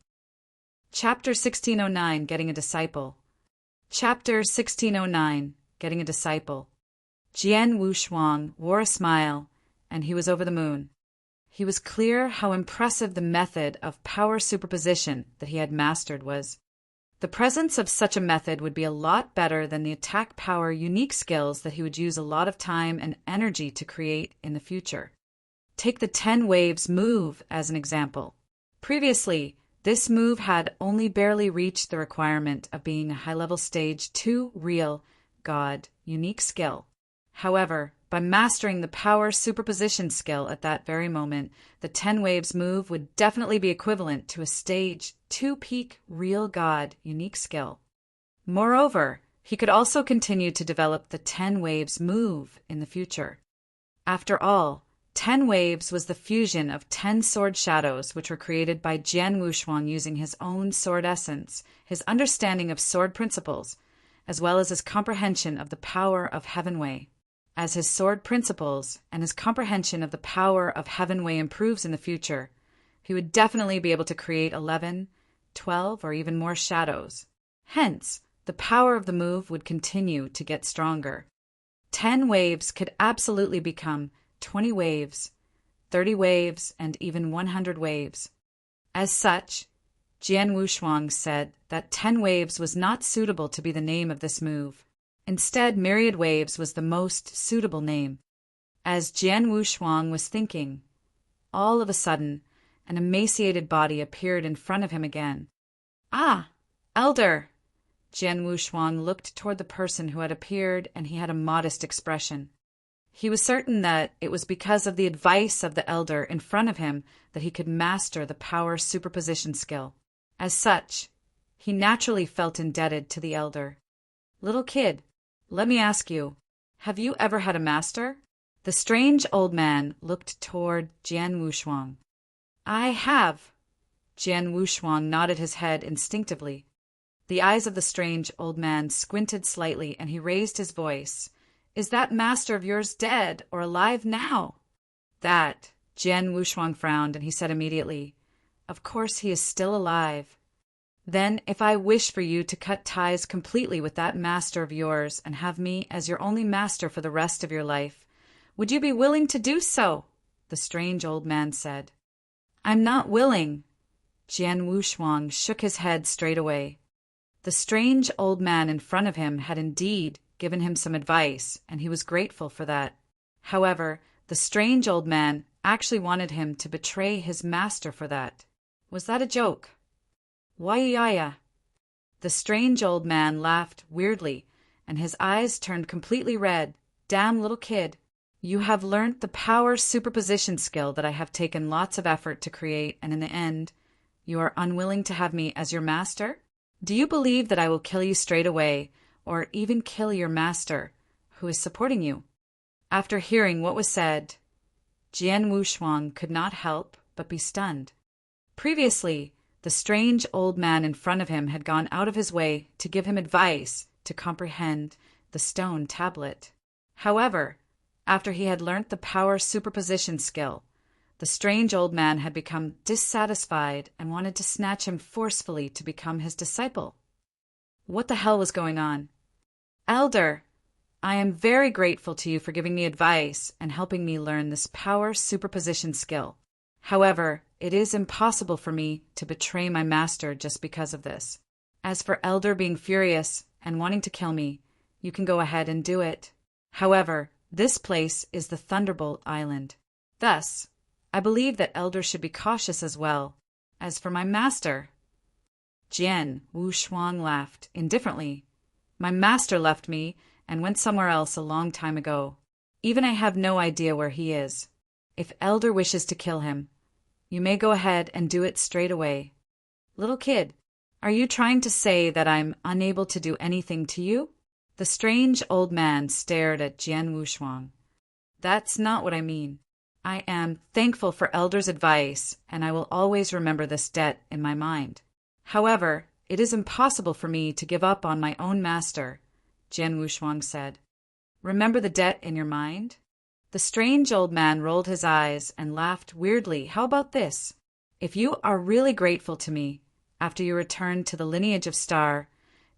Chapter 1609, Getting a Disciple. Chapter 1609, Getting a Disciple. Jian Wushuang wore a smile, and he was over the moon. He was clear how impressive the method of power superposition that he had mastered was. The presence of such a method would be a lot better than the attack power unique skills that he would use a lot of time and energy to create in the future. Take the 10 waves move as an example. Previously, this move had only barely reached the requirement of being a high-level stage 2 real God unique skill. However, by mastering the power superposition skill at that very moment, the 10 waves move would definitely be equivalent to a stage 2 peak real God unique skill. Moreover, he could also continue to develop the 10 waves move in the future. After all, 10 waves was the fusion of 10 sword shadows which were created by Jian Wushuang using his own sword essence, his understanding of sword principles, as well as his comprehension of the power of Heavenway. As his sword principles and his comprehension of the power of Heavenway improves in the future, he would definitely be able to create 11, 12, or even more shadows. Hence, the power of the move would continue to get stronger. 10 waves could absolutely become 20 waves, 30 waves, and even 100 waves. As such, Jian Wushuang said that 10 waves was not suitable to be the name of this move. Instead, myriad waves was the most suitable name. As Jian Wushuang was thinking, all of a sudden, an emaciated body appeared in front of him again. Ah, Elder! Jian Wushuang looked toward the person who had appeared, and he had a modest expression. He was certain that it was because of the advice of the elder in front of him that he could master the power superposition skill. As such, he naturally felt indebted to the elder. Little kid, let me ask you, have you ever had a master? The strange old man looked toward Jian Wushuang. I have. Jian Wushuang nodded his head instinctively. The eyes of the strange old man squinted slightly, and he raised his voice. Is that master of yours dead or alive now? That. Jian Wushuang frowned, and he said immediately, Of course he is still alive. Then, if I wish for you to cut ties completely with that master of yours and have me as your only master for the rest of your life, would you be willing to do so? The strange old man said. I'm not willing. Jian Wushuang shook his head straight away. The strange old man in front of him had indeed given him some advice, and he was grateful for that. However, the strange old man actually wanted him to betray his master for that. Was that a joke? Why-ya-ya. The strange old man laughed weirdly, and his eyes turned completely red. Damn little kid. You have learnt the power superposition skill that I have taken lots of effort to create, and in the end, you are unwilling to have me as your master? Do you believe that I will kill you straight away, or even kill your master, who is supporting you? After hearing what was said, Jian Wushuang could not help but be stunned. Previously, the strange old man in front of him had gone out of his way to give him advice to comprehend the stone tablet. However, after he had learnt the power superposition skill, the strange old man had become dissatisfied and wanted to snatch him forcefully to become his disciple. What the hell was going on? Elder, I am very grateful to you for giving me advice and helping me learn this power superposition skill. However, it is impossible for me to betray my master just because of this. As for Elder being furious and wanting to kill me, you can go ahead and do it. However, this place is the Thunderbolt Island. Thus, I believe that Elder should be cautious as well. As for my master... Jian Wushuang laughed indifferently. My master left me and went somewhere else a long time ago. Even I have no idea where he is. If Elder wishes to kill him, you may go ahead and do it straight away. Little kid, are you trying to say that I'm unable to do anything to you? The strange old man stared at Jian Wushuang. That's not what I mean. I am thankful for Elder's advice, and I will always remember this debt in my mind. However, it is impossible for me to give up on my own master, Jian Wushuang said. Remember the debt in your mind? The strange old man rolled his eyes and laughed weirdly. How about this? If you are really grateful to me, after you return to the lineage of Star,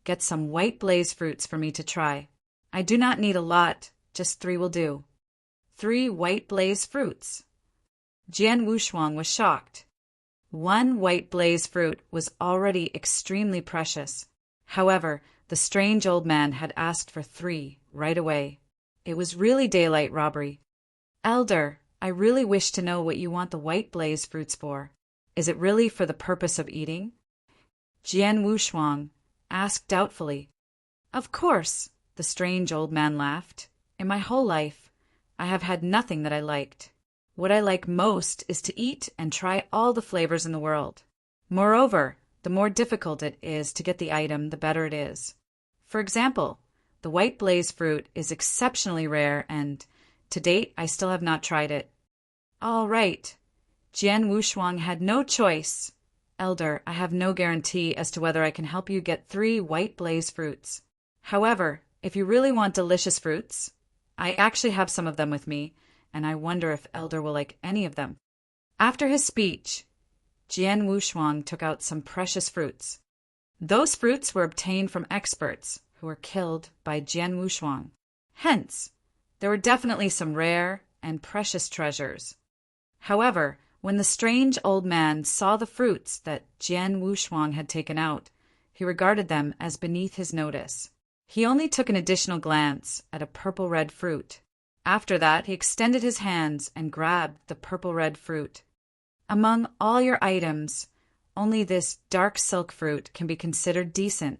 get some white blaze fruits for me to try. I do not need a lot, just 3 will do. 3 white blaze fruits. Jian Wushuang was shocked. 1 white blaze fruit was already extremely precious. However, the strange old man had asked for 3 right away. It was really daylight robbery. Elder, I really wish to know what you want the white blaze fruits for. Is it really for the purpose of eating? Jian Wushuang asked doubtfully. Of course, the strange old man laughed. In my whole life, I have had nothing that I liked. What I like most is to eat and try all the flavors in the world. Moreover, the more difficult it is to get the item, the better it is. For example, the white blaze fruit is exceptionally rare and, to date, I still have not tried it. All right. Jian Wushuang had no choice. Elder, I have no guarantee as to whether I can help you get 3 white blaze fruits. However, if you really want delicious fruits, I actually have some of them with me, and I wonder if Elder will like any of them. After his speech, Jian Wushuang took out some precious fruits. Those fruits were obtained from experts who were killed by Jian Wushuang. Hence, there were definitely some rare and precious treasures. However, when the strange old man saw the fruits that Jian Wushuang had taken out, he regarded them as beneath his notice. He only took an additional glance at a purple-red fruit. After that, he extended his hands and grabbed the purple-red fruit. Among all your items, only this dark silk fruit can be considered decent.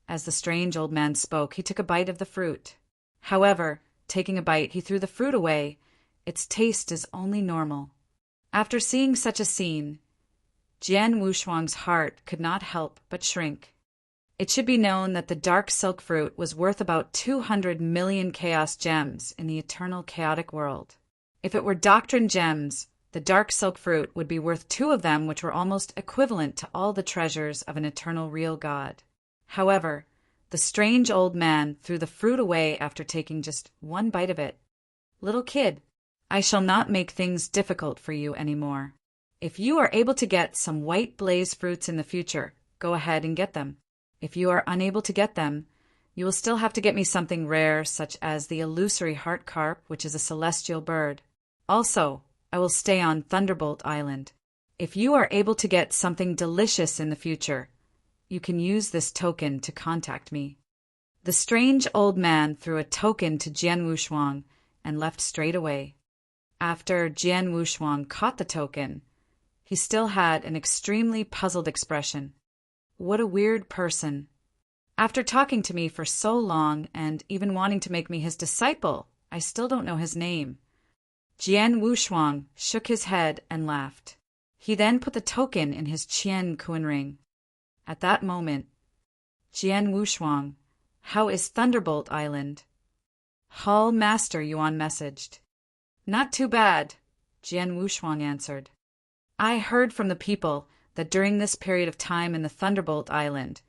As the strange old man spoke, he took a bite of the fruit. However, taking a bite, he threw the fruit away. Its taste is only normal. After seeing such a scene, Jian Wushuang's heart could not help but shrink. It should be known that the dark silk fruit was worth about 200 million chaos gems in the eternal chaotic world. If it were doctrine gems, the dark silk fruit would be worth 2 of them, which were almost equivalent to all the treasures of an eternal real god. However, the strange old man threw the fruit away after taking just 1 bite of it. Little kid, I shall not make things difficult for you anymore. If you are able to get some white blaze fruits in the future, go ahead and get them. If you are unable to get them, you will still have to get me something rare, such as the illusory heart carp, which is a celestial bird. Also, I will stay on Thunderbolt Island. If you are able to get something delicious in the future, you can use this token to contact me. The strange old man threw a token to Jian Wushuang and left straight away. After Jian Wushuang caught the token, he still had an extremely puzzled expression. What a weird person. After talking to me for so long and even wanting to make me his disciple, I still don't know his name. Jian Wushuang shook his head and laughed. He then put the token in his Qian Kun ring. At that moment, Jian Wushuang, how is Thunderbolt Island? Hall Master Yuan messaged. Not too bad, Jian Wushuang answered. I heard from the people that during this period of time in the Thunderbolt Island,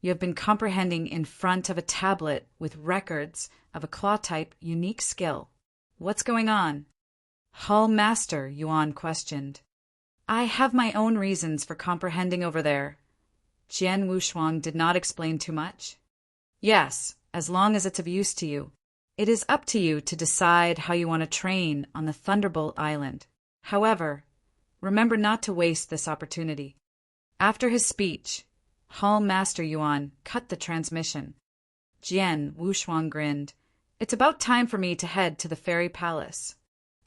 you have been comprehending in front of a tablet with records of a claw-type unique skill. What's going on? Hall Master, Yuan questioned. I have my own reasons for comprehending over there. Jian Wushuang did not explain too much. Yes, as long as it's of use to you. It is up to you to decide how you want to train on the Thunderbolt Island. However, remember not to waste this opportunity. After his speech, Hall Master Yuan cut the transmission. Jian Wushuang grinned. It's about time for me to head to the Fairy Palace.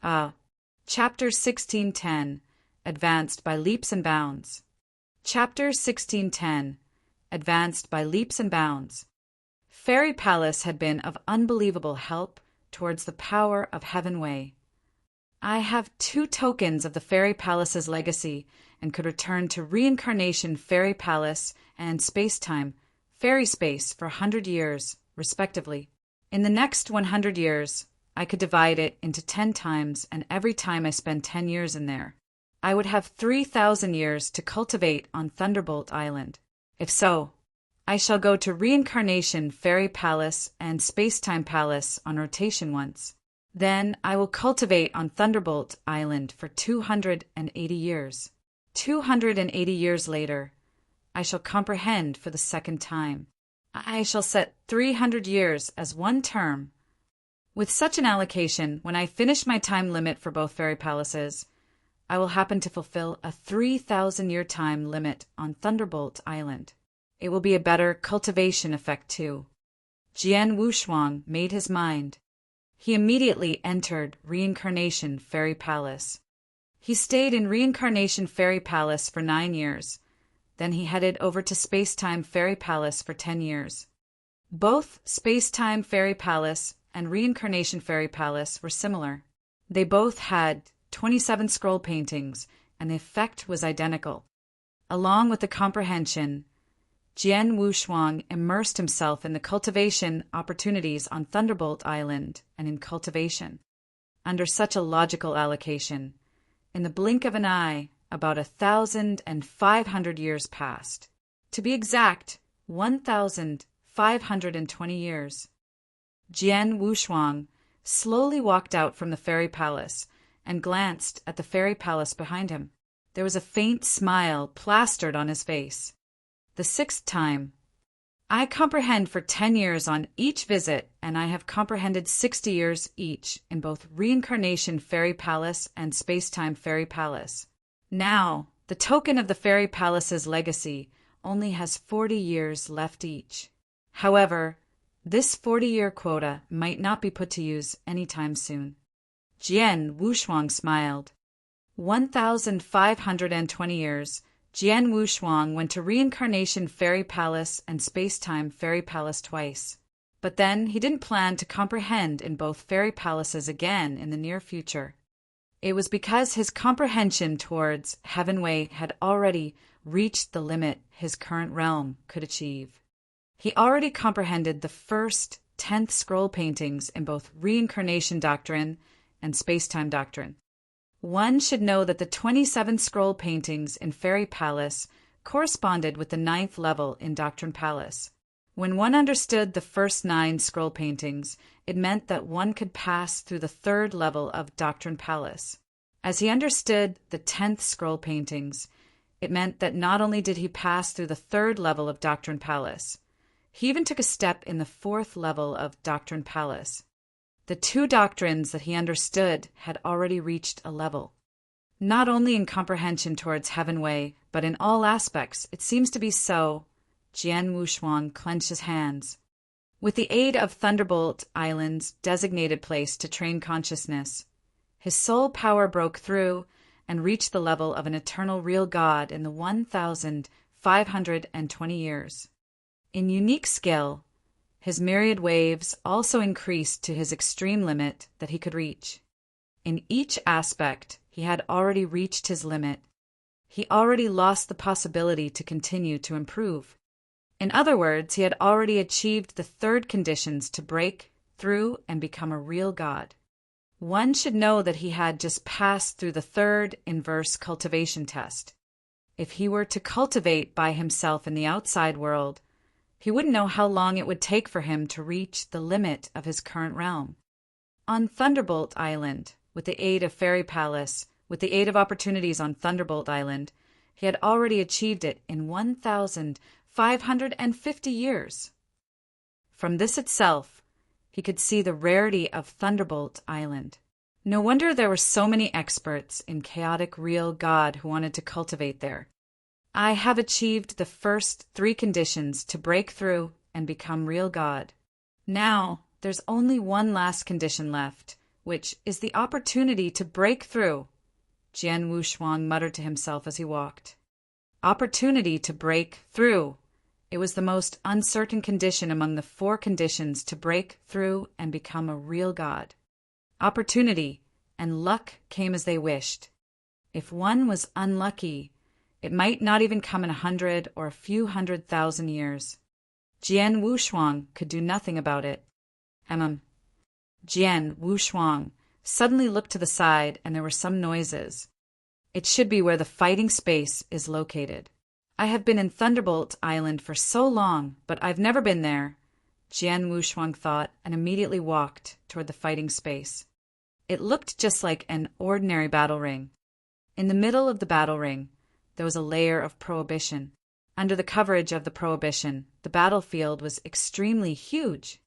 Chapter 1610, Advanced by Leaps and Bounds. Chapter 1610, Advanced by Leaps and Bounds. Fairy Palace had been of unbelievable help towards the power of Heaven Way. I have 2 tokens of the Fairy Palace's legacy and could return to Reincarnation Fairy Palace and Space-Time, Fairy Space for 100 years, respectively. In the next 100 years, I could divide it into 10 times, and every time I spend 10 years in there, I would have 3,000 years to cultivate on Thunderbolt Island. If so, I shall go to Reincarnation Fairy Palace and Spacetime Palace on rotation once. Then I will cultivate on Thunderbolt Island for 280 years. 280 years later, I shall comprehend for the second time. I shall set 300 years as one term. With such an allocation, when I finish my time limit for both fairy palaces, I will happen to fulfill a 3,000-year time limit on Thunderbolt Island. It will be a better cultivation effect too. Jian Wushuang made his mind. He immediately entered Reincarnation Fairy Palace. He stayed in Reincarnation Fairy Palace for 9 years. Then he headed over to Spacetime Fairy Palace for 10 years. Both Spacetime Fairy Palace and Reincarnation Fairy Palace were similar. They both had 27 scroll paintings, and the effect was identical. Along with the comprehension, Jian Wushuang immersed himself in the cultivation opportunities on Thunderbolt Island and in cultivation. Under such a logical allocation, in the blink of an eye, about 1,500 years passed. To be exact, 1,520 years. Jian Wushuang slowly walked out from the fairy palace and glanced at the fairy palace behind him. There was a faint smile plastered on his face. The 6th time. I comprehend for 10 years on each visit, and I have comprehended 60 years each in both Reincarnation Fairy Palace and Spacetime Fairy Palace. Now, the token of the Fairy Palace's legacy only has 40 years left each. However, this 40-year quota might not be put to use anytime soon. Jian Wushuang smiled. 1,520 years. Jian Wushuang went to Reincarnation Fairy Palace and Spacetime Fairy Palace twice. But then he didn't plan to comprehend in both fairy palaces again in the near future. It was because his comprehension towards Heavenway had already reached the limit his current realm could achieve. He already comprehended the first 10th scroll paintings in both Reincarnation Doctrine and Spacetime Doctrine. One should know that the 27 scroll paintings in Fairy Palace corresponded with the 9th level in Doctrine Palace. When one understood the first 9 scroll paintings, it meant that one could pass through the 3rd level of Doctrine Palace. As he understood the 10th scroll paintings, it meant that not only did he pass through the 3rd level of Doctrine Palace, he even took a step in the 4th level of Doctrine Palace. The 2 doctrines that he understood had already reached a level. Not only in comprehension towards Heavenway, but in all aspects, it seems to be so. Jian Wushuang clenched his hands. With the aid of Thunderbolt Island's designated place to train consciousness, his soul power broke through and reached the level of an eternal real God in the 1,520 years. In unique skill, his myriad waves also increased to his extreme limit that he could reach. In each aspect, he had already reached his limit. He already lost the possibility to continue to improve. In other words, he had already achieved the 3rd conditions to break through and become a real God. One should know that he had just passed through the 3rd inverse cultivation test. If he were to cultivate by himself in the outside world, he wouldn't know how long it would take for him to reach the limit of his current realm. On Thunderbolt Island, with the aid of Fairy Palace, with the aid of opportunities on Thunderbolt Island, he had already achieved it in 1,550 years. From this itself, he could see the rarity of Thunderbolt Island. No wonder there were so many experts in chaotic real God who wanted to cultivate there. I have achieved the first 3 conditions to break through and become real God. Now, there's only one last condition left, which is the opportunity to break through, Jian Wushuang muttered to himself as he walked. Opportunity to break through. It was the most uncertain condition among the 4 conditions to break through and become a real God. Opportunity and luck came as they wished. If one was unlucky, it might not even come in 100 or a few 100,000 years. Jian Wushuang could do nothing about it. Jian Wushuang suddenly looked to the side and there were some noises. It should be where the fighting space is located. I have been in Thunderbolt Island for so long, but I've never been there, Jian Wushuang thought and immediately walked toward the fighting space. It looked just like an ordinary battle ring. In the middle of the battle ring, there was a layer of prohibition. Under the coverage of the prohibition, the battlefield was extremely huge.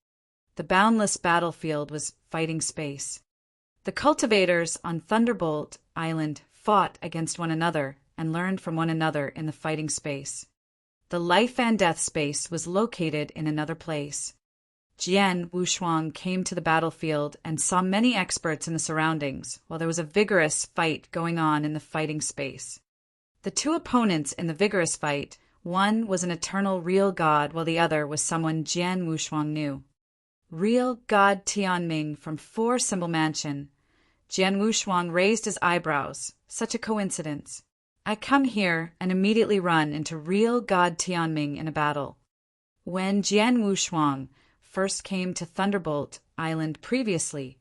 The boundless battlefield was fighting space. The cultivators on Thunderbolt Island fought against one another and learned from one another in the fighting space. The life and death space was located in another place. Jian Wushuang came to the battlefield and saw many experts in the surroundings, while there was a vigorous fight going on in the fighting space. The two opponents in the vigorous fight, one was an eternal real god, while the other was someone Jian Wushuang knew. Real God Tianming from Four Symbol Mansion. Jian Wushuang raised his eyebrows. Such a coincidence. I come here and immediately run into real God Tianming in a battle. When Jian Wushuang first came to Thunderbolt Island previously,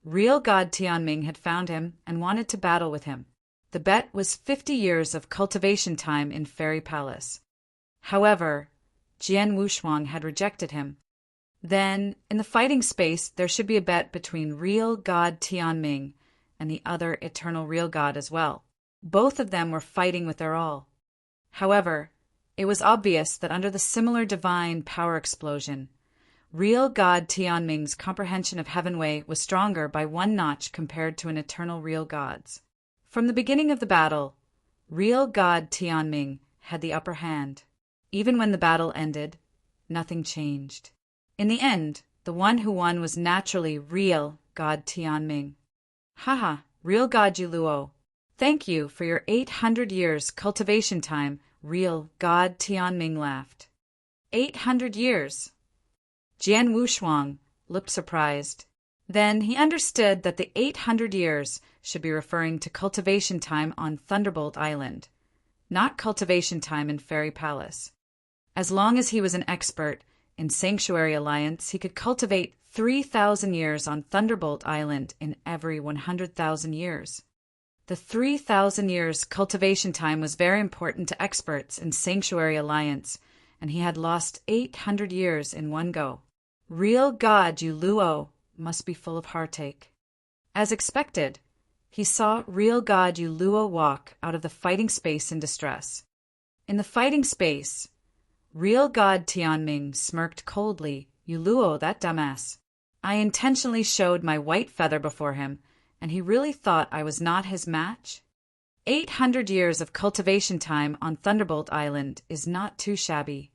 real God Tianming had found him and wanted to battle with him. The bet was 50 years of cultivation time in Fairy Palace. However, Jian Wushuang had rejected him. Then, in the fighting space, there should be a bet between real God Tianming and the other eternal real god as well. Both of them were fighting with their all. However, it was obvious that under the similar divine power explosion, real God Tianming's comprehension of Heavenway was stronger by one notch compared to an eternal real god's. From the beginning of the battle, real God Tianming had the upper hand. Even when the battle ended, nothing changed. In the end, the one who won was naturally real God Tianming. Haha, real God Yuluo. Thank you for your 800 years cultivation time, real God Tianming laughed. 800 years. Jian Wushuang looked surprised. Then he understood that the 800 years should be referring to cultivation time on Thunderbolt Island, not cultivation time in Fairy Palace. As long as he was an expert in Sanctuary Alliance, he could cultivate 3,000 years on Thunderbolt Island in every 100,000 years. The 3,000 years cultivation time was very important to experts in Sanctuary Alliance, and he had lost 800 years in one go. Real God Yuluo must be full of heartache. As expected, he saw real God Yuluo walk out of the fighting space in distress. In the fighting space, real God Tianming smirked coldly. Yuluo, that dumbass. I intentionally showed my white feather before him, and he really thought I was not his match? 800 years of cultivation time on Thunderbolt Island is not too shabby.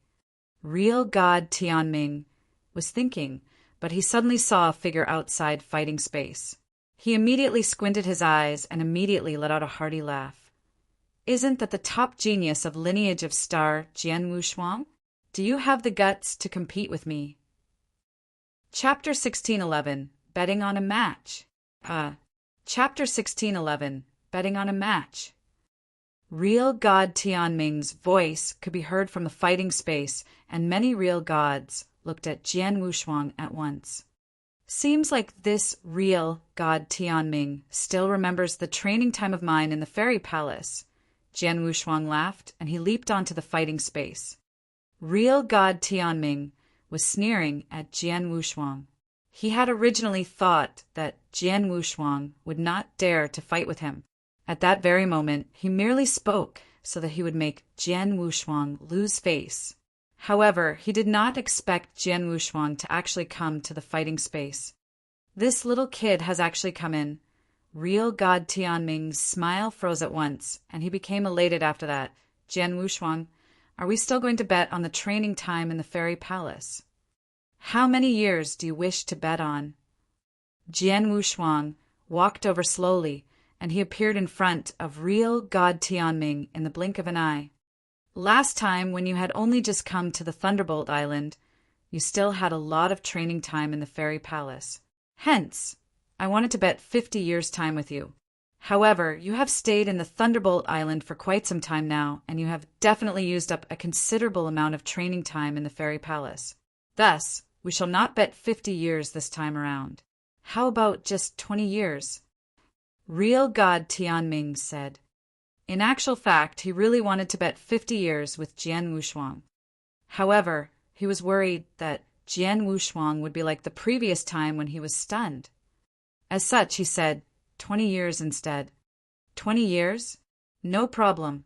Real God Tianming was thinking, but he suddenly saw a figure outside fighting space. He immediately squinted his eyes and immediately let out a hearty laugh. Isn't that the top genius of Lineage of Star, Jian Wushuang? Do you have the guts to compete with me? Chapter 1611, Betting on a Match. Chapter 1611, Betting on a Match. Real God Tianming's voice could be heard from the fighting space, and many real gods looked at Jian Wushuang at once. Seems like this real God Tianming still remembers the training time of mine in the Fairy Palace. Jian Wushuang laughed, and he leaped onto the fighting space. Real God Tianming was sneering at Jian Wushuang. He had originally thought that Jian Wushuang would not dare to fight with him. At that very moment, he merely spoke so that he would make Jian Wushuang lose face. However, he did not expect Jian Wushuang to actually come to the fighting space. This little kid has actually come in. Real God Tianming's smile froze at once, and he became elated after that. Jian Wushuang, are we still going to bet on the training time in the Fairy Palace? How many years do you wish to bet on? Jian Wushuang walked over slowly, and he appeared in front of real God Tianming in the blink of an eye. Last time, when you had only just come to the Thunderbolt Island, you still had a lot of training time in the Fairy Palace. Hence, I wanted to bet 50 years' time with you. However, you have stayed in the Thunderbolt Island for quite some time now, and you have definitely used up a considerable amount of training time in the Fairy Palace. Thus, we shall not bet 50 years this time around. How about just 20 years? Real God Tianming said. In actual fact, he really wanted to bet 50 years with Jian Wushuang. However, he was worried that Jian Wushuang would be like the previous time when he was stunned. As such, he said, 20 years instead. 20 years? No problem.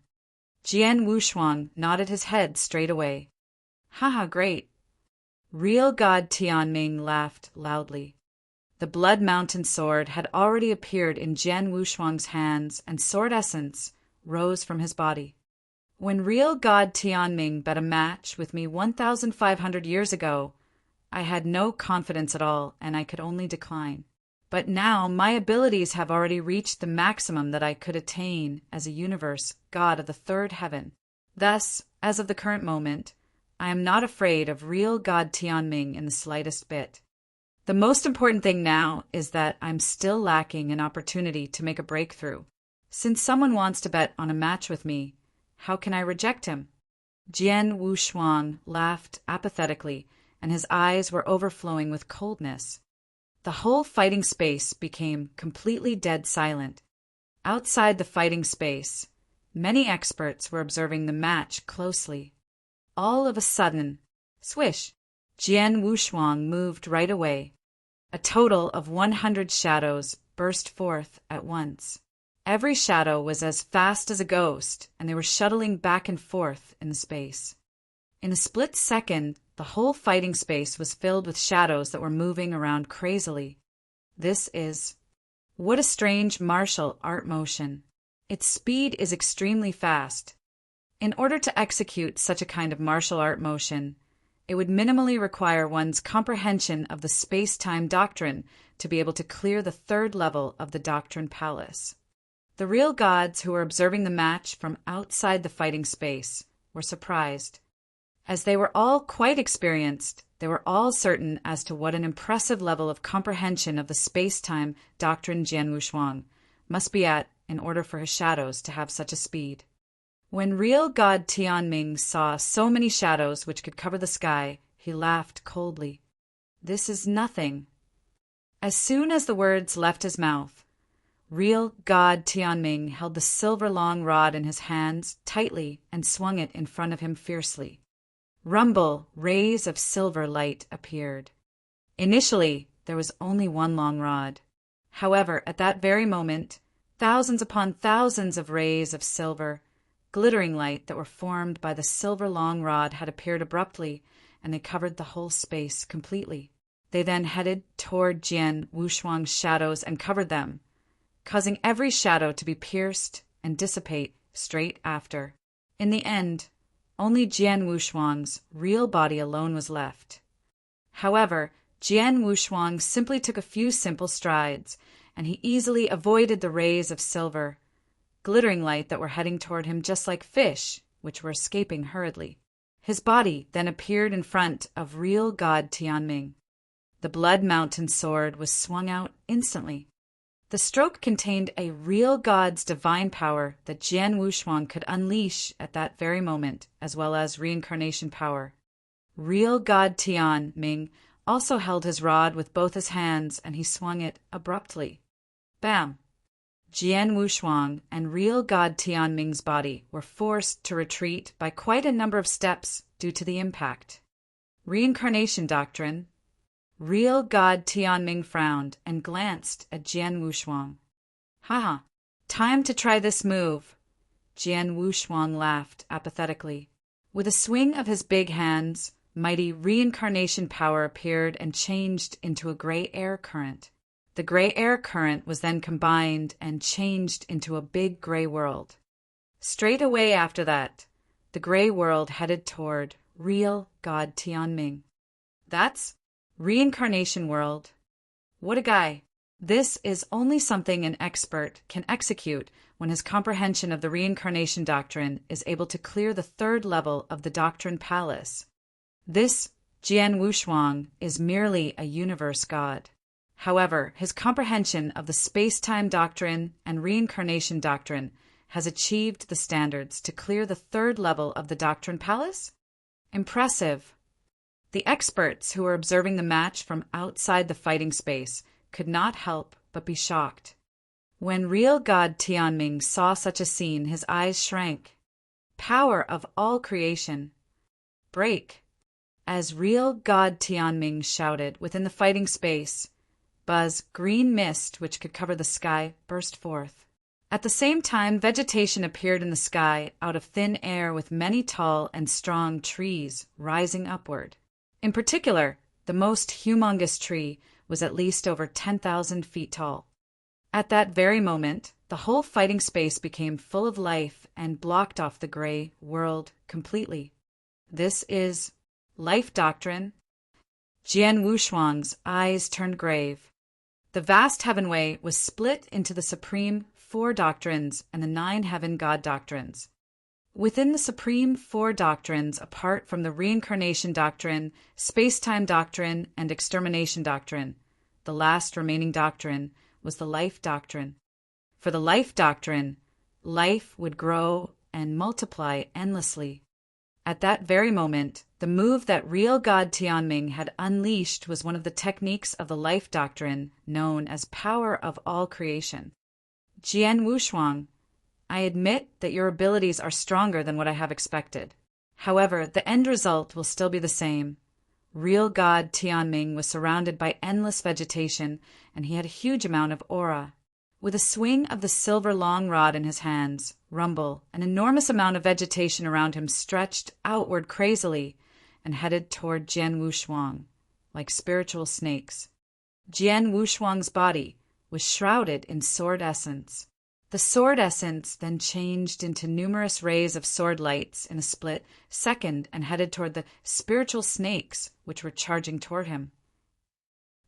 Jian Wushuang nodded his head straight away. Haha, great. Real God Tianming laughed loudly. The Blood Mountain sword had already appeared in Jian Wushuang's hands, and sword essence rose from his body. When real God Tianming bet a match with me 1,500 years ago, I had no confidence at all, and I could only decline. But now my abilities have already reached the maximum that I could attain as a universe god of the third heaven. Thus, as of the current moment, I am not afraid of real God Tianming in the slightest bit. The most important thing now is that I'm still lacking an opportunity to make a breakthrough. Since someone wants to bet on a match with me, how can I reject him? Jian Wushuang laughed apathetically, and his eyes were overflowing with coldness. The whole fighting space became completely dead silent. Outside the fighting space, many experts were observing the match closely. All of a sudden, swish, Jian Wushuang moved right away. A total of 100 shadows burst forth at once. Every shadow was as fast as a ghost, and they were shuttling back and forth in the space. In a split second, the whole fighting space was filled with shadows that were moving around crazily. What a strange martial art motion. Its speed is extremely fast. In order to execute such a kind of martial art motion, it would minimally require one's comprehension of the space-time doctrine to be able to clear the third level of the Doctrine Palace. The real gods who were observing the match from outside the fighting space were surprised. As they were all quite experienced, they were all certain as to what an impressive level of comprehension of the space-time doctrine Jian Wushuang must be at in order for his shadows to have such a speed. When real God Tianming saw so many shadows which could cover the sky, he laughed coldly. This is nothing. As soon as the words left his mouth, real God Tianming held the silver long rod in his hands tightly and swung it in front of him fiercely. Rumble, rays of silver light appeared. Initially, there was only one long rod. However, at that very moment, thousands upon thousands of rays of silver, glittering light that were formed by the silver long rod had appeared abruptly, and they covered the whole space completely. They then headed toward Jian Wushuang's shadows and covered them, causing every shadow to be pierced and dissipate straight after. In the end, only Jian Wushuang's real body alone was left. However, Jian Wushuang simply took a few simple strides, and he easily avoided the rays of silver, glittering light that were heading toward him just like fish, which were escaping hurriedly. His body then appeared in front of real God Tianming. The Blood Mountain sword was swung out instantly. The stroke contained a real god's divine power that Jian Wushuang could unleash at that very moment, as well as reincarnation power. Real God Tianming also held his rod with both his hands, and he swung it abruptly. Bam! Jian Wushuang and real God Tianming's body were forced to retreat by quite a number of steps due to the impact. Reincarnation doctrine. Real God Tianming frowned and glanced at Jian Wushuang. Haha, time to try this move. Jian Wushuang laughed apathetically. With a swing of his big hands, mighty reincarnation power appeared and changed into a gray air current. The gray air current was then combined and changed into a big gray world. Straight away after that, the gray world headed toward real God Tianming. That's Reincarnation world. What a guy. This is only something an expert can execute when his comprehension of the reincarnation doctrine is able to clear the third level of the Doctrine Palace. This Jian Wushuang is merely a universe god. However, his comprehension of the space-time doctrine and reincarnation doctrine has achieved the standards to clear the third level of the Doctrine Palace? Impressive. The experts who were observing the match from outside the fighting space could not help but be shocked. When real God Tianming saw such a scene, his eyes shrank. Power of all creation. Break. As real God Tianming shouted, within the fighting space, buzz, green mist which could cover the sky burst forth. At the same time, vegetation appeared in the sky out of thin air with many tall and strong trees rising upward. In particular, the most humongous tree was at least over 10,000 feet tall. At that very moment, the whole fighting space became full of life and blocked off the gray world completely. This is life doctrine. Jian Wushuang's eyes turned grave. The vast heavenway was split into the supreme four doctrines and the 9 heaven God doctrines. Within the supreme four doctrines, apart from the reincarnation doctrine, space-time doctrine, and extermination doctrine, the last remaining doctrine was the life doctrine. For the life doctrine, life would grow and multiply endlessly. At that very moment, the move that real God Tianming had unleashed was one of the techniques of the life doctrine known as power of all creation. Jian Wushuang, I admit that your abilities are stronger than what I have expected. However, the end result will still be the same. Real God Tianming was surrounded by endless vegetation, and he had a huge amount of aura. With a swing of the silver long rod in his hands, rumble, an enormous amount of vegetation around him stretched outward crazily and headed toward Jian Wushuang, like spiritual snakes. Jian Wushuang's body was shrouded in sword essence. The sword essence then changed into numerous rays of sword lights in a split second and headed toward the spiritual snakes, which were charging toward him.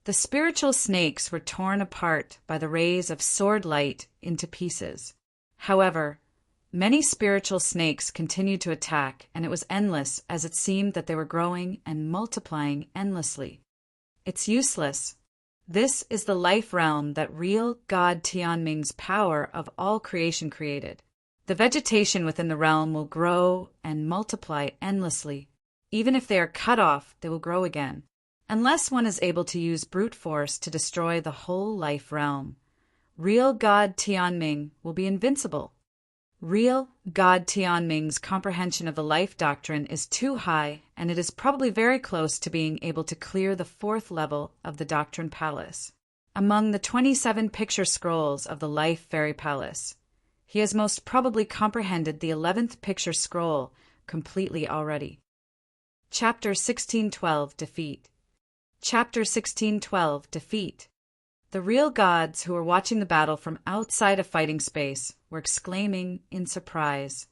The spiritual snakes were torn apart by the rays of sword light into pieces. However, many spiritual snakes continued to attack, and it was endless as it seemed that they were growing and multiplying endlessly. It's useless. This is the life realm that real God Tianming's power of all creation created. The vegetation within the realm will grow and multiply endlessly. Even if they are cut off, they will grow again. Unless one is able to use brute force to destroy the whole life realm, real God Tianming will be invincible. Real God Tianming's comprehension of the life doctrine is too high, and it is probably very close to being able to clear the 4th level of the Doctrine Palace. Among the 27 picture scrolls of the Life Fairy Palace, he has most probably comprehended the 11th picture scroll completely already. Chapter 1612 Defeat. Chapter 1612 Defeat. The real gods who were watching the battle from outside of fighting space were exclaiming in surprise.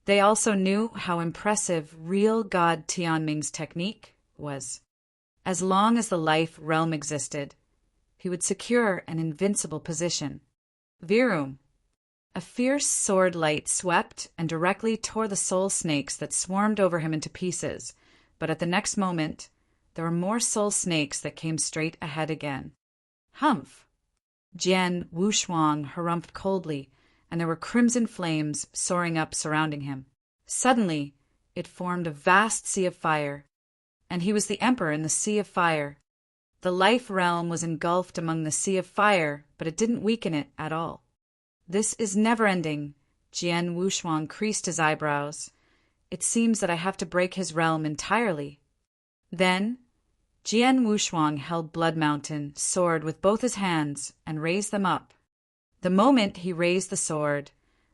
They also knew how impressive real God Tianming's technique was. As long as the life realm existed, he would secure an invincible position. Virum. A fierce sword light swept and directly tore the soul snakes that swarmed over him into pieces, but at the next moment, there were more soul snakes that came straight ahead again. Humph! Jian Wushuang harumphed coldly, and there were crimson flames soaring up surrounding him. Suddenly, it formed a vast sea of fire, and he was the emperor in the sea of fire. The life realm was engulfed among the sea of fire, but it didn't weaken it at all. This is never-ending. Jian Wushuang creased his eyebrows. It seems that I have to break his realm entirely. Then, Jian Wushuang held Blood Mountain sword with both his hands and raised them up. The moment he raised the sword,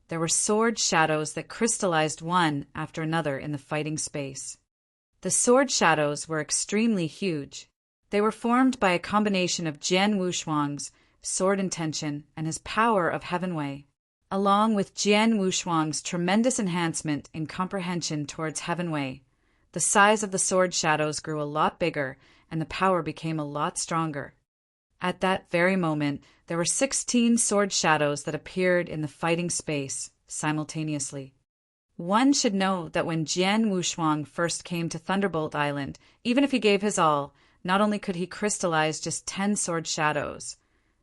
there were sword shadows that crystallized one after another in the fighting space. The sword shadows were extremely huge. They were formed by a combination of Jian Wushuang's sword intention and his power of Heavenway, along with Jian Wushuang's tremendous enhancement in comprehension towards Heavenway. The size of the sword shadows grew a lot bigger, and the power became a lot stronger. At that very moment, there were 16 sword shadows that appeared in the fighting space simultaneously. One should know that when Jian Wushuang first came to Thunderbolt Island, even if he gave his all, not only could he crystallize just 10 sword shadows,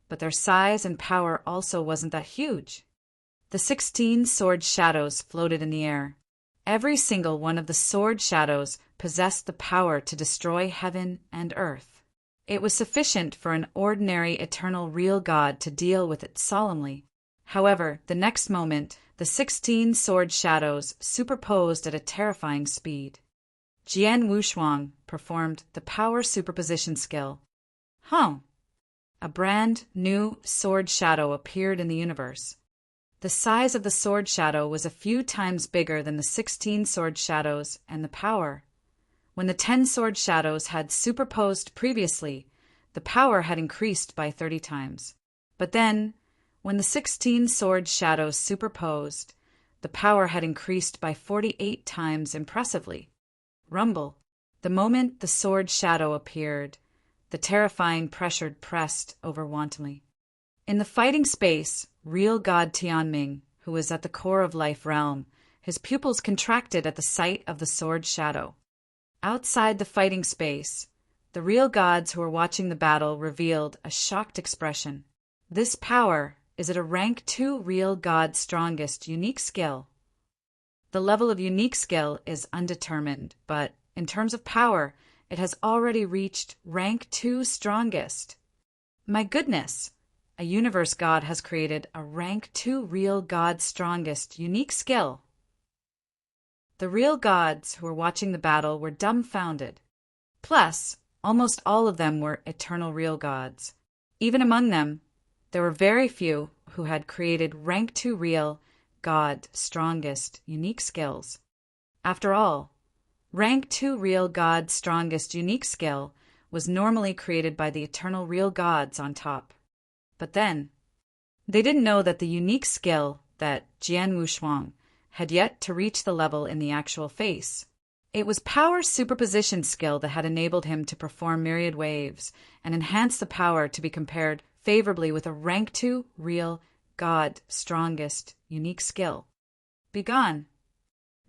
but their size and power also wasn't that huge. The 16 sword shadows floated in the air. Every single one of the sword shadows possessed the power to destroy heaven and earth. It was sufficient for an ordinary eternal real God to deal with it solemnly. However, the next moment, the 16 sword shadows superposed at a terrifying speed. Jian Wushuang performed the power superposition skill. A brand new sword shadow appeared in the universe. The size of the sword shadow was a few times bigger than the 16 sword shadows, and the power. When the 10 sword shadows had superposed previously, the power had increased by 30 times. But then, when the 16 sword shadows superposed, the power had increased by 48 times impressively. Rumble. The moment the sword shadow appeared, the terrifying pressure pressed over wantonly. In the fighting space, real God Tianming, who was at the core of life realm, his pupils contracted at the sight of the sword shadow. Outside the fighting space, the real gods who were watching the battle revealed a shocked expression. This power is at a rank 2 real God strongest unique skill. The level of unique skill is undetermined, but in terms of power, it has already reached rank 2 strongest. My goodness! A universe god has created a rank 2 real God strongest unique skill. The real gods who were watching the battle were dumbfounded. Plus, almost all of them were eternal real gods. Even among them, there were very few who had created rank 2 real God strongest unique skills. After all, rank 2 real God strongest unique skill was normally created by the eternal real gods on top. But then, they didn't know that the unique skill that Jian Wushuang had yet to reach the level in the actual face. It was power superposition skill that had enabled him to perform myriad waves and enhance the power to be compared favorably with a rank 2 real God strongest unique skill. Begone.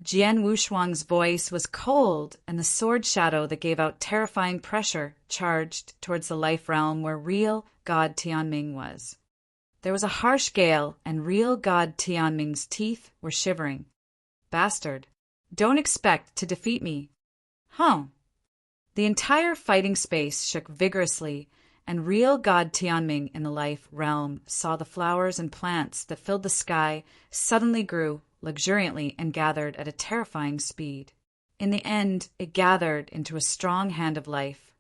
Jian Wushuang's voice was cold, and the sword shadow that gave out terrifying pressure charged towards the life realm where real God Tianming was. There was a harsh gale, and real God Tianming's teeth were shivering. Bastard. Don't expect to defeat me. The entire fighting space shook vigorously, and real God Tianming in the life realm saw the flowers and plants that filled the sky suddenly grew luxuriantly and gathered at a terrifying speed. In the end, it gathered into a strong hand of life.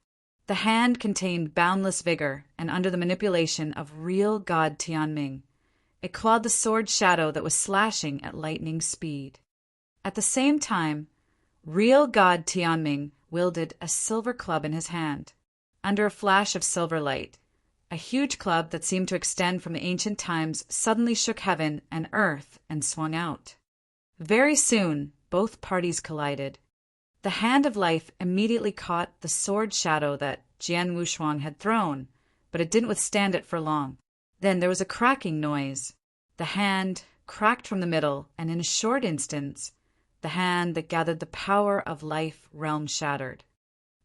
The hand contained boundless vigor, and under the manipulation of real God Tianming, it clawed the sword shadow that was slashing at lightning speed. At the same time, real God Tianming wielded a silver club in his hand. Under a flash of silver light, a huge club that seemed to extend from the ancient times suddenly shook heaven and earth and swung out. Very soon, both parties collided. The hand of life immediately caught the sword shadow that Jian Wushuang had thrown, but it didn't withstand it for long. Then there was a cracking noise. The hand cracked from the middle, and in a short instant, the hand that gathered the power of life realm shattered.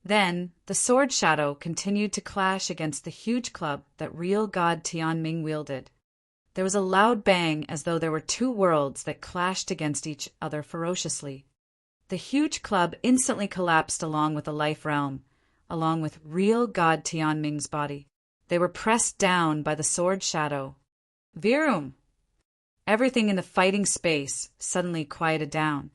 Then the sword shadow continued to clash against the huge club that real God Tianming wielded. There was a loud bang as though there were two worlds that clashed against each other ferociously. The huge club instantly collapsed along with the life realm, along with real God Tianming's body. They were pressed down by the sword shadow. Virum! Everything in the fighting space suddenly quieted down.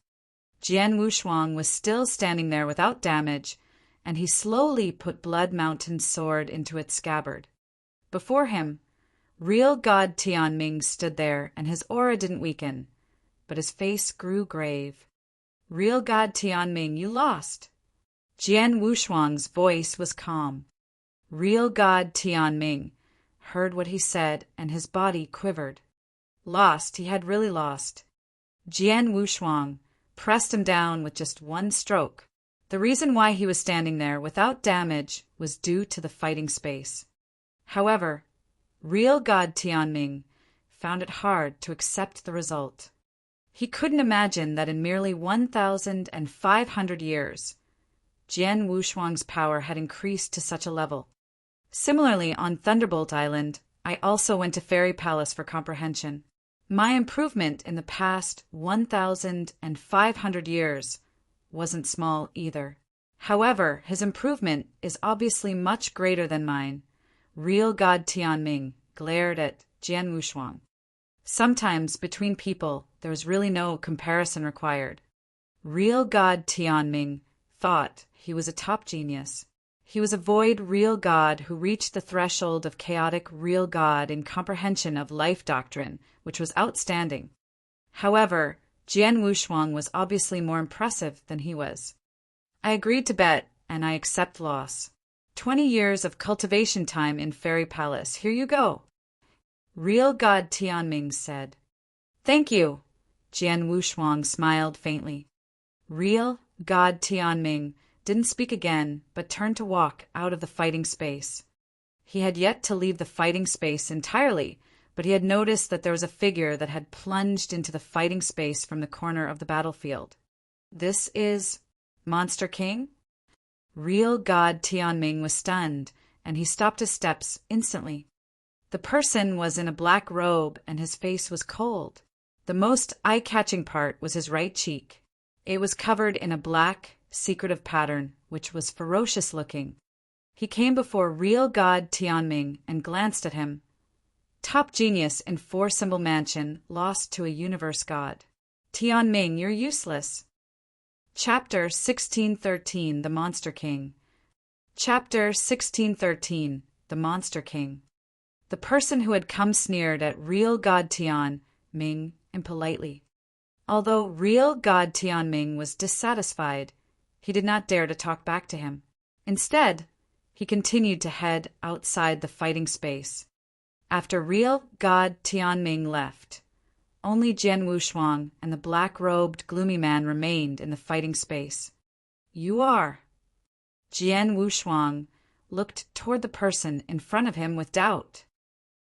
Jian Wushuang was still standing there without damage, and he slowly put Blood Mountain's sword into its scabbard. Before him, real God Tianming stood there, and his aura didn't weaken, but his face grew grave. Real God Tianming, you lost. Jian Wushuang's voice was calm. Real God Tianming heard what he said, and his body quivered. Lost, he had really lost. Jian Wushuang pressed him down with just one stroke. The reason why he was standing there without damage was due to the fighting space. However, real God Tianming found it hard to accept the result. He couldn't imagine that in merely 1,500 years, Jian Wushuang's power had increased to such a level. Similarly, on Thunderbolt Island, I also went to Fairy Palace for comprehension. My improvement in the past 1,500 years wasn't small either. However, his improvement is obviously much greater than mine. Real God Tianming glared at Jian Wushuang. Sometimes, between people, there is really no comparison required. Real God Tianming thought he was a top genius. He was a void real God who reached the threshold of chaotic real God in comprehension of life doctrine, which was outstanding. However, Jian Wushuang was obviously more impressive than he was. I agreed to bet, and I accept loss. 20 years of cultivation time in Fairy Palace. Here you go. Real God Tianming said. Thank you. Jian Wushuang smiled faintly. Real God Tianming didn't speak again, but turned to walk out of the fighting space. He had yet to leave the fighting space entirely, but he had noticed that there was a figure that had plunged into the fighting space from the corner of the battlefield. This is Monster King? Real God Tianming was stunned, and he stopped his steps instantly. The person was in a black robe, and his face was cold. The most eye-catching part was his right cheek. It was covered in a black, secretive pattern, which was ferocious-looking. He came before Real God Tianming and glanced at him. Top genius in four-symbol mansion, lost to a universe god. Tianming, you're useless. Chapter 1613, The Monster King. Chapter 1613, The Monster King. The person who had come sneered at Real God Tianming impolitely. Although Real God Tianming was dissatisfied, he did not dare to talk back to him. Instead, he continued to head outside the fighting space. After Real God Tianming left, only Jian Wushuang and the black-robed gloomy man remained in the fighting space. You are. Jian Wushuang looked toward the person in front of him with doubt.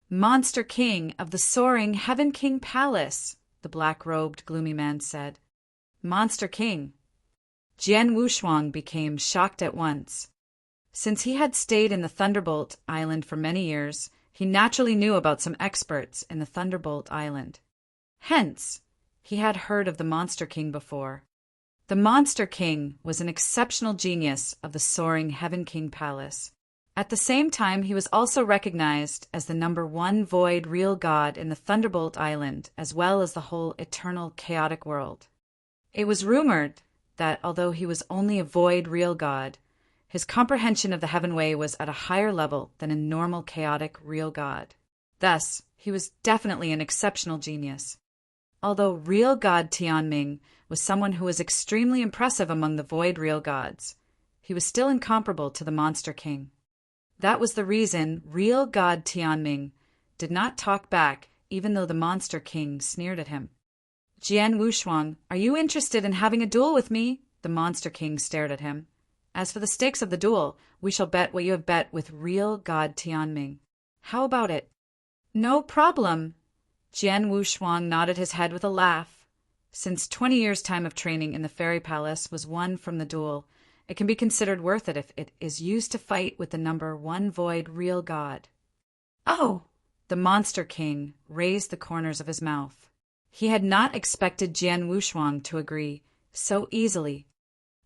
Monster King of the soaring Heaven King Palace, the black-robed gloomy man said. Monster King. Jian Wushuang became shocked at once. Since he had stayed in the Thunderbolt Island for many years, he naturally knew about some experts in the Thunderbolt Island. Hence, he had heard of the Monster King before. The Monster King was an exceptional genius of the soaring Heaven King Palace. At the same time, he was also recognized as the #1 void real god in the Thunderbolt Island, as well as the whole eternal chaotic world. It was rumored that, although he was only a void real god, his comprehension of the Heaven Way was at a higher level than a normal chaotic real god. Thus, he was definitely an exceptional genius. Although Real God Tianming was someone who was extremely impressive among the void real gods, he was still incomparable to the Monster King. That was the reason Real God Tianming did not talk back, even though the Monster King sneered at him. Jian Wushuang, are you interested in having a duel with me? The Monster King stared at him. As for the stakes of the duel, we shall bet what you have bet with Real God Tianming. How about it? No problem. Jian Wushuang nodded his head with a laugh. Since 20 years' time of training in the Fairy Palace was won from the duel, it can be considered worth it if it is used to fight with the #1 void real god. Oh! The Monster King raised the corners of his mouth. He had not expected Jian Wushuang to agree so easily.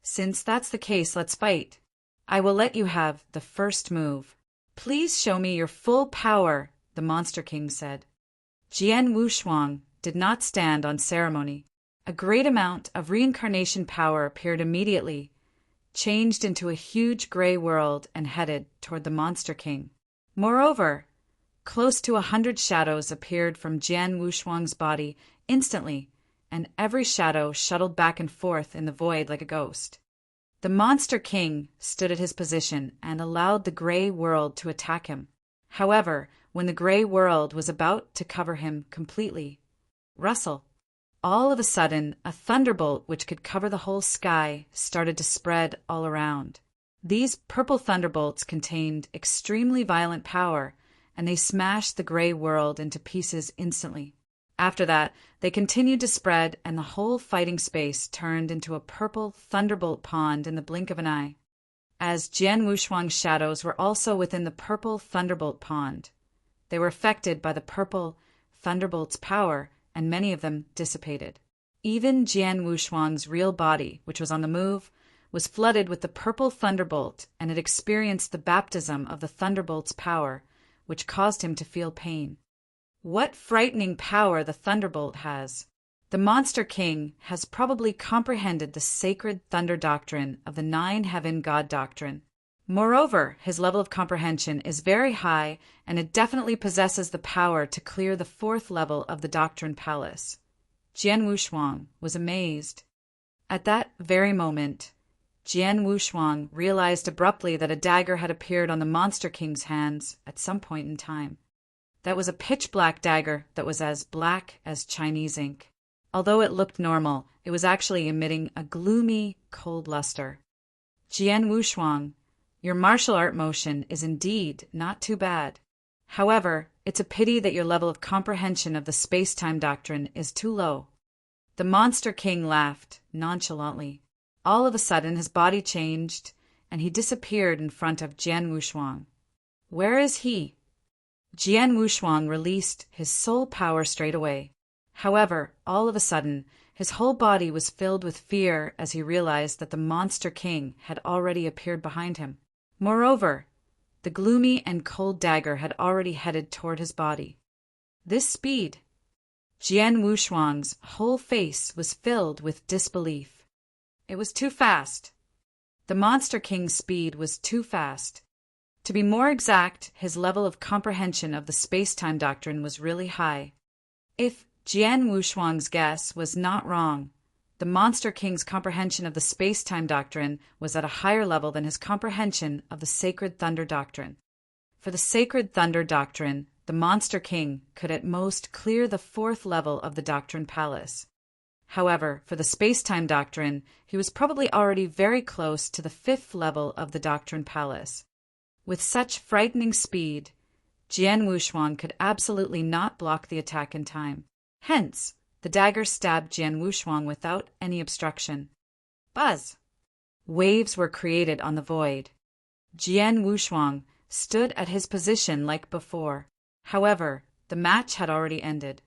Since that's the case, let's fight. I will let you have the first move. Please show me your full power, the Monster King said. Jian Wushuang did not stand on ceremony. A great amount of reincarnation power appeared immediately, changed into a huge gray world, and headed toward the Monster King. Moreover, close to 100 shadows appeared from Jian Wushuang's body instantly, and every shadow shuttled back and forth in the void like a ghost. The Monster King stood at his position and allowed the gray world to attack him. However, when the gray world was about to cover him completely, Russell, all of a sudden, a thunderbolt which could cover the whole sky started to spread all around. These purple thunderbolts contained extremely violent power, and they smashed the gray world into pieces instantly. After that, they continued to spread, and the whole fighting space turned into a purple thunderbolt pond in the blink of an eye. As Jian Wushuang's shadows were also within the purple thunderbolt pond, they were affected by the purple thunderbolt's power, and many of them dissipated. Even Jian Wushuang's real body, which was on the move, was flooded with the purple thunderbolt and had experienced the baptism of the thunderbolt's power, which caused him to feel pain. What frightening power the thunderbolt has! The Monster King has probably comprehended the sacred thunder doctrine of the nine-heaven God doctrine. Moreover, his level of comprehension is very high, and it definitely possesses the power to clear the fourth level of the Doctrine Palace. Jian Wushuang was amazed. At that very moment, Jian Wushuang realized abruptly that a dagger had appeared on the Monster King's hands at some point in time. That was a pitch-black dagger that was as black as Chinese ink. Although it looked normal, it was actually emitting a gloomy, cold luster. Jian Wushuang, your martial art motion is indeed not too bad. However, it's a pity that your level of comprehension of the space-time doctrine is too low. The Monster King laughed nonchalantly. All of a sudden, his body changed, and he disappeared in front of Jian Wushuang. Where is he? Jian Wushuang released his soul power straight away. However, all of a sudden, his whole body was filled with fear as he realized that the Monster King had already appeared behind him. Moreover, the gloomy and cold dagger had already headed toward his body. This speed! Jian Wushuang's whole face was filled with disbelief. It was too fast. The Monster King's speed was too fast. To be more exact, his level of comprehension of the space-time doctrine was really high. If Jian Wushuang's guess was not wrong, the Monster King's comprehension of the space-time doctrine was at a higher level than his comprehension of the Sacred Thunder Doctrine. For the Sacred Thunder Doctrine, the Monster King could at most clear the fourth level of the Doctrine Palace. However, for the space-time doctrine, he was probably already very close to the fifth level of the Doctrine Palace. With such frightening speed, Jian Wushuang could absolutely not block the attack in time. Hence, the dagger stabbed Jian Wushuang without any obstruction. Buzz! Waves were created on the void. Jian Wushuang stood at his position like before. However, the match had already ended.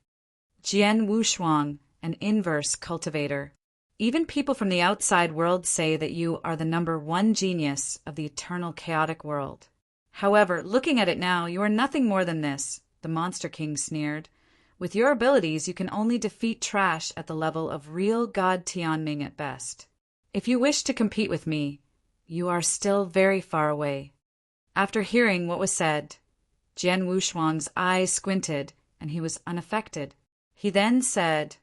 Jian Wushuang, an inverse cultivator. Even people from the outside world say that you are the number one genius of the eternal chaotic world. However, looking at it now, you are nothing more than this, the Monster King sneered. With your abilities, you can only defeat trash at the level of real God Tianming at best. If you wish to compete with me, you are still very far away. After hearing what was said, Jian Wushuang's eyes squinted, and he was unaffected. He then said,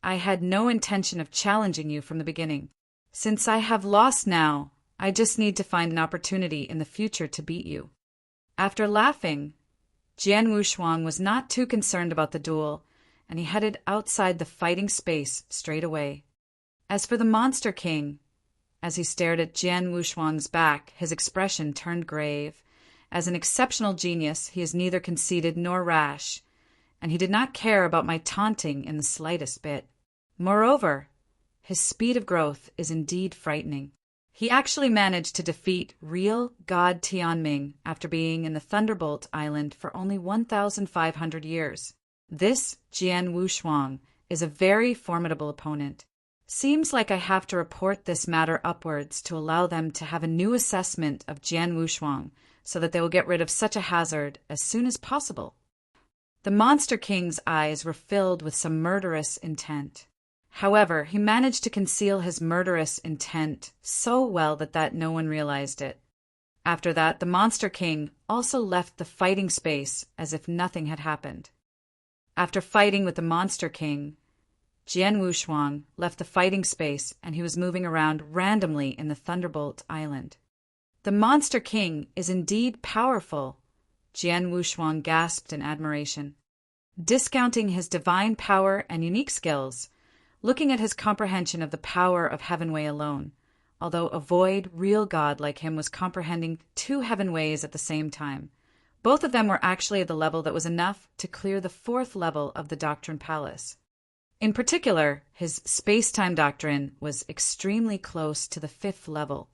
I had no intention of challenging you from the beginning. Since I have lost now, I just need to find an opportunity in the future to beat you. After laughing, Jian Wushuang was not too concerned about the duel, and he headed outside the fighting space straight away. As for the Monster King, as he stared at Jian Wushuang's back, his expression turned grave. As an exceptional genius, he is neither conceited nor rash, and he did not care about my taunting in the slightest bit. Moreover, his speed of growth is indeed frightening. He actually managed to defeat real God Tianming after being in the Thunderbolt Island for only 1,500 years. This Jian Wushuang is a very formidable opponent. Seems like I have to report this matter upwards to allow them to have a new assessment of Jian Wushuang so that they will get rid of such a hazard as soon as possible. The Monster King's eyes were filled with some murderous intent. However, he managed to conceal his murderous intent so well that no one realized it. After that, the Monster King also left the fighting space as if nothing had happened. After fighting with the Monster King, Jian Wushuang left the fighting space and he was moving around randomly in the Thunderbolt Island. The Monster King is indeed powerful, Jian Wushuang gasped in admiration. Discounting his divine power and unique skills, looking at his comprehension of the power of Heavenway alone, although a void, real God like him was comprehending two Heavenways at the same time. Both of them were actually at the level that was enough to clear the fourth level of the Doctrine Palace. In particular, his space-time doctrine was extremely close to the fifth level.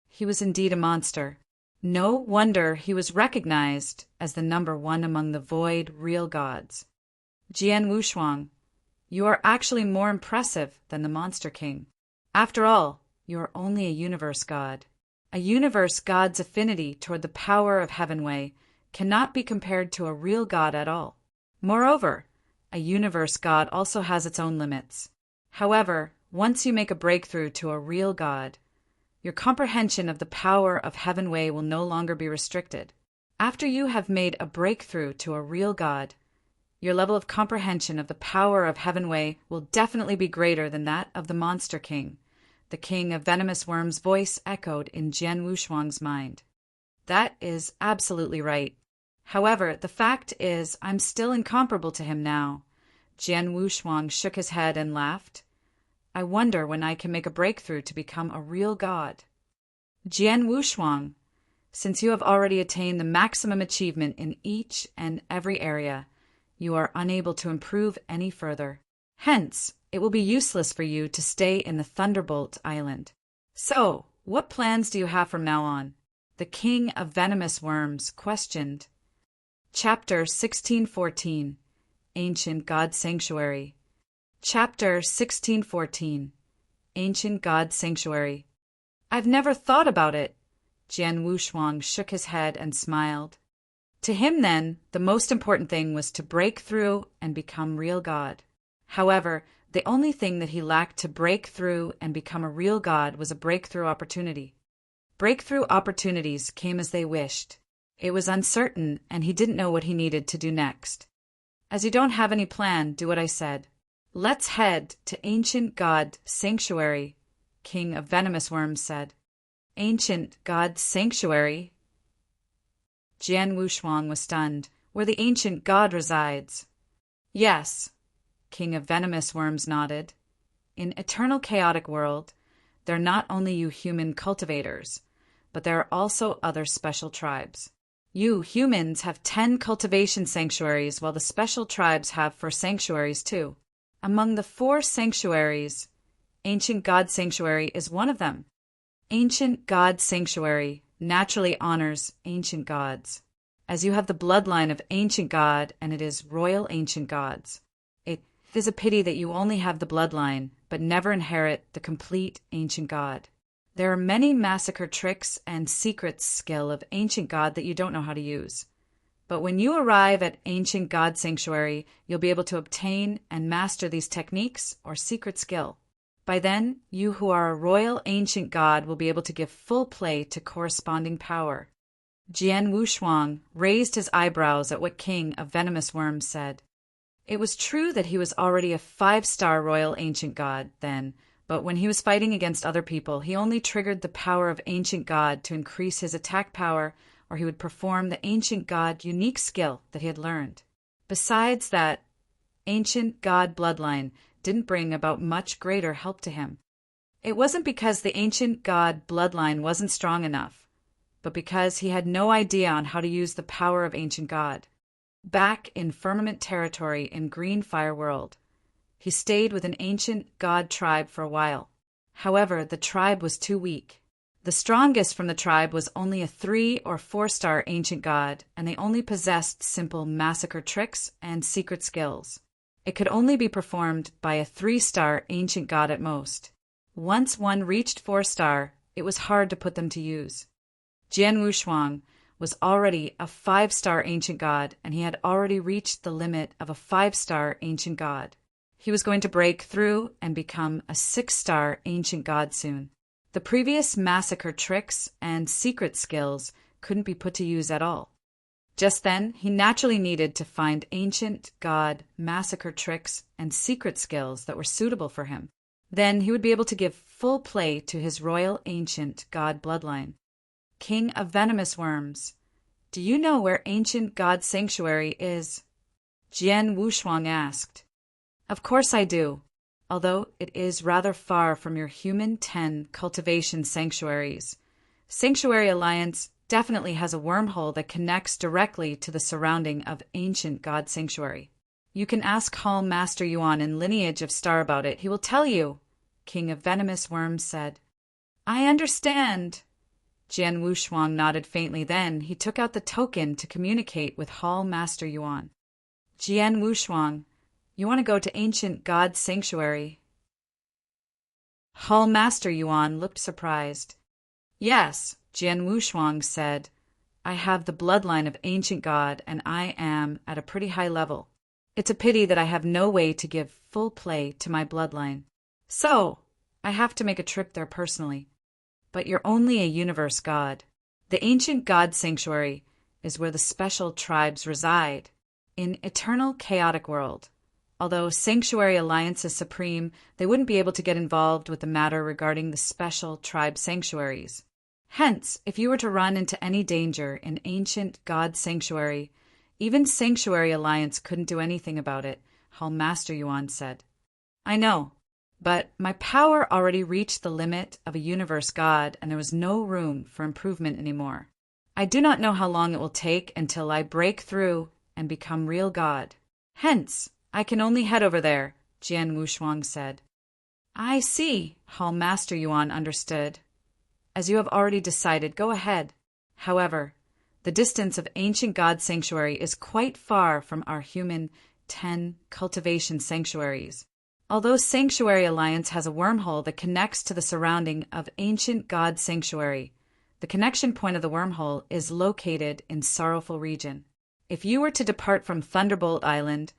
He was indeed a monster. No wonder he was recognized as the number one among the void, real gods. Jian Wushuang, you are actually more impressive than the Monster King. After all, You are only a universe god. A universe god's affinity toward the power of Heavenway cannot be compared to a real god at all. Moreover, a universe god also has its own limits. However, once you make a breakthrough to a real god, your comprehension of the power of Heavenway will no longer be restricted. After you have made a breakthrough to a real god, your level of comprehension of the power of Heavenway will definitely be greater than that of the Monster King. The king of venomous worms' voice echoed in Jian Wushuang's mind. That is absolutely right. However, the fact is, I'm still incomparable to him now. Jian Wushuang shook his head and laughed. I wonder when I can make a breakthrough to become a real god. Jian Wushuang, since you have already attained the maximum achievement in each and every area, you are unable to improve any further. Hence, it will be useless for you to stay in the Thunderbolt Island. So, what plans do you have from now on? The king of venomous worms questioned. Chapter 1614, Ancient God Sanctuary. Chapter 1614, Ancient God Sanctuary. I've never thought about it. Jian Wushuang shook his head and smiled. To him, then, the most important thing was to break through and become real God. However, the only thing that he lacked to break through and become a real god was a breakthrough opportunity. Breakthrough opportunities came as they wished. It was uncertain, and he didn't know what he needed to do next. As you don't have any plan, do what I said. Let's head to Ancient God Sanctuary, King of Venomous Worms said. Ancient God Sanctuary? Jian Wushuang was stunned. Where the ancient god resides. Yes. King of Venomous Worms nodded. In Eternal Chaotic World, there are not only you human cultivators, but there are also other special tribes. You humans have 10 cultivation sanctuaries, while the special tribes have 4 sanctuaries too. Among the 4 sanctuaries, Ancient God Sanctuary is one of them. Ancient God Sanctuary naturally honors ancient gods, as you have the bloodline of Ancient God and it is Royal Ancient Gods. It is a pity that you only have the bloodline, but never inherit the complete Ancient God. There are many massacre tricks and secrets skill of Ancient God that you don't know how to use. But when you arrive at Ancient God Sanctuary, you'll be able to obtain and master these techniques or secret skill. By then, you who are a Royal Ancient God will be able to give full play to corresponding power. Jian Wushuang raised his eyebrows at what King of Venomous Worms said. It was true that he was already a 5-star Royal Ancient God then, but when he was fighting against other people, he only triggered the power of Ancient God to increase his attack power, or he would perform the Ancient God unique skill that he had learned. Besides that, Ancient God bloodline didn't bring about much greater help to him. It wasn't because the Ancient God bloodline wasn't strong enough, but because he had no idea on how to use the power of Ancient God. Back in Firmament Territory in Green Fire World, he stayed with an Ancient God tribe for a while. However, the tribe was too weak. The strongest from the tribe was only a 3 or 4-star Ancient God, and they only possessed simple massacre tricks and secret skills. It could only be performed by a 3-star Ancient God at most. Once one reached 4-star, it was hard to put them to use. Jian Wushuang was already a 5-star Ancient God, and he had already reached the limit of a 5-star Ancient God. He was going to break through and become a 6-star Ancient God soon. The previous massacre tricks and secret skills couldn't be put to use at all. Just then, he naturally needed to find Ancient God massacre tricks and secret skills that were suitable for him. Then he would be able to give full play to his Royal Ancient God bloodline. King of Venomous Worms, do you know where Ancient God Sanctuary is? Jian Wushuang asked. Of course I do, although it is rather far from your human 10 cultivation sanctuaries. Sanctuary Alliance definitely has a wormhole that connects directly to the surrounding of Ancient God Sanctuary. You can ask Hall Master Yuan in Lineage of Star about it. He will tell you, King of Venomous Worms said. I understand. Jian Wushuang nodded faintly. Then he took out the token to communicate with Hall Master Yuan. Jian Wushuang, you want to go to Ancient God Sanctuary? Hall Master Yuan looked surprised. Yes, Jian Wushuang said. I have the bloodline of ancient god, and I am at a pretty high level. It's a pity that I have no way to give full play to my bloodline. So, I have to make a trip there personally. But you're only a universe god. The ancient god sanctuary is where the special tribes reside, in eternal chaotic world. Although Sanctuary Alliance is supreme, they wouldn't be able to get involved with the matter regarding the special tribe sanctuaries. Hence, if you were to run into any danger in ancient god sanctuary, even Sanctuary Alliance couldn't do anything about it, Hall Master Yuan said. I know, but my power already reached the limit of a universe god, and there was no room for improvement anymore. I do not know how long it will take until I break through and become real god. Hence, I can only head over there, Jian Wushuang said. I see, Hall Master Yuan understood. As you have already decided, go ahead. However, the distance of ancient god sanctuary is quite far from our human 10 cultivation sanctuaries. Although Sanctuary Alliance has a wormhole that connects to the surrounding of ancient god sanctuary, the connection point of the wormhole is located in Sorrowful Region. If you were to depart from Thunderbolt Island,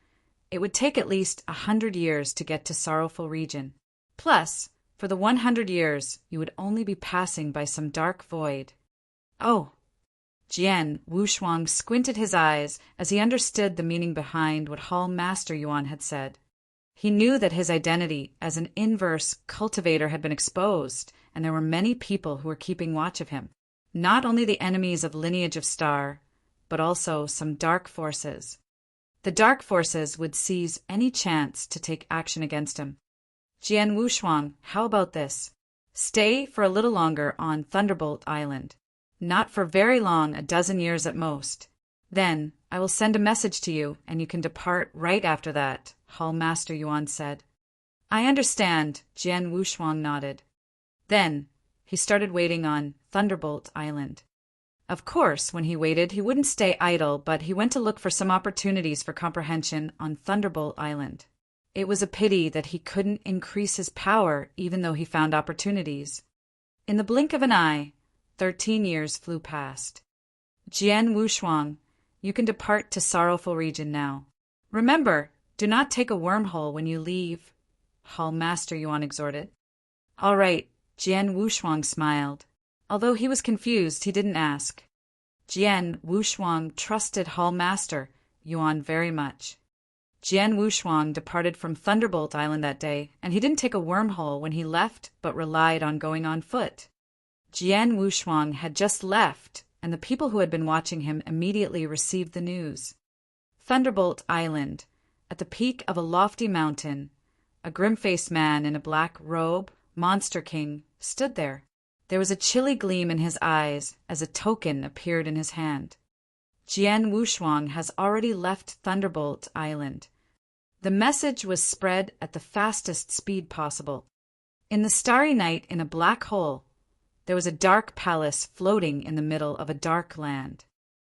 it would take at least 100 years to get to Sorrowful Region. Plus, for the 100 years, you would only be passing by some dark void. Oh! Jian Wushuang squinted his eyes as he understood the meaning behind what Hall Master Yuan had said. He knew that his identity as an inverse cultivator had been exposed, and there were many people who were keeping watch of him. Not only the enemies of Lineage of Star, but also some dark forces. The dark forces would seize any chance to take action against him. Jian Wushuang, how about this? Stay for a little longer on Thunderbolt Island. Not for very long, a dozen years at most. Then, I will send a message to you, and you can depart right after that, Hall Master Yuan said. I understand, Jian Wushuang nodded. Then, he started waiting on Thunderbolt Island. Of course, when he waited, he wouldn't stay idle, but he went to look for some opportunities for comprehension on Thunderbolt Island. It was a pity that he couldn't increase his power even though he found opportunities. In the blink of an eye, 13 years flew past. Jian Wushuang, you can depart to Sorrowful Region now. Remember, do not take a wormhole when you leave, Hall Master Yuan exhorted. All right, Jian Wushuang smiled. Although he was confused, he didn't ask. Jian Wushuang trusted Hall Master Yuan very much. Jian Wushuang departed from Thunderbolt Island that day, and he didn't take a wormhole when he left, but relied on going on foot. Jian Wushuang had just left, and the people who had been watching him immediately received the news. Thunderbolt Island, at the peak of a lofty mountain, a grim-faced man in a black robe, Monster King, stood there. There was a chilly gleam in his eyes as a token appeared in his hand. Jian Wushuang has already left Thunderbolt Island. The message was spread at the fastest speed possible. In the starry night, in a black hole, there was a dark palace floating in the middle of a dark land.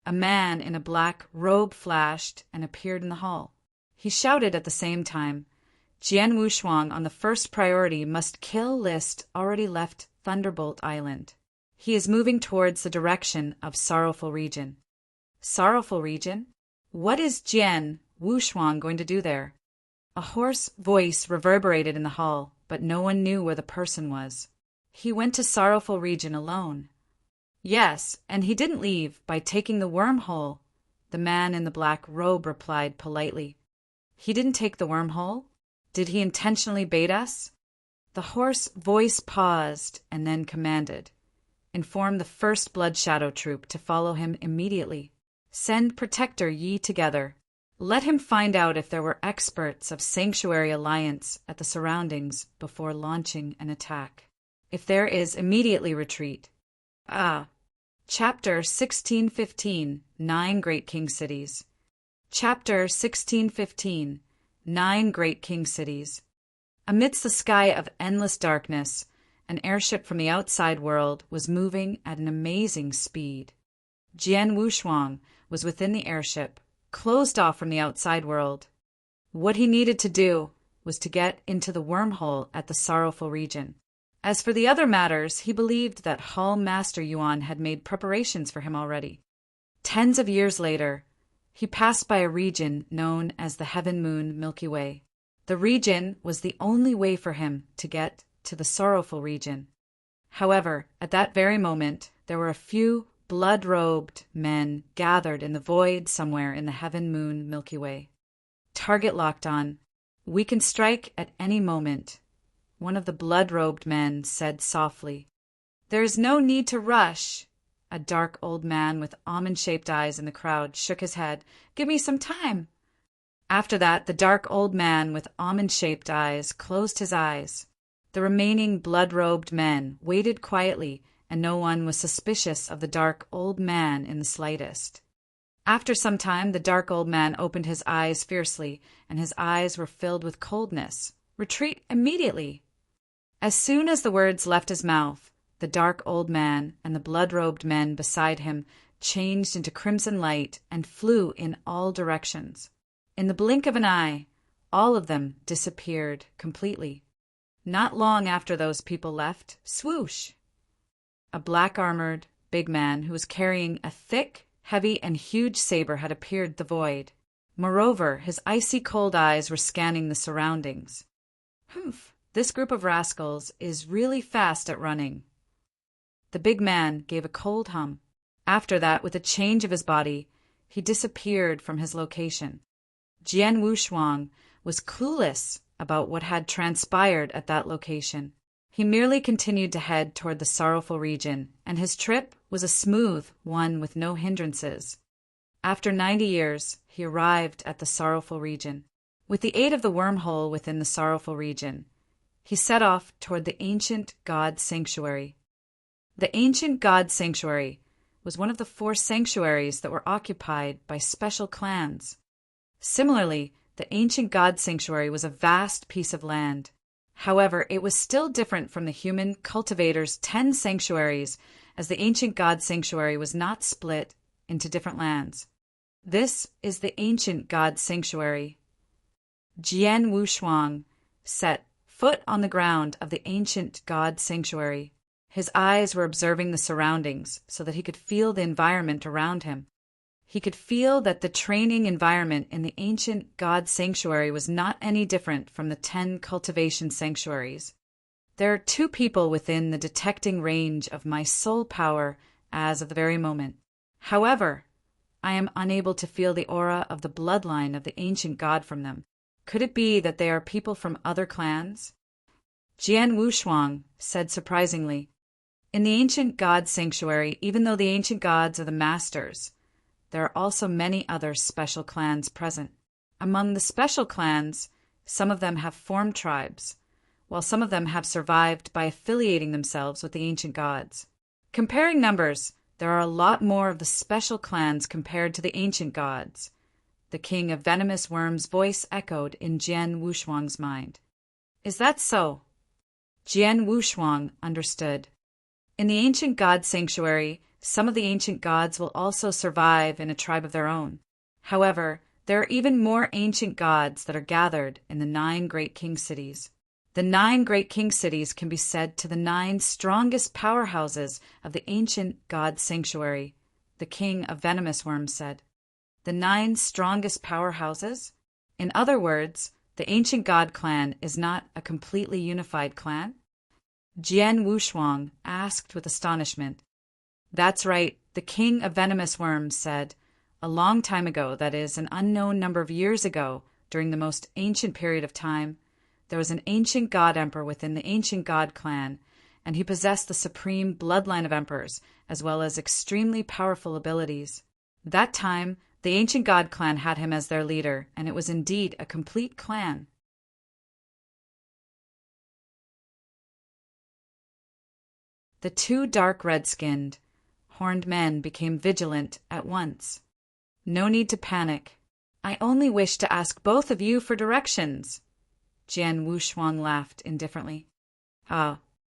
A man in a black robe flashed and appeared in the hall. He shouted at the same time, Jian Wushuang on the first priority must kill list already left Thunderbolt Island. He is moving towards the direction of Sorrowful Region. Sorrowful Region? What is Jian Wushuang going to do there? A hoarse voice reverberated in the hall, but no one knew where the person was. He went to Sorrowful Region alone. Yes, and he didn't leave by taking the wormhole, the man in the black robe replied politely. He didn't take the wormhole? Did he intentionally bait us? The hoarse voice paused and then commanded, inform the first Blood Shadow troop to follow him immediately. Send Protector Yi together. Let him find out if there were experts of Sanctuary Alliance at the surroundings before launching an attack. If there is, immediately retreat. Chapter 1615, 9 Great King Cities. Chapter 1615, 9 Great King Cities. Amidst the sky of endless darkness, an airship from the outside world was moving at an amazing speed. Jian Wushuang was within the airship, closed off from the outside world. What he needed to do was to get into the wormhole at the Sorrowful Region. As for the other matters, he believed that Hall Master Yuan had made preparations for him already. Tens of years later, he passed by a region known as the Heaven-Moon Milky Way. The region was the only way for him to get to the sorrowful region. However, at that very moment, there were a few blood-robed men gathered in the void somewhere in the Heaven-Moon Milky Way. Target locked on. "We can strike at any moment," one of the blood-robed men said softly. "There is no need to rush." A dark old man with almond-shaped eyes in the crowd shook his head. "Give me some time." After that, the dark old man with almond-shaped eyes closed his eyes. The remaining blood-robed men waited quietly, and no one was suspicious of the dark old man in the slightest. After some time, the dark old man opened his eyes fiercely, and his eyes were filled with coldness. "Retreat immediately!" As soon as the words left his mouth, the dark old man and the blood-robed men beside him changed into crimson light and flew in all directions. In the blink of an eye, all of them disappeared completely. Not long after those people left, swoosh! A black-armored, big man who was carrying a thick, heavy, and huge saber had appeared the void. Moreover, his icy cold eyes were scanning the surroundings. "Humph, this group of rascals is really fast at running." The big man gave a cold hum. After that, with a change of his body, he disappeared from his location. Jian Wushuang was clueless about what had transpired at that location. He merely continued to head toward the sorrowful region, and his trip was a smooth one with no hindrances. After 90 years, he arrived at the sorrowful region. With the aid of the wormhole within the sorrowful region, he set off toward the ancient god sanctuary. The ancient god sanctuary was one of the 4 sanctuaries that were occupied by special clans. Similarly, the ancient god sanctuary was a vast piece of land. However, it was still different from the human cultivators' 10 sanctuaries, as the ancient god sanctuary was not split into different lands. This is the ancient god sanctuary. Jian Wushuang set foot on the ground of the ancient god sanctuary. His eyes were observing the surroundings so that he could feel the environment around him. He could feel that the training environment in the ancient god sanctuary was not any different from the 10 cultivation sanctuaries. There are 2 people within the detecting range of my soul power as of the very moment. However, I am unable to feel the aura of the bloodline of the ancient god from them. Could it be that they are people from other clans? Jian Wushuang said surprisingly, "In the ancient god sanctuary, even though the ancient gods are the masters, there are also many other special clans present. Among the special clans, some of them have formed tribes, while some of them have survived by affiliating themselves with the ancient gods. Comparing numbers, there are a lot more of the special clans compared to the ancient gods." The king of venomous worms' voice echoed in Jian Wushuang's mind. "Is that so?" Jian Wushuang understood. In the ancient god sanctuary, some of the ancient gods will also survive in a tribe of their own. However, there are even more ancient gods that are gathered in the 9 great king cities. The 9 great king cities can be said to the 9 strongest powerhouses of the ancient god sanctuary, the king of venomous worms said. The 9 strongest powerhouses? In other words, the ancient god clan is not a completely unified clan? Jian Wushuang asked with astonishment. "That's right," the king of venomous worms said. "A long time ago, that is, an unknown number of years ago, during the most ancient period of time, there was an ancient god emperor within the ancient god clan, and he possessed the supreme bloodline of emperors, as well as extremely powerful abilities. That time, the ancient god clan had him as their leader, and it was indeed a complete clan." The 2 dark red-skinned, horned men became vigilant at once. "No need to panic. I only wish to ask both of you for directions." Jian Wushuang laughed indifferently. "Ah,